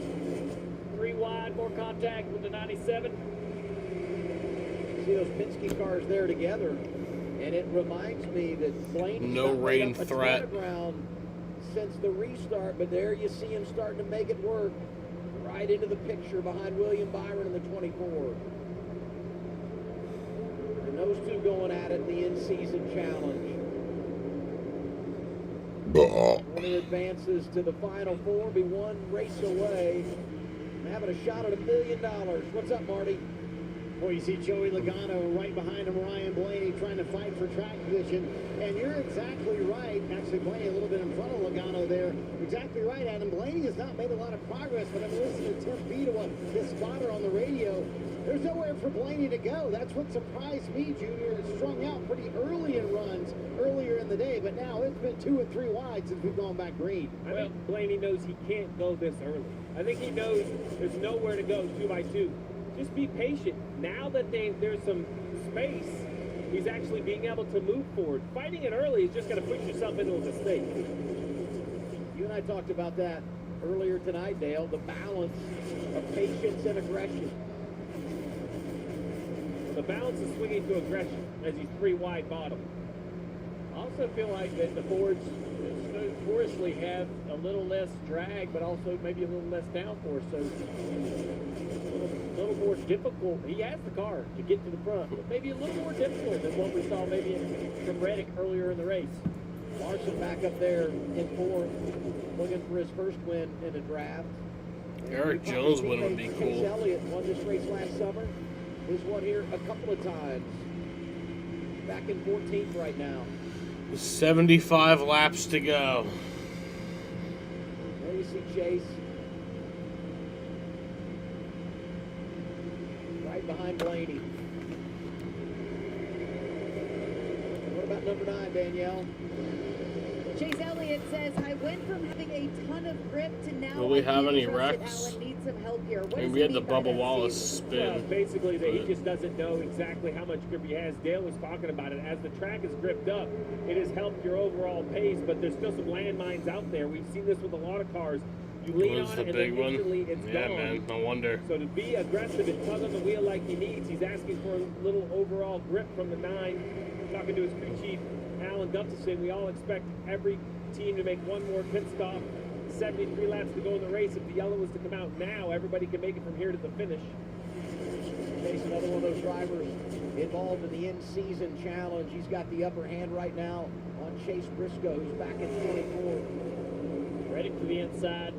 3 wide, more contact with the 97. See those Penske cars there together, and it reminds me that Blaney's no rain threat ground since the restart, but there you see him starting to make it work. Right into the picture behind William Byron in the 24. No those two going at it in the in-season challenge. Winner advances to the Final Four, be one race away from having a shot at $1 million. What's up, Marty? Well, you see Joey Logano right behind him, Ryan Blaney trying to fight for track position. And you're exactly right. Actually, Blaney a little bit in front of Logano there. Exactly right, Adam. Blaney has not made a lot of progress, but I'm listening to Tim Beataway, this spotter on the radio. There's nowhere for Blaney to go. That's what surprised me, Junior. It's strung out pretty early in runs earlier in the day, but now it's been 2 and 3 wide since we've gone back green. I think Blaney knows he can't go this early. I think he knows there's nowhere to go 2 by 2. Just be patient. Now that there's some space, he's actually being able to move forward. Fighting it early is just going to put yourself into a mistake. You and I talked about that earlier tonight, Dale, the balance of patience and aggression. The balance is swinging to aggression as he's 3 wide bottom. I also feel like that the Fords notoriously have a little less drag, but also maybe a little less downforce, so a little more difficult. He has the car to get to the front, but maybe a little more difficult than what we saw maybe from Reddick earlier in the race. Larson back up there in 4th, looking for his first win in the draft. Eric Jones win would be Chase cool. Elliott won this race last summer. He's won here a couple of times. Back in 14th right now. 75 laps to go. There you see Chase. Right behind Blaney. What about number 9, Danielle? Chase Elliott says, I went from having a ton of grip to now. Will we have any trusted wrecks? Alan needs some help here. What I mean, does we it had the mean by Bubba that, Wallace Steve? spin. Well, basically, that he just doesn't know exactly how much grip he has. Dale was talking about it. As the track is gripped up, it has helped your overall pace, but there's still some landmines out there. We've seen this with a lot of cars. You lean Was on the it, and big then one? instantly it's Yeah, gone. man. No wonder. So to be aggressive and tug on the wheel like he needs, he's asking for a little overall grip from the 9. Talking to his crew chief, Alan Gustafson, we all expect every team to make one more pit stop. 73 laps to go in the race. If the yellow was to come out now, everybody can make it from here to the finish. Chase, another one of those drivers involved in the in-season challenge. He's got the upper hand right now on Chase Briscoe, who's back in 24. Ready to the inside.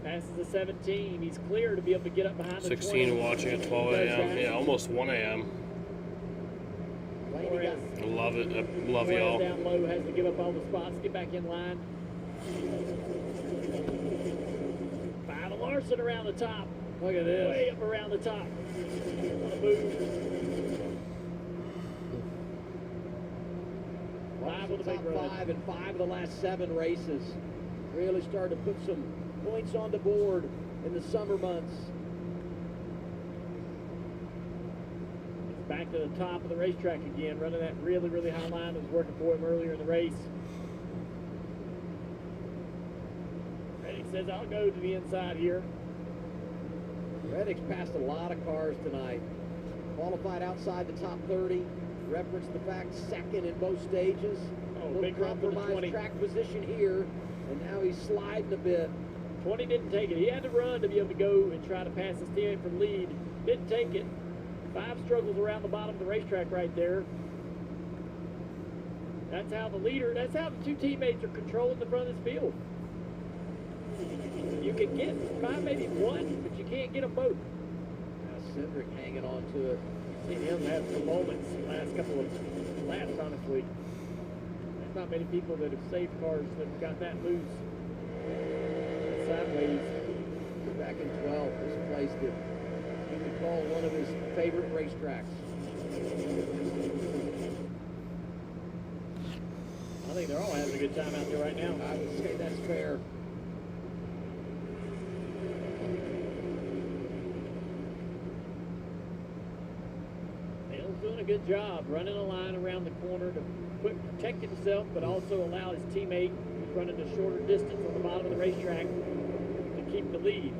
Passes the 17. He's clear to be able to get up behind the 16 20. watching at 12 a.m. Yeah, almost 1 a.m. I love it. I love y'all. Down low, has to give up all the spots, get back in line. Five Larson around the top. Look at this. Way up around the top. Want to move. Five of the top 5 in 5 of the last 7 races. Really started to put some points on the board in the summer months. Back to the top of the racetrack again, running that really, really high line that was working for him earlier in the race. Reddick says, I'll go to the inside here. Reddick's passed a lot of cars tonight. Qualified outside the top 30. Referenced the fact second in both stages. Oh, a little big run for the 20. compromised track position here, and now he's sliding a bit. 20 didn't take it. He had to run to be able to go and try to pass his teammate from lead. Didn't take it. 5 struggles around the bottom of the racetrack right there. That's how the leader, that's how the 2 teammates are controlling the front of this field. You can get 5, maybe 1, but you can't get them both. Now Cedric hanging on to it. Seen him have some moments the last couple of laps, honestly. There's not many people that have saved cars that have got that loose. Sideways. Back in 12, this place that he would call one of his favorite racetracks. I think they're all having a good time out there right now. I would say that's fair. Dale's doing a good job running a line around the corner to protect himself, but also allow his teammate who's running a shorter distance on the bottom of the racetrack to keep the lead.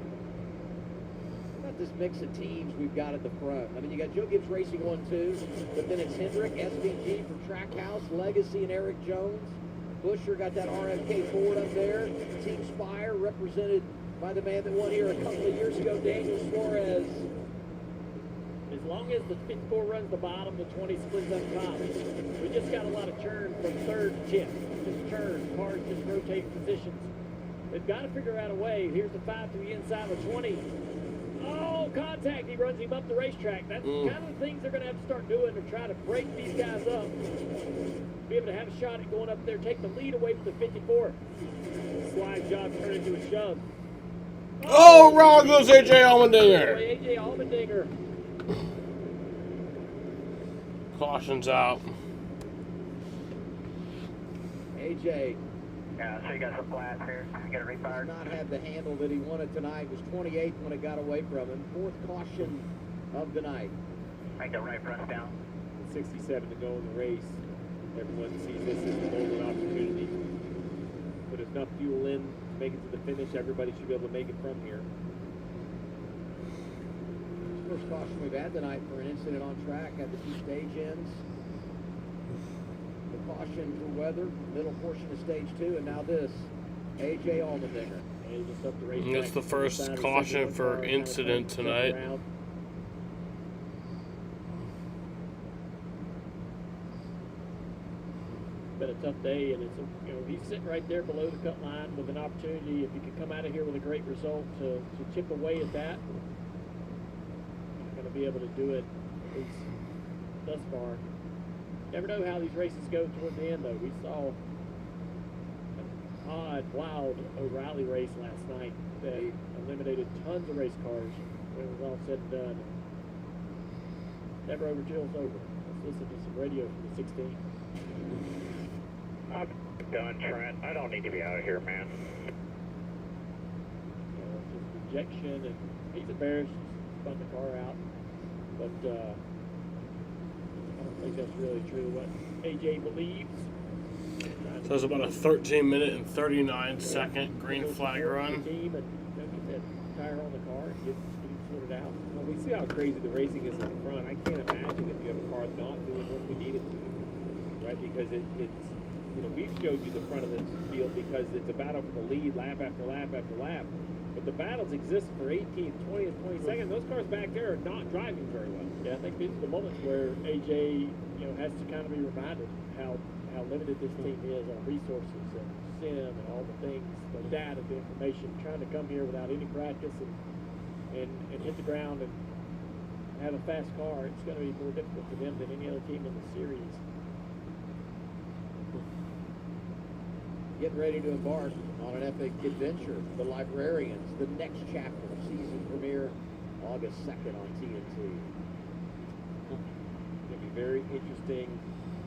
This mix of teams we've got at the front. I mean, you got Joe Gibbs Racing 1-2, but then it's Hendrick, SVG from Trackhouse, Legacy, and Eric Jones. Busher got that RFK Ford up there. Team Spire represented by the man that won here a couple of years ago, Daniel Suarez. As long as the 54 runs the bottom, the 20 splits up top. We just got a lot of churn from third to 10th. Just churn. Cars just rotate positions. They've got to figure out a way. Here's the 5 to the inside of the 20. Oh, contact. He runs him up the racetrack. That's kind of the things they're going to have to start doing to try to break these guys up. Be able to have a shot at going up there, take the lead away from the 54. Slide job turned into a shove. Oh, wrong goes A.J. Allmendinger. A.J. Allmendinger. Caution's out. AJ. Yeah, so you got some flats here. You got a refire. Does not have the handle that he wanted tonight. Was 28th when it got away from him. 4th caution of the night. Make the right front down. 67 to go in the race. Everyone sees this as a golden opportunity. Put enough fuel in to make it to the finish. Everybody should be able to make it from here. First caution we've had tonight for an incident on track at the 2 stage ends. The caution for weather, middle portion of stage 2, and now this. A.J. Allmendinger. That's the first caution for incident tonight. Been a tough day, and it's he's sitting right there below the cut line with an opportunity, if he could come out of here with a great result, to chip away at that. Not going to be able to do it, at least thus far. Never know how these races go toward the end, though. We saw an odd, wild O'Reilly race last night that eliminated tons of race cars when it was all said and done. Never over till it's over. Let's listen to some radio from the 16. I'm done, Trent. I don't need to be out of here, man. Just rejection, and he's embarrassed. Spun the car out. But I don't think that's really true what AJ believes. So it's about a 13-minute and 39-second green flag run. Team and get that tire on the car and get sorted out. Well, we see how crazy the racing is in the front. I can't imagine if you have a car not doing what we need it to, right? Because it's we've showed you the front of the field because it's a battle for the lead lap after lap after lap. But the battles exist for 18th, 20th, 22nd. Those cars back there are not driving very well. Yeah, I think these are the moments where AJ, has to kind of be reminded how limited this team is on resources and sim and all the things, the data, the information. Trying to come here without any practice and hit the ground and have a fast car, it's going to be more difficult for them than any other team in the series. Getting ready to embark on an epic adventure. The Librarians, the next chapter, season premiere, August 2nd on TNT. It's going to be very interesting.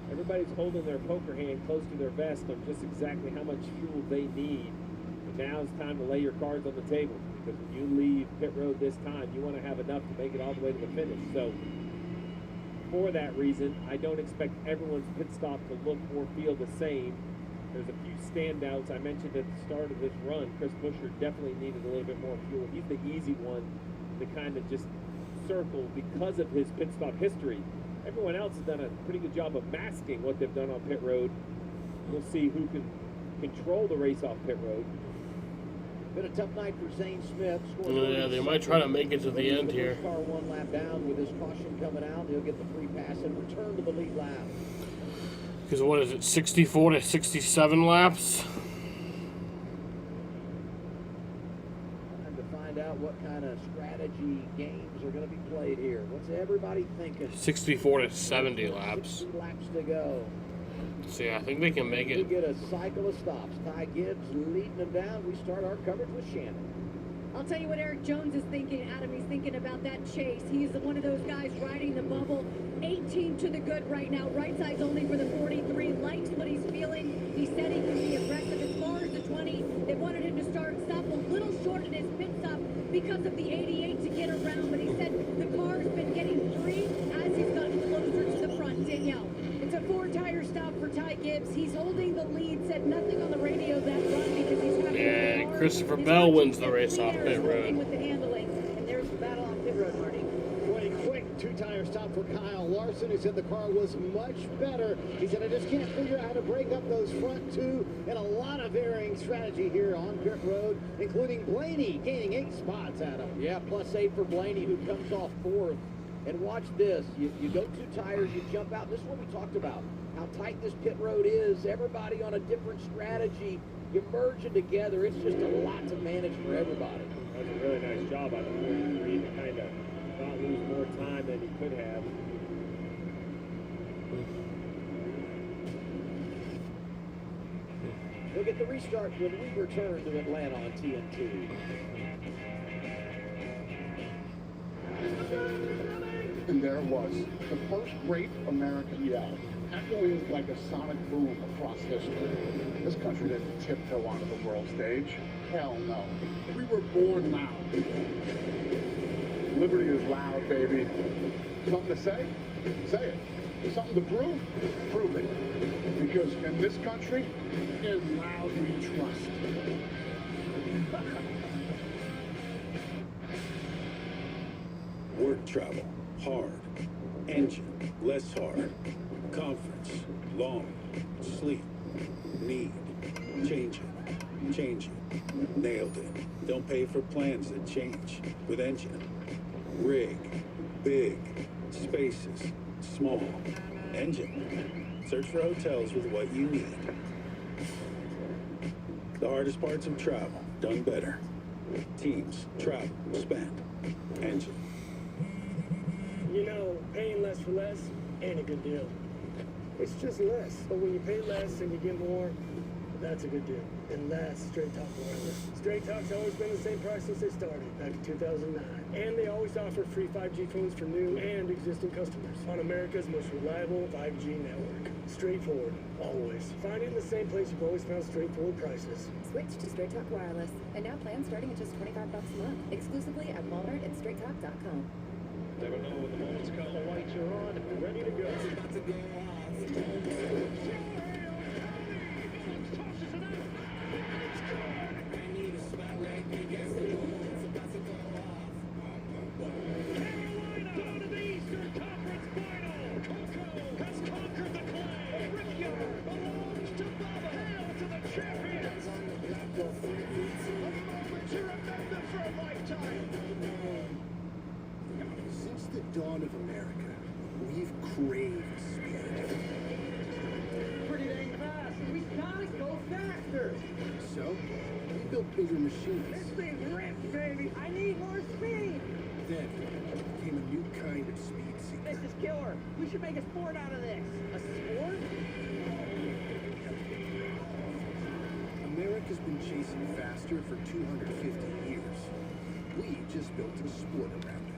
Everybody's holding their poker hand close to their vest on just exactly how much fuel they need. And now it's time to lay your cards on the table, because when you leave pit road this time, you want to have enough to make it all the way to the finish. So for that reason, I don't expect everyone's pit stop to look or feel the same. There's a few standouts. I mentioned at the start of this run, Chris Buescher definitely needed a little bit more fuel. He's the easy one to kind of just circle because of his pit stop history. Everyone else has done a pretty good job of masking what they've done on pit road. We'll see who can control the race off pit road. Been a tough night for Zane Smith. Yeah, they might try to make it to the end here. Car 1 lap down with his caution coming out. He'll get the free pass and return to the lead lap. Because what is it, 64 to 67 laps? Time to find out what kind of strategy games are going to be played here. What's everybody thinking? 64 to 70 laps. 60 laps to go. See, I think they can make We it. get a cycle of stops. Ty Gibbs leading them down. We start our coverage with Shannon. I'll tell you what Eric Jones is thinking, Adam. He's thinking about that chase. He's one of those guys riding the bubble. 18 to the good right now. Right side's only for the 43. Likes what he's feeling. He said he can be aggressive as far as the 20. They wanted him to stop a little short in his pit stop because of the 88 to get around. But he said the car's been getting free as he's gotten closer to the front. Danielle. It's a 4-tire stop for Ty Gibbs. He's holding the lead. Said nothing on the radio that run because he's happy. Yeah, Christopher Bell wins the race off pit road. With the handling. And there's the battle on pit road, Marty. What a quick 2-tire stop for Kyle Larson, who said the car was much better. He said, I just can't figure out how to break up those front two, and a lot of varying strategy here on pit road, including Blaney gaining 8 spots, Adam. Yeah, plus 8 for Blaney, who comes off 4th. And watch this. You go 2 tires, you jump out. This is what we talked about, how tight this pit road is. Everybody on a different strategy. You're merging together. It's just a lot to manage for everybody. That was a really nice job out of 43 to kind of not lose more time than he could have. We'll get the restart when we return to Atlanta on TNT. And there it was, the first great American yell, echoing like a sonic boom across history. This country didn't tiptoe onto the world stage. Hell no. We were born loud. Liberty is loud, baby. Something to say? Say it. Something to prove? Prove it. Because in this country, in loud we trust. Work travel, hard. Engine, less hard. Conference, long. Sleep, need. Change it. Change it. Nailed it. Don't pay for plans that change. With engine. Rig, big. Spaces, small. Engine. Search for hotels with what you need. The hardest parts of travel, done better. Teams, travel, spend. Engine. You know, paying less for less ain't a good deal. It's just less. But when you pay less and you get more, that's a good deal. And that's Straight Talk Wireless. Straight Talk's always been the same price since they started, back in 2009. And they always offer free 5G phones for new and existing customers on America's most reliable 5G network. Straightforward, always. Find it in the same place you've always found straightforward prices. Switch to Straight Talk Wireless. And now plans starting at just $25 a month. Exclusively at Walmart and StraightTalk.com. Never know when the moment's come, the lights are on, and we're ready to go. It's about to go off. Since the dawn of America, we've craved speed. Pretty dang fast. We gotta go faster. So, we built bigger machines. This thing's ripped, baby. I need more speed. Then came a new kind of speed seeker. This is killer. We should make a sport out of this. A sport? America's been chasing faster for 250 years. We just built a sport around it.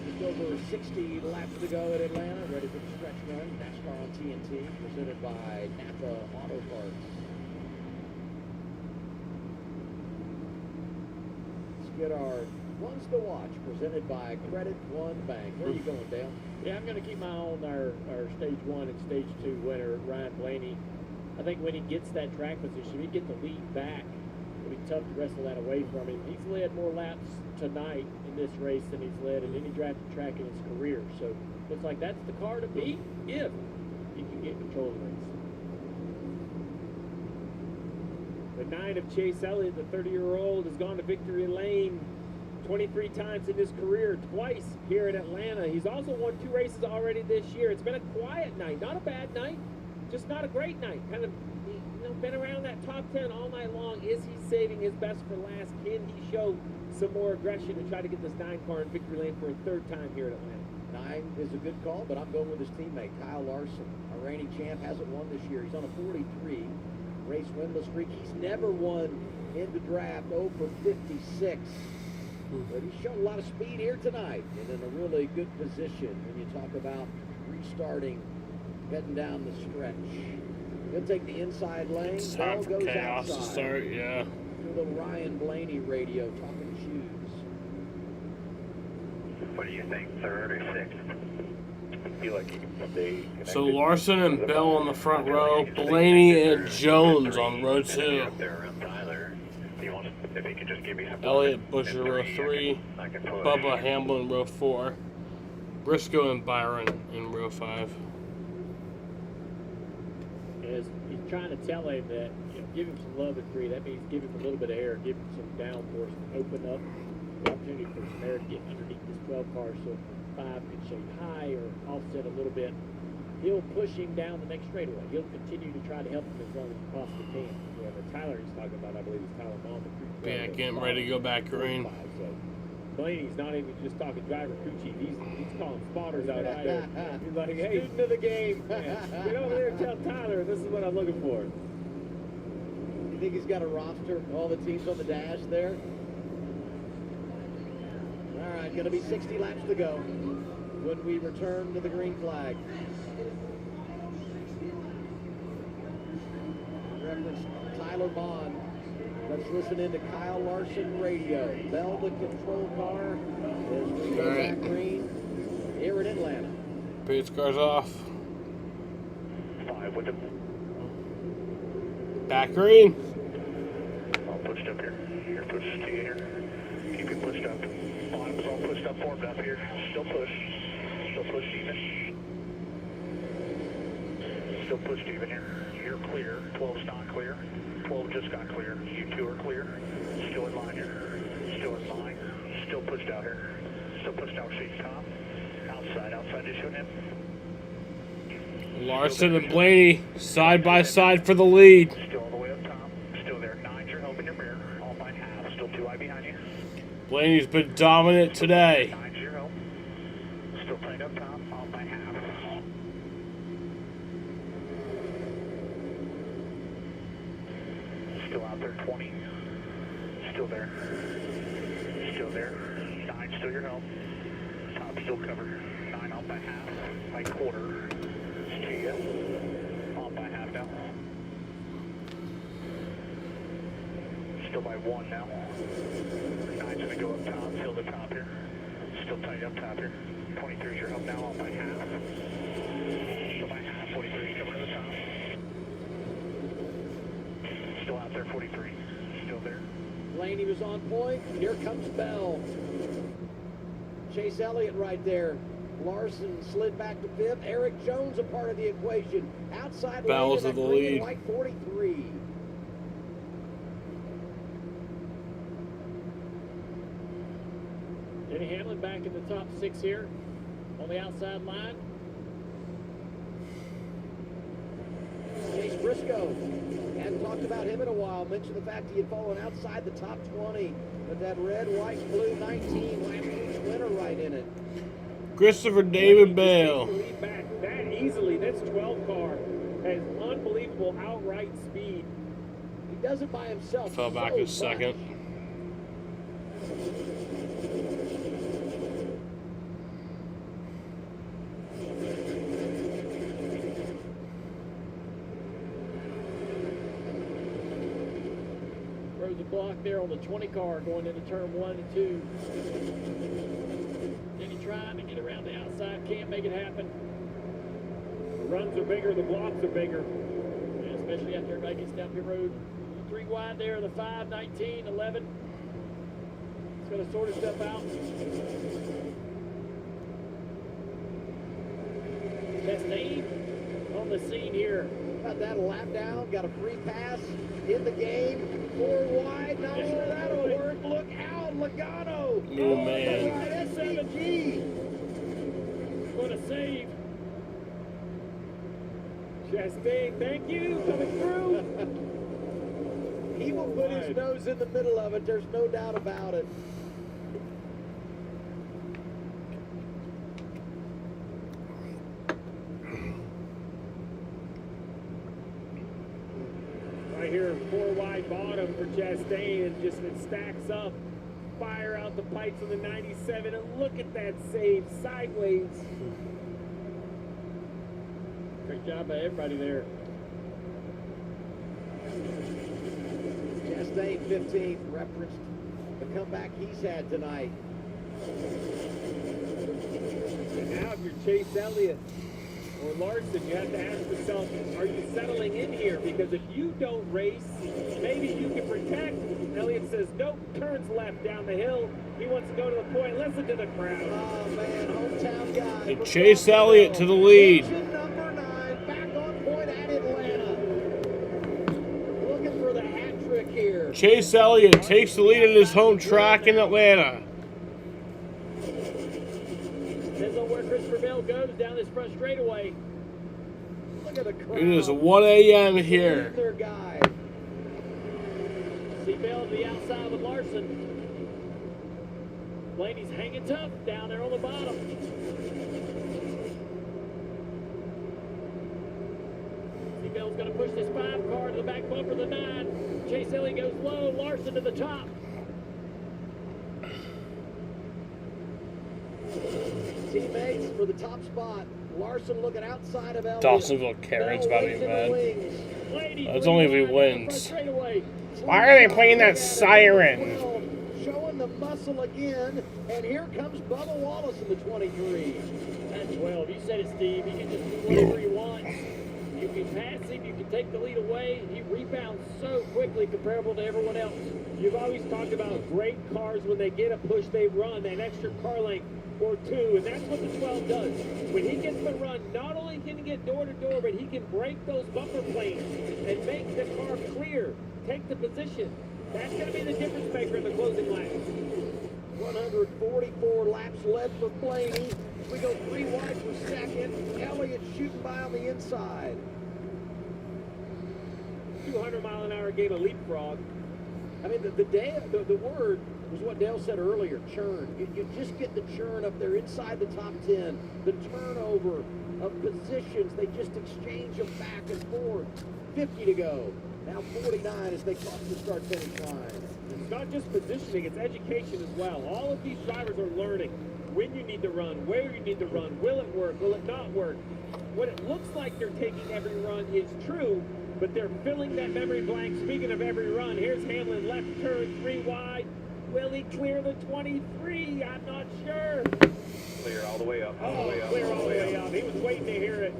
Just over 60 laps to go at Atlanta, ready for the stretch run. Nascar on TNT, presented by Napa Auto Parts. Let's get our runs to watch, presented by Credit One Bank. Where are you going, Dale? Yeah, I'm going to keep my eye on our Stage 1 and Stage 2 winner, Ryan Blaney. I think when he gets that track position, he get the lead back. It'll be tough to wrestle that away from him. He's led more laps tonight in this race than he's led in any track in his career. So looks like that's the car to beat if he can get control of the race. The 9 of Chase Elliott, the 30-year-old, has gone to victory lane 23 times in his career, twice here in Atlanta. He's also won 2 races already this year. It's been a quiet night, not a bad night, just not a great night. Kind of, been around that top 10 all night long. Is he saving his best for last? Can he show some more aggression and try to get this 9 car in victory lane for a 3rd time here at Atlanta? 9 is a good call, but I'm going with his teammate, Kyle Larson. Our reigning champ hasn't won this year. He's on a 43 race winless streak. He's never won in the draft, 0 for 56. But he's shown a lot of speed here tonight and in a really good position when you talk about restarting, heading down the stretch. He'll take the inside lane. It's time for chaos to start, yeah. To the Ryan Blaney radio, talking shoes. What do you think, 3rd or 6th? I feel like you can stay connected. So Larson and Bell on the front row, Blaney and Jones on row 2. If he could just give me some Elliott Busher row 3, Bubba Hamlin row 4, Briscoe and Byron in row 5. He's trying to tell him that, give him some love at 3. That means give him a little bit of air, give him some downforce, open up the opportunity for some air to get underneath this 12 car so 5 can shade high or offset a little bit. He'll push him down the next straightaway. He'll continue to try to help him as long as he possibly can. Yeah, the Tyler he's talking about, I believe, is Tyler Mom. Yeah, getting ready to go back green. So Blaney's not even just talking driver crew chief. He's calling spotters out there. He's like, hey, Student of the game. get over there and tell Tyler this is what I'm looking for. You think he's got a roster of all the teams on the dash there? All right, going to be 60 laps to go when we return to the green flag. Reference Tyler Bond. Let's listen into Kyle Larson radio. Bell, the control car, as we go back green here in Atlanta. Pace car's off. 5 with him. Back green. All pushed up here. Here, push to you here. Keep it pushed up. Bottom's all pushed up, formed up here. Still push. Still push even. Still pushed even here. You're clear. 12's not clear. 12 just got clear. You two are clear. Still in line here. Still in line. Still pushed out here. Still pushed out seat top. Outside issuing him. Larson and Blaney side by side for the lead. Still all the way up top. Still there. 9's your help in your mirror. All by half. Still 2 wide behind you. Blaney's been dominant today. 9's your help. Still tight up top. All by half. Still out there, 20. Still there. Still there. 9 still your help. Top still covered. 9 off by half. By quarter. It's to you. Off by half now. Still by 1 now. 9's gonna go up top. Still the top here. Still tight up top here. 23's your help now. Off by half. Still by half. 43's coming to the top. Still out there, 43. Still there. Blaney was on point. Here comes Bell. Chase Elliott right there. Larson slid back to 5th. Eric Jones a part of the equation. Outside Bell's lane in the green and lead. white 43. Denny Hamlin back in the top 6 here on the outside line. Chase Briscoe. Hadn't talked about him in a while. Mentioned the fact he had fallen outside the top 20. But that red, white, blue 19 Lamborghini winner right in it. Christopher David Bale. Lead back that easily. This 12 car has unbelievable outright speed. He does it by himself. Fell back a second. Throws a block there on the 20 car going into turn 1 and 2. Then he trying to get around the outside, can't make it happen. The runs are bigger, the blocks are bigger, and especially after everybody gets down pit road. 3 wide there, the 5, 19, 11. It's going to sort his stuff out. Chastain on the scene here. Got that a lap down, got a free pass in the game. 4 wide, no, that'll work. Look out, Logano. Oh, man. SVG. What a save. Chastain, thank you, coming through. He will put his nose in the middle of it, there's no doubt about it. Right here, 4 wide bottom for Chastain, and just it stacks up. Fire out the pipes of the 97, and look at that save sideways. Great job by everybody there. Chastain 15th, referenced the comeback he's had tonight. And now if you're Chase Elliott or Larson, you have to ask yourself, are you settling in here? Because if you don't race, maybe you can protect. Elliott says, nope, turns left down the hill. He wants to go to the point. Listen to the crowd. Oh, man, hometown guy. And Chase Elliott to the lead. Engine number 9, back on point at Atlanta. Looking for the hat trick here. Chase Elliott takes the lead in his home track in Atlanta. Christopher Bell goes down this front straightaway. Look at the crowd. It is 1 a.m. here. Their guy. See Bell to the outside with Larson. Blaney's hanging tough down there on the bottom. See Bell's going to push this 5 car to the back bumper of the 9. Chase Elliott goes low. Larson to the top. Teammates for the top spot. Larson looking outside of Elliott. Dawsonville Karen's about to be mad. Blaney That's only if he wins. straightaway. Why are they playing that siren? Showing the muscle again, and here comes Bubba Wallace in the 23. That's 12. You said it, Steve. He can just do whatever he wants. You can pass him. You can take the lead away. He rebounds so quickly comparable to everyone else. You've always talked about great cars when they get a push, they run that extra car length or 2, and that's what the 12 does. When he gets the run, not only can he get door to door, but he can break those bumper planes and make the car clear, take the position. That's going to be the difference maker in the closing laps. 144 laps led for Blaney. We go 3 wide for second. Elliott shooting by on the inside. 200-mile-an-hour game of leapfrog. I mean, the word was what Dale said earlier, churn. You just get the churn up there inside the top 10. The turnover of positions, they just exchange them back and forth. 50 to go. Now 49 as they cross the start-finish line. It's not just positioning, it's education as well. All of these drivers are learning when you need to run, where you need to run, will it work, will it not work. What it looks like they're taking every run is true, but they're filling that memory blank. Speaking of every run, here's Hamlin, left turn, 3 wide. Will he clear the 23? I'm not sure. Clear all the way up, all the way up. Clear all the way up. He was waiting to hear it.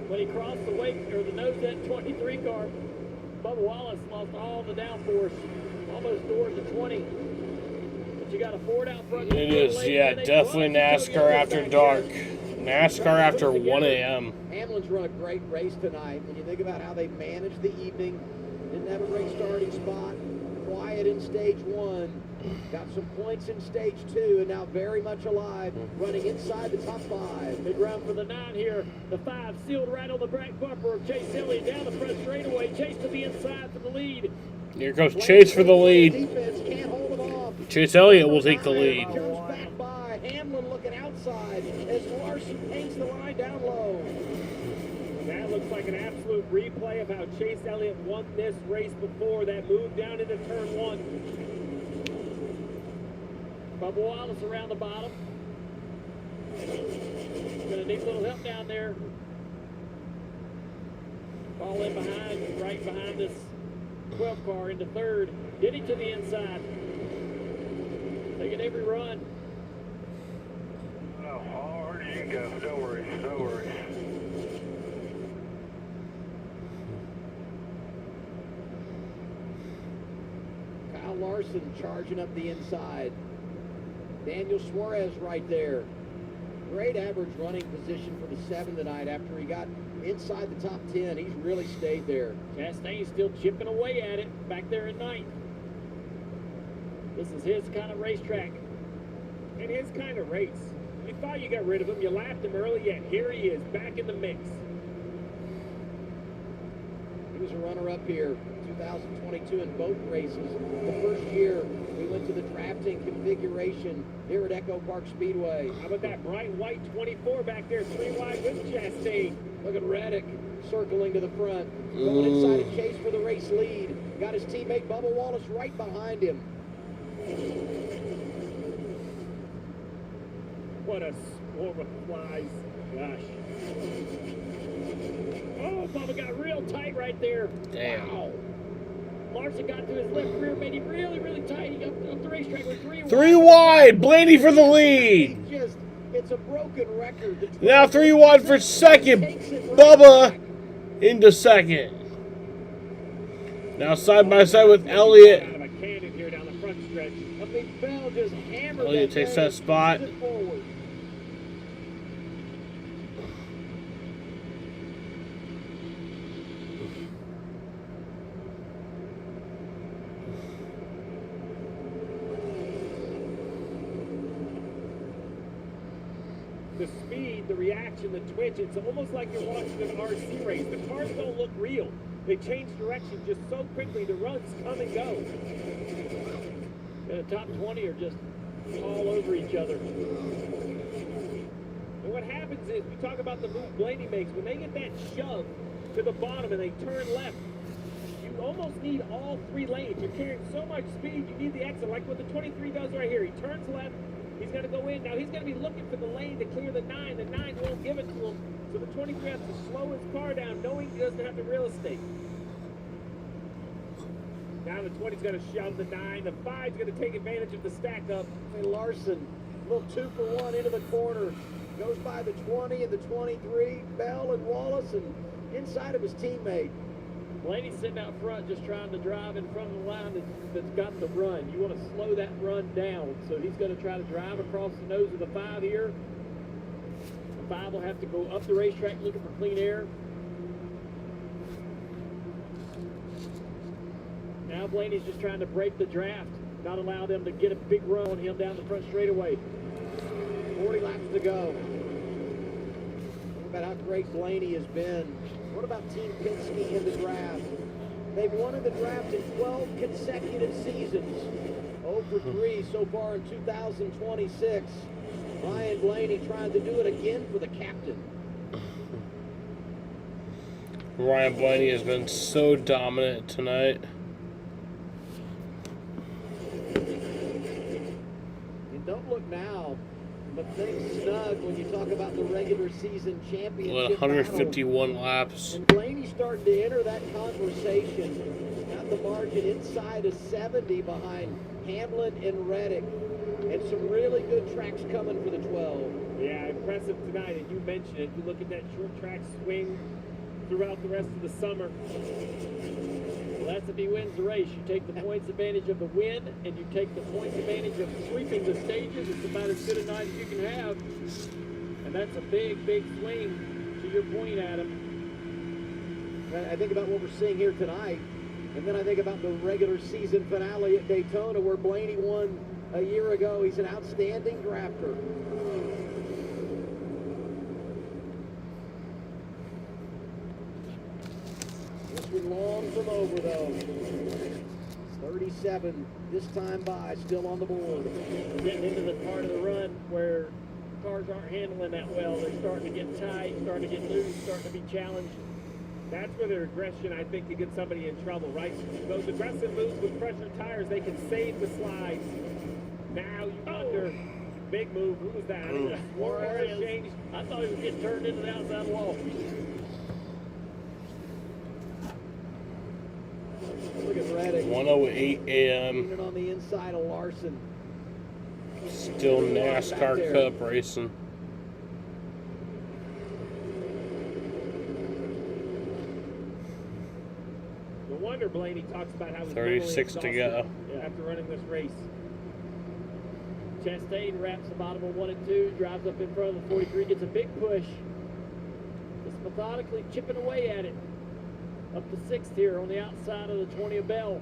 When he crossed the wake or the nose of that 23 car, Bubba Wallace lost all the downforce, almost towards the 20. But you got a Ford out front. It is, yeah, definitely NASCAR after dark. NASCAR after 1 a.m. Hamlin's run a great race tonight. When you think about how they managed the evening, didn't have a great starting spot, quiet in stage 1, got some points in stage 2, and now very much alive, running inside the top 5. Big round for the 9 here. The 5 sealed right on the back bumper of Chase Elliott down the front straightaway. Chase to the inside for the lead. Here goes Chase for the lead. Defense can't hold him off. Chase Elliott will take the lead. Turns back by Hamlin looking outside as Larson paints the line down low. That looks like an absolute replay of how Chase Elliott won this race before. That move down into turn 1. Bubba Wallace around the bottom. Gonna need a little help down there. Fall in behind, right behind this 12 car into 3rd. Did he to the inside. Taking every run. Oh, hard you go. Don't worry, no worries. Kyle Larson charging up the inside. Daniel Suarez right there. Great average running position for the 7 tonight after he got inside the top 10. He's really stayed there. Chastain's still chipping away at it back there in 9th. This is his kind of racetrack. And his kind of race. You thought you got rid of him, you lapped him early, yet here he is, back in the mix. He was a runner-up here, 2022 in both races. The first year we went to the drafting configuration here at Echo Park Speedway. How about that bright white 24 back there, 3 wide with Chastain. Look at Reddick circling to the front. Going inside a chase for the race lead. Got his teammate Bubba Wallace right behind him. What a swarm of flies. Gosh. Oh, Bubba got real tight right there. Damn. Wow. Larson got to his left rear, made him really, really tight. He got up the racetrack with 3 wide. 3 wide. Blaney for the lead. It's a broken record. Now 3 wide for second. Bubba into second. Now side by side with Elliott. Out of a cannon here down the front stretch. I mean, Bell just hammered Elliott that takes thing, that spot. pushes it forward. the speed, the reaction, the twitch. It's almost like you're watching an RC race. The cars don't look real. They change direction just so quickly. The runs come and go. And the top 20 are just all over each other. And what happens is, we talk about the move Blaney makes. When they get that shove to the bottom and they turn left, you almost need all 3 lanes. You're carrying so much speed, you need the exit. Like what the 23 does right here. He turns left. He's going to go in. Now he's going to be looking for the lane to clear the 9. The 9 won't give it to him. So the 23 has to slow his car down, knowing he doesn't have the real estate. Now the 20's going to shove the 9. The 5's going to take advantage of the stack up. And Larson, a little 2-for-1 into the corner. Goes by the 20 and the 23. Bell and Wallace and inside of his teammate. Blaney's sitting out front just trying to drive in front of the line that's got the run. You want to slow that run down. So he's going to try to drive across the nose of the 5 here. The 5 will have to go up the racetrack looking for clean air. Now Blaney's just trying to break the draft, not allow them to get a big run on him down the front straightaway. 40 laps to go. What about how great Blaney has been? What about Team Penske in the draft? They've won in the draft in 12 consecutive seasons. 0 for 3 so far in 2026. Ryan Blaney trying to do it again for the captain. Ryan Blaney has been so dominant tonight. And don't look now, but things snug when you talk about the regular season championship 151 battle. laps. And Blaney's starting to enter that conversation. Got the margin inside of 70 behind Hamlin and Reddick. And some really good tracks coming for the 12. Yeah, impressive tonight. And you mentioned it. You look at that short track swing throughout the rest of the summer. Well, that's if he wins the race. You take the points advantage of the win, and you take the points advantage of sweeping the stages. It's about as good a night as you can have. And that's a big, big swing, to your point, Adam. I think about what we're seeing here tonight, and then I think about the regular season finale at Daytona where Blaney won a year ago. He's an outstanding drafter. This one long from over, though. 37 this time by, still on the board. Getting into the part of the run where cars aren't handling that well. They're starting to get tight, starting to get loose, starting to be challenged. That's where their aggression, I think, could get somebody in trouble, right? Those aggressive moves with pressure tires, they can save the slides. Now you wonder, big move. Who was that? Suarez changed. I thought he was getting turned into the outside wall. Look at Reddick. 1:08 a.m. On the inside of Larson. Still NASCAR Cup racing. No wonder Blaney talks about how he's 36 to go. After running this race. Chastain wraps the bottom of 1 and 2, drives up in front of the 43, gets a big push. Just methodically chipping away at it. Up to 6th here on the outside of the 20 of Bell.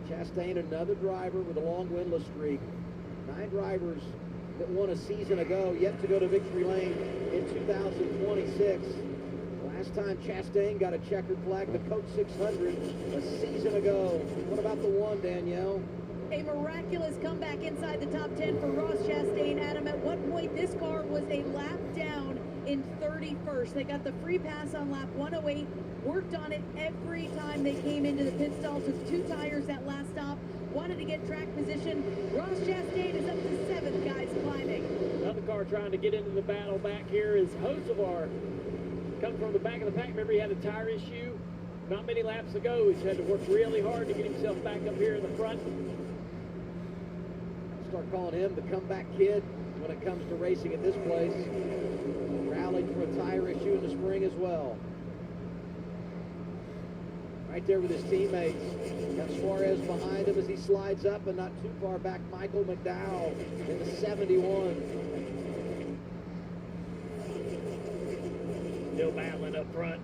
Chastain, another driver with a long winless streak. 9 drivers that won a season ago, yet to go to victory lane in 2026. Last time Chastain got a checkered flag, the Coke 600, a season ago. What about the 1, Danielle? A miraculous comeback inside the top 10 for Ross Chastain. Adam, at one point this car was a lap down in 31st. They got the free pass on lap 108, worked on it every time they came into the pit stall, took 2 tires that last stop, wanted to get track position. Ross Chastain is up to 7th, guys, climbing. Another car trying to get into the battle back here is Hocevar. Come from the back of the pack. Remember, he had a tire issue not many laps ago. He's had to work really hard to get himself back up here in the front. Start calling him the comeback kid when it comes to racing at this place. Rallied for a tire issue in the spring as well. Right there with his teammates. Got Suarez behind him as he slides up, and not too far back, Michael McDowell in the 71. Still battling up front.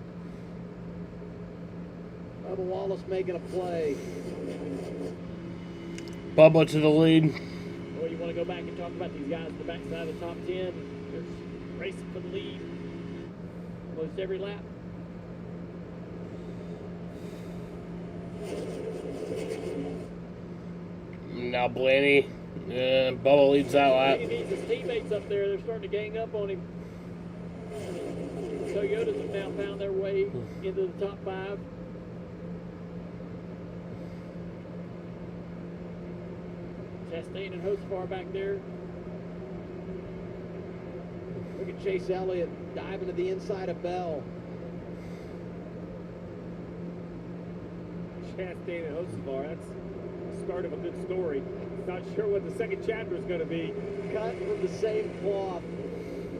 Bubba Wallace making a play. Bubba to the lead. Well, you want to go back and talk about these guys at the backside of the top 10. There's racing for the lead almost every lap. Now Blaney, Bubba leads that lap. He needs his teammates up there. They're starting to gang up on him. Toyotas have now found their way into the top 5. Chastain and Hocevar back there. Look at Chase Elliott diving to the inside of Bell. Chastain and Hocevar, that's the start of a good story. Not sure what the second chapter is going to be. Cut from the same cloth.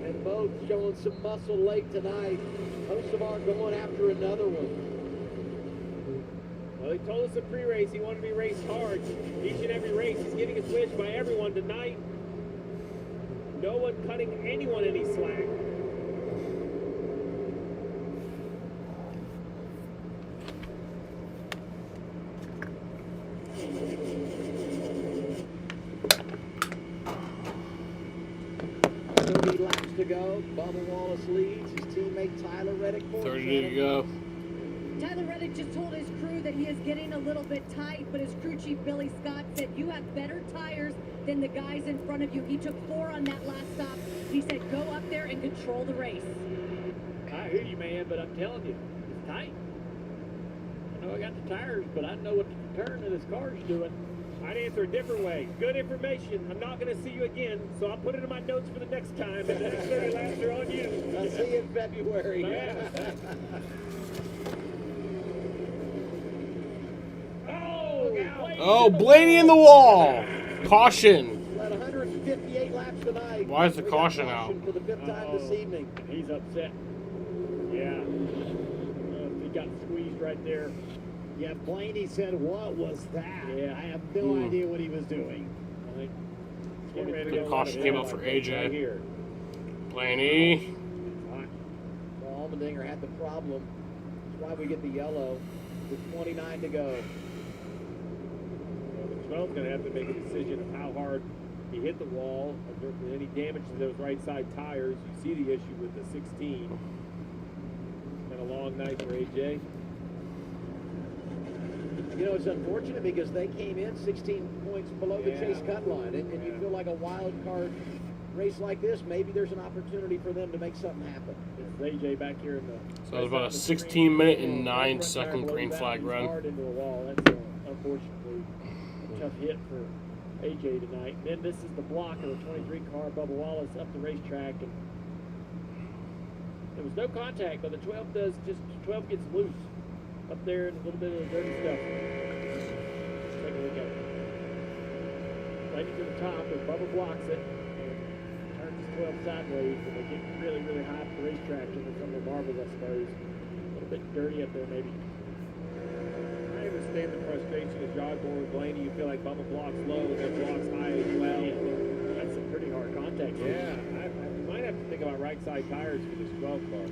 And both showing some muscle late tonight. Hocevar going after another one. Well, he told us in pre-race he wanted to be raced hard. Each and every race, he's getting a switch by everyone tonight. No one cutting anyone any slack. Laps to go. Bubba Wallace leads. His teammate Tyler Reddick. 30 to go. Tyler Reddick just told his crew that he is getting a little bit tight, but his crew chief Billy Scott said, you have better tires than the guys in front of you. He took 4 on that last stop. He said, go up there and control the race. I hear you, man, but I'm telling you, it's tight. I know I got the tires, but I know what the turn of this car is doing. I'd answer a different way. Good information. I'm not going to see you again, so I'll put it in my notes for the next time. And the next 30 laps are on you. I'll see you in February. Oh, Blaney in the wall. Caution. Led 158 laps tonight. Why is the caution out? For the 5th time this evening. He's upset. Yeah. He got squeezed right there. Yeah, Blaney said, what was that? Yeah. I have no idea what he was doing. The caution came out for AJ. Right here. Blaney. Well, Allmendinger had the problem. That's why we get the yellow with 29 to go. The 12's going to have to make a decision of how hard he hit the wall. If there's any damage to those right side tires, you see the issue with the 16. It's been a long night for AJ. You know, it's unfortunate because they came in 16 points below the chase cut line. And you feel like a wild card race like this, maybe there's an opportunity for them to make something happen. It's AJ back here in the... So it was about a 16-minute and 9-second green flag run. Hard into a wall. That's unfortunately a tough hit for AJ tonight. And then this is the block of the 23 car, Bubba Wallace, up the racetrack. And there was no contact, but the 12 gets loose up there in a little bit of the dirty stuff. Let's take a look at it. Right to the top, and Bubba blocks it. And turns his 12 sideways, and they get really, really high up the racetrack into some of the marbles, I suppose. A little bit dirty up there, maybe. I understand the frustration as Jogbour and Blaney. You feel like Bubba blocks low and then blocks high as well. That's some pretty hard contact. Yeah, I might have to think about right side tires for this 12 car.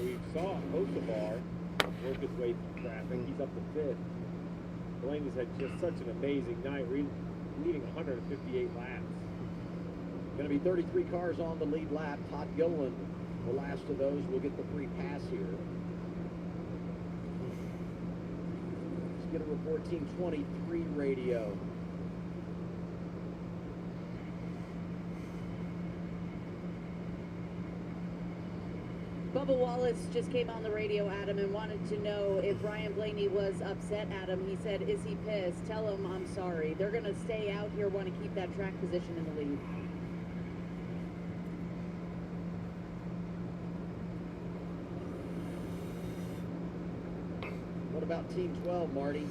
We saw Hocevar work his way through traffic. He's up to 5th. Blaney's had just such an amazing night, leading 158 laps. Going to be 33 cars on the lead lap. Todd Gilliland, the last of those, will get the free pass here. Let's get a report Team 23 radio. Bubba Wallace just came on the radio, Adam, and wanted to know if Ryan Blaney was upset, Adam. He said, is he pissed? Tell him I'm sorry. They're going to stay out here, want to keep that track position in the lead. What about Team 12, Marty?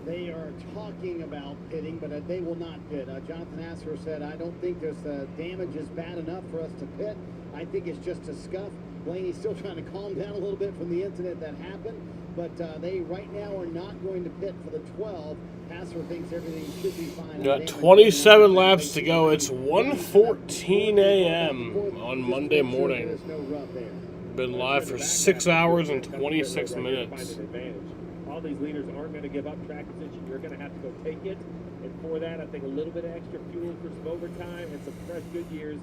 They are talking about pitting, but they will not pit. Jonathan Nascar said, I don't think this damage is bad enough for us to pit. I think it's just a scuff. Blaney's still trying to calm down a little bit from the incident that happened, but they right now are not going to pit for the 12. Nascar thinks everything should be fine. Got 27 laps to go. It's 1:14 a.m. on Monday morning. There's no rub there. Been live for 6 hours and 26 minutes. All these leaders aren't going to give up track position. You're going to have to go take it. And for that, I think a little bit of extra fuel for some overtime and some fresh Goodyears.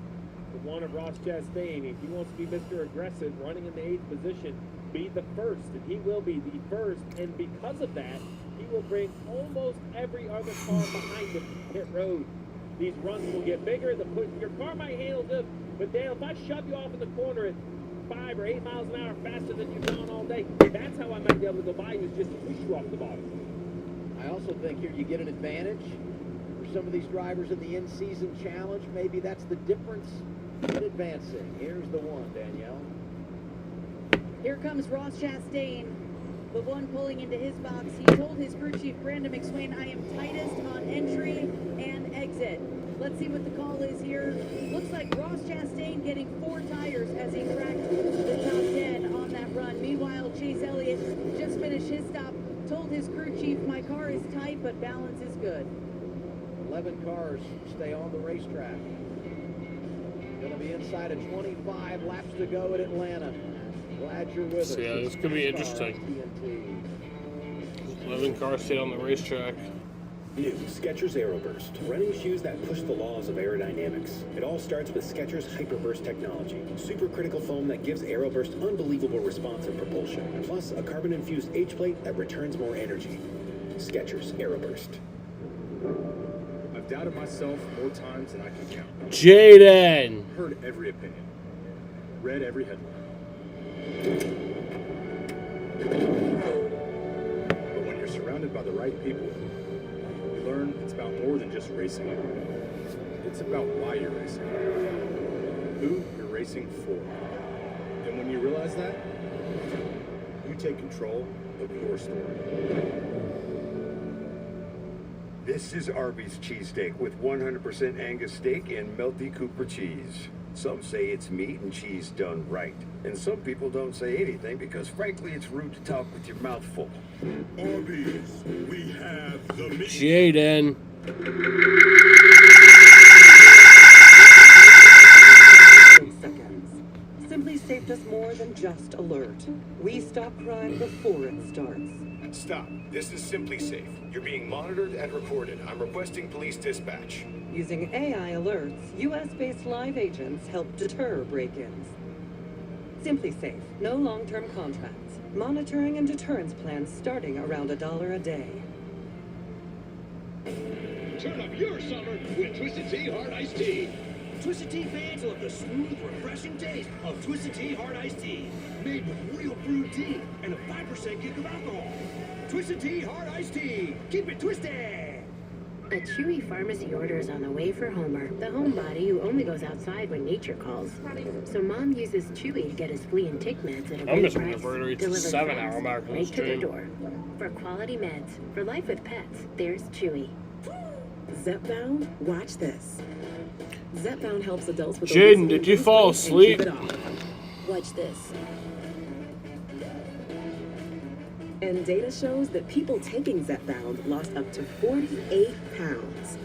The one of Ross Chastain, if he wants to be Mr. Aggressive, running in the 8th position, be the first. And he will be the first. And because of that, he will bring almost every other car behind him to pit road. These runs will get bigger. Your car might handle good, but Dale, if I shove you off in the corner at 5 or 8 miles an hour faster than you've gone all day, that's how I might be able to go by you, is just to push you off the bottom. I also think here you get an advantage for some of these drivers in the in-season challenge. Maybe that's the difference in advancing. Here's the one, Danielle. Here comes Ross Chastain, the one pulling into his box. He told his crew chief, Brandon McSwain, I am tightest on entry and exit. Let's see what the call is here. Looks like Ross Chastain getting 4 tires as he cracked the top 10 on that run. Meanwhile, Chase Elliott just finished his stop, told his crew chief, my car is tight, but balance is good. 11 cars stay on the racetrack. Going to be inside of 25 laps to go at Atlanta. Glad you're with us. So yeah, this could be interesting. 11 cars stay on the racetrack. New Skechers Aeroburst, running shoes that push the laws of aerodynamics. It all starts with Skechers Hyperburst technology, supercritical foam that gives Aeroburst unbelievable response and propulsion, plus a carbon-infused H-plate that returns more energy. Skechers Aeroburst. I've doubted myself more times than I can count. Jaden! Heard every opinion. Read every headline. But when you're surrounded by the right people, you learn it's about more than just racing. It's about why you're racing, who you're racing for. And when you realize that, you take control of your story. This is Arby's cheesesteak with 100% Angus steak and melty Cooper cheese. Some say it's meat and cheese done right. And some people don't say anything because, frankly, it's rude to talk with your mouth full. Arby's, we have the meat. Jaden. Seconds. Simply Safe does more than just alert. We stop crime before it starts. Stop. This is Simply Safe. You're being monitored and recorded. I'm requesting police dispatch. Using AI alerts, US-based live agents help deter break-ins. Simply Safe, no long-term contracts. Monitoring and deterrence plans starting around $1 a day. Turn up your summer with Twisted Tea Hard Iced Tea. Twisted Tea fans love the smooth, refreshing taste of Twisted Tea Hard Iced Tea. Made with real brewed tea and a 5% kick of alcohol. Twisted Tea Hard Iced Tea. Keep it twisted. A Chewy pharmacy order is on the way for Homer, the homebody who only goes outside when nature calls. So Mom uses Chewy to get his flea and tick meds at a I'm great just price. waiting for it to reach the Delivered 7-hour fast, mark on the right to their stream. door. For quality meds, for life with pets, there's Chewy. Zepbound? Watch this. Zepbound helps adults with Jaden, did you fall asleep? Watch this. And data shows that people taking Zepbound lost up to 48 pounds.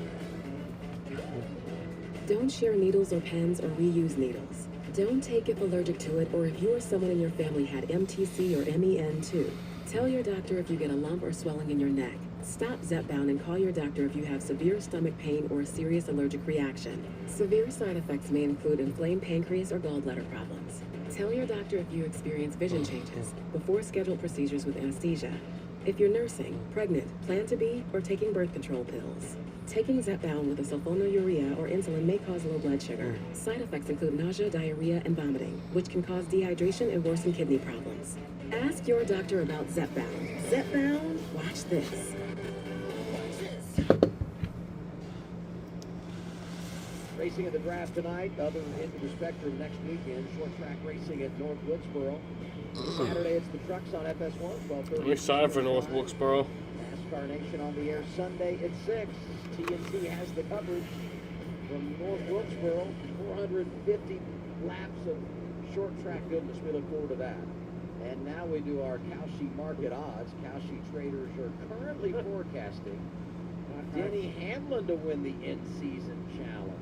Don't share needles or pens or reuse needles. Don't take if allergic to it or if you or someone in your family had MTC or MEN too. Tell your doctor if you get a lump or swelling in your neck. Stop Zepbound and call your doctor if you have severe stomach pain or a serious allergic reaction. Severe side effects may include inflamed pancreas or gallbladder problems. Tell your doctor if you experience vision changes before scheduled procedures with anesthesia. If you're nursing, pregnant, plan to be, or taking birth control pills. Taking Zepbound with a sulfonylurea or insulin may cause low blood sugar. Side effects include nausea, diarrhea, and vomiting, which can cause dehydration and worsen kidney problems. Ask your doctor about Zepbound. Zepbound? Watch this. Racing at the draft tonight, other end of the spectrum next weekend. Short track racing at North Woodsboro. Saturday, it's the trucks on FS1, 12:30. I'm excited for North Wilkesboro. NASCAR Nation on the air Sunday at 6. TNT has the coverage from North Wilkesboro. 450 laps of short track goodness. We look forward to that. And now we do our Cowshe market odds. Cowshe traders are currently forecasting Denny Hamlin to win the in-season challenge.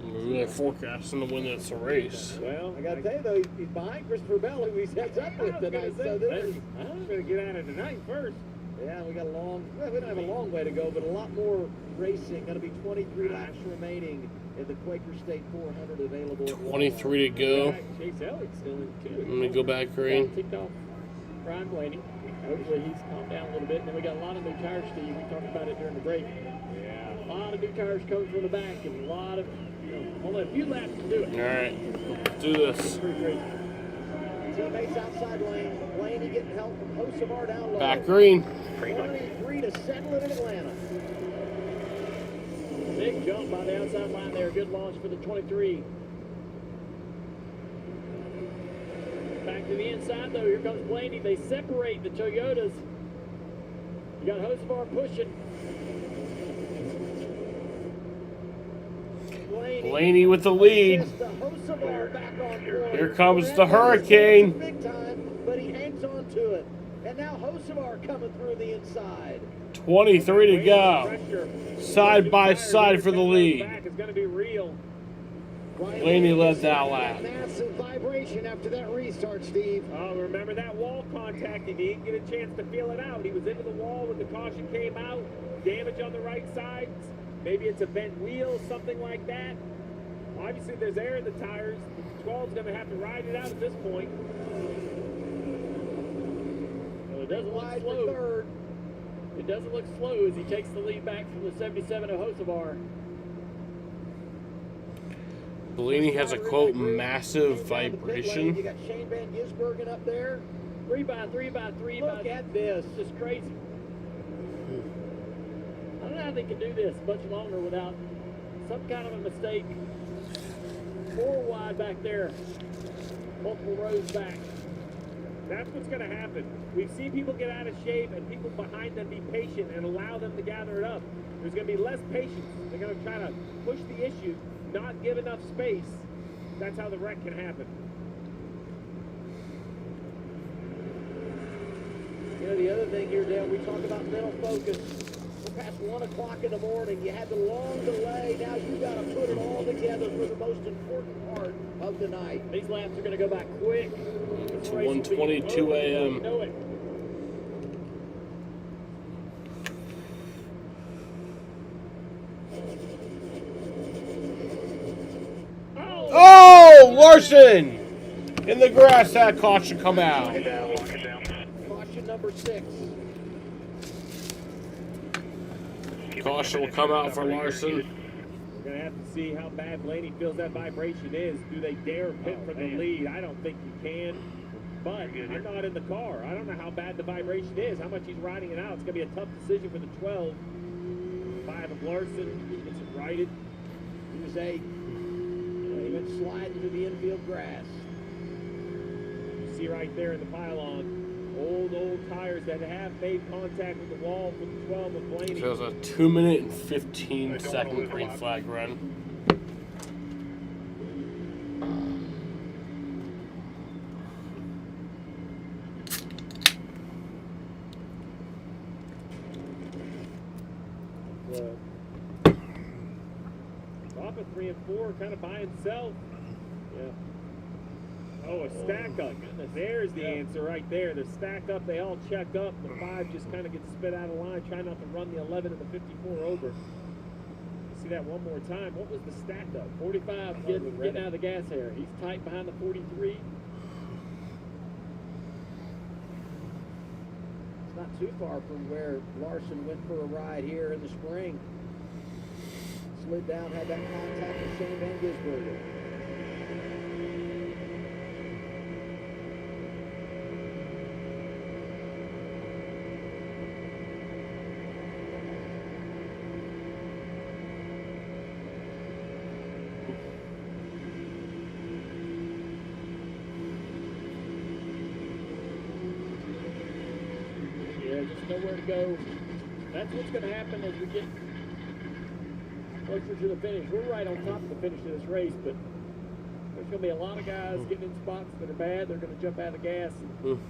We're really forecasting to win this race. Well, I got to tell you, though, he's behind Christopher Bell, who he's heads up with tonight. So I'm going to get out of tonight first. Yeah, we got a long, well, we don't have a long way to go, but a lot more racing. Going to be 23 laps remaining in the Quaker State 400 available. 23 to go. Chase Elliott's still in too. Let me go back green. Kicked off Brian Blaney. Hopefully he's calmed down a little bit. And then we got a lot of new tires, Steve. We talked about it during the break. Yeah, a lot of new tires coming from the back, and a lot of, only a few laps to do it. All right, let's do this. Teammates outside lane. Blaney getting help from Hocevar down low. Back green. 23 to settle it in Atlanta. Big jump by the outside line there. Good launch for the 23. Back to the inside, though. Here comes Blaney. They separate the Toyotas. You got Hocevar pushing. Blaney with the lead. Here comes the Hurricane. Big time, but he hangs on to it. And now Hocevar coming through the inside. 23 to go. Side by side for the lead. It's going to be real. Blaney led that lap. Massive vibration after that restart, Steve. Oh, remember that wall contact? He didn't get a chance to feel it out. He was into the wall when the caution came out. Damage on the right side. Maybe it's a bent wheel, something like that. Obviously, there's air in the tires. The 12's going to have to ride it out at this point. Well, it doesn't look slow. It doesn't look slow as he takes the lead back from the 77 of Hocevar. Blaney has a, quote, massive vibration. You got Shane Van Gisbergen up there. 3x3x3. Look at this. It's just crazy. I don't know how they can do this much longer without some kind of a mistake. 4 wide back there. Multiple rows back. That's what's going to happen. We've seen people get out of shape and people behind them be patient and allow them to gather it up. There's going to be less patience. They're going to try to push the issue, not give enough space. That's how the wreck can happen. You know, the other thing here, Dale, we talk about mental focus. We're past 1 o'clock in the morning. You had the long delay. Now you got to put it all together for the most important part of the night. These laps are going to go by quick. It's 1:22 a.m. You know it. Oh, Larson! In the grass, that caution come out. Caution number 6. Caution will come out for Larson. We're going to have to see how bad Blaney feels that vibration is. Do they dare pit for the lead? I don't think you can. But I'm not in the car. I don't know how bad the vibration is, how much he's riding it out. It's going to be a tough decision for the 12. 5 of Larson gets it righted. He was 8. He went sliding to the infield grass. You see right there in the pylon, old tires that have made contact with the wall for the 12 of Blaney. So it was a 2 minute and 15 second green flag run. Top of 3 and 4, kind of by himself. Yeah. Oh, a stack up. There's the answer right there. They're stacked up. They all check up. The 5 just kind of gets spit out of line. Try not to run the 11 and the 54 over. See that one more time. What was the stack up? 45 getting out of the gas here. He's tight behind the 43. It's not too far from where Larson went for a ride here in the spring. Slid down, had that contact with Shane Van Gisbergen. Yeah, just nowhere to go. That's what's going to happen as we get closer to the finish. We're right on top of the finish of this race, but there's going to be a lot of guys getting in spots that are bad. They're going to jump out of the gas. It's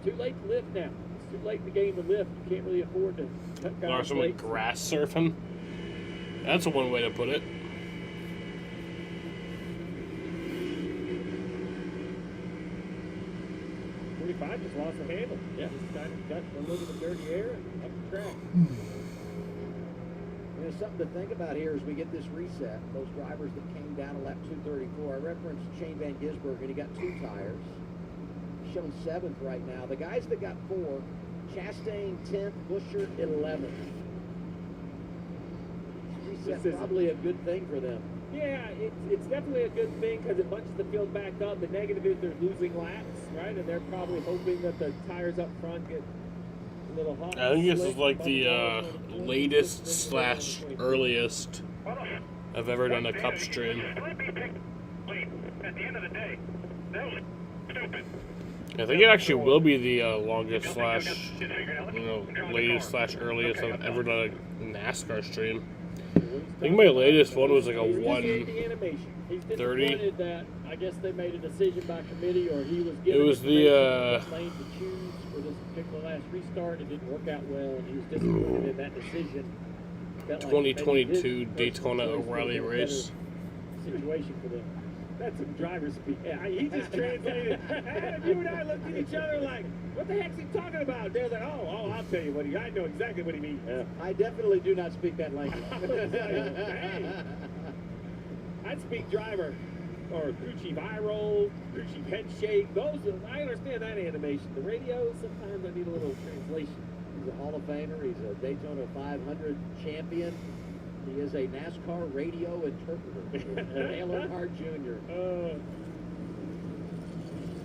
too late to lift now. It's too late in the game to lift. You can't really afford to cut guys Larson went grass surfing. That's a one way to put it. 25 just lost the handle. Yeah. Just kind of got a little bit of dirty air and up the track. There's something to think about here as we get this reset. Those drivers that came down to lap 234. I referenced Shane Van Gisbergen, and he got 2 tires. Shown 7th right now. The guys that got 4, Chastain 10th, Buescher 11th. Reset probably a good thing for them. Yeah, it's definitely a good thing because it bunches the field back up. The negative is they're losing laps, right? And they're probably hoping that the tires up front get a little hot. I think this is like the latest / earliest I've ever done a cup stream. At the end of the day, that was stupid. I think it actually will be the longest / latest / earliest I've ever done a NASCAR stream. I think my latest one was like a 1:30. That I guess they made a decision by committee, or he was given It was lane to choose for this particular last restart. It didn't work out well, and he was disappointed in that decision. 2022 Daytona O'Reilly race. Situation for them. That's some driver speak. Yeah, he just translated. You and I looked at each other like, what the heck's he talking about? They're like, oh, I'll tell you what I know exactly what he means. I definitely do not speak that language. Hey, I'd speak driver or crew chief eye roll, crew chief head shake. I understand that animation. The radio, sometimes I need a little translation. He's a Hall of Famer. He's a Daytona 500 champion. He is a NASCAR radio interpreter. Dale Earnhardt Jr.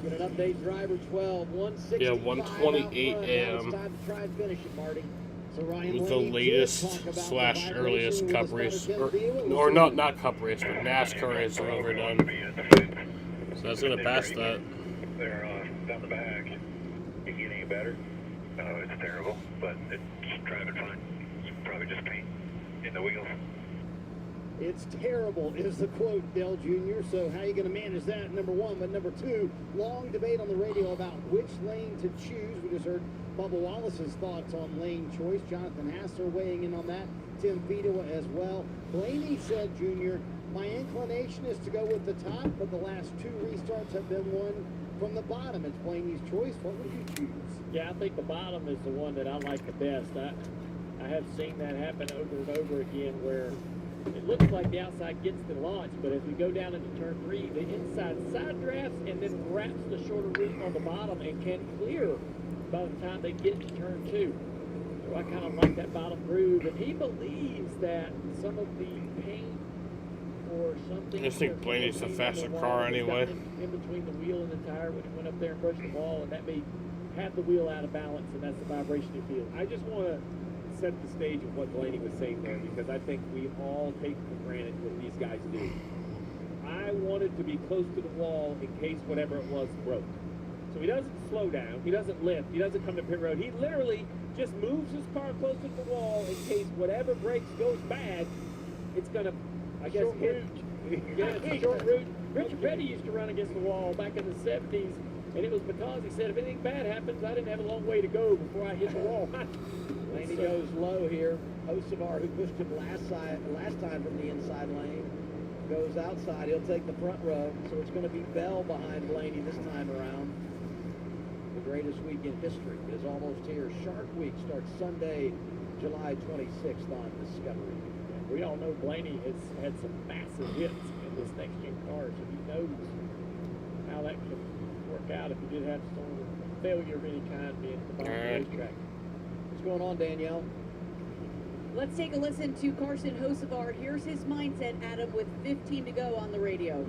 Get an update, driver 12, 165. Yeah, 1:28 a.m. It's time to try and finish it, Marty. So Ryan It was the Blaney latest / earliest cup race, or not cup race, but NASCAR race I've ever done. So that's gonna pass that. They're down the back. It get any better? No, it's terrible, but it's driving fine. You can probably just paint in the wheels. It's terrible is the quote, Dale Jr. So how are you going to manage that, number one? But number two, long debate on the radio about which lane to choose. We just heard Bubba Wallace's thoughts on lane choice. Jonathan Hassler weighing in on that. Tim Fido as well. Blaney said, Jr., my inclination is to go with the top, but the last 2 restarts have been one from the bottom. It's Blaney's choice. What would you choose? Yeah, I think the bottom is the one that I like the best. I have seen that happen over and over again where it looks like the outside gets the launch, but as we go down into turn 3, the inside side drafts and then wraps the shorter route on the bottom and can clear by the time they get to turn 2. So I kind of like that bottom groove, and he believes that some of the paint or something. I just think Blaney's the faster car anyway. In between the wheel and the tire when he went up there and brushed the ball, and that may have the wheel out of balance, and that's the vibration you feel. I just want to set the stage of what Blaney was saying there, because I think we all take for granted what these guys do. I wanted to be close to the wall in case whatever it was broke. So he doesn't slow down, he doesn't lift, he doesn't come to pit road. He literally just moves his car closer to the wall in case whatever breaks goes bad. It's gonna, I guess, hit. Yeah, it's a short route. Richard Petty used to run against the wall back in the 70s, and it was because he said if anything bad happens, I didn't have a long way to go before I hit the wall. Blaney goes low here. Hocevar, who pushed him last time from the inside lane, goes outside. He'll take the front row. So it's going to be Bell behind Blaney this time around. The greatest week in history is almost here. Shark Week starts Sunday, July 26th on Discovery. And we all know Blaney has had some massive hits in this next-gen car, so he knows how that can work out if he did have some failure of any kind being at the bottom of the racetrack. What's going on, Danielle? Let's take a listen to Carson Hocevar. Here's his mindset, Adam, with 15 to go on the radio.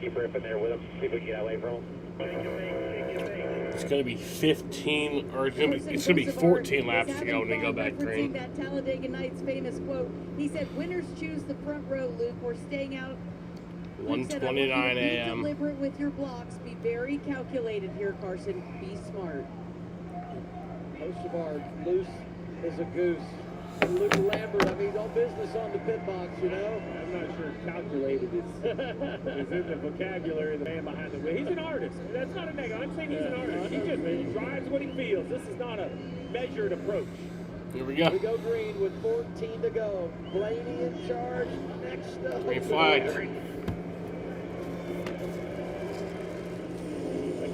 Keep ripping there with him. See if we can get away from him. It's going to be 15, or it's going to be 14 laps to go when they go back green. That Talladega Nights famous quote. He said, "Winners choose the front row, Luke. We're staying out." 1:29 a.m. Be deliberate with your blocks. Be very calculated here, Carson. Be smart. Hocevar, loose as a goose. And Luke Lambert, I mean, all business on the pit box, you know? I'm not sure calculated is in the vocabulary of the man behind the wheel. He's an artist. That's not a negative. I'm saying he's an artist. He drives what he feels. This is not a measured approach. Here we go. We go green with 14 to go. Blaney in charge. Next up. Green flag.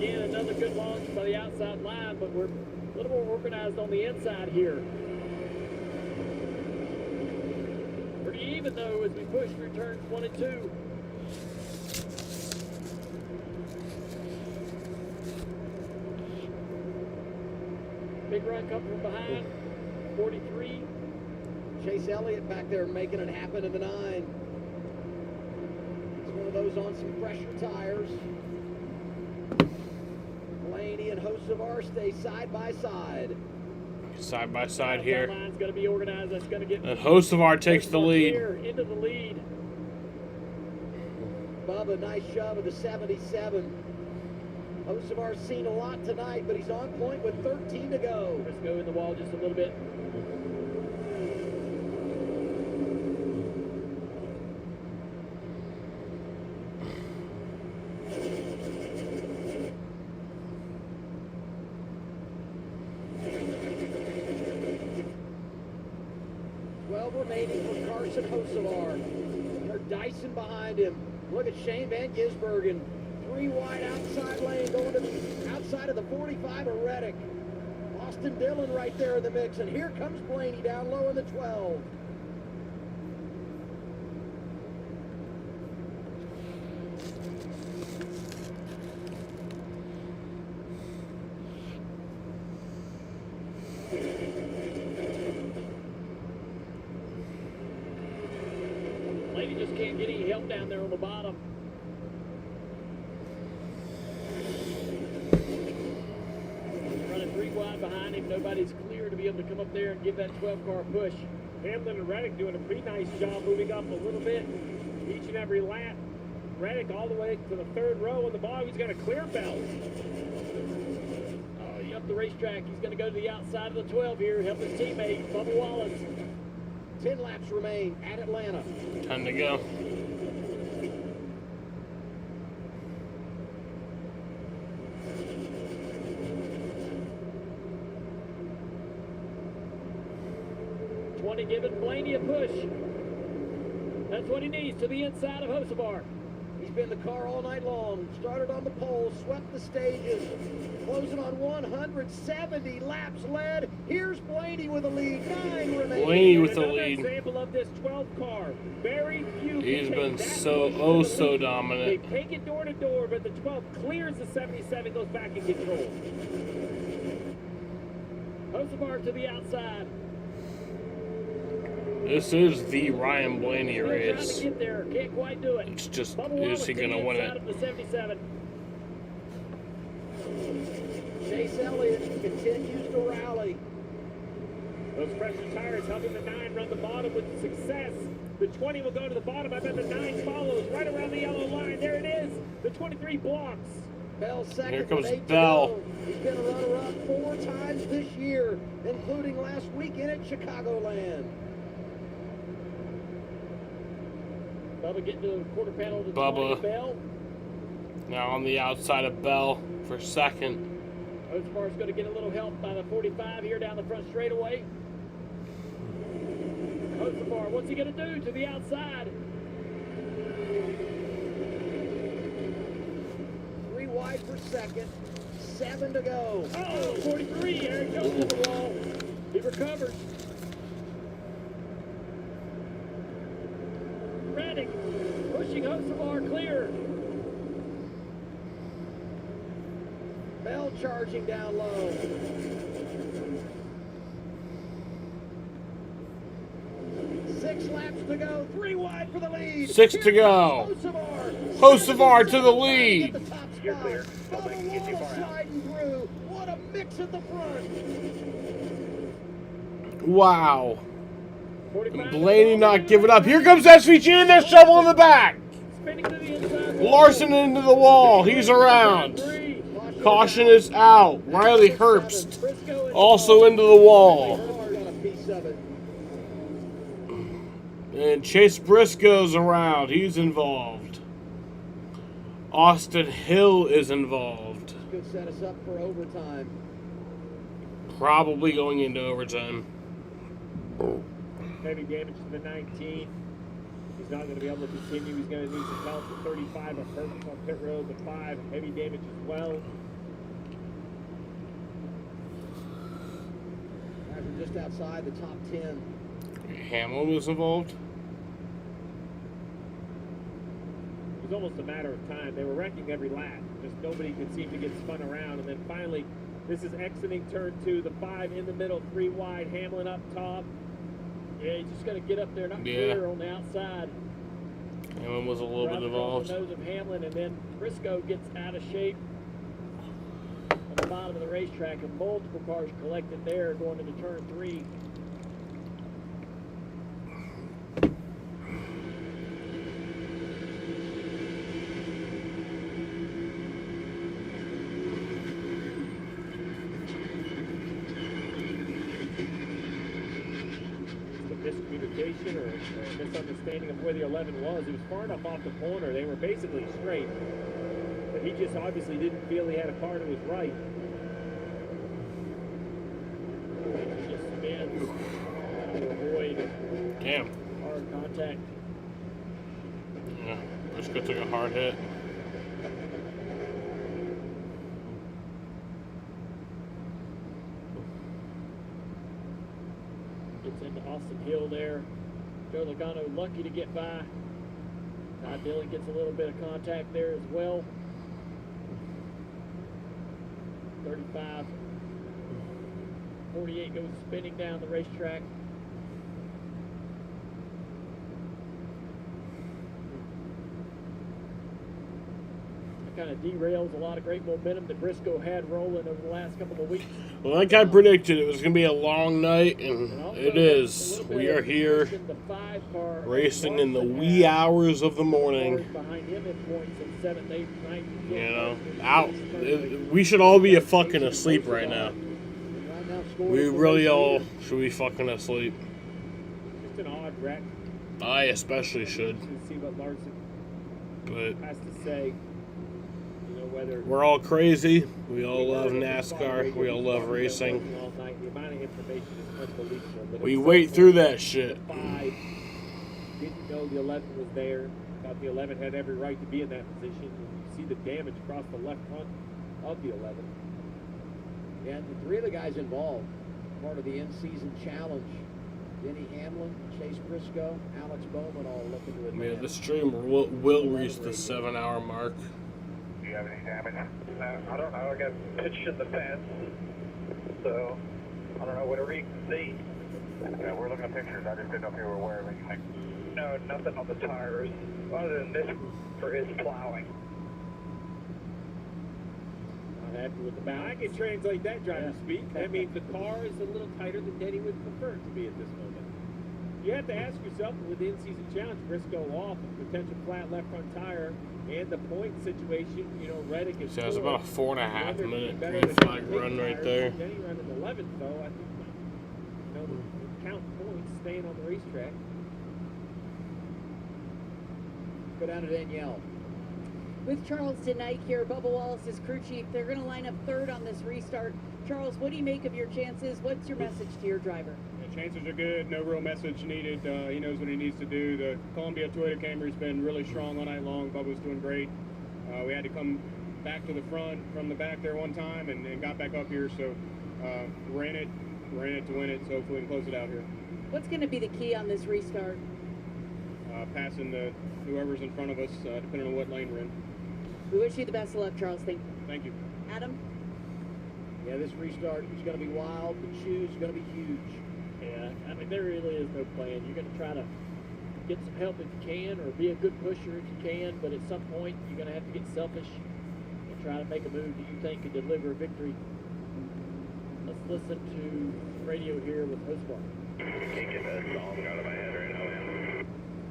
Again, another good launch by the outside line, but we're a little more organized on the inside here. Pretty even, though, as we push through turns 1 and 2. Big run coming from behind. 43. Chase Elliott back there making it happen in the 9. It's one of those on some fresher tires. Blaney and Hocevar stay side by side. Side by side here. Line's going to be organized. That's going to get. And Hocevar takes the lead. Into the lead. Bubba, nice shove of the 77. Hocevar's seen a lot tonight, but he's on point with 13 to go. Let's go in the wall just a little bit. Remaining for Carson Hocevar. There's Dyson behind him. Look at Shane Van Gisbergen. 3 wide outside lane going to the outside of the 45 of Reddick. Austin Dillon right there in the mix. And here comes Blaney down low in the 12. Just can't get any help down there on the bottom. Running 3 wide behind him. Nobody's clear to be able to come up there and give that 12-car push. Hamlin and Reddick doing a pretty nice job moving up a little bit each and every lap. Reddick all the way to the 3rd row on the bottom. He's got a clear belt. Oh, up the racetrack. He's going to go to the outside of the 12 here. Help his teammate, Bubba Wallace. 10 laps remain at Atlanta. Time to go. Giving Blaney a push. That's what he needs to the inside of Hocevar. He's been the car all night long. Started on the pole, swept the stages, closing on 170 laps led. Here's Blaney with a lead. 9 remaining. Blaney with the lead. Example of this 12 car. Very few. He's been so dominant. They take it door to door, but the 12 clears the 77, goes back in control. Hocevar to the outside. This is the Ryan Blaney race. Trying to get there. Can't quite do it. It's just, is he going to win it? Of the 77. Chase Elliott continues to rally. Those pressure tires helping the 9 run the bottom with success. The 20 will go to the bottom. I bet the 9 follows right around the yellow line. There it is. The 23 blocks. Bell second. Here comes Bell. He's been a runner-up 4 times this year, including last weekend at Chicagoland. Bubba getting to the quarter panel to Bubba. Bell. Now on the outside of Bell for second. Hocevar's going to get a little help by the 45 here down the front straightaway. Hocevar, what's he going to do to the outside? 3 wide for second. 7 to go. Oh, 43. There he goes to the wall. He recovers. Reddick pushing Hocevar clear. Bell charging down low. Six laps to go. 3 wide for the lead. 6 to go. Hocevar to the lead. You're clear. Sliding through. What a mix at the front. Wow. Blaney not giving up. Here comes SVG in there, shovel in the back. Larson into the wall. He's around. Caution is out. Riley Herbst also into the wall. And Chase Briscoe's around. He's involved. Austin Hill is involved. Could set us up for overtime. Probably going into overtime. Heavy damage to the 19. He's not going to be able to continue. He's going to need some help. The 35 of Herbst on pit road. The 5 heavy damage as well. just outside the top 10. Hamlin was involved. It was almost a matter of time. They were wrecking every lap. Just nobody could seem to get spun around. And then finally, this is exiting turn 2, the 5 in the middle, 3 wide, Hamlin up top. Yeah, he's just got to get up there, not clear on the outside. Hamlin was a little bit involved. The nose of Hamlin, and then Briscoe gets out of shape on the bottom of the racetrack, and multiple cars collected there going into turn 3. Miscommunication or a misunderstanding of where the 11 was. He was far enough off the corner. They were basically straight. But he just obviously didn't feel he had a car to his right. He just spins to avoid hard contact. Yeah, Briscoe took a hard hit. Gets into Austin Hill there. Joe Logano lucky to get by. Todd Dillon gets a little bit of contact there as well. 35. 48 goes spinning down the racetrack. Kind of derails a lot of great momentum that Briscoe had rolling over the last couple of weeks. Well, like I predicted, it was going to be a long night, and it is. We are here racing in the wee hours of the morning. Behind him in points in 7th, 8th, 9th. You know, out. We should all be fucking asleep right now. We really all should be fucking asleep. Just an odd wreck. I especially should. Let's see what Larson has to say. We're all crazy. We all love NASCAR. We all love racing. We wait through that shit. Didn't know the 11 was there. Thought the 11 had every right to be in that position. And you see the damage across the left front of the 11. Yeah, the 3 of the guys involved, part of the in-season challenge. Denny Hamlin, Chase Briscoe, Alex Bowman all looking to advance. Yeah, the stream will reach the 7-hour mark. Do you have any damage? No, I don't know. I got pitched in the fence, so I don't know. Whatever you can see. Yeah, we're looking at pictures. I just didn't know if you were aware of anything. No, nothing on the tires other than this for his plowing. Not happy with the bow. I can translate that driver speak. That means the car is a little tighter than Denny would prefer it to be at this moment. You have to ask yourself with the in-season challenge, Briscoe off, a potential flat left front tire, and the point situation, you know, Reddick is. So that's about a 4.5 minute green flag run right there. Denny running 11th, though. I think, you know, the count points staying on the racetrack. Go down to Danielle. With Charles tonight here, Bubba Wallace's crew chief, they're going to line up 3rd on this restart. Charles, what do you make of your chances? What's your message to your driver? Chances are good. No real message needed. He knows what he needs to do. The Columbia Toyota Camry's been really strong all night long. Bubba's doing great. We had to come back to the front from the back there one time and got back up here. So ran it to win it. So hopefully we can close it out here. What's going to be the key on this restart? Passing whoever's in front of us, depending on what lane we're in. We wish you the best of luck, Charles. Thank you. Adam? Yeah, this restart is going to be wild. The shoe's going to be huge. Yeah, I mean, there really is no plan. You're going to try to get some help if you can, or be a good pusher if you can, but at some point, you're going to have to get selfish and try to make a move that you think could deliver a victory. Let's listen to radio here with Hostbar. Can't get that song out of my head right now, man.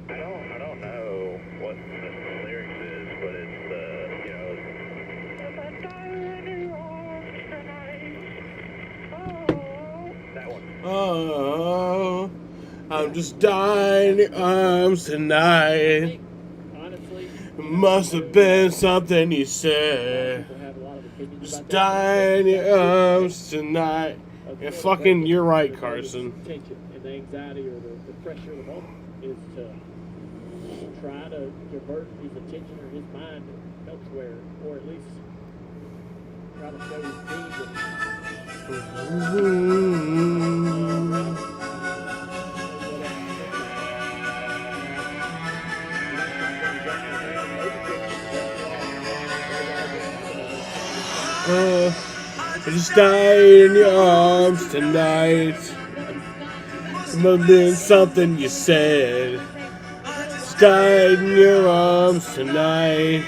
I don't know what the lyrics is, but it's, you know, that one. Oh, I'm just dying in your arms tonight. Honestly, must have been something you said. Just dying in your arms tonight. And fucking, you're right, Carson. Tension and the anxiety or the pressure of the moment is to try to divert his attention or his mind elsewhere, or at least try to show his team that just died in your arms tonight. It must have been something you said. Just died in your arms tonight.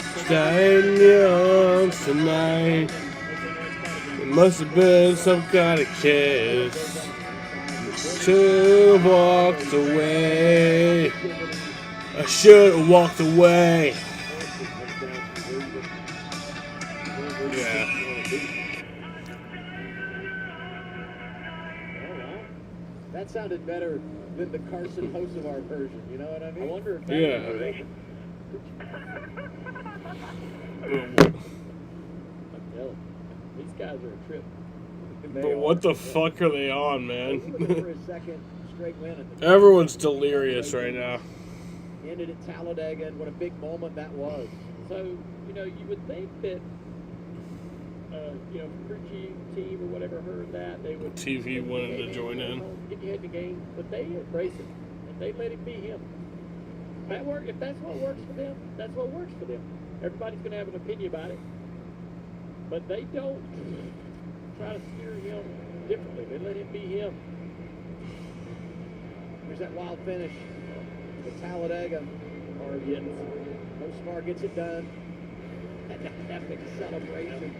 Just died in your arms tonight. It must have been some kind of kiss. Should have walked away. I should have walked away. Yeah. That sounded better than the Carson Hocevar version, you know what I mean? I wonder if that These guys are a trip. But what the fuck are they on, man? For a second straight win at the Everyone's delirious right now. ended at Talladega, and what a big moment that was. So, you know, you would think that, you know, crew chief, team, or whatever heard that, they would... TV wanted to join in. Get your head in the game, but they embrace it, and they let it be him. If that's what works for them, that's what works for them. Everybody's going to have an opinion about it, but they don't try to steer him differently. They let him be him. There's that wild finish at Talladega. Hocevar gets it done. And that epic celebration.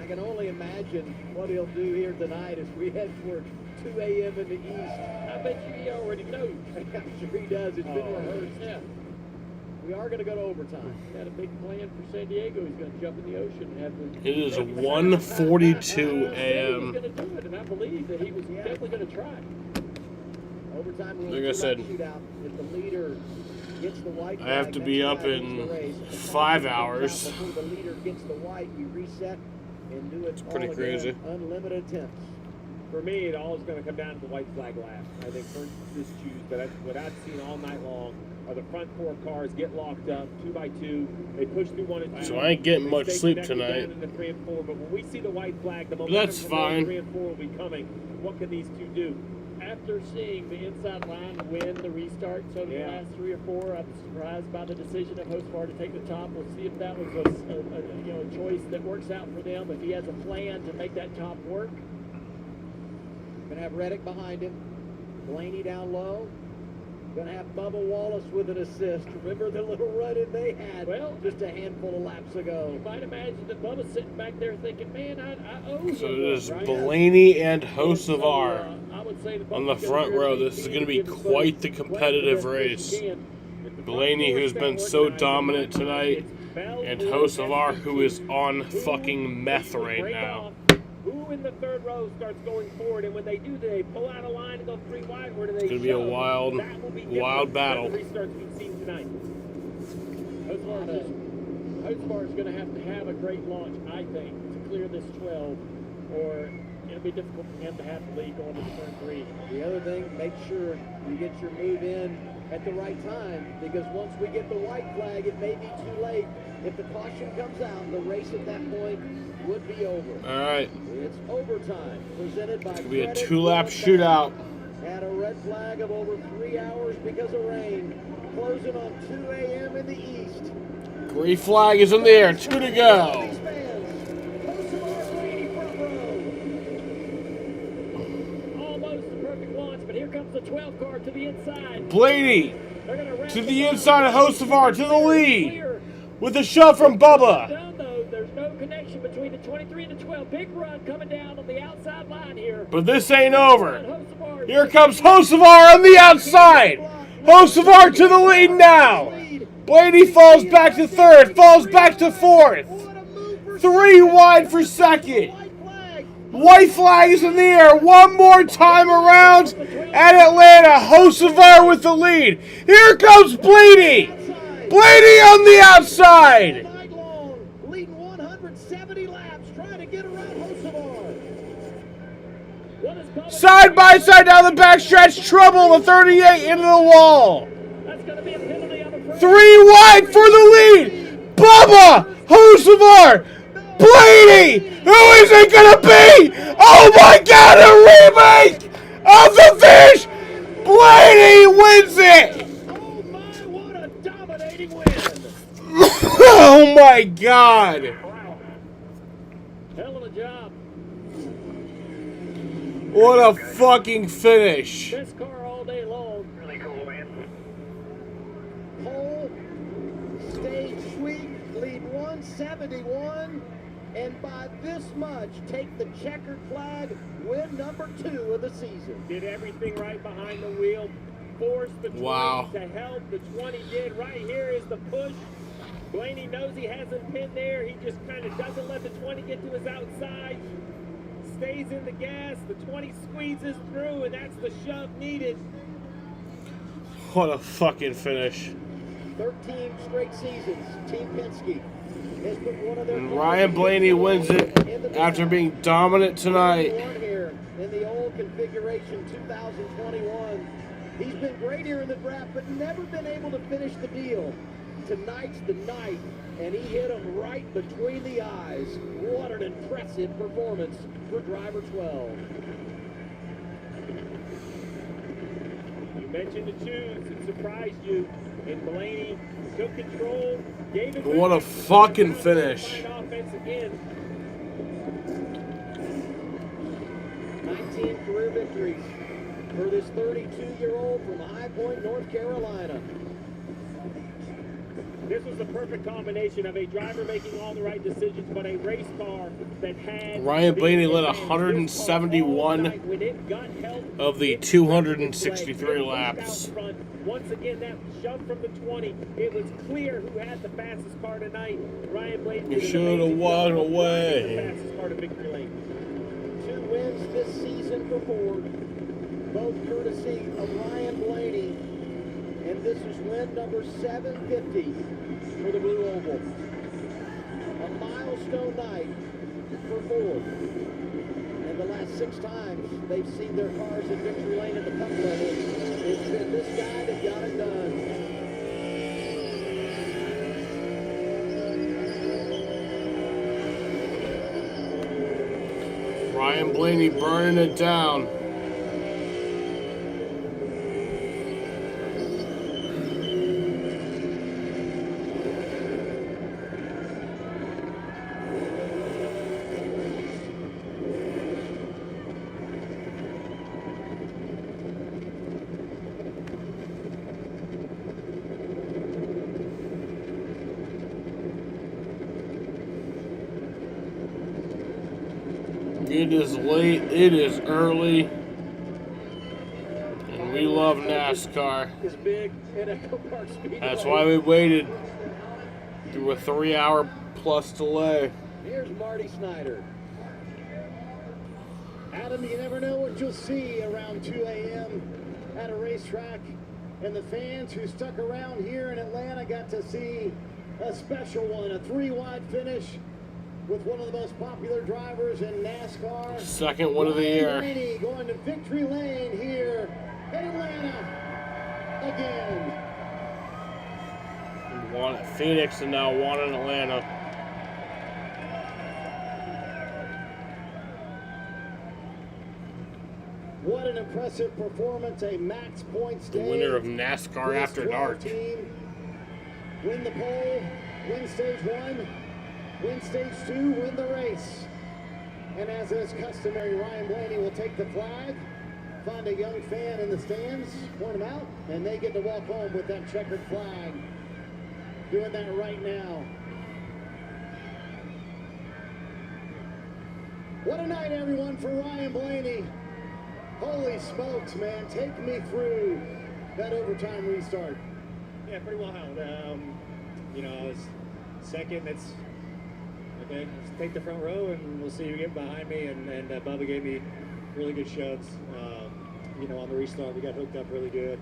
I can only imagine what he'll do here tonight as we head toward 2 a.m. in the east. I bet you he already knows. I'm sure he does. It's been rehearsed. Yeah. We are going to go to overtime. Got a big plan for San Diego. He's going to jump in the ocean and have the... It is 1:42 a.m. He was going to do it, and I believe that he was definitely going to try. Overtime rules. Like I said, shootout. If the leader gets the white I have to be up in 5 hours. Before the leader gets the white, we reset and do it. It's pretty crazy. Unlimited attempts. For me, it all is going to come down to the white flag lap. I think first just choose, but what I've seen all night long are the front four cars get locked up 2 by 2. They push through 1 and 2. So I ain't getting much sleep tonight. In the 3 and 4, but when we see the white flag, the That's fine. 3 and 4 will be coming. What can these two do? After seeing the inside line win the restart, so the last 3 or 4, I'm surprised by the decision of Hocevar to take the top. We'll see if that was a choice that works out for them. If he has a plan to make that top work. Gonna have Reddick behind him. Blaney down low. Gonna have Bubba Wallace with an assist. Remember the little run-in they had just a handful of laps ago. You might imagine that Bubba's sitting back there thinking, man, I owe So him it is one, right? Blaney and Hocevar I would say on the front row. This is going to be quite the competitive race. Blaney, who's been so dominant tonight, and Hocevar, who is on fucking meth right now. Who in the third row starts going forward, and when they do, they pull out a line and go 3 wide. Where do they? It's going to be a wild battle. Restarts we've seen tonight. Hocevar is going to have a great launch, I think, to clear this 12, or it'll be difficult for him to have the lead going to turn 3. The other thing, make sure you get your move in at the right time, because once we get the white flag, it may be too late. If the caution comes out, the race at that point would be over. All right. It's overtime, presented by. It's going to be a 2-lap shootout. Had a red flag of over 3 hours because of rain. Closing on 2 a.m. in the east. Green flag is in the air. 2 to go. Almost the perfect launch, but here comes the 12 car to the inside. Blaney to the inside of Hocevar to the lead with a shove from Bubba. There's no connection between the 23 and the 12. Big run coming down on the outside line here. But this ain't over. Here comes Hocevar on the outside. Hocevar to the lead now. Blaney falls back to 3rd, falls back to 4th. 3 wide for 2nd. White flag is in the air one more time around at Atlanta. Hocevar with the lead. Here comes Blaney. Blaney on the outside. Leading 170 laps, trying to get around Hocevar. Side by side down the backstretch. Trouble the 38 into the wall. 3 wide for the lead. Bubba Hocevar Blaney! Who is it gonna be? Oh my God, a remake of the finish! Blaney wins it! Oh my, what a dominating win! Oh my God! Hell of a job. What a fucking finish! Best car all day long. Really cool, man. Pole, stage sweep, lead 171, and by this much, take the checkered flag, win number 2 of the season. Did everything right behind the wheel. Forced the 20 to help. The 20 did. Right here is the push. Blaney knows he hasn't pinned there. He just kind of doesn't let the 20 get to his outside. Stays in the gas. The 20 squeezes through, and that's the shove needed. What a fucking finish. 13 straight seasons, Team Penske has put one of their And Ryan Blaney wins it after being dominant tonight. here in the old configuration 2021. He's been great here in the draft, but never been able to finish the deal. Tonight's the night, and he hit him right between the eyes. What an impressive performance for driver 12. You mentioned the choose. It surprised you. And Blaney took control. Gave it What a fucking finish. offense again. 19 career victories for this 32-year-old from High Point, North Carolina. This was the perfect combination of a driver making all the right decisions, but a race car that had... Ryan Blaney led 171 of the 263 laps. Once again, that shove from the 20, it was clear who had the fastest car tonight. Ryan Blaney. You should have walked away. The fastest car to victory lane. 2 wins this season for Ford, both courtesy of Ryan Blaney. And this is win number 750 for the Blue Oval. A milestone night for Ford. And the last 6 times they've seen their cars in victory lane at the cup level, it's been this guy that got it done. Ryan Blaney burning it down. It is late, it is early, and we love NASCAR. Is big at Echo Park Speedway. That's why we waited through a 3-hour plus delay. Here's Marty Snyder. Adam, you never know what you'll see around 2 a.m. at a racetrack. And the fans who stuck around here in Atlanta got to see a special one, a 3-wide finish with one of the most popular drivers in NASCAR. Second one of the year. Blaney going to victory lane here in Atlanta again. One at Phoenix and now one in Atlanta. What an impressive performance, a max points The day. winner of NASCAR After Dark. Team. Win the pole, win stage 1, win stage 2, win the race. And as is customary, Ryan Blaney will take the flag, find a young fan in the stands, point them out, and they get to walk home with that checkered flag. Doing that right now. What a night, everyone, for Ryan Blaney. Holy smokes, man. Take me through that overtime restart. Yeah, pretty wild. You know, I was second. That's okay. Let's take the front row, and we'll see who get behind me. And Bubba gave me really good shoves. You know, on the restart, we got hooked up really good.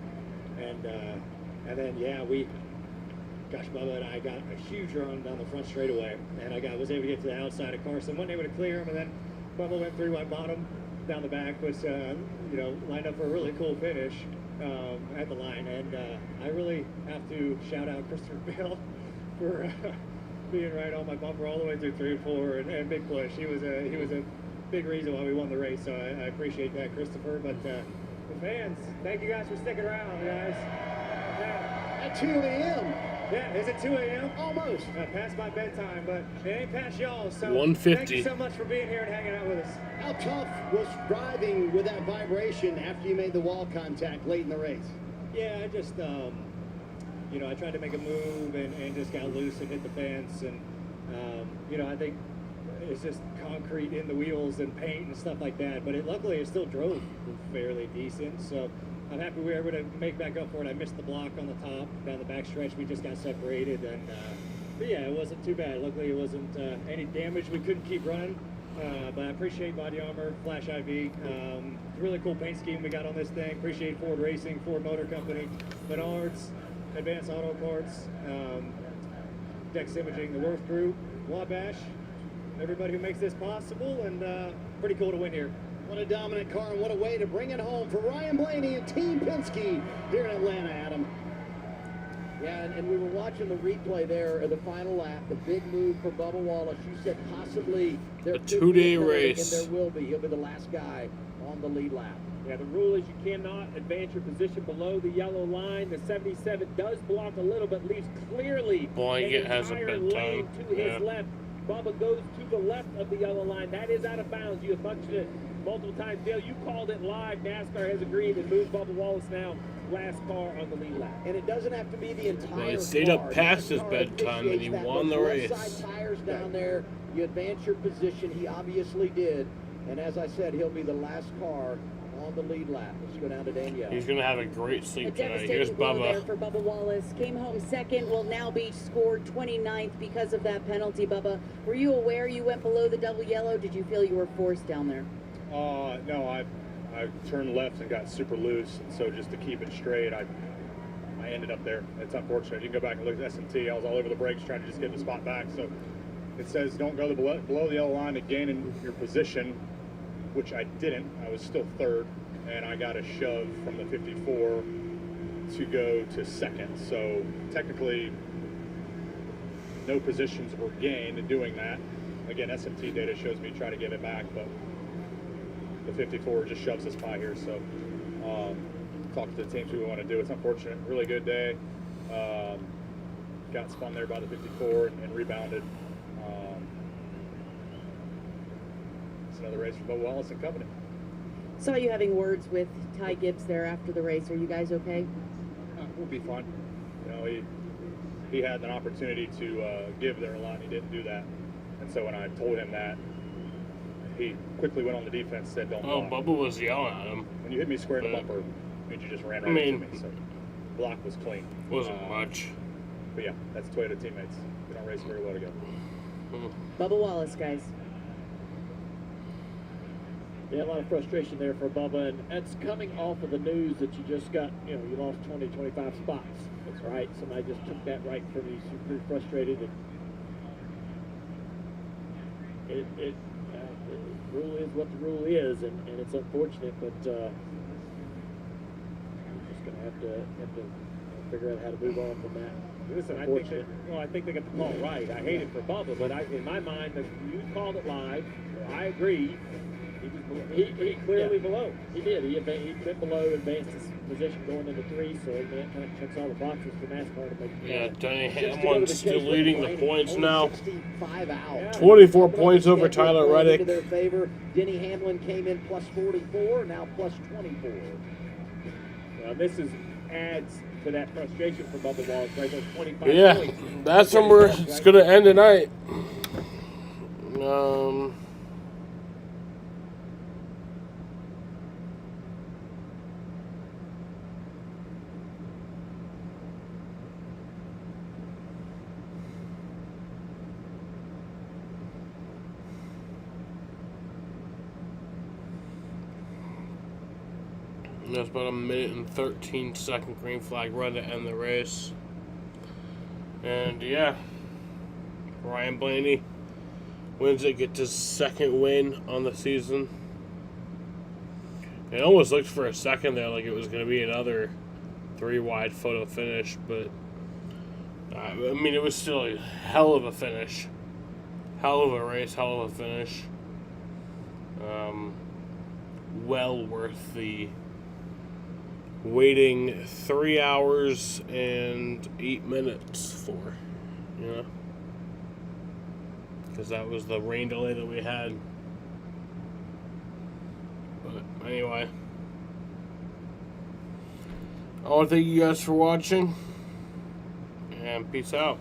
And then yeah, Bubba and I got a huge run down the front straightaway, and was able to get to the outside of Carson. Wasn't able to clear him, and then Bubba went 3-wide bottom down the back, was you know, lined up for a really cool finish at the line. And I really have to shout out Christopher Bell for being right on my bumper all the way through 3 and 4 and big push. He was a big reason why we won the race. So I appreciate that, Christopher. But the fans, thank you guys for sticking around, guys. At 2 a.m. Yeah, is it 2 a.m.? Almost. Past my bedtime, but it ain't past y'all. So 1:50. Thank you so much for being here and hanging out with us. How tough was driving with that vibration after you made the wall contact late in the race? Yeah, I just, I tried to make a move and just got loose and hit the fence. And, I think it's just concrete in the wheels and paint and stuff like that. But luckily, it still drove fairly decent. So I'm happy we were able to make back up for it. I missed the block on the top. Down the back stretch, we just got separated. But yeah, it wasn't too bad. Luckily, it wasn't any damage. We couldn't keep running. But I appreciate Body Armor, Flash IV. It's a really cool paint scheme we got on this thing. Appreciate Ford Racing, Ford Motor Company, Menards, Advanced Auto Parts, Dex Imaging, the Worth Group, Wabash, everybody who makes this possible, and pretty cool to win here. What a dominant car, and what a way to bring it home for Ryan Blaney and Team Penske here in Atlanta, Adam. Yeah, and we were watching the replay there of the final lap, the big move for Bubba Wallace. You said possibly there A could be two-day penalty, race. and there will be. He'll be the last guy on the lead lap. Yeah, the rule is you cannot advance your position below the yellow line. The 77 does block a little, but leaves clearly Blanket an has a entire bit lane time. to his Yeah. left. Bubba goes to the left of the yellow line. That is out of bounds. You have mentioned it multiple times. Dale, you called it live. NASCAR has agreed and moved Bubba Wallace now last car on the lead lap. And it doesn't have to be the entire Well, he stayed up car. past his NASCAR bedtime and he appreciates that. won the Those race. left side tires down there, you advance your position. He obviously did. And as I said, he'll be the last car on the lead lap. Let's go down to Danielle. He's going to have a great A sleep tonight. Here's devastating blow there Bubba. for Bubba Wallace. Came home second, will now be scored 29th because of that penalty, Bubba. Were you aware you went below the double yellow? Did you feel you were forced down there? No, I turned left and got super loose, and so just to keep it straight, I ended up there. It's unfortunate. You can go back and look at SMT. I was all over the brakes trying to just get the spot back. So it says don't go below the yellow line to gain in your position, which I didn't. I was still third, and I got a shove from the 54 to go to second. So technically, no positions were gained in doing that. Again, SMT data shows me try to get it back, but the 54 just shoves us by here. So talk to the teams who we want to do. It's unfortunate. Really good day. Got spun there by the 54 and rebounded. It's another race for Bo Wallace and company. Saw you having words with Ty Gibbs there after the race. Are you guys okay? We'll be fine. You know, he had an opportunity to give there a lot, and he didn't do that. And so when I told him that, he quickly went on the defense, said, "Don't Oh, block." Bubba was yelling at him. When you hit me square in the bumper, it means you just ran right into me. So block was clean. Wasn't much. But yeah, that's Toyota teammates. We don't race very well together. Bubba Wallace, guys. Yeah, a lot of frustration there for Bubba, and that's coming off of the news that you just got, you lost 20, 25 spots. That's right. Somebody just took that right from you. Super frustrated. And the rule is what the rule is, and it's unfortunate, but we're just going to have to figure out how to move on from that. Listen, I think they got the call right. I hate it for Bubba, but in my mind, you called it live. I agree. He clearly below. He did. He went below, advanced his position going into 3, so it kind of checks all the boxes for NASCAR to make. Yeah, Denny Hamlin's still leading the points now. 65 out. 24 points over Tyler Into Reddick. their favor. Denny Hamlin came in plus 44, now plus 24. Well, this adds to that frustration for Bubba Wallace, right? Those 25 Yeah, points. that's where it's going to end tonight. There's about a minute and 13-second green flag run to end the race. And yeah, Ryan Blaney wins it, gets his second win on the season. It almost looked for a second there like it was going to be another 3-wide photo finish, but I mean, it was still a hell of a finish. Hell of a race, hell of a finish. Well worth the waiting 3 hours and 8 minutes for, you know? Because that was the rain delay that we had. But anyway, I want to thank you guys for watching, and peace out.